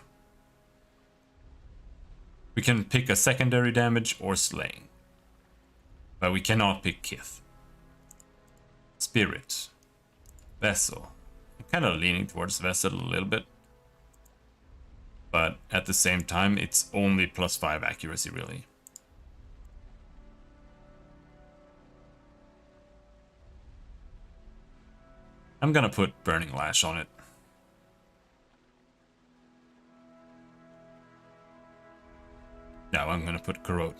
We can pick a secondary damage or Slaying. But we cannot pick Kith. Spirit. Vessel. I'm kind of leaning towards Vessel a little bit. But at the same time, it's only +5 accuracy, really. I'm gonna put Burning Lash on it. No, I'm gonna put Corrode.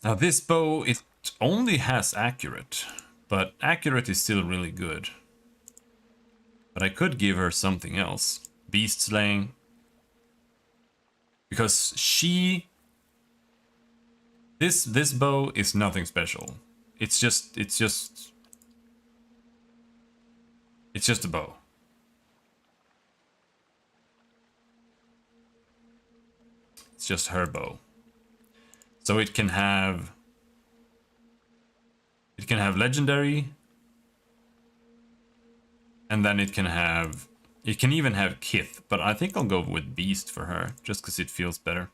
Now this bow, it only has accurate, but accurate is still really good. But I could give her something else. Beast Slaying. Because she... This bow is nothing special. It's just a bow. It's just her bow. So it can have legendary, and then it can even have Kith, but I think I'll go with Beast for her, just because it feels better.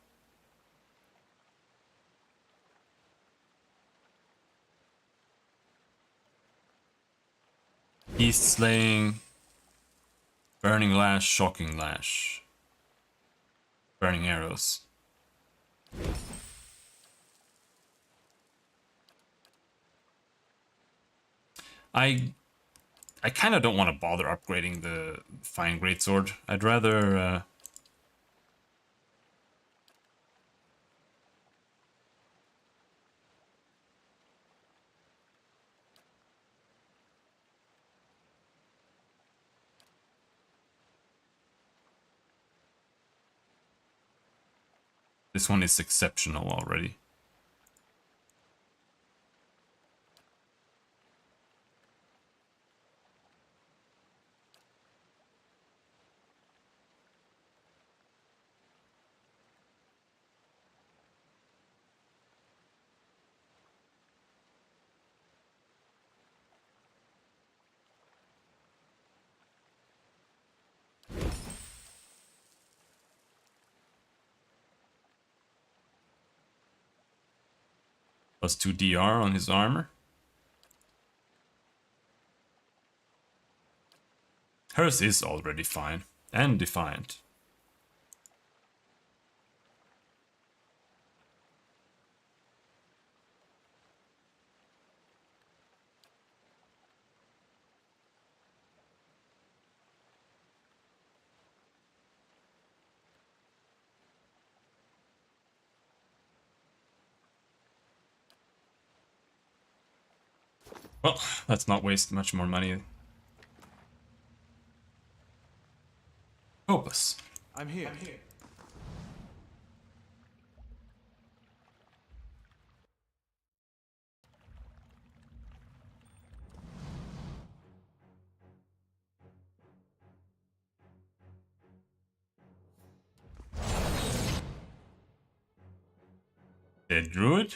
Beast Slaying, Burning Lash, Shocking Lash, Burning Arrows. I kind of don't want to bother upgrading the Fine Greatsword. I'd rather... This one is exceptional already. +2 DR on his armor. Hers is already fine and defiant. Well, let's not waste much more money. Opus. I'm here. Dead druid.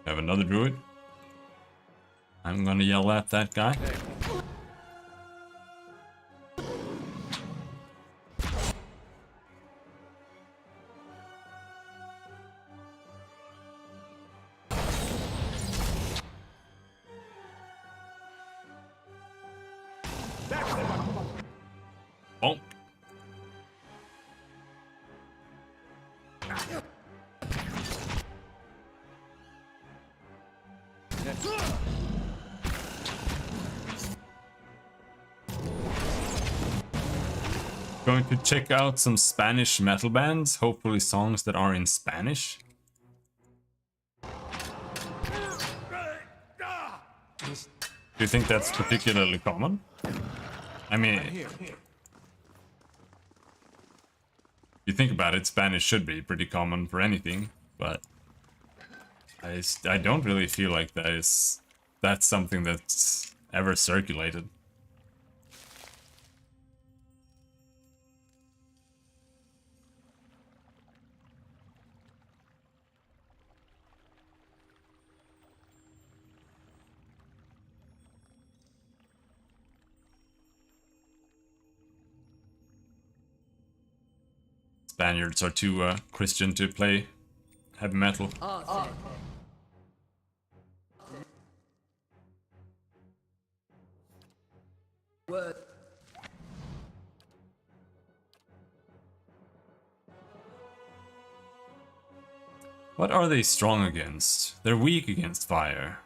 Have another druid. I'm gonna yell at that guy. Bonk. Going to check out some Spanish metal bands, hopefully songs that are in Spanish. Do you think that's particularly common? I mean, you think about it, Spanish should be pretty common for anything, but I don't really feel like that's something that's ever circulated. Spaniards are too Christian to play heavy metal. What are they strong against? They're weak against fire.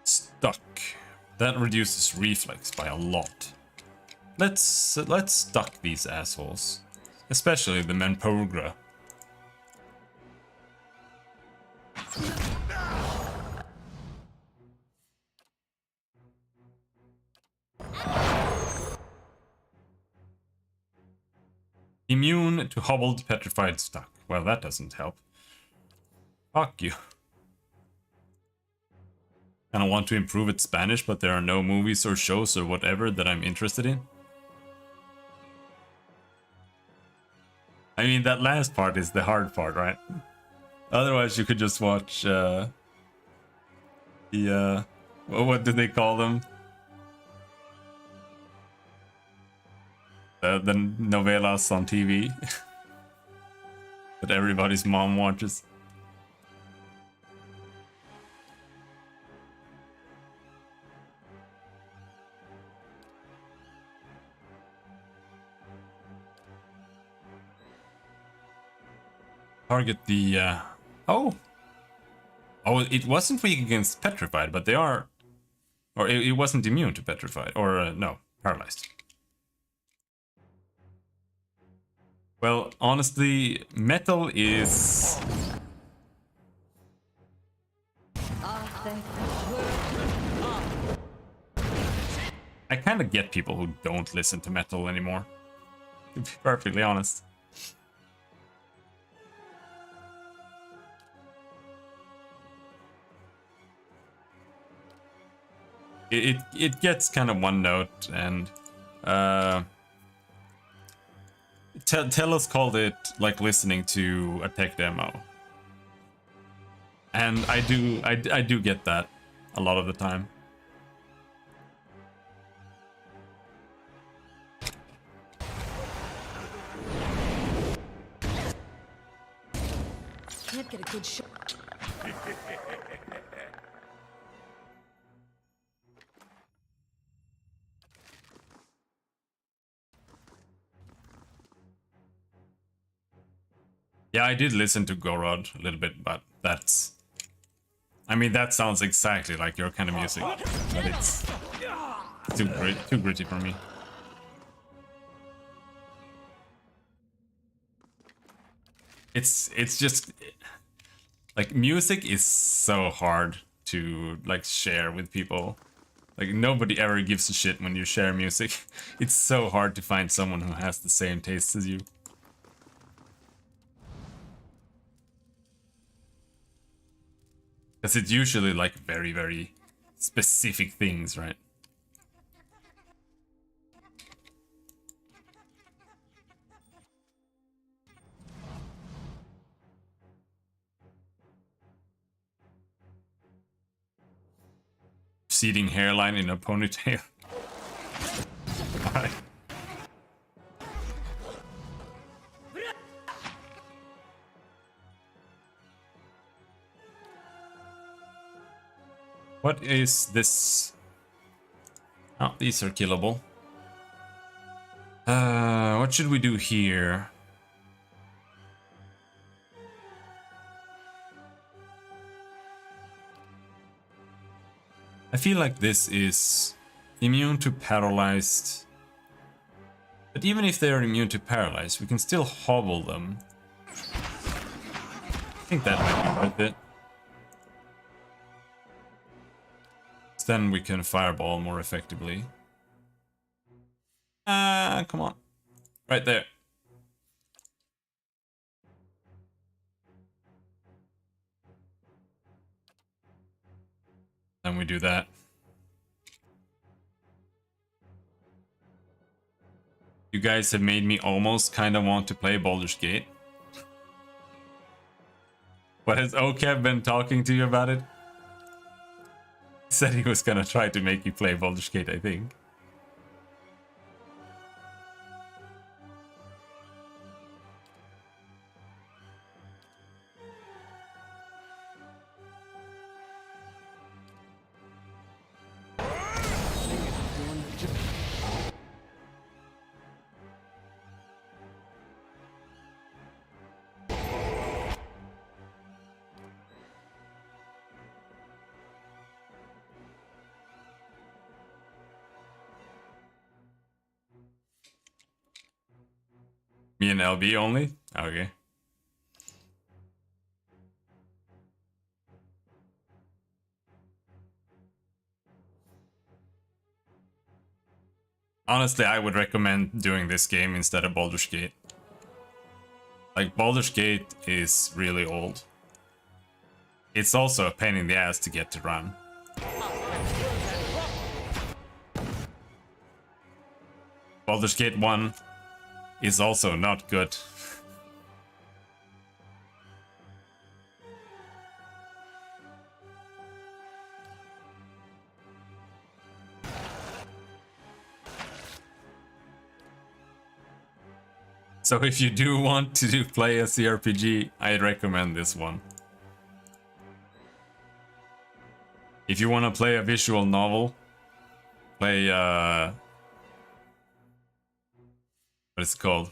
Stuck. That reduces reflex by a lot. Let's stuck these assholes, especially the Menpogra. Immune to hobbled, petrified, stuck. Well, that doesn't help. Fuck you. And I want to improve its Spanish, but there are no movies or shows or whatever that I'm interested in. I mean, that last part is the hard part, right? Otherwise, you could just watch the what do they call them? The novelas on TV that everybody's mom watches. Target the oh, it wasn't weak against petrified, but they are Or it wasn't immune to petrified, or no, paralyzed. Well, honestly, metal is... I kind of get people who don't listen to metal anymore, to be perfectly honest. It gets kind of one note, and Telos called it like listening to a tech demo, and I do get that a lot of the time. Can't get a good shot. Yeah, I did listen to Gorod a little bit, but that's... I mean, that sounds exactly like your kind of music, but it's too gritty for me. It's just... Like, music is so hard to, like, share with people. Like, nobody ever gives a shit when you share music. It's so hard to find someone who has the same tastes as you. Because it's usually like very, very specific things, right? Receding hairline in a ponytail. Alright. What is this? Oh, these are killable. What should we do here? I feel like this is immune to paralyzed. But even if they are immune to paralyzed, we can still hobble them. I think that might be worth it. Then we can fireball more effectively. Come on. Right there. Then we do that. You guys have made me almost kind of want to play Baldur's Gate. What has Okev been talking to you about it? He said he was gonna try to make you play Baldur's Gate, I think. Me and LB only? Okay. Honestly, I would recommend doing this game instead of Baldur's Gate. Like, Baldur's Gate is really old. It's also a pain in the ass to get to run. Baldur's Gate 1 is also not good. So if you do want to play a CRPG, I'd recommend this one. If you want to play a visual novel, play what is it called?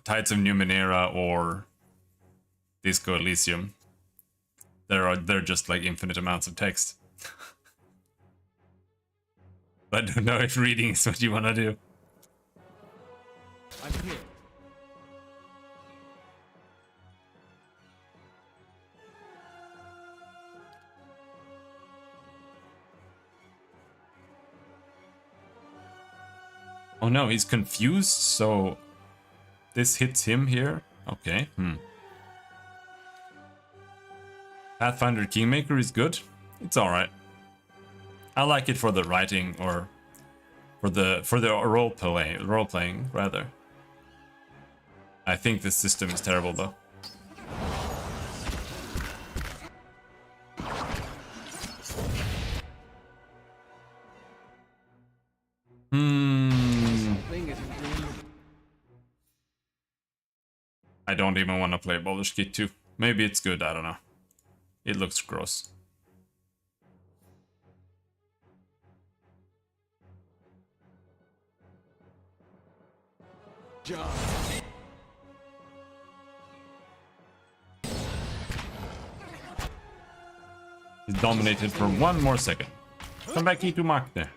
Tides of Numenera or Disco Elysium. They're just like infinite amounts of text. But I don't know if reading is what you want to do. I'm here. Oh no, he's confused, so this hits him here? Okay, Pathfinder Kingmaker is good. It's alright. I like it for the writing or for the role playing rather. I think this system is terrible though. I don't even want to play Baldur's Gate 2. Maybe it's good, I don't know. It looks gross. John. He's dominated for 1 more second. Come back here to mark there.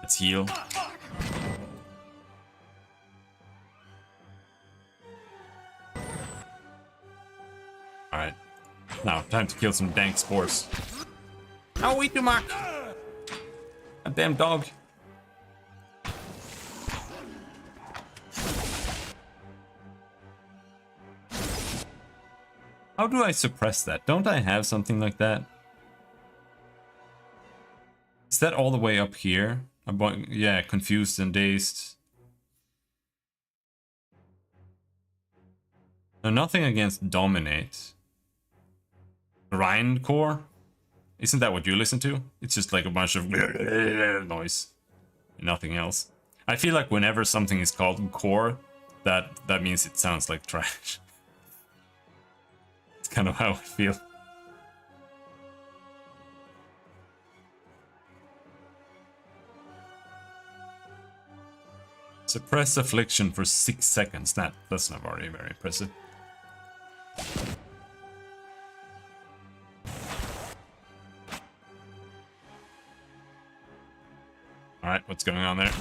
Let's heal. Alright. Now, time to kill some dank spores. Oh, wait, Mark! A damn dog. How do I suppress that? Don't I have something like that? Is that all the way up here? Yeah, confused and dazed. No, nothing against dominate. Grindcore? Isn't that what you listen to? It's just like a bunch of noise. Nothing else. I feel like whenever something is called core, that means it sounds like trash. It's kind of how I feel. Suppress affliction for 6 seconds. That's not very impressive. Alright, what's going on there?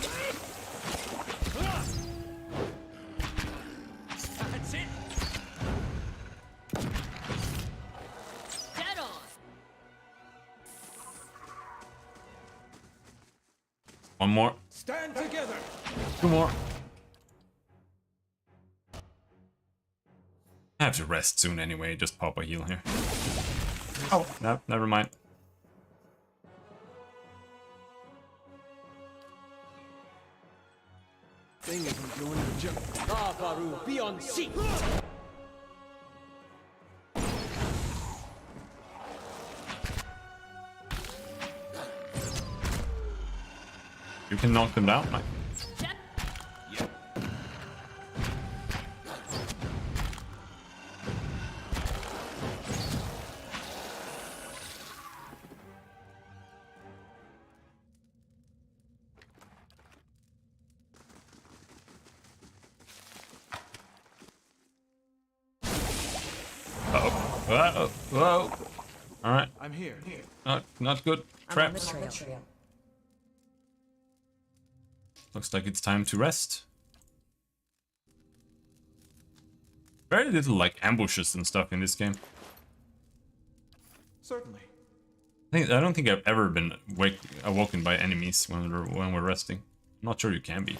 That's it. Dead on. One more. Stand together. 2 more. I have to rest soon anyway, just pop a heal here. Oh, no, never mind. Thing isn't doing the job. Navaru, be on seat! You can knock them down, Mike. Whoa. Alright. I'm here. Not good. Traps. I'm on the trail. Looks like it's time to rest. Very little like ambushes and stuff in this game. Certainly. I don't think I've ever been awoken by enemies when we're resting. I'm not sure you can be.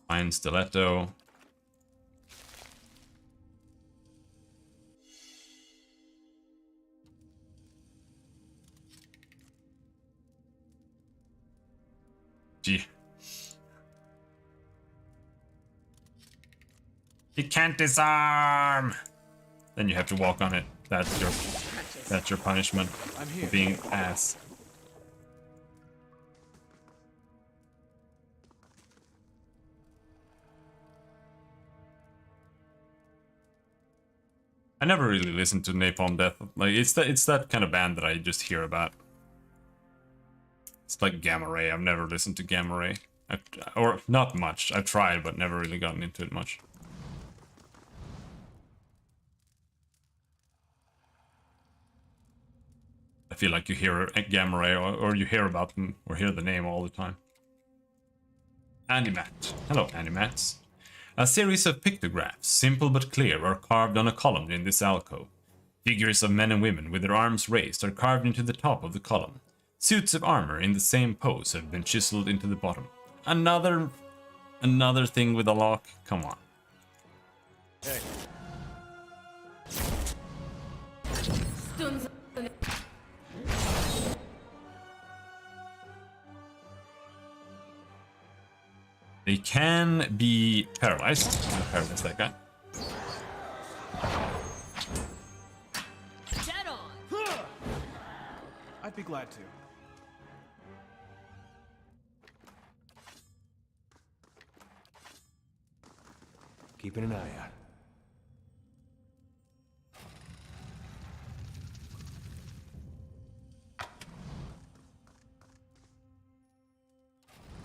Fine stiletto. Gee. You can't disarm. Then you have to walk on it. That's your punishment for being an ass. I never really listened to Napalm Death. Like it's that kind of band that I just hear about. It's like Gamma Ray. I've never listened to Gamma Ray. Or not much. I've tried, but never really gotten into it much. feel like you hear a Gamma Ray, or you hear about them, or hear the name all the time. Animat. Hello, Animats. A series of pictographs, simple but clear, are carved on a column in this alcove. Figures of men and women with their arms raised are carved into the top of the column. Suits of armor in the same pose have been chiseled into the bottom. Another thing with a lock? Come on. Hey. They can be paralyzed. I'm gonna paralyze that guy. I'd be glad to. Keeping an eye out.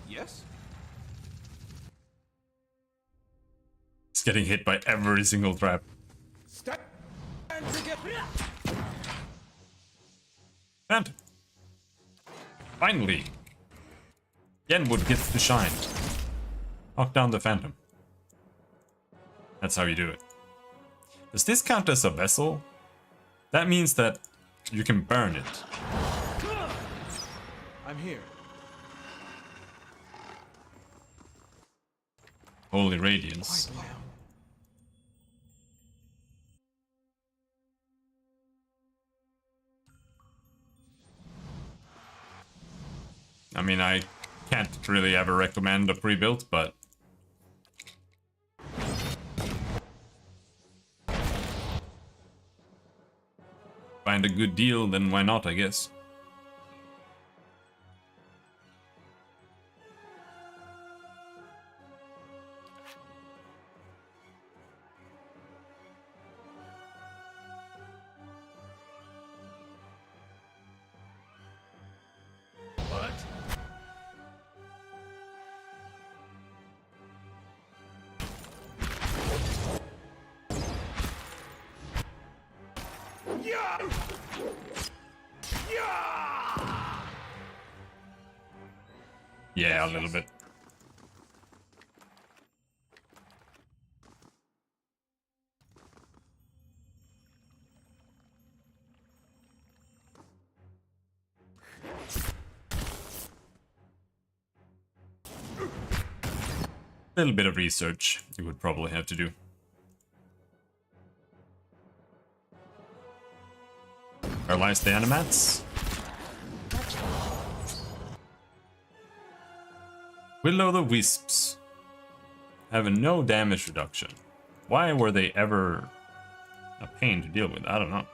Yes? It's getting hit by every single trap. Phantom. Finally. Yenwood gets to shine. Knock down the Phantom. That's how you do it. Does this count as a vessel? That means that you can burn it. I'm here. Holy Radiance. I mean, I can't really ever recommend a pre-built, but find a good deal, then why not, I guess. Yeah, a little bit. A little bit of research you would probably have to do. Paralyze the Animats. Will-o'-the-wisps have no damage reduction. Why were they ever a pain to deal with? I don't know.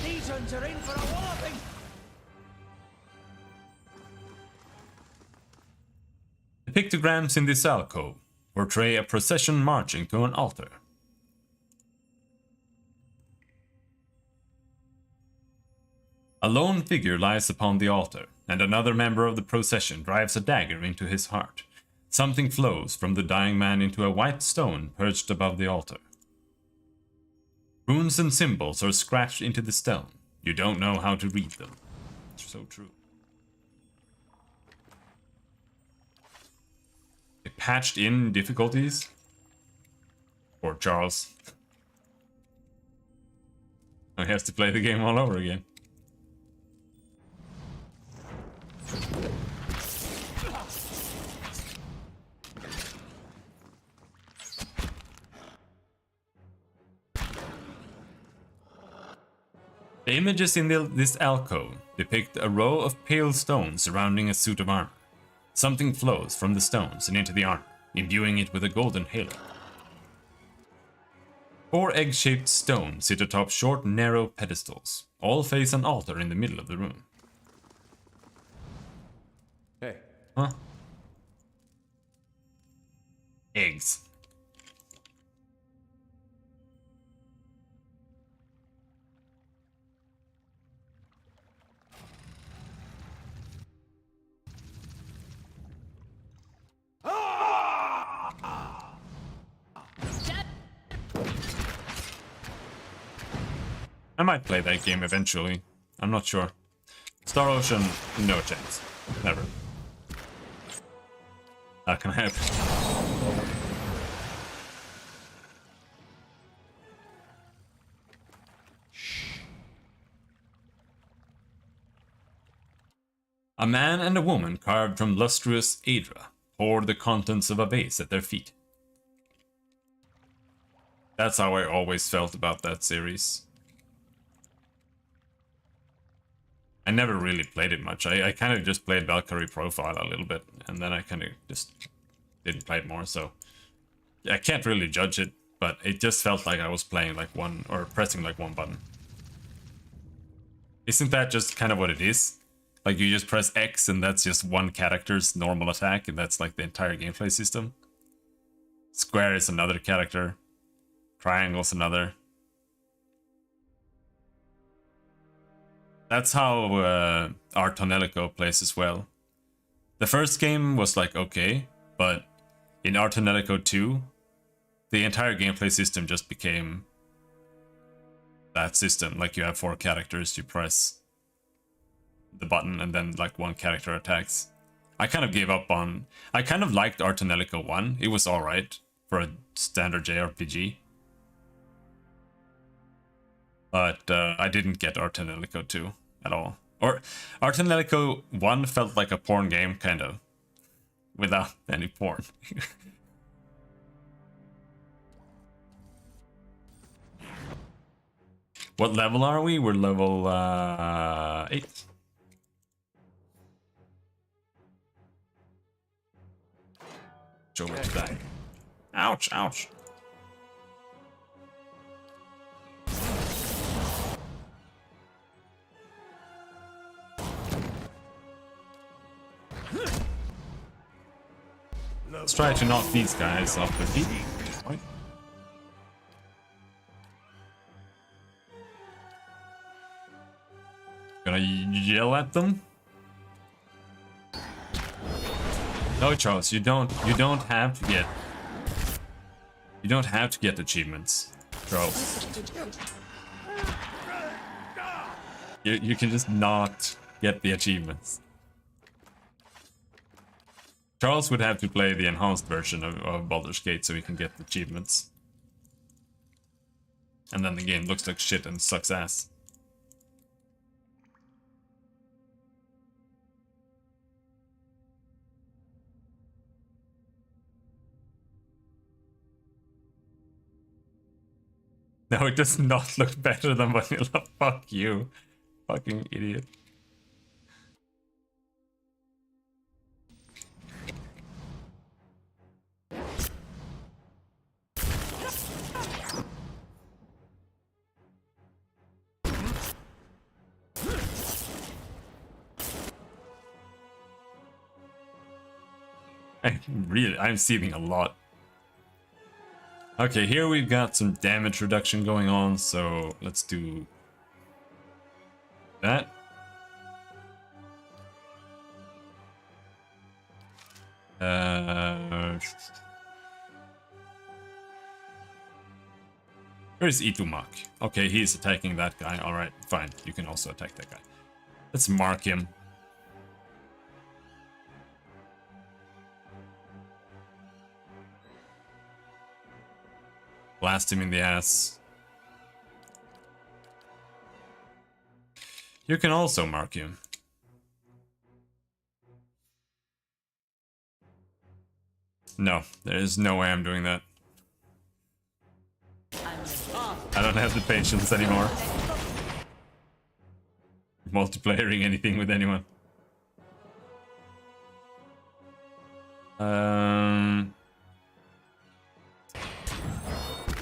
These ones are in for a walloping. The pictograms in this alcove portray a procession marching to an altar. A lone figure lies upon the altar, and another member of the procession drives a dagger into his heart. Something flows from the dying man into a white stone perched above the altar. Runes and symbols are scratched into the stone. You don't know how to read them. It's so true. They patched in difficulties? Poor Charles. Now he has to play the game all over again. The images in this alcove depict a row of pale stones surrounding a suit of armor. Something flows from the stones and into the armor, imbuing it with a golden halo. 4 egg-shaped stones sit atop short, narrow pedestals. All face an altar in the middle of the room. Hey. Huh? Eggs. I might play that game eventually. I'm not sure. Star Ocean, no chance. Never. That can happen. A man and a woman carved from lustrous Adra poured the contents of a vase at their feet. That's how I always felt about that series. I never really played it much. I kind of just played Valkyrie Profile a little bit, and then I kind of just didn't play it more, so... I can't really judge it, but it just felt like I was playing like one, or pressing like one button. Isn't that just kind of what it is? Like you just press X and that's just one character's normal attack, and that's like the entire gameplay system. Square is another character. Triangle's another. That's how Artonelico plays as well. The first game was like okay, but in Artonelico 2, the entire gameplay system just became that system. Like you have 4 characters, you press the button and then like one character attacks. I kind of gave up on... I kind of liked Artonelico 1, it was alright for a standard JRPG. But I didn't get Artonelico 2 at all. Or Artonelico 1 felt like a porn game, kind of. Without any porn. What level are we? We're level 8. Over to that. Ouch, ouch. Let's try to knock these guys off their feet. Right. Gonna yell at them. No, Charles, you don't have to get... You don't have to get achievements, Charles. You can just not get the achievements. Charles would have to play the enhanced version of Baldur's Gate so he can get the achievements. And then the game looks like shit and sucks ass. No, it does not look better than vanilla. Fuck you. Fucking idiot. I'm seething a lot. Okay, here we've got some damage reduction going on, so let's do that. Where's Itumak? Okay, he's attacking that guy. Alright, fine. You can also attack that guy. Let's mark him. Blast him in the ass. You can also mark him. No, there is no way I'm doing that. I don't have the patience anymore. Multiplayering anything with anyone.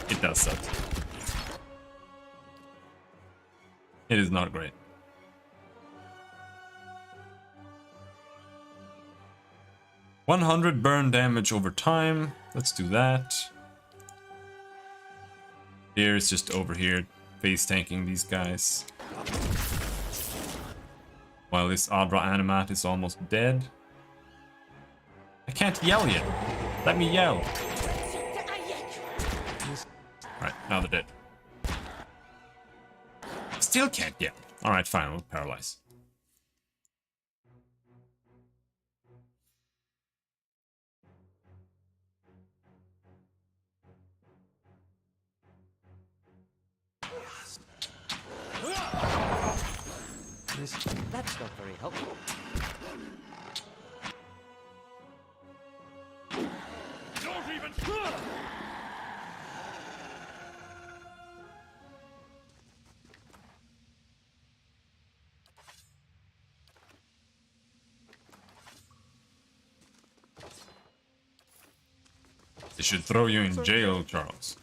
It does suck. It is not great. $100 burn damage over time. Let's do that. Here is just over here, face tanking these guys. While this Adra Animat is almost dead. I can't yell yet. Let me yell. Right, now they're dead. Still can't get. Alright, fine, we'll paralyze. That's not very helpful. Don't even. They should throw you in jail, Charles.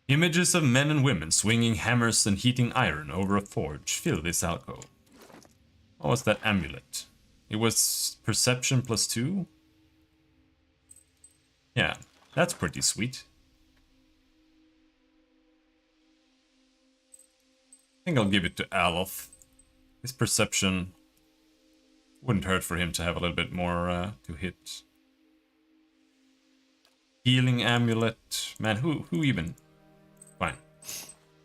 Images of men and women swinging hammers and heating iron over a forge fill this alcove. What was that amulet? It was perception +2? Yeah, that's pretty sweet. I think I'll give it to Alof. His perception wouldn't hurt for him to have a little bit more to hit. Healing amulet. Man, who even? Fine.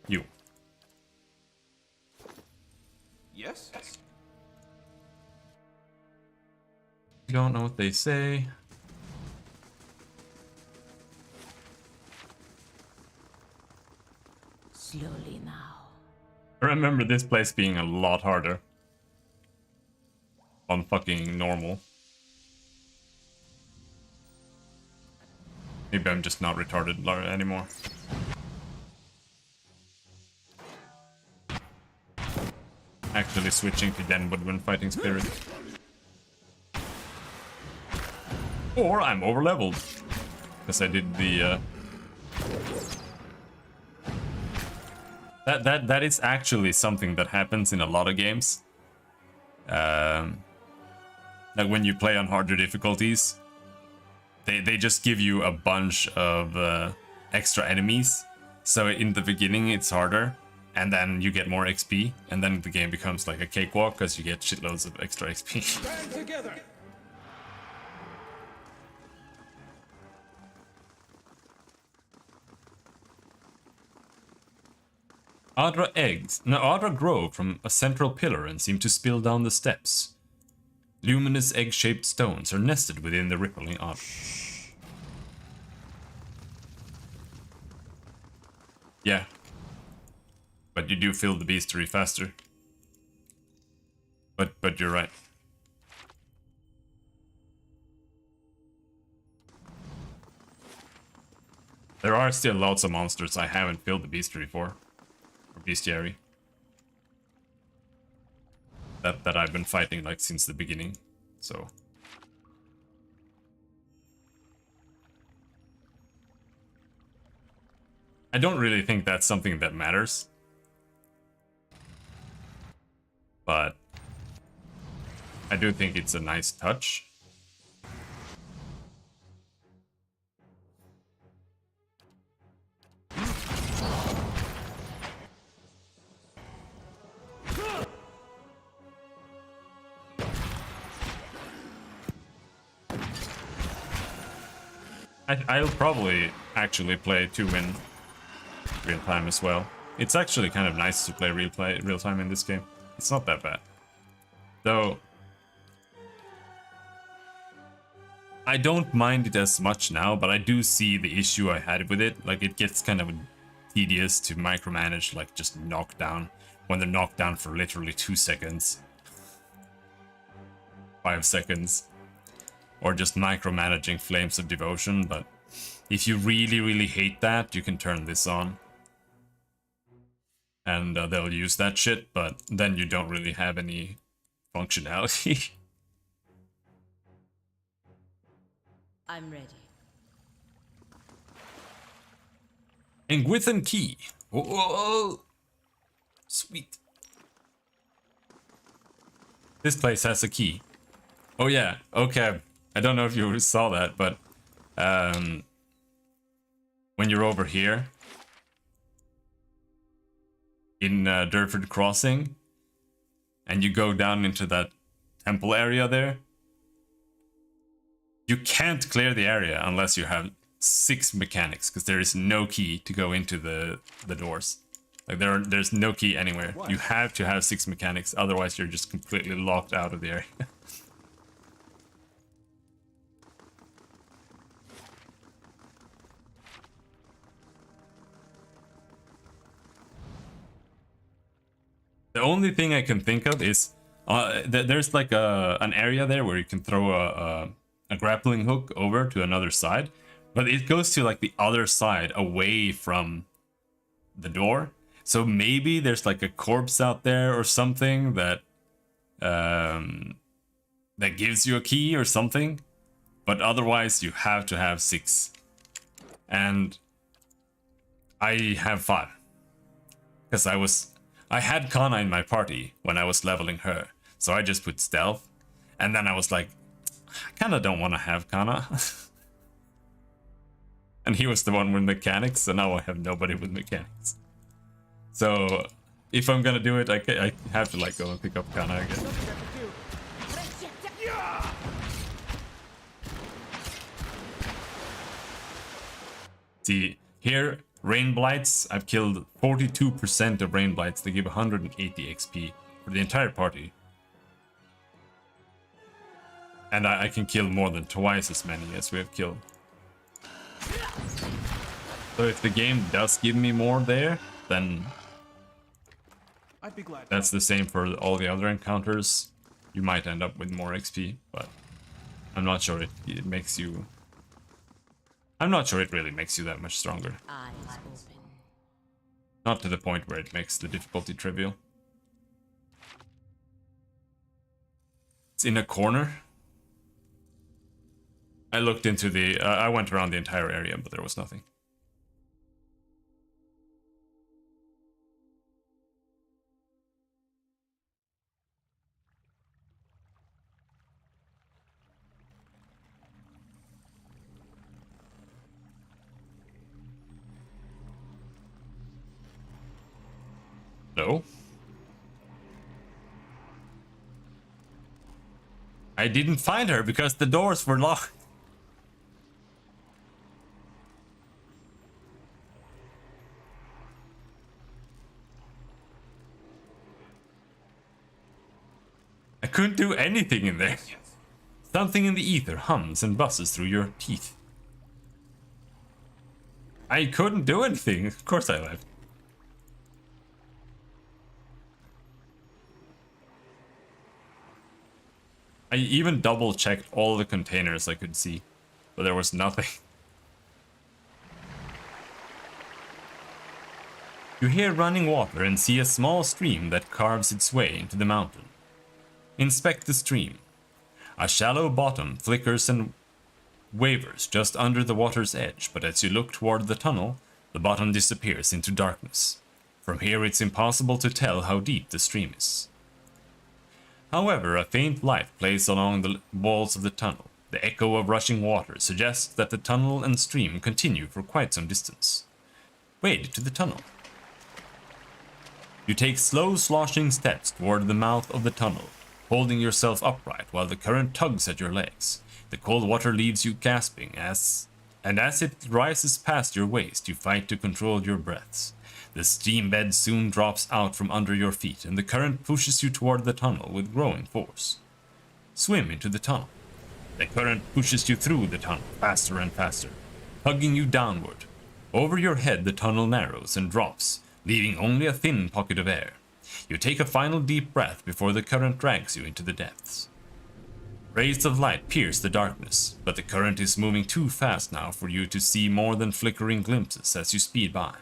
You. Yes? Don't know what they say. Slowly now. I remember this place being a lot harder. On fucking normal. Maybe I'm just not retarded anymore. Actually switching to Denwood when fighting Spirit. Or I'm overleveled. Because I did the That is actually something that happens in a lot of games. Like when you play on harder difficulties, they just give you a bunch of extra enemies. So in the beginning it's harder, and then you get more XP, and then the game becomes like a cakewalk because you get shitloads of extra XP. Stand together. Adra Adra grow from a central pillar and seem to spill down the steps. Luminous egg-shaped stones are nested within the rippling Adra. Yeah. But you do fill the beastery faster. But you're right. There are still lots of monsters I haven't filled the beastery for. Or bestiary. That I've been fighting like since the beginning. So I don't really think that's something that matters. But I do think it's a nice touch. I'll probably actually play 2 in real time as well. It's actually kind of nice to play real time in this game. It's not that bad. Though I don't mind it as much now, but I do see the issue I had with it. Like, it gets kind of tedious to micromanage, like, just knockdown when they're knocked down for literally 2 seconds. 5 seconds. Or just micromanaging Flames of Devotion, but if you really, really hate that, you can turn this on. And they'll use that shit, but then you don't really have any functionality. I'm ready. Engwithan Key. Whoa. Sweet. This place has a key. Oh yeah, okay. I don't know if you saw that, but when you're over here in Durford Crossing and you go down into that temple area there, you can't clear the area unless you have 6 mechanics, because there is no key to go into the doors. Like there's no key anywhere. You have to have 6 mechanics, otherwise you're just completely locked out of the area. The only thing I can think of is there's like an area there where you can throw a grappling hook over to another side, but it goes to like the other side away from the door. So maybe there's like a corpse out there or something that that gives you a key or something, but otherwise you have to have 6, and I have 5 because I had Kana in my party when I was leveling her, so I just put stealth, and then I was like, I kind of don't want to have Kana. And he was the one with mechanics, so now I have nobody with mechanics. So if I'm gonna do it, I have to like go and pick up Kana again. See, here, Rain Blights, I've killed 42% of Rain Blights. They give 180 XP for the entire party. And I can kill more than twice as many as we have killed. So if the game does give me more there, then I'd be glad. That's the same for all the other encounters. You might end up with more XP, but I'm not sure it makes you... I'm not sure it really makes you that much stronger. Eyes open. Not to the point where it makes the difficulty trivial. It's in a corner. I looked into the... I went around the entire area, but there was nothing. No. I didn't find her because the doors were locked. I couldn't do anything in there. Something in the ether hums and buzzes through your teeth. I couldn't do anything. Of course I left. I even double-checked all the containers I could see, but there was nothing. You hear running water and see a small stream that carves its way into the mountain. Inspect the stream. A shallow bottom flickers and wavers just under the water's edge, but as you look toward the tunnel, the bottom disappears into darkness. From here it's impossible to tell how deep the stream is. However, a faint light plays along the walls of the tunnel. The echo of rushing water suggests that the tunnel and stream continue for quite some distance. Wade to the tunnel. You take slow, sloshing steps toward the mouth of the tunnel, holding yourself upright while the current tugs at your legs. The cold water leaves you gasping as it rises past your waist, you fight to control your breaths. The stream bed soon drops out from under your feet, and the current pushes you toward the tunnel with growing force. Swim into the tunnel. The current pushes you through the tunnel faster and faster, hugging you downward. Over your head the tunnel narrows and drops, leaving only a thin pocket of air. You take a final deep breath before the current drags you into the depths. Rays of light pierce the darkness, but the current is moving too fast now for you to see more than flickering glimpses as you speed by.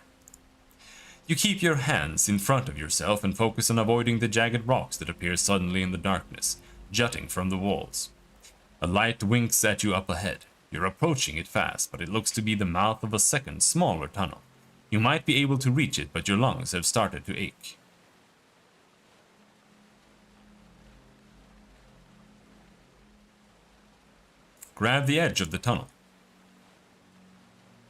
You keep your hands in front of yourself and focus on avoiding the jagged rocks that appear suddenly in the darkness, jutting from the walls. A light winks at you up ahead. You're approaching it fast, but it looks to be the mouth of a second, smaller tunnel. You might be able to reach it, but your lungs have started to ache. Grab the edge of the tunnel.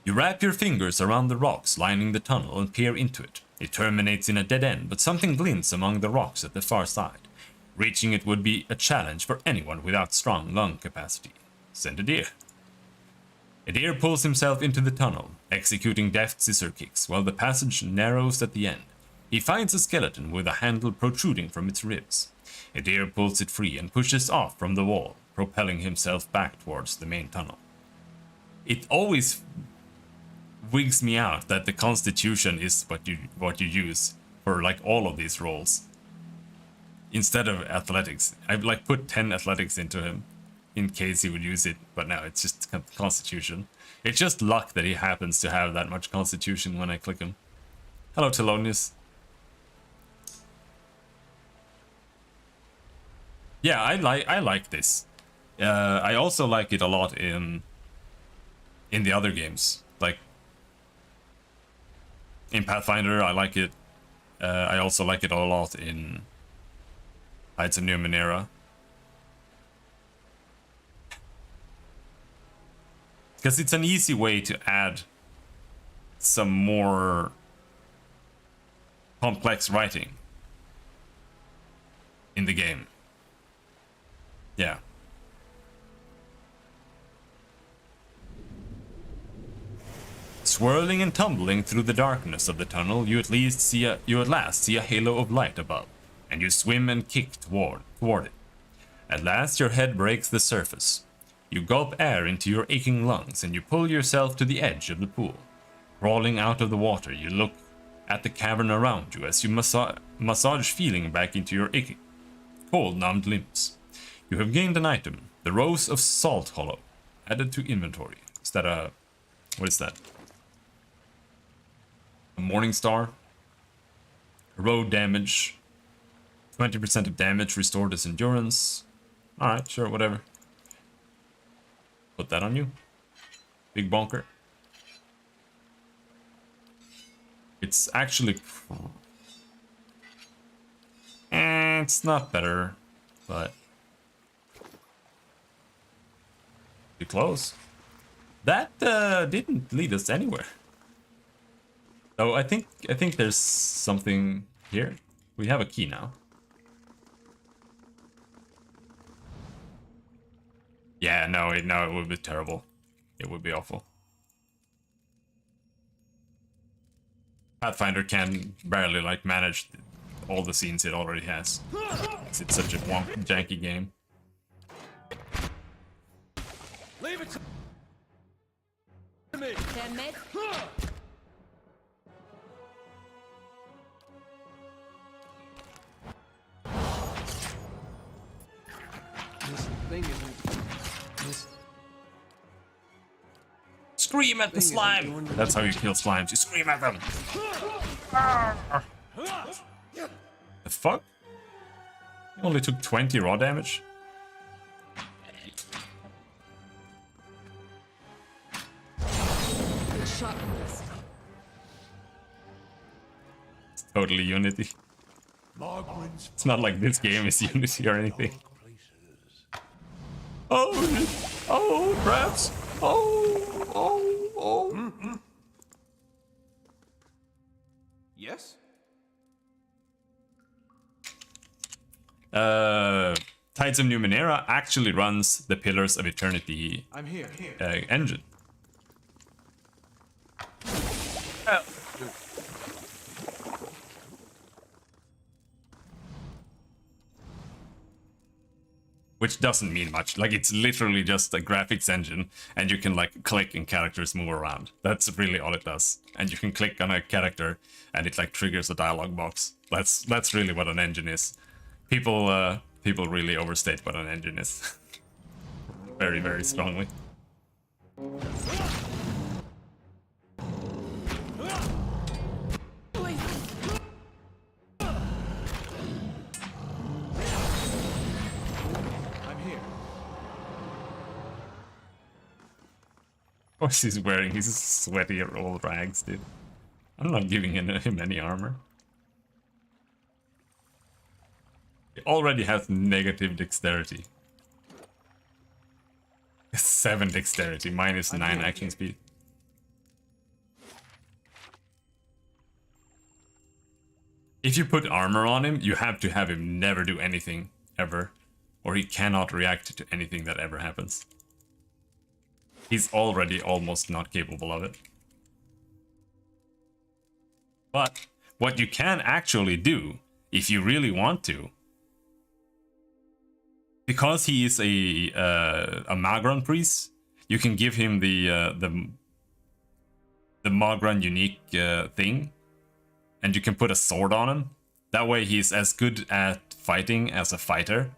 You wrap your fingers around the rocks lining the tunnel and peer into it. It terminates in a dead end, but something glints among the rocks at the far side. Reaching it would be a challenge for anyone without strong lung capacity. Send a deer. Adair pulls himself into the tunnel, executing deft scissor kicks while the passage narrows at the end. He finds a skeleton with a handle protruding from its ribs. Adair pulls it free and pushes off from the wall, propelling himself back towards the main tunnel. It always wigs me out that the Constitution is what you use for like all of these roles. Instead of athletics, I've like put 10 athletics into him in case he would use it, but no, it's just Constitution. It's just luck that he happens to have that much Constitution when I click him. Hello, Telonius. Yeah, I like this. I also like it a lot in the other games, like in Pathfinder. I like it. I also like it a lot in Tides of Numenera. Because it's an easy way to add some more complex writing in the game. Yeah. Swirling and tumbling through the darkness of the tunnel, you at last see a halo of light above, and you swim and kick toward it. At last your head breaks the surface. You gulp air into your aching lungs and you pull yourself to the edge of the pool. Crawling out of the water, you look at the cavern around you as you massage feeling back into your aching, cold, numbed limbs. You have gained an item, the Rose of Salt Hollow, added to inventory. Is that a... what is that? A Morning Star? Road damage. 20% of damage restored as endurance. Alright, sure, whatever. Put that on you. Big bonker. It's actually... it's not better, but... too close. That didn't lead us anywhere. So I think there's something here. We have a key now. Yeah, no, it would be terrible. It would be awful. Pathfinder can barely like manage all the scenes it already has. It's such a janky game. Leave it to me. This thing isn't... Scream at the slime! That's how you kill slimes. You scream at them! The fuck? He only took 20 raw damage? Good shot with this. It's totally Unity. It's not like this game is Unity or anything. Oh, traps! Yes? Tides of Numenera actually runs the Pillars of Eternity I'm here. engine. Which doesn't mean much. Like, it's literally just a graphics engine, and you can, like, click and characters move around. That's really all it does. And you can click on a character, and it, like, triggers a dialogue box. That's really what an engine is. People really overstate what an engine is. Very, very strongly. Of course he's wearing his sweaty old rags, dude. I'm not giving him any armor. He already has negative dexterity. 7 dexterity, minus 9 action speed. If you put armor on him, you have to have him never do anything, ever. Or he cannot react to anything that ever happens. He's already almost not capable of it. But what you can actually do, if you really want to, because he is a Magron priest, you can give him the Magron unique thing, and you can put a sword on him. That way he's as good at fighting as a fighter,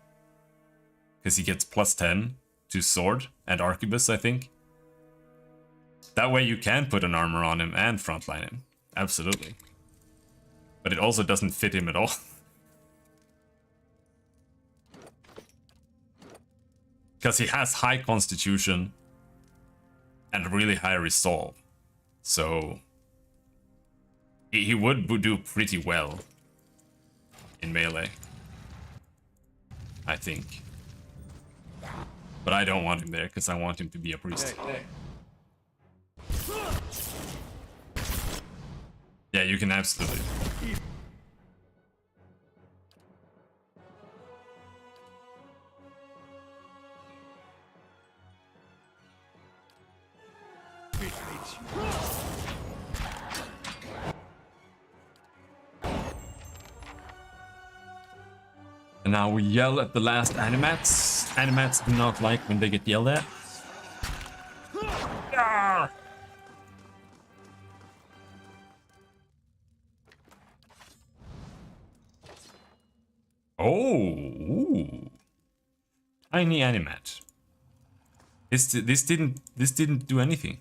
because he gets +10 to sword and arquebus, I think. That way you can put an armor on him and frontline him. Absolutely. But it also doesn't fit him at all. Because he has high constitution and really high resolve. So he would do pretty well in melee, I think. But I don't want him there because I want him to be a priest. Yeah, you can absolutely. And now we yell at the last animats. Animats do not like when they get yelled at. Ah! Oh, ooh. Tiny animat. This didn't do anything.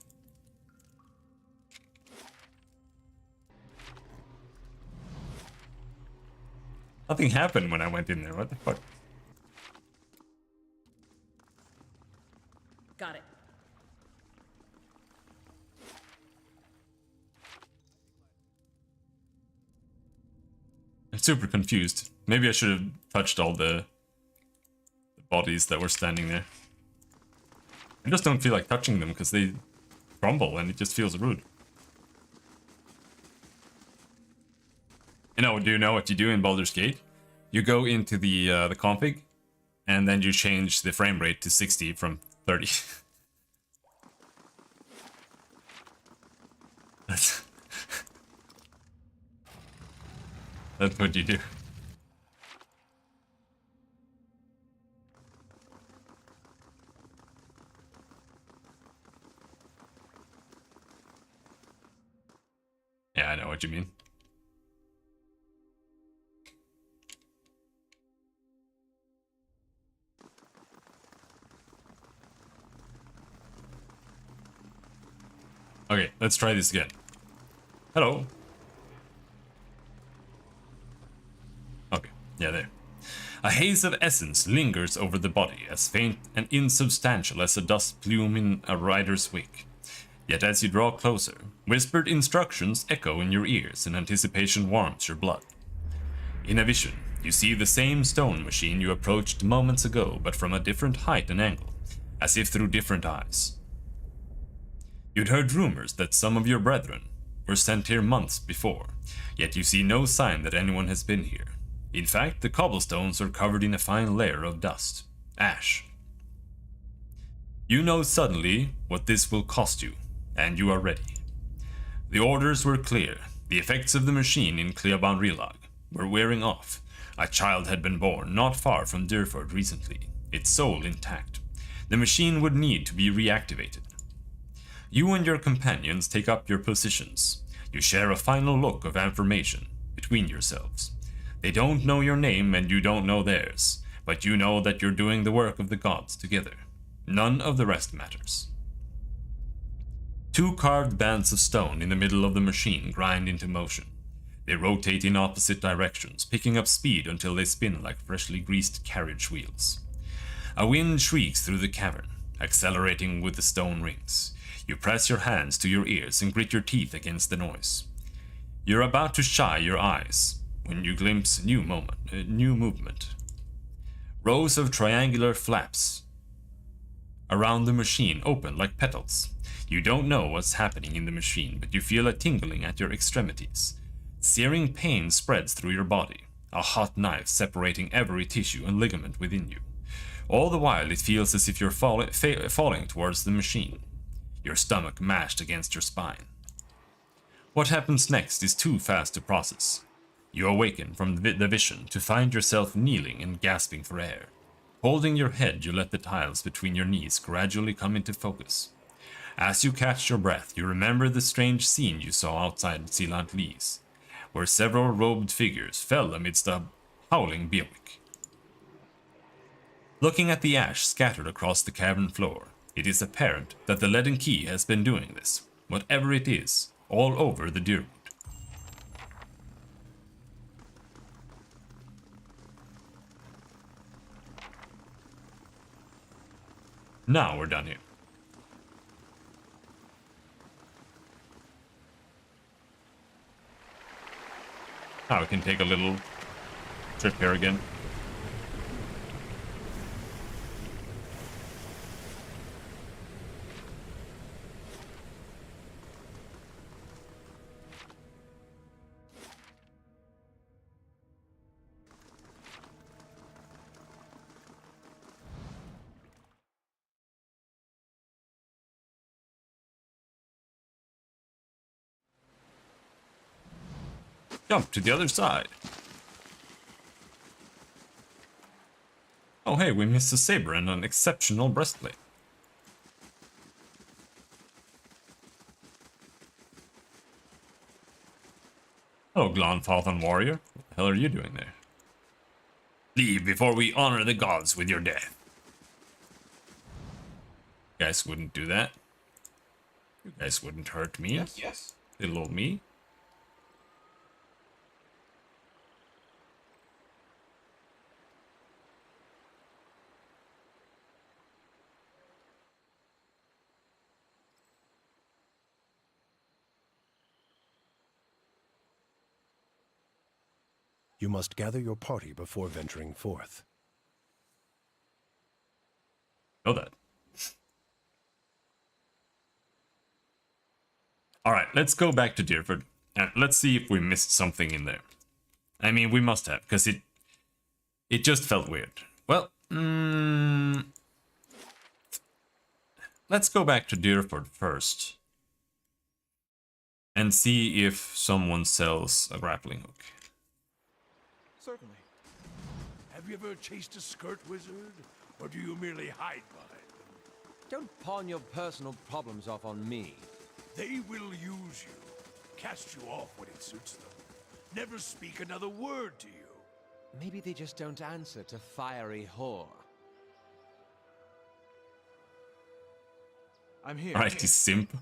Nothing happened when I went in there. What the fuck? Got it. I'm super confused. Maybe I should have touched all the bodies that were standing there. I just don't feel like touching them because they crumble and it just feels rude. You know, do you know what you do in Baldur's Gate? You go into the config, and then you change the frame rate to 60 from 30. That's what you do. Yeah, I know what you mean. Okay, let's try this again. Hello. Okay, yeah, there. A haze of essence lingers over the body, as faint and insubstantial as a dust plume in a rider's wig. Yet as you draw closer, whispered instructions echo in your ears and anticipation warms your blood. In a vision, you see the same stone machine you approached moments ago, but from a different height and angle, as if through different eyes. You'd heard rumors that some of your brethren were sent here months before, yet you see no sign that anyone has been here. In fact, the cobblestones are covered in a fine layer of dust, ash. You know suddenly what this will cost you, and you are ready. The orders were clear. The effects of the machine in Cleoban Rilag were wearing off. A child had been born not far from Durford recently, its soul intact. The machine would need to be reactivated. You and your companions take up your positions. You share a final look of affirmation between yourselves. They don't know your name and you don't know theirs, but you know that you're doing the work of the gods together. None of the rest matters. Two carved bands of stone in the middle of the machine grind into motion. They rotate in opposite directions, picking up speed until they spin like freshly greased carriage wheels. A wind shrieks through the cavern, accelerating with the stone rings. You press your hands to your ears and grit your teeth against the noise. You're about to shy your eyes when you glimpse new movement. Rows of triangular flaps around the machine open like petals. You don't know what's happening in the machine, but you feel a tingling at your extremities. Searing pain spreads through your body, a hot knife separating every tissue and ligament within you. All the while it feels as if you're falling towards the machine. your stomach mashed against your spine. What happens next is too fast to process. You awaken from the vision to find yourself kneeling and gasping for air. Holding your head, you let the tiles between your knees gradually come into focus. As you catch your breath, you remember the strange scene you saw outside Sealant Lees, where several robed figures fell amidst a howling Bewick. Looking at the ash scattered across the cavern floor, it is apparent that the leaden key has been doing this, whatever it is, all over the Dyrwood. Now we're done here. Now we can take a little trip here again. Jump to the other side. Oh hey, we missed a saber and an exceptional breastplate. Hello, Glanfathan warrior. What the hell are you doing there? Leave before we honor the gods with your death. You guys wouldn't do that. You guys wouldn't hurt me. Yes. Little old me. You must gather your party before venturing forth. Know that. Alright, let's go back to Dyrford, and let's see if we missed something in there. I mean, we must have, because it just felt weird. Well, let's go back to Dyrford first. And see if someone sells a grappling hook. Certainly. Have you ever chased a skirt wizard? Or do you merely hide behind them? Don't pawn your personal problems off on me. They will use you, cast you off when it suits them. Never speak another word to you. Maybe they just don't answer to fiery whore. I'm here. Alright, you simp.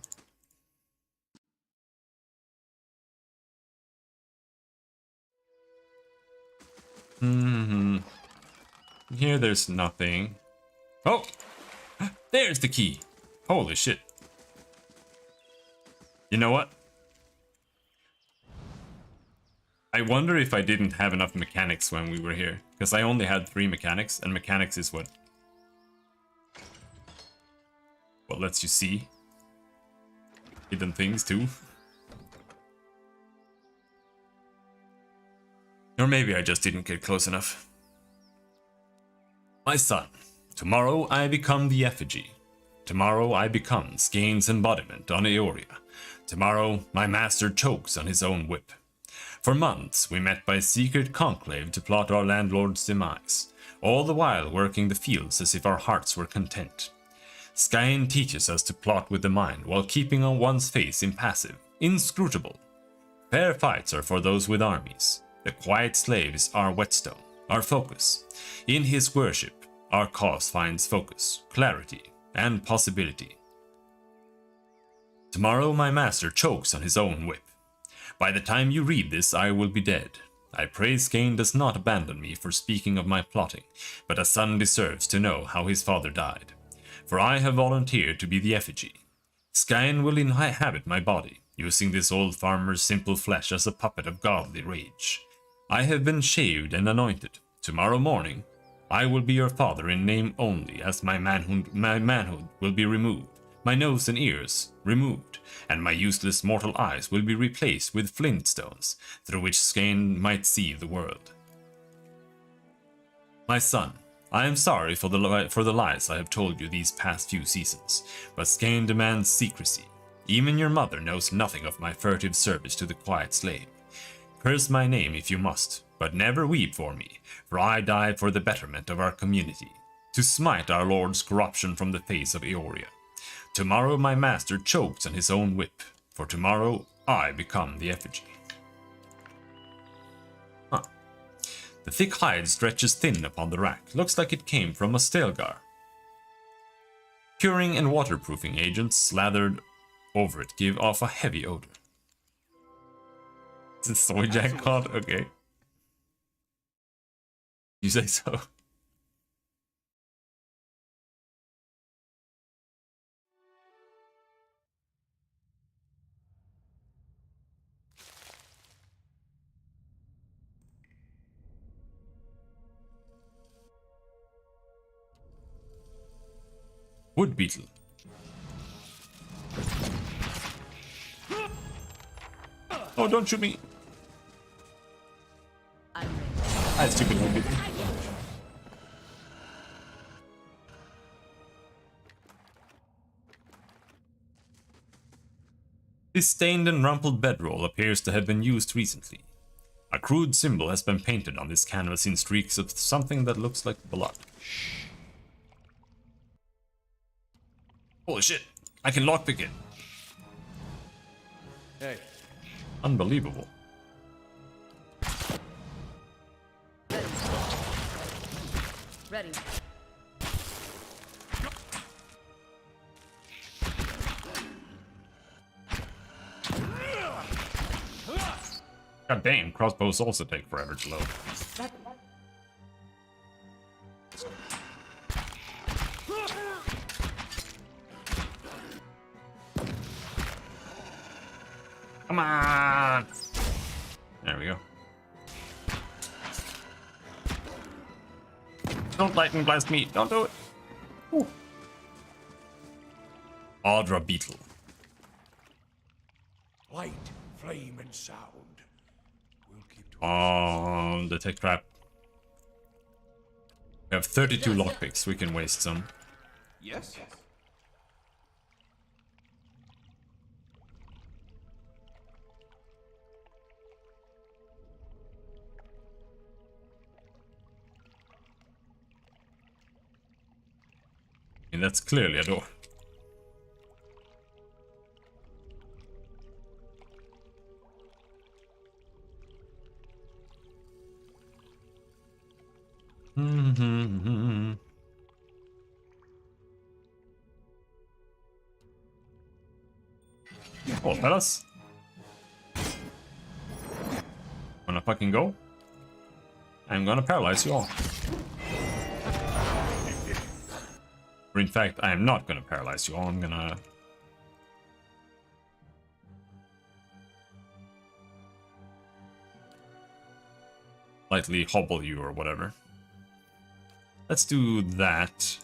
Here there's nothing. Oh! There's the key! Holy shit. You know what? I wonder if I didn't have enough mechanics when we were here. Because I only had 3 mechanics, and mechanics is what lets you see hidden things too. Or maybe I just didn't get close enough. My son, tomorrow I become the effigy. Tomorrow I become Skane's embodiment on Eoria. Tomorrow my master chokes on his own whip. For months we met by secret conclave to plot our landlord's demise, all the while working the fields as if our hearts were content. Skane teaches us to plot with the mind while keeping on one's face impassive, inscrutable. Fair fights are for those with armies. The quiet slave is our whetstone, our focus. In his worship, our cause finds focus, clarity, and possibility. Tomorrow my master chokes on his own whip. By the time you read this, I will be dead. I pray Skane does not abandon me for speaking of my plotting, but a son deserves to know how his father died. For I have volunteered to be the effigy. Skane will inhabit my body, using this old farmer's simple flesh as a puppet of godly rage. I have been shaved and anointed. Tomorrow morning, I will be your father in name only, as my manhood will be removed, my nose and ears removed, and my useless mortal eyes will be replaced with flintstones, through which Skane might see the world. My son, I am sorry for the lies I have told you these past few seasons, but Skane demands secrecy. Even your mother knows nothing of my furtive service to the Quiet Slave. Curse my name if you must, but never weep for me, for I die for the betterment of our community, to smite our lord's corruption from the face of Eoria. Tomorrow my master chokes on his own whip, for tomorrow I become the effigy. Huh. The thick hide stretches thin upon the rack, looks like it came from a Stelgar. Curing and waterproofing agents slathered over it give off a heavy odor. Is it soy jack cod? Okay. You say so. Wood beetle. Oh, don't shoot me. I stupid wood beetle. This stained and rumpled bedroll appears to have been used recently. A crude symbol has been painted on this canvas in streaks of something that looks like blood. Holy shit, I can lockpick it. Hey. Unbelievable. Ready. God damn, crossbows also take forever to load. Come on! There we go. Don't lightning blast me! Don't do it! Ooh. Audra Beetle. Light, flame, and sound. We'll keep Oh, the tech trap. We have 32 lockpicks. We can waste some. Yes. And that's clearly a door. Oh, fellas. Wanna fucking go? I'm gonna paralyze you all. Or in fact, I am not gonna paralyze you all, I'm gonna... lightly hobble you or whatever. Let's do that.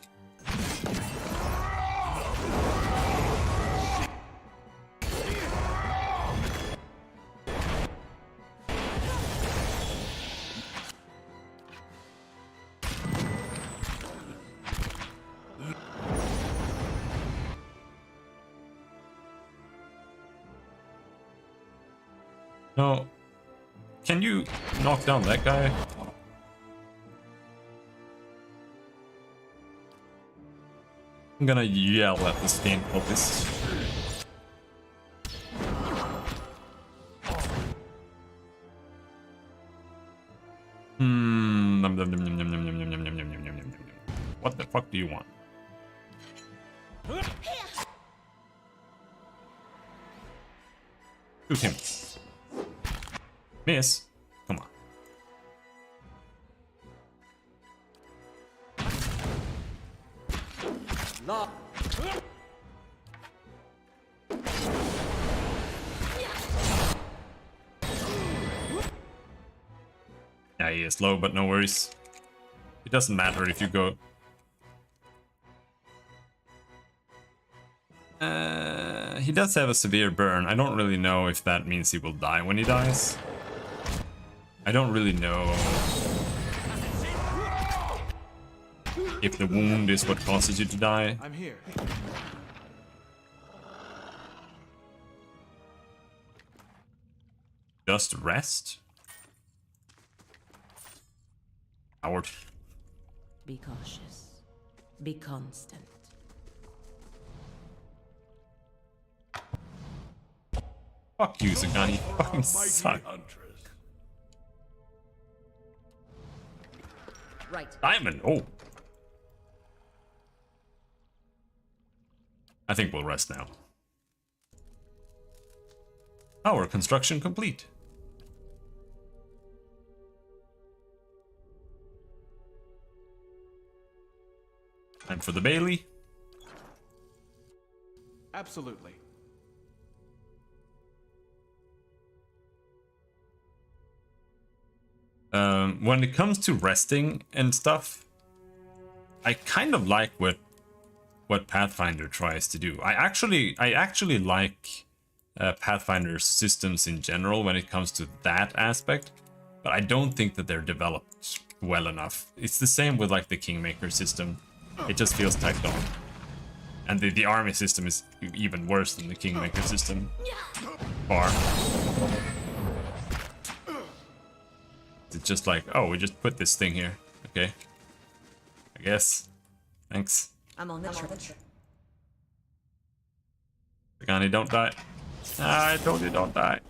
No. Can you knock down that guy? I'm gonna yell at the Skane cultist. What the fuck do you want? Shoot him. Miss. Come on. No. Yeah, he is low, but no worries. It doesn't matter if you go... he does have a severe burn. I don't really know if that means he will die when he dies. I don't really know. If the wound is what causes you to die. I'm here. Just rest? Howard. Be cautious. Be constant. Fuck you, Zagani. You fucking suck. Right. Diamond! Oh! I think we'll rest now. Tower construction complete. Time for the Bailey. Absolutely. When it comes to resting and stuff, I kind of like what Pathfinder tries to do. I actually like Pathfinder's systems in general when it comes to that aspect, but I don't think that they're developed well enough. It's the same with like the Kingmaker system. It just feels tacked on. And the army system is even worse than the Kingmaker system. Far. It's just like, oh, we just put this thing here. Okay. I guess. Thanks. I'm on the trip. Zagani, don't die. Ah, I told you don't die.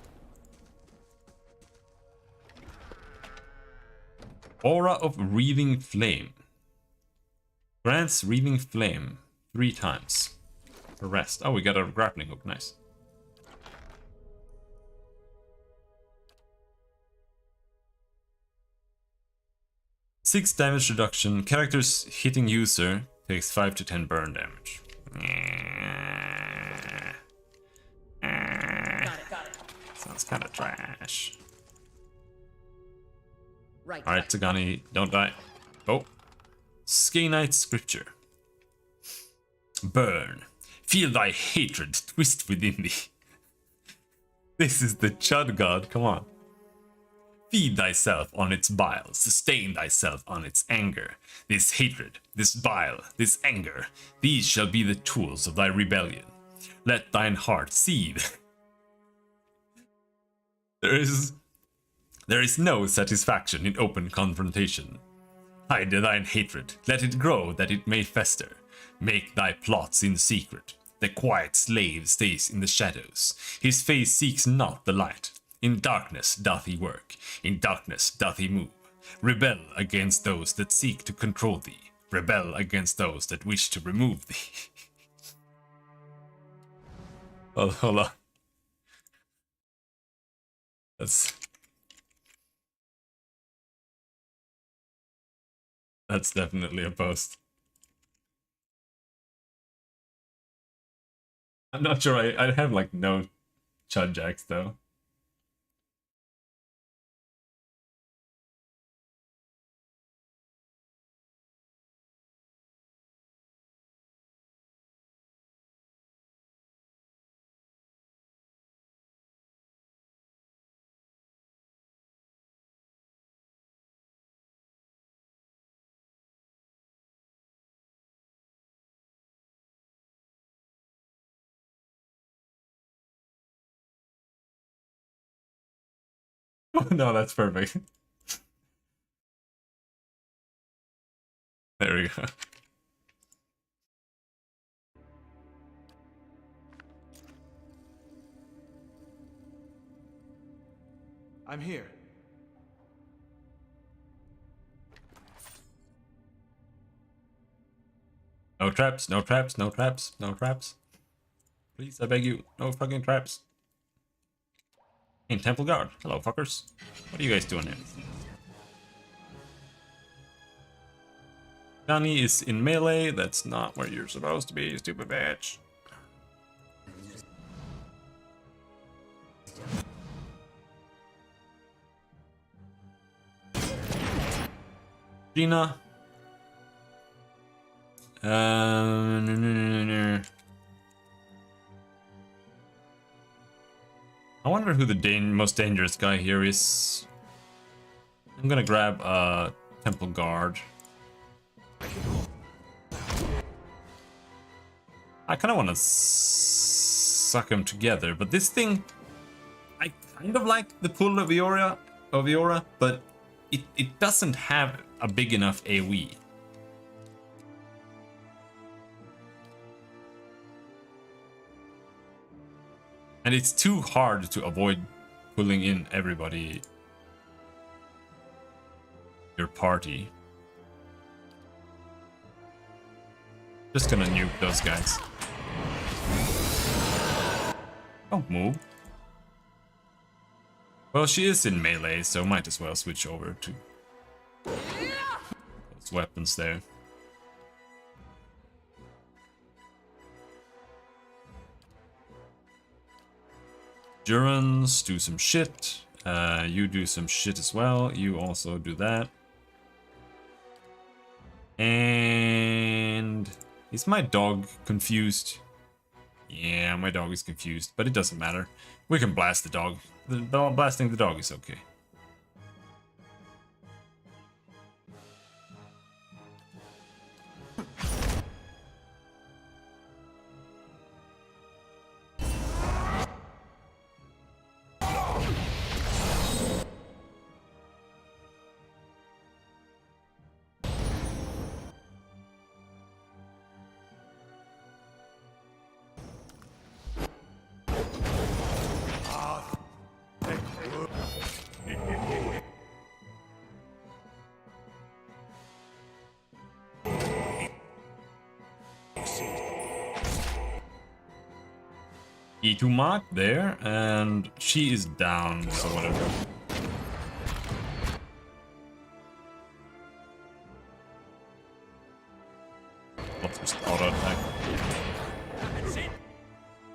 Aura of Wreathing Flame. Grants Wreathing Flame 3 times. For rest. Oh, we got a grappling hook. Nice. Six damage reduction. Characters hitting user takes 5 to 10 burn damage. Got it. Sounds kind of trash. Right. Alright, Zagani, don't die. Oh. Skaenite Scripture. Burn. Feel thy hatred twist within thee. This is the Chud God, come on. Feed thyself on its bile, sustain thyself on its anger. This hatred, this bile, this anger, these shall be the tools of thy rebellion. Let thine heart seethe. There is no satisfaction in open confrontation. Hide thine hatred, let it grow that it may fester. Make thy plots in secret. The quiet slave stays in the shadows. His face seeks not the light. In darkness doth he work, in darkness doth he move. Rebel against those that seek to control thee. Rebel against those that wish to remove thee. Oh, hold on. That's definitely a post. I'm not sure I have like no Chud Jacks though. Oh, no, that's perfect. There we go. I'm here. No traps, no traps, no traps, no traps. Please, I beg you, no fucking traps. Hey, Temple Guard. Hello, fuckers. What are you guys doing here? Johnny is in melee. That's not where you're supposed to be, you stupid bitch. Gina. I wonder who the most dangerous guy here is. I'm gonna grab a Temple Guard. I kind of want to suck them together, but this thing, I kind of like the pull of Eora, but it doesn't have a big enough AoE. And it's too hard to avoid pulling in everybody, your party. Just gonna nuke those guys. Don't move. Well, she is in melee, so might as well switch over to those weapons there. Durans, do some shit. You do some shit as well. You also do that. And is my dog confused? Yeah, my dog is confused, but it doesn't matter. We can blast the dog. Blasting the dog is okay. E2 mark there, and she is down, so whatever. Let's just auto attack.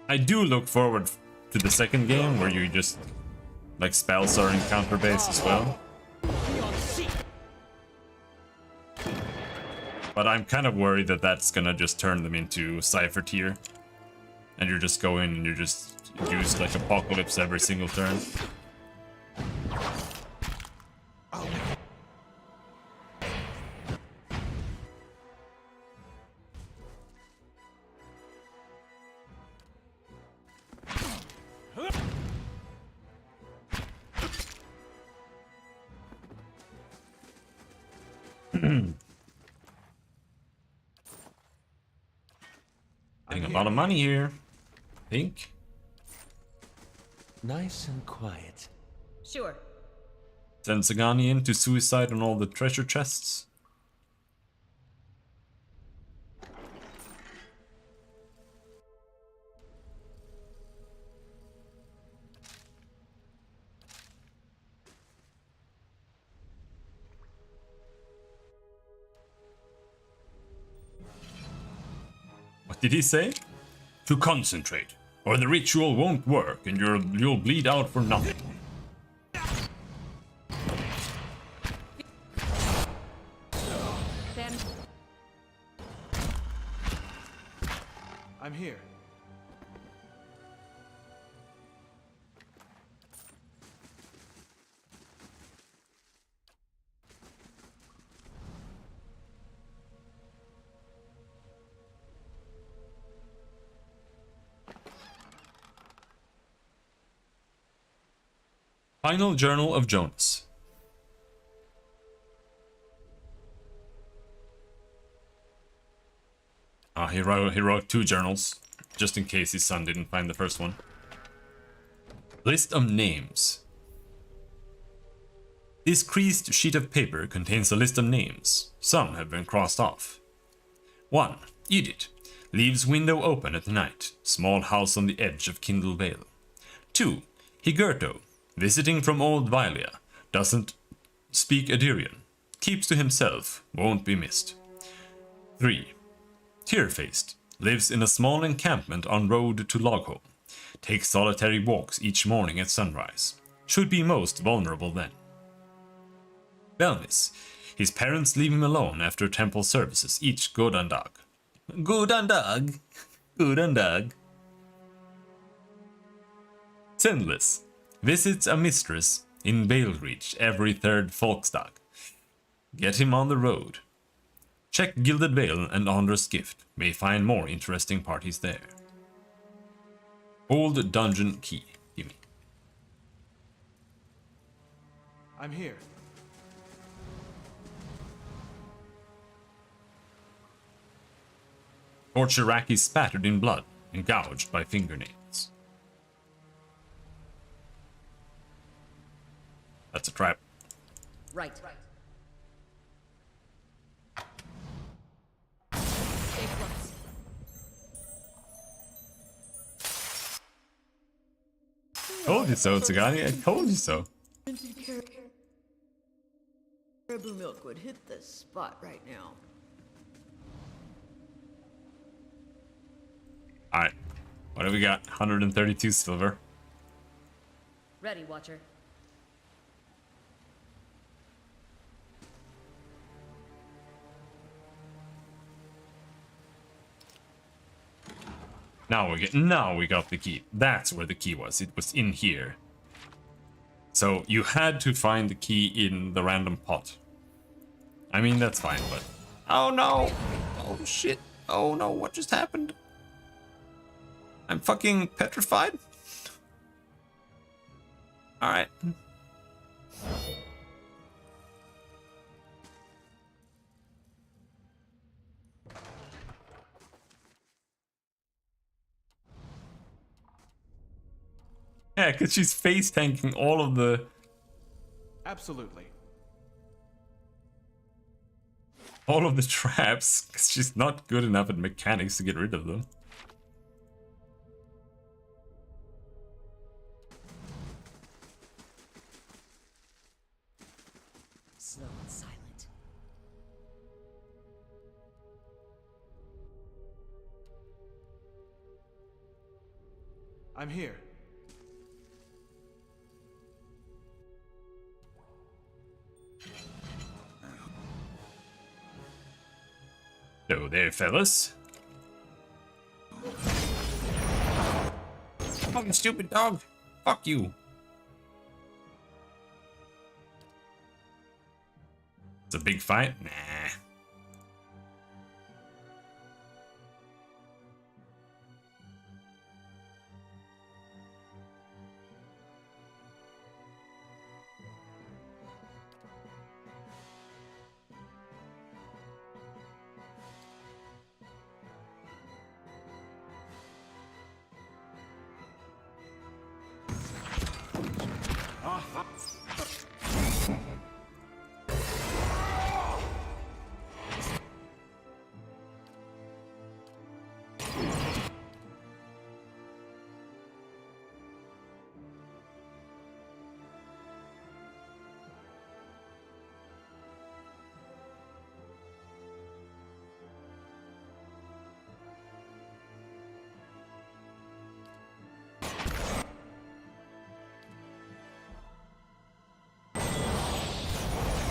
I do look forward to the second game where you just like spells are in counter base as well. But I'm kind of worried that that's gonna just turn them into Cypher tier. And you're just going and you just use like Apocalypse every single turn. Getting a lot of money here. Think. Nice and quiet. Sure. Send Sagani in to suicide on all the treasure chests. What did he say? To concentrate, or the ritual won't work and you'll bleed out for nothing. I'm here. Final Journal of Jonas. He wrote 2 journals, just in case his son didn't find the first one. List of names. This creased sheet of paper contains a list of names. Some have been crossed off. 1. Edith. Leaves window open at night. Small house on the edge of Kindle Vale. 2. Higerto. Visiting from Old Vilia. Doesn't speak Adirian. Keeps to himself. Won't be missed. 3. Tear-faced. Lives in a small encampment on road to Logholm. Takes solitary walks each morning at sunrise. Should be most vulnerable then. Belmis. His parents leave him alone after temple services each Godandag. Godandag? Godandag. Sendless. Visits a mistress in Balereach every 3rd Folkstag. Get him on the road. Check Gilded Vale and Ondra's Gift. May find more interesting parties there. Old dungeon key. Gimme. I'm here. Torch Iraqi spattered in blood and gouged by fingernails. That's a trap. Right. Stay close. Told you so, Tsugani. I told you so. Caribou milk would hit this spot right now. Alright. What do we got? 132 silver. Ready, Watcher. Now we got the key. That's where the key was. It was in here. So you had to find the key in the random pot. I mean, that's fine, but... Oh no! Oh shit! Oh no, what just happened? I'm fucking petrified? Alright. Yeah, because she's face tanking all of the... Absolutely. All of the traps, because she's not good enough at mechanics to get rid of them. Slow and silent. I'm here. Hello there, fellas. Fucking stupid dog. Fuck you. It's a big fight? Nah.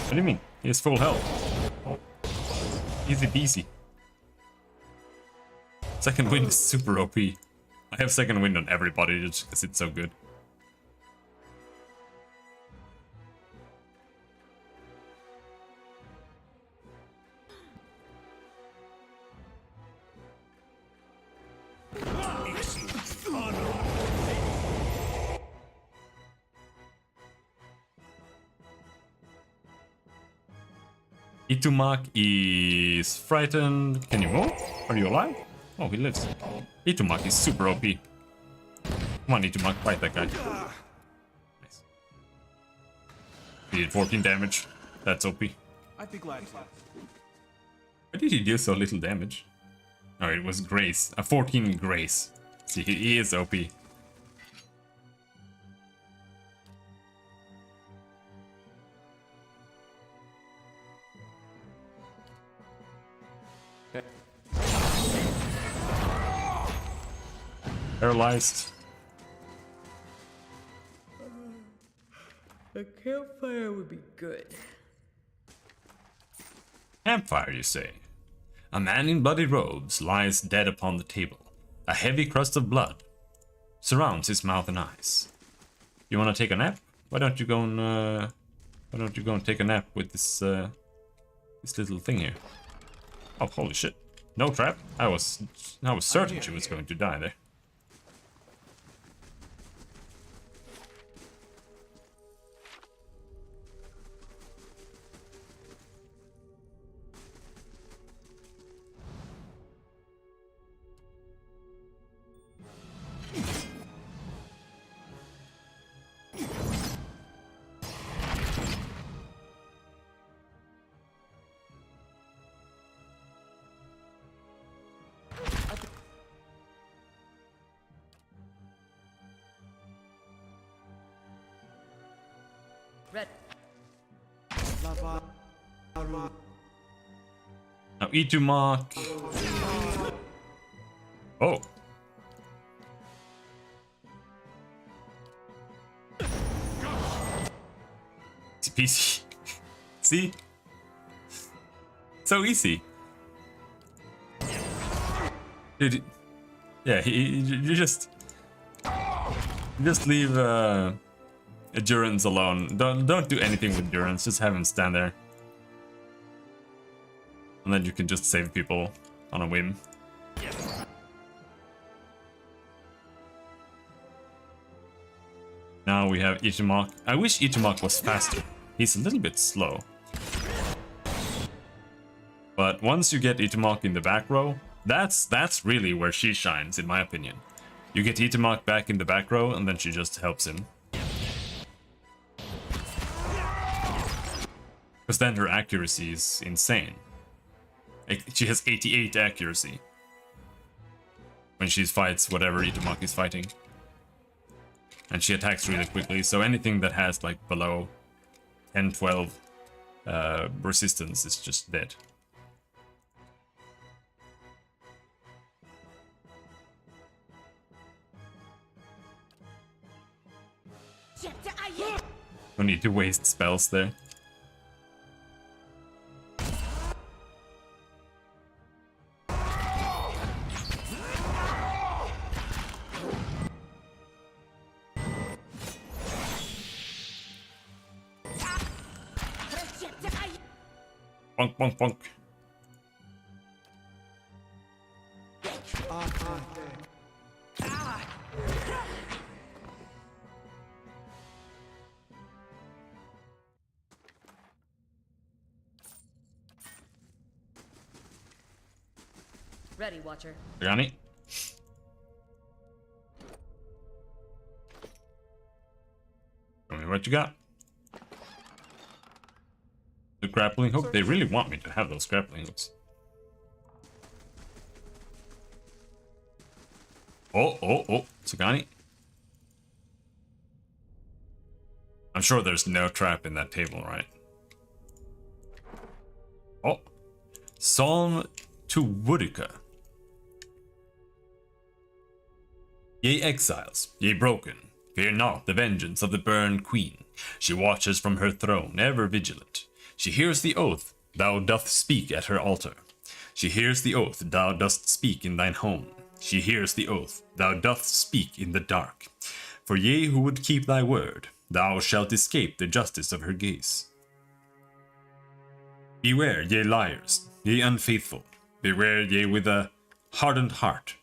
What do you mean? He has full health. Oh. Easy peasy. Second wind is super OP. I have second wind on everybody just because it's so good. Itumak is frightened. Can you move? Are you alive? Oh, he lives. Itumak is super OP. Come on, Itumak, fight that guy. Nice. He did 14 damage. That's OP. I'd be glad to. Why did he do so little damage? Oh, it was Grace. 14 Grace. See, he is OP. Paralyzed. A campfire would be good. Campfire, you say? A man in bloody robes lies dead upon the table. A heavy crust of blood surrounds his mouth and eyes. You want to take a nap? Why don't you go and take a nap with this this little thing here? Oh, holy shit. No trap? I was certain she was going to die there. Red. Now Itumak. Oh. Easy peasy. See? So easy. Dude, yeah, you just leave Durance alone. Don't do anything with Durance. Just have him stand there, and then you can just save people on a whim. Now we have Itumak. I wish Itumak was faster. He's a little bit slow. But once you get Itumak in the back row, that's really where she shines, in my opinion. You get Itumak back in the back row, and then she just helps him. Because then her accuracy is insane. She has 88 accuracy when she fights whatever Itumak is fighting. And she attacks really quickly, so anything that has like below 10-12 resistance is just dead. No need to waste spells there. Bonk, bonk, bonk. Ready, Watcher. Granny. Show me what you got. The grappling hook? They really want me to have those grappling hooks. Oh, Sagani. I'm sure there's no trap in that table, right? Oh. Psalm to Boudica. Ye exiles, ye broken, fear not the vengeance of the burned queen. She watches from her throne, ever vigilant. She hears the oath thou dost speak at her altar. She hears the oath thou dost speak in thine home. She hears the oath thou dost speak in the dark. For ye who would keep thy word, thou shalt escape the justice of her gaze. Beware, ye liars, ye unfaithful. Beware, ye with a hardened heart.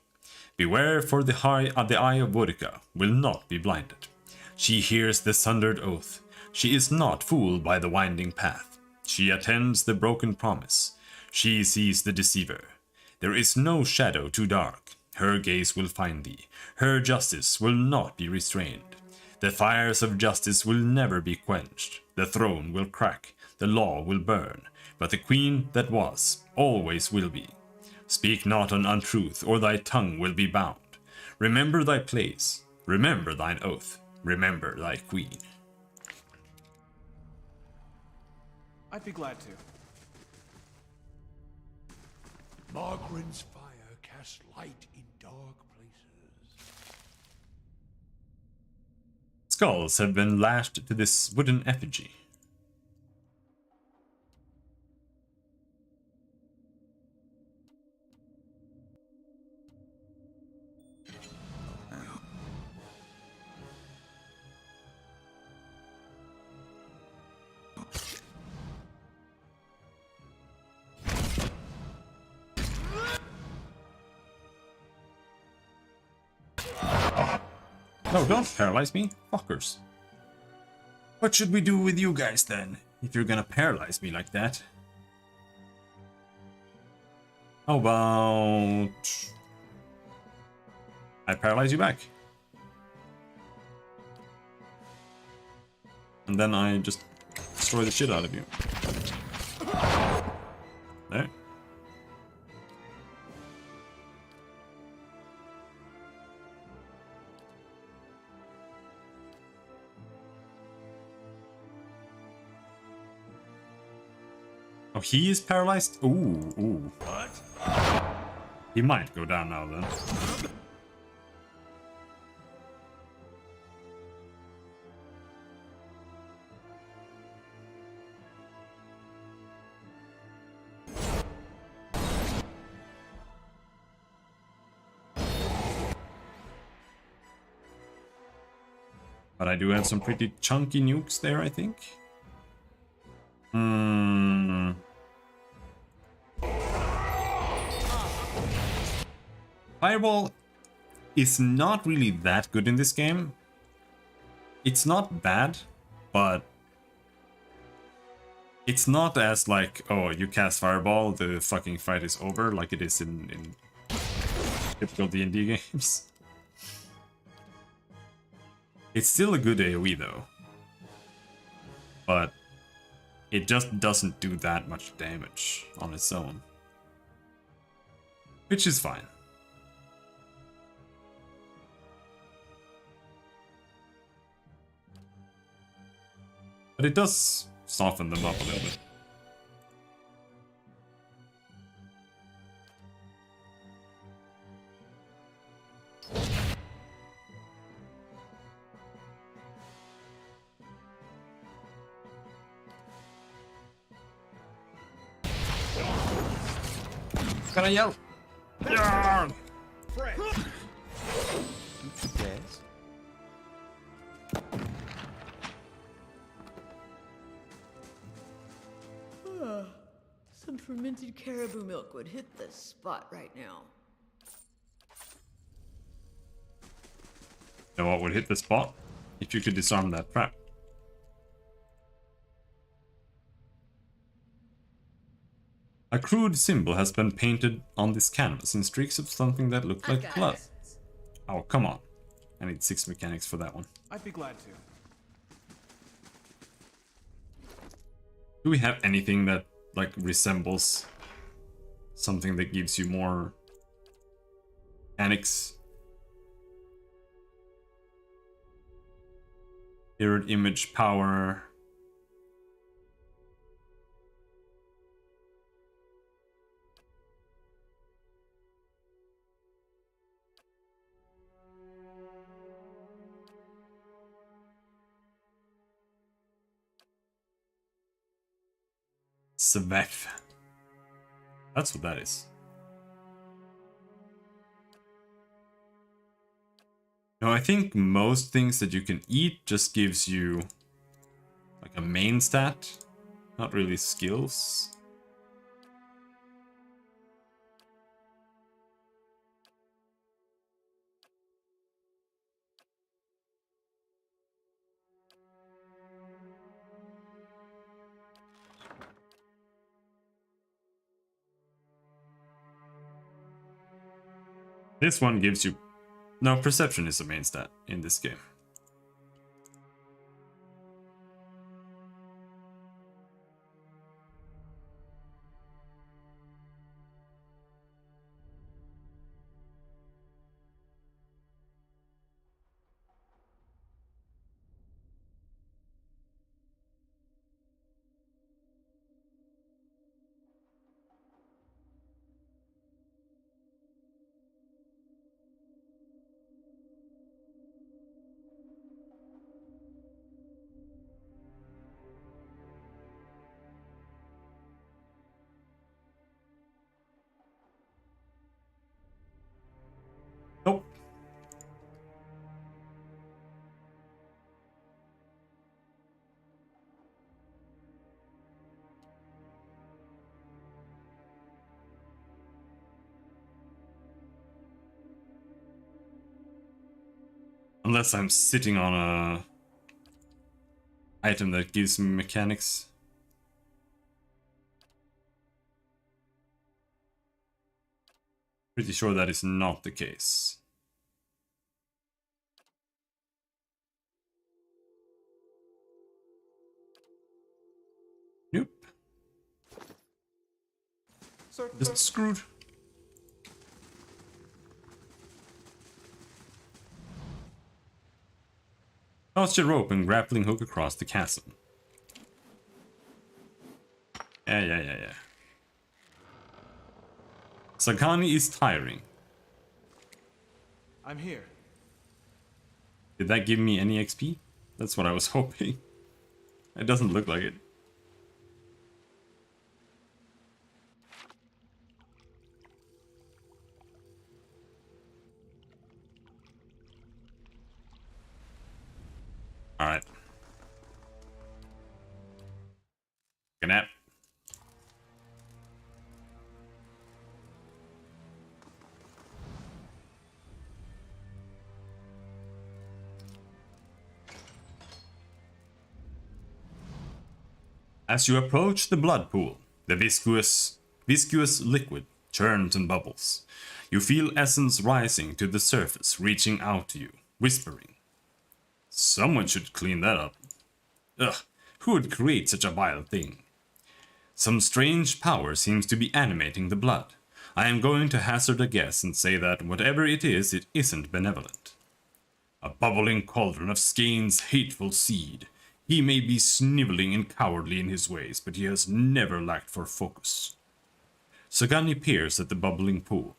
Beware, for the eye of Boudica will not be blinded. She hears the sundered oath. She is not fooled by the winding path. She attends the broken promise. She sees the deceiver. There is no shadow too dark. Her gaze will find thee. Her justice will not be restrained. The fires of justice will never be quenched. The throne will crack. The law will burn. But the queen that was, always will be. Speak not an untruth, or thy tongue will be bound. Remember thy place. Remember thine oath. Remember thy queen. I'd be glad to. Margren's fire casts light in dark places. Skulls have been lashed to this wooden effigy. No, don't paralyze me, fuckers. What should we do with you guys then, if you're gonna paralyze me like that? How about... I paralyze you back. And then I just destroy the shit out of you. There. Oh, he is paralyzed? Ooh, ooh. He might go down now then. But I do have some pretty chunky nukes there, I think. Fireball is not really that good in this game. It's not bad, but it's not as like, oh, you cast Fireball, the fucking fight is over, like it is in typical D&D games. It's still a good AoE though, but it just doesn't do that much damage on its own, which is fine. But it does soften them up a little bit. Can I yell? Yeah! Yes. Some fermented caribou milk would hit the spot right now. Know what would hit the spot? If you could disarm that trap. A crude symbol has been painted on this canvas in streaks of something that looked like blood. Oh, come on. I need 6 mechanics for that one. I'd be glad to. Do we have anything that, like, resembles something that gives you more mechanics? Mirrored image power. Svef. That's what that is. No, I think most things that you can eat just gives you like a main stat, not really skills. This one gives you... No, perception is the main stat in this game. Unless I'm sitting on a item that gives me mechanics. Pretty sure that is not the case. Nope. Just screwed. Toss your rope and grappling hook across the chasm. Yeah. Sagani is tiring. I'm here. Did that give me any XP? That's what I was hoping. It doesn't look like it. Alright. Good nap. As you approach the blood pool, the viscous liquid churns and bubbles. You feel essence rising to the surface, reaching out to you, whispering. Someone should clean that up. Ugh, who would create such a vile thing? Some strange power seems to be animating the blood. I am going to hazard a guess and say that whatever it isn't benevolent. A bubbling cauldron of Skane's hateful seed. He may be sniveling and cowardly in his ways, but he has never lacked for focus. Sagani peers at the bubbling pool.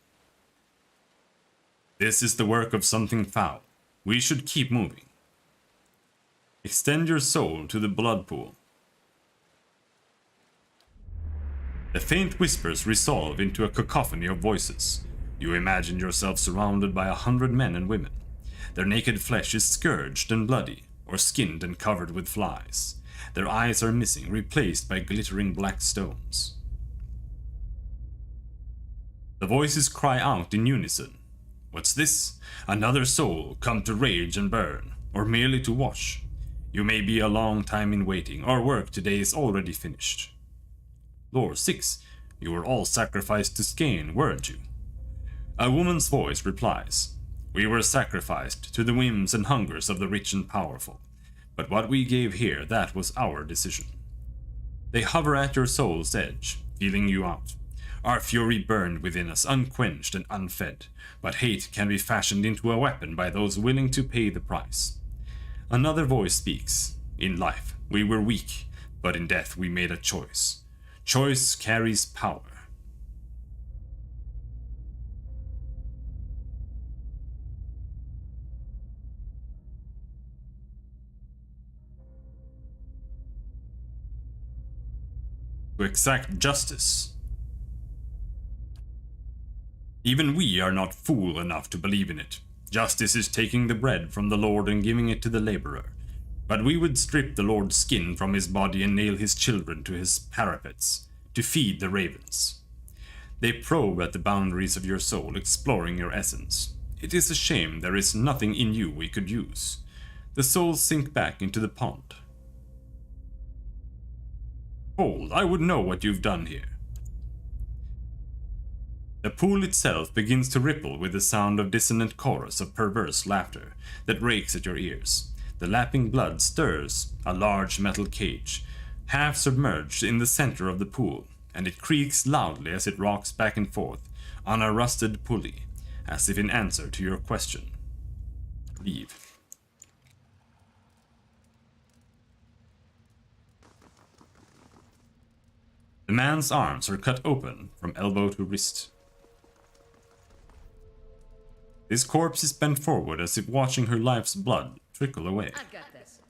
This is the work of something foul. We should keep moving. Extend your soul to the blood pool. The faint whispers resolve into a cacophony of voices. You imagine yourself surrounded by 100 men and women. Their naked flesh is scourged and bloody, or skinned and covered with flies. Their eyes are missing, replaced by glittering black stones. The voices cry out in unison. What's this? Another soul come to rage and burn, or merely to wash. You may be a long time in waiting, our work today is already finished. Lore 6, you were all sacrificed to Skane, weren't you? A woman's voice replies. We were sacrificed to the whims and hungers of the rich and powerful, but what we gave here, that was our decision. They hover at your soul's edge, feeling you out. Our fury burned within us, unquenched and unfed, but hate can be fashioned into a weapon by those willing to pay the price. Another voice speaks. In life, we were weak, but in death we made a choice. Choice carries power. To exact justice. Even we are not fool enough to believe in it. Justice is taking the bread from the Lord and giving it to the laborer. But we would strip the Lord's skin from his body and nail his children to his parapets, to feed the ravens. They probe at the boundaries of your soul, exploring your essence. It is a shame there is nothing in you we could use. The souls sink back into the pond. Hold, I would know what you've done here. The pool itself begins to ripple with the sound of dissonant chorus of perverse laughter that rakes at your ears. The lapping blood stirs a large metal cage, half submerged in the center of the pool, and it creaks loudly as it rocks back and forth on a rusted pulley, as if in answer to your question. Leave. The man's arms are cut open from elbow to wrist. His corpse is bent forward as if watching her life's blood trickle away. I've got this.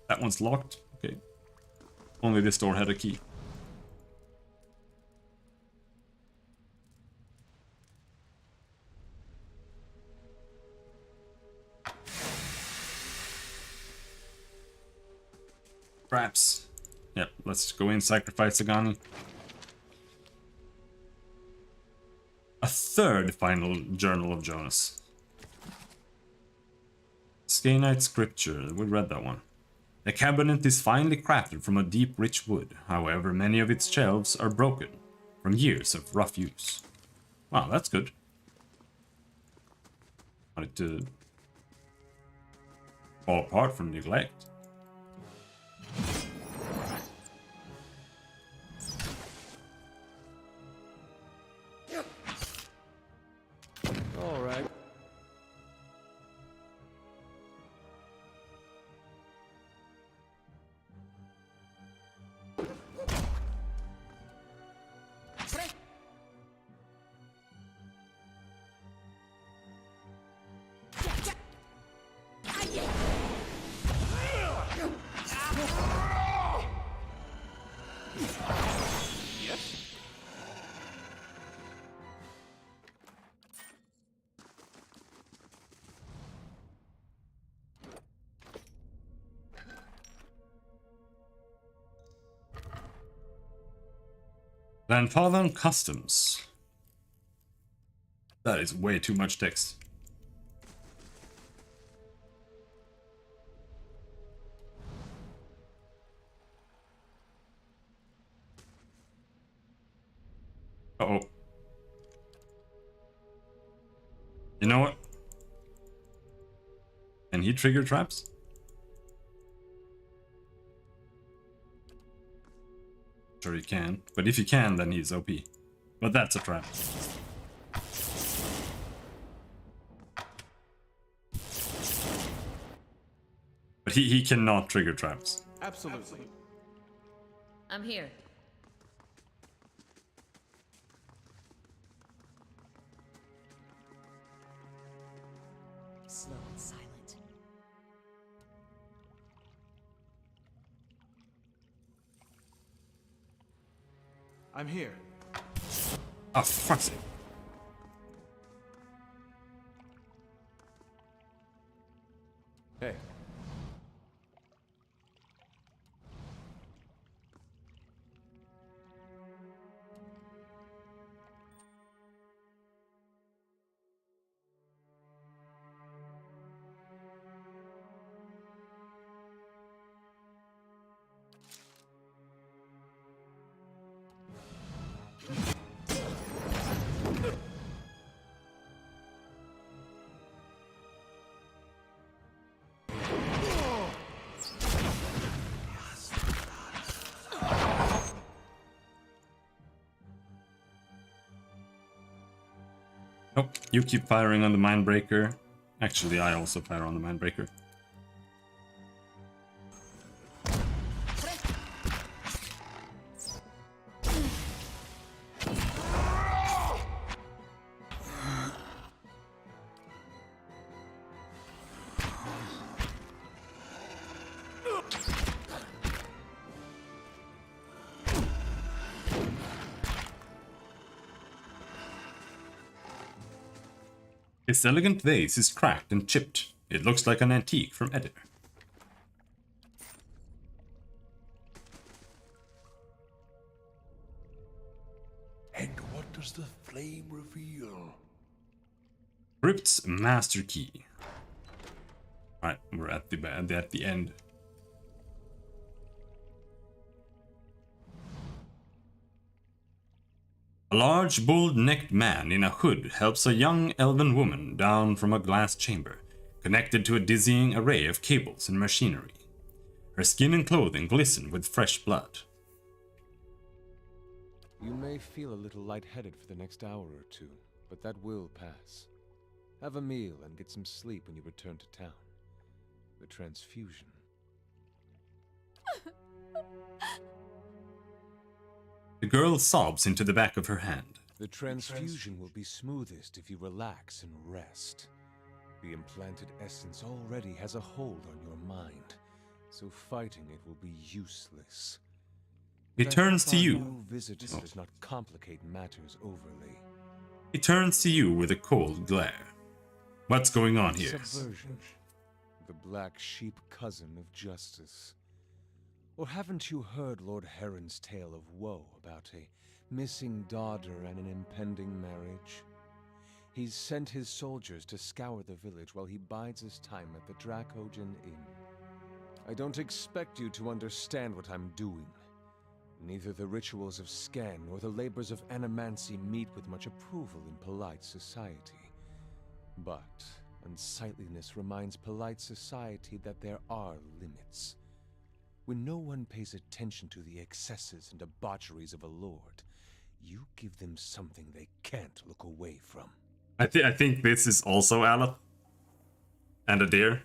That one's locked? Okay. Only this door had a key. Perhaps. Yep, let's go in, sacrifice Sagani. A third final Journal of Jonas. Skainite scripture. We read that one. The cabinet is finely crafted from a deep, rich wood. However, many of its shelves are broken from years of rough use. Wow, that's good. Want it to fall apart from neglect. All right. Grandfather Customs. That is way too much text. Uh-oh. You know what? Can he trigger traps? Sure he can, but if he can, then he's OP. But that's a trap. But he cannot trigger traps. Absolutely. I'm here. Slow and silent. I'm here. Oh, fuck's sake. Hey. Nope, you keep firing on the Mindbreaker. Actually, I also fire on the Mindbreaker. This elegant vase is cracked and chipped. It looks like an antique from Editor. And what does the flame reveal? Crypt's Master Key. Alright, we're at the end. A large, bull-necked man in a hood helps a young elven woman down from a glass chamber, connected to a dizzying array of cables and machinery. Her skin and clothing glisten with fresh blood. You may feel a little lightheaded for the next hour or two, but that will pass. Have a meal and get some sleep when you return to town. The transfusion. The girl sobs into the back of her hand. The transfusion will be smoothest if you relax and rest. The implanted essence already has a hold on your mind, so fighting it will be useless. He turns to you. Visitor does not complicate matters overly. He turns to you with a cold glare. What's going on here? Subversion. The black sheep cousin of justice. Or haven't you heard Lord Heron's tale of woe about a missing daughter and an impending marriage? He's sent his soldiers to scour the village while he bides his time at the Dracogen Inn. I don't expect you to understand what I'm doing. Neither the rituals of Scan nor the labors of Animancy meet with much approval in polite society. But unsightliness reminds polite society that there are limits. When no one pays attention to the excesses and debaucheries of a lord, you give them something they can't look away from. I think this is also Aleph. And a deer.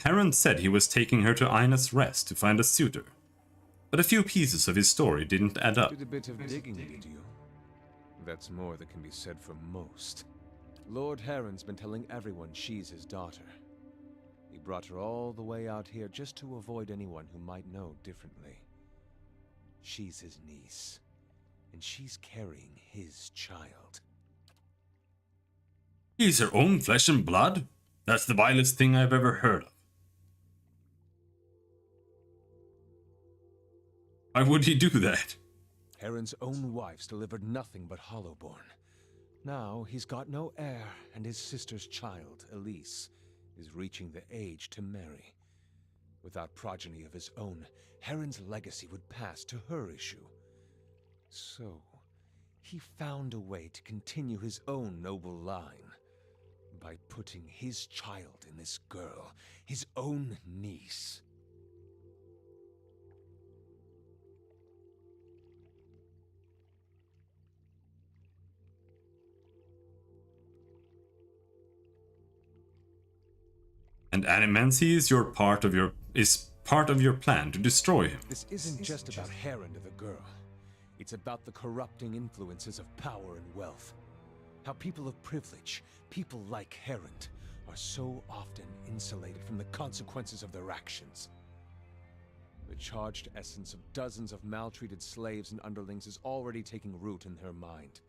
Heron said he was taking her to Ina's Rest to find a suitor, but a few pieces of his story didn't add up. Did a bit of digging, did you? That's more than can be said for most. Lord Heron's been telling everyone she's his daughter. He brought her all the way out here just to avoid anyone who might know differently. She's his niece, and she's carrying his child. He's her own flesh and blood? That's the vilest thing I've ever heard of. Why would he do that? Heron's own wife's delivered nothing but Hollowborn. Now he's got no heir, and his sister's child, Elise, is reaching the age to marry. Without progeny of his own, Heron's legacy would pass to her issue. So, he found a way to continue his own noble line by putting his child in this girl, his own niece. And Animancy is part of your plan to destroy him. This isn't just about Heron or the girl. It's about the corrupting influences of power and wealth. How people of privilege, people like Heron, are so often insulated from the consequences of their actions. The charged essence of dozens of maltreated slaves and underlings is already taking root in her mind.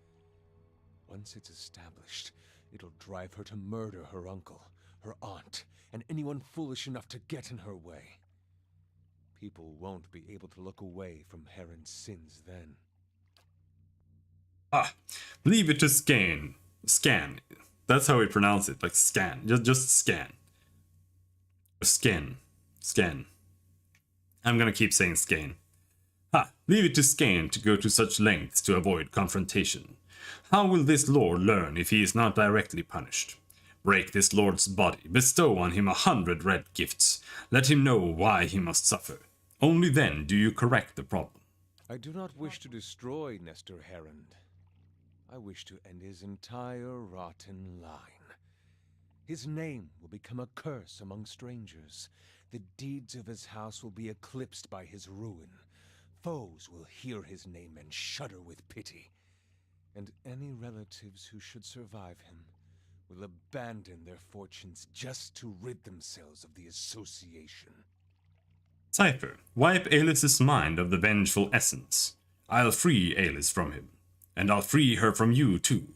Once it's established, it'll drive her to murder her uncle, her aunt, and anyone foolish enough to get in her way. People won't be able to look away from Heron's sins then. Leave it to Scan. Scan. That's how we pronounce it, like Scan. Just Scan. Scan. Scan. I'm gonna keep saying Scan. Leave it to Scan to go to such lengths to avoid confrontation. How will this lord learn if he is not directly punished? Break this lord's body, bestow on him 100 red gifts. Let him know why he must suffer. Only then do you correct the problem. I do not wish to destroy Nestor Heron. I wish to end his entire rotten line. His name will become a curse among strangers. The deeds of his house will be eclipsed by his ruin. Foes will hear his name and shudder with pity. And any relatives who should survive him will abandon their fortunes just to rid themselves of the association. Cypher, wipe Aelis's mind of the vengeful essence. I'll free Aelis from him, and I'll free her from you too.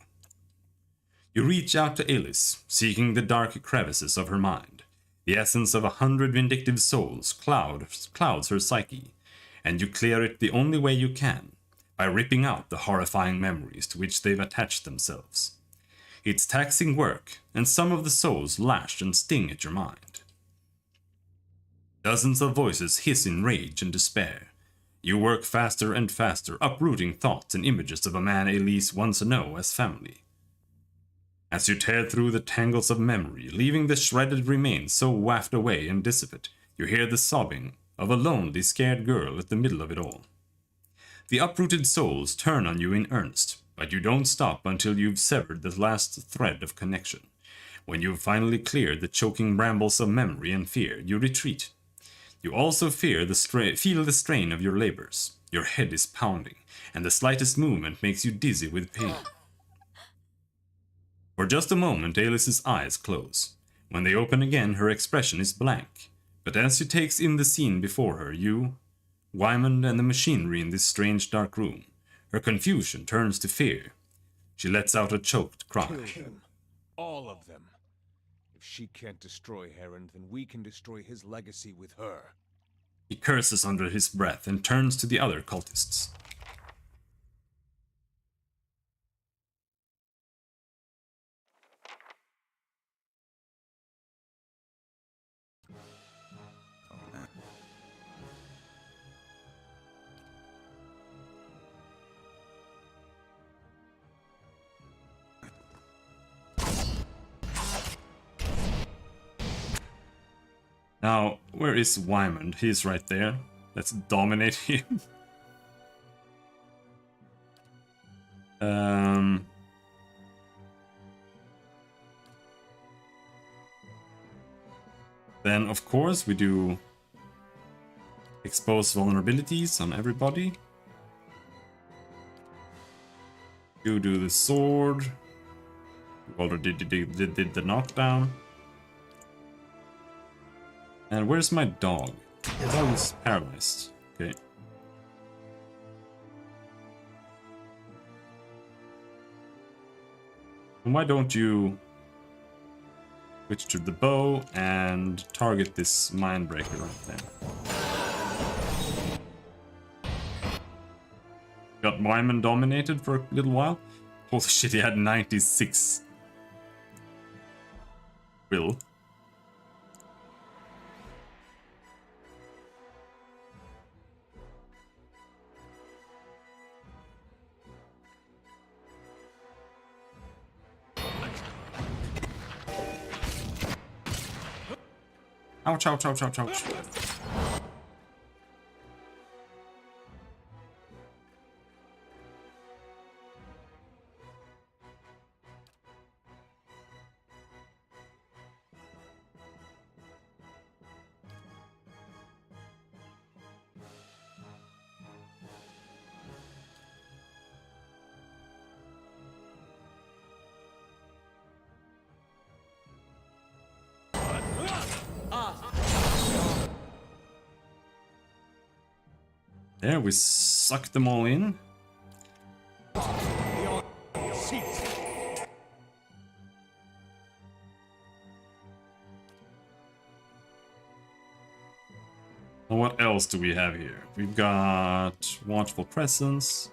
You reach out to Aelis, seeking the dark crevices of her mind. The essence of 100 vindictive souls clouds her psyche, and you clear it the only way you can, by ripping out the horrifying memories to which they've attached themselves. It's taxing work, and some of the souls lash and sting at your mind. Dozens of voices hiss in rage and despair. You work faster and faster, uprooting thoughts and images of a man Elise once knew as family. As you tear through the tangles of memory, leaving the shredded remains so wafted away and dissipate, you hear the sobbing of a lonely, scared girl at the middle of it all. The uprooted souls turn on you in earnest, but you don't stop until you've severed the last thread of connection. When you've finally cleared the choking brambles of memory and fear, you retreat. You also feel the strain of your labors. Your head is pounding, and the slightest movement makes you dizzy with pain. For just a moment, Aelis's eyes close. When they open again, her expression is blank. But as she takes in the scene before her, you, Wyman and the machinery in this strange dark room. Her confusion turns to fear. She lets out a choked cry. Kill them. All of them. If she can't destroy Heron, then we can destroy his legacy with her. He curses under his breath and turns to the other cultists. Now, where is Wyman? He's right there. Let's dominate him. Then, of course, we do expose vulnerabilities on everybody. You do the sword. We already did the knockdown. And where's my dog? The dog is paralyzed. Okay. And why don't you switch to the bow and target this mindbreaker right there? Got Wyman dominated for a little while. Holy shit, he had 96 will. Ouch, ouch, ouch, ouch, ouch. There, we sucked them all in. And what else do we have here? We've got Watchful Presence.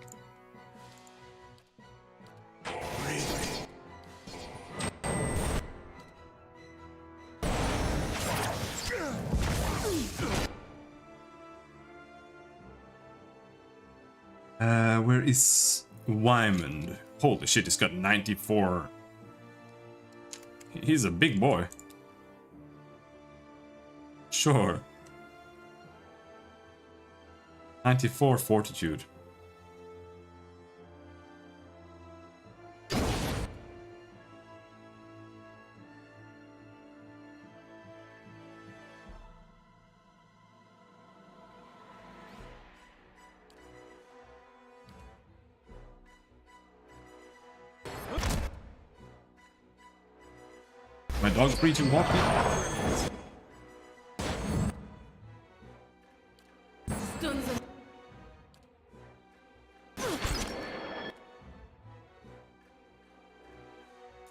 Where is Wyman? Holy shit, he's got 94. He's a big boy. Sure. 94 fortitude. My dog's breaching walking.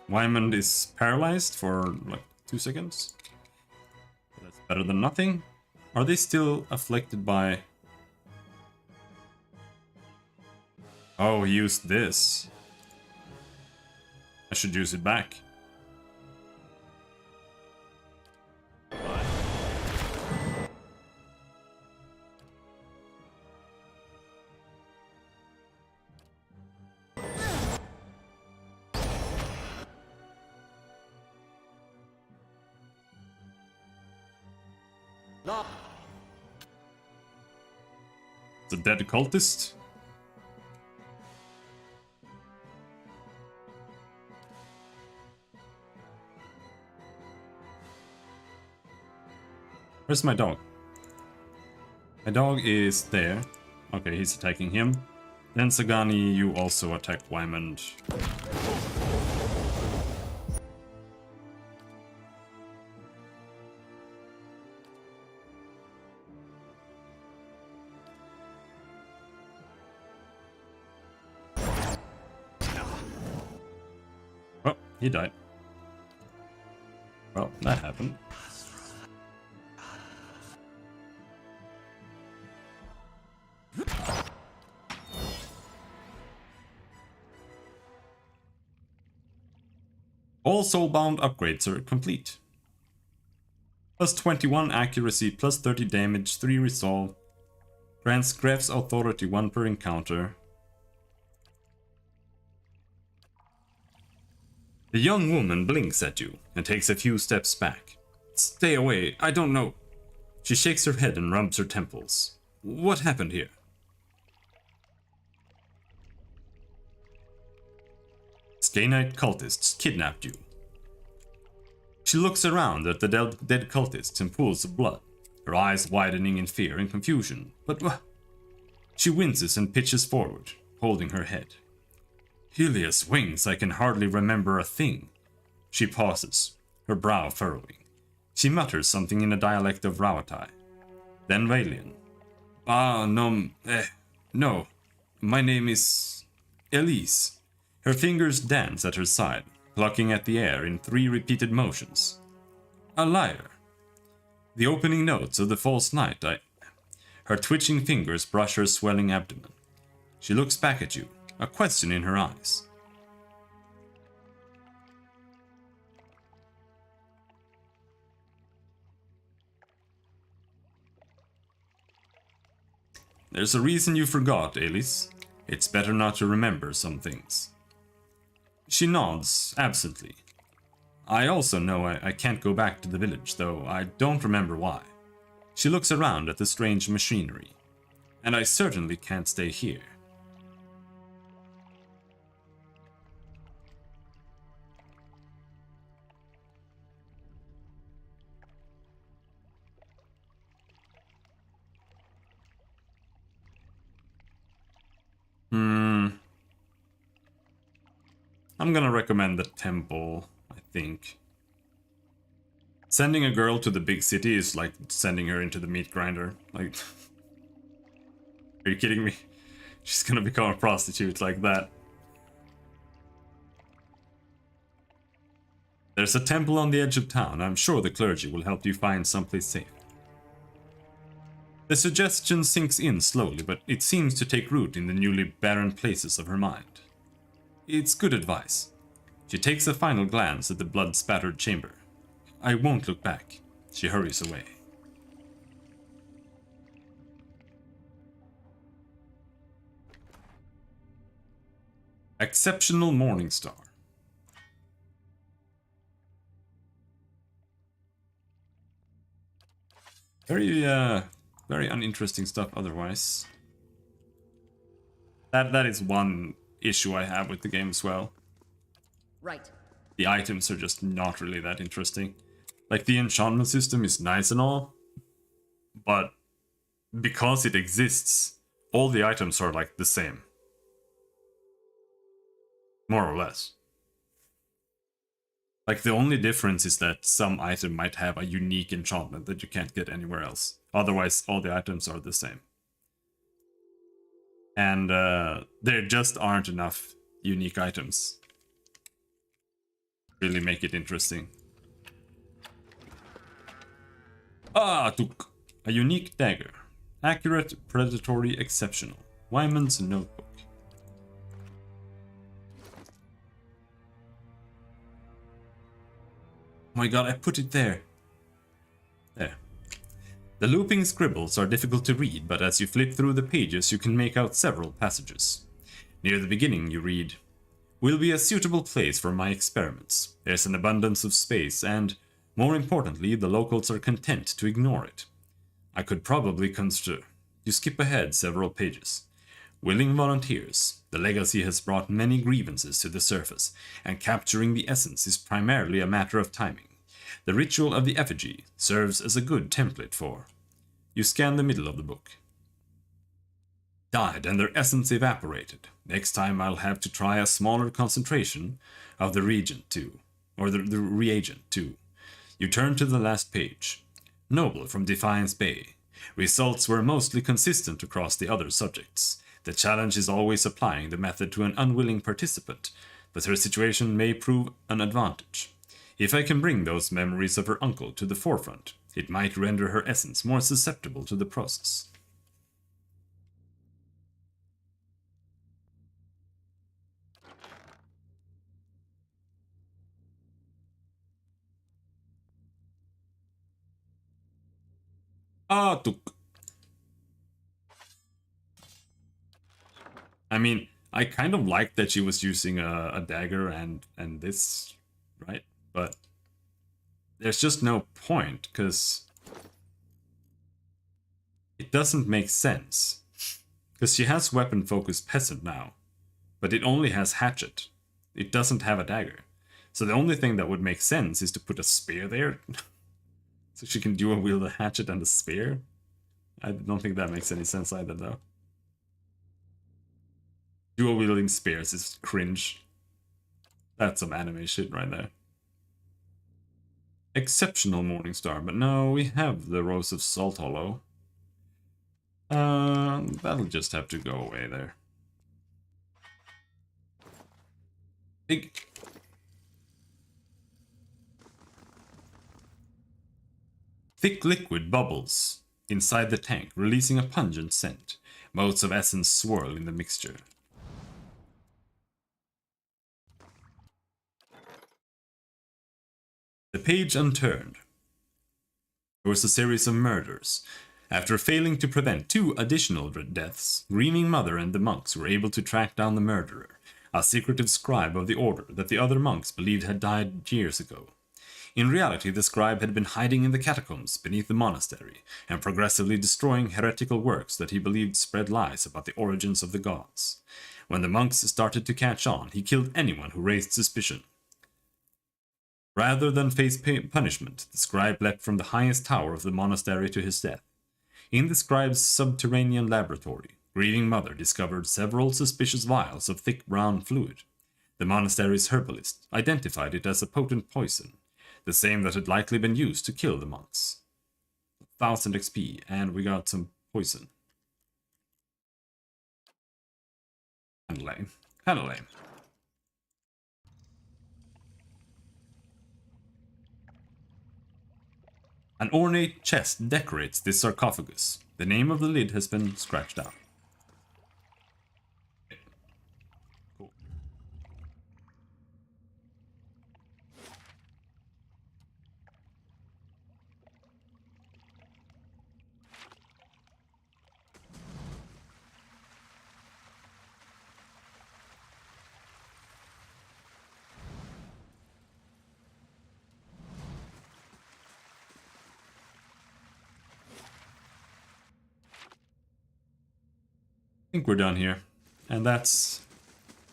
Wyman is paralyzed for like 2 seconds. That's better than nothing. Are they still afflicted by... Oh, he used this. I should use it back. It's a dead cultist. Where's my dog? My dog is there. Okay, he's attacking him. Then Sagani, you also attack Wyman. he died. Well, that happened. All soulbound upgrades are complete. Plus 21 accuracy, plus 30 damage, 3 resolve. Grants Gref's authority 1 per encounter. The young woman blinks at you and takes a few steps back. Stay away, I don't know. She shakes her head and rubs her temples. What happened here? Skainite cultists kidnapped you. She looks around at the dead cultists in pools of blood, her eyes widening in fear and confusion. But she winces and pitches forward, holding her head. Helios wings, I can hardly remember a thing. She pauses, her brow furrowing. She mutters something in a dialect of Rauatai. Then Vailian. No. My name is Elise. Her fingers dance at her side, plucking at the air in 3 repeated motions. A liar. The opening notes of the false knight, Her twitching fingers brush her swelling abdomen. She looks back at you, a question in her eyes. There's a reason you forgot, Elise. It's better not to remember some things. She nods absently. I also know I can't go back to the village, though I don't remember why. She looks around at the strange machinery. And I certainly can't stay here. I'm gonna recommend the temple, I think. Sending a girl to the big city is like sending her into the meat grinder. Like, are you kidding me? She's gonna become a prostitute like that. There's a temple on the edge of town. I'm sure the clergy will help you find someplace safe. The suggestion sinks in slowly, but it seems to take root in the newly barren places of her mind. It's good advice. She takes a final glance at the blood-spattered chamber. I won't look back. She hurries away. Exceptional Morningstar. Very uninteresting stuff otherwise. That is one issue I have with the game as well. Right. The items are just not really that interesting. Like, the enchantment system is nice and all, but because it exists, all the items are like the same. More or less. Like, the only difference is that some item might have a unique enchantment that you can't get anywhere else. Otherwise, all the items are the same. And there just aren't enough unique items. Really make it interesting. Took a unique dagger. Accurate, predatory, exceptional. Wyman's notebook. Oh my god, I put it there. There. The looping scribbles are difficult to read, but as you flip through the pages, you can make out several passages. Near the beginning, you read, "Will be a suitable place for my experiments. There's an abundance of space, and, more importantly, the locals are content to ignore it. I could probably construct." You skip ahead several pages. "Willing volunteers. The legacy has brought many grievances to the surface, and capturing the essence is primarily a matter of timing. The ritual of the effigy serves as a good template for." You scan the middle of the book. "Died and their essence evaporated. Next time I'll have to try a smaller concentration of the reagent too. Or the reagent too." You turn to the last page. "Noble from Defiance Bay. Results were mostly consistent across the other subjects. The challenge is always applying the method to an unwilling participant. but her situation may prove an advantage. If I can bring those memories of her uncle to the forefront, it might render her essence more susceptible to the process. Tuk. I mean, I kind of like that she was using a dagger and this, right? But there's just no point, because it doesn't make sense. Because she has weapon-focused peasant now, but it only has hatchet. It doesn't have a dagger. So the only thing that would make sense is to put a spear there. So she can dual wield a hatchet and a spear. I don't think that makes any sense either, though. Dual wielding spears is cringe. That's some anime shit right there. Exceptional Morningstar, but no, we have the Rose of Salt Hollow. That'll just have to go away there. Big. Thick liquid bubbles inside the tank, releasing a pungent scent. Motes of essence swirl in the mixture. The page unturned. There was a series of murders. After failing to prevent 2 additional deaths, Grieving Mother and the monks were able to track down the murderer, a secretive scribe of the order that the other monks believed had died years ago. In reality, the scribe had been hiding in the catacombs beneath the monastery, and progressively destroying heretical works that he believed spread lies about the origins of the gods. When the monks started to catch on, he killed anyone who raised suspicion. Rather than face punishment, the scribe leapt from the highest tower of the monastery to his death. In the scribe's subterranean laboratory, Grieving Mother discovered several suspicious vials of thick brown fluid. The monastery's herbalist identified it as a potent poison, the same that had likely been used to kill the monks. 1000 XP, and we got some poison. Kinda lame. Kinda lame. An ornate chest decorates this sarcophagus. The name of the lid has been scratched out. Cool. I think we're done here, and that's.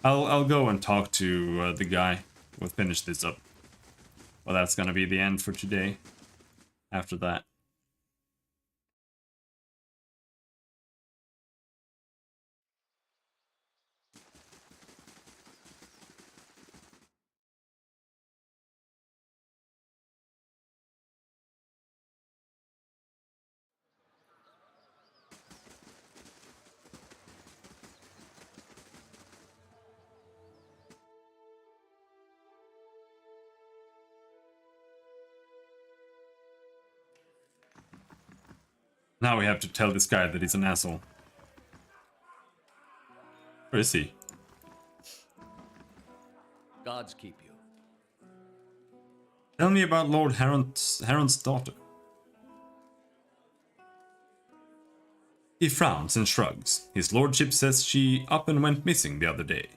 I'll go and talk to the guy. We'll finish this up. Well, that's gonna be the end for today. After that. Now we have to tell this guy that he's an asshole. Where is he? Gods keep you. Tell me about Lord Heron's daughter. He frowns and shrugs. His lordship says she up and went missing the other day.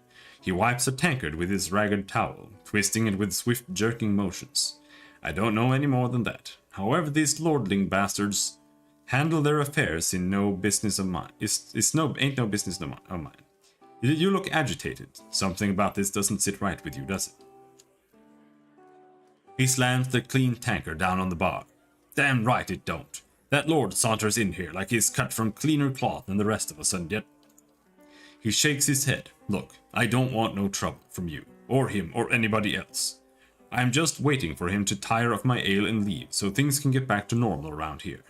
He wipes a tankard with his ragged towel, twisting it with swift jerking motions. I don't know any more than that. However, these lordling bastards handle their affairs in no business of mine. Ain't no business of mine. You look agitated. Something about this doesn't sit right with you, does it? He slams the clean tankard down on the bar. Damn right it don't. That lord saunters in here like he's cut from cleaner cloth than the rest of us, and yet... He shakes his head. Look, I don't want no trouble from you, or him, or anybody else. I'm just waiting for him to tire of my ale and leave, so things can get back to normal around here.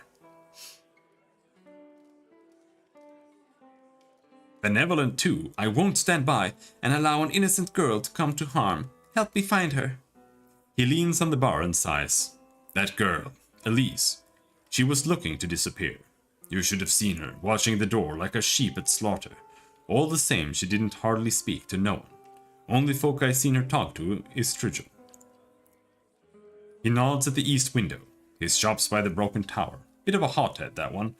Benevolent too. I won't stand by and allow an innocent girl to come to harm. Help me find her. He leans on the bar and sighs. That girl, Elise. She was looking to disappear. You should have seen her, watching the door like a sheep at slaughter. All the same, she didn't hardly speak to no one. Only folk I seen her talk to is Strigil. He nods at the east window. His shop's by the broken tower. Bit of a hothead, that one.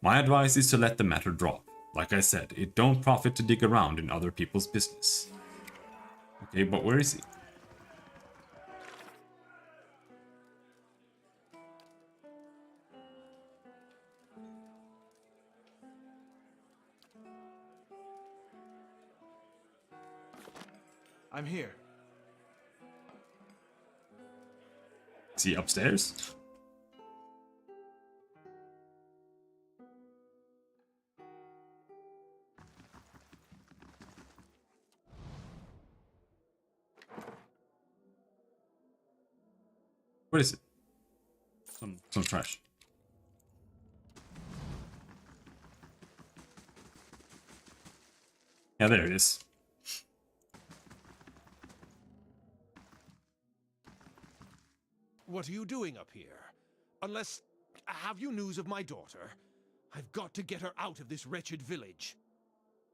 My advice is to let the matter drop. Like I said, it don't profit to dig around in other people's business. Okay, but where is he? I'm here. Is he upstairs? What is it? Some trash. Yeah, there it is. What are you doing up here? Unless... have you news of my daughter? I've got to get her out of this wretched village.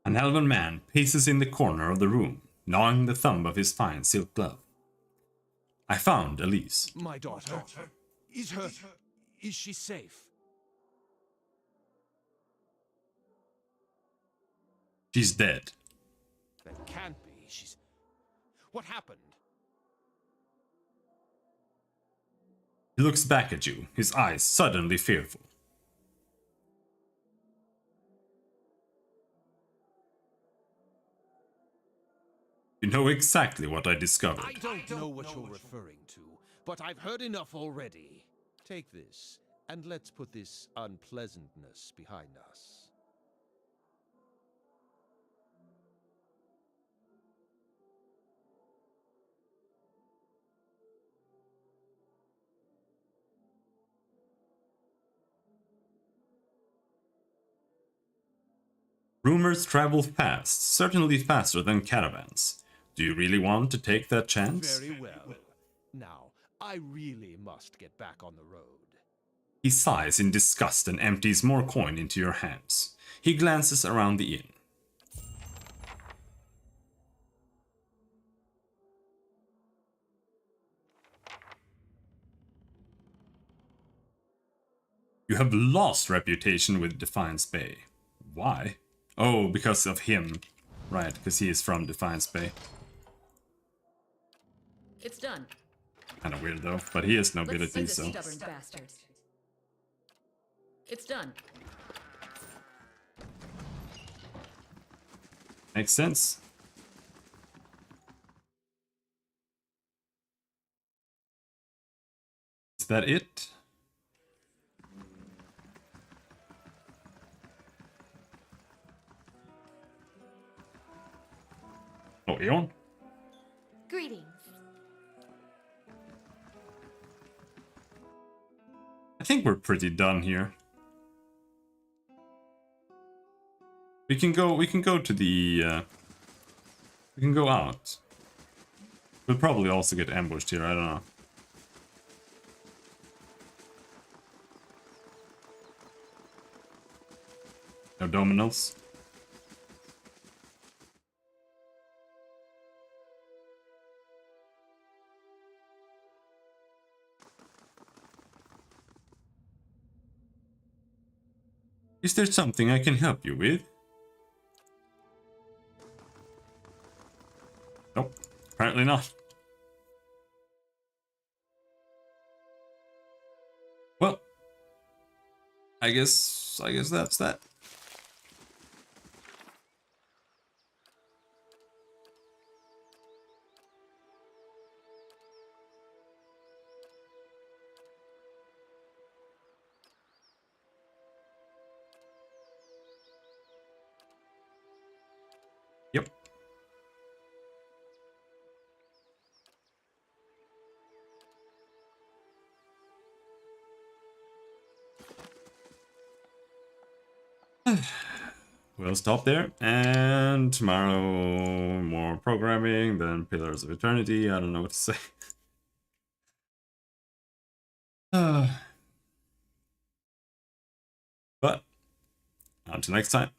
An elven man paces in the corner of the room, gnawing the thumb of his fine silk glove. I found Elise. My daughter? Is she safe? She's dead. That can't be. She's... What happened? He looks back at you, his eyes suddenly fearful. You know exactly what I discovered. I don't know what you're referring to, but I've heard enough already. Take this, and let's put this unpleasantness behind us. Rumors travel fast, certainly faster than caravans. Do you really want to take that chance? Very well. Now, I really must get back on the road. He sighs in disgust and empties more coin into your hands. He glances around the inn. You have lost reputation with Defiance Bay. Why? Oh, because of him. Right, because he is from Defiance Bay. It's done. Kind of weird though, but he has nobility, Let's see so... this stubborn bastard. It's done. Makes sense. Is that it? Oh, Eon? Greetings. I think we're pretty done here. We can go to the we can go out. We'll probably also get ambushed here, I don't know. No dominos. Is there something I can help you with? Nope, apparently not. Well, I guess that's that. Yep. we'll stop there. And tomorrow, more programming, then Pillars of Eternity. I don't know what to say. But until next time,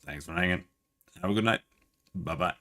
thanks for hanging. Have a good night. Bye-bye.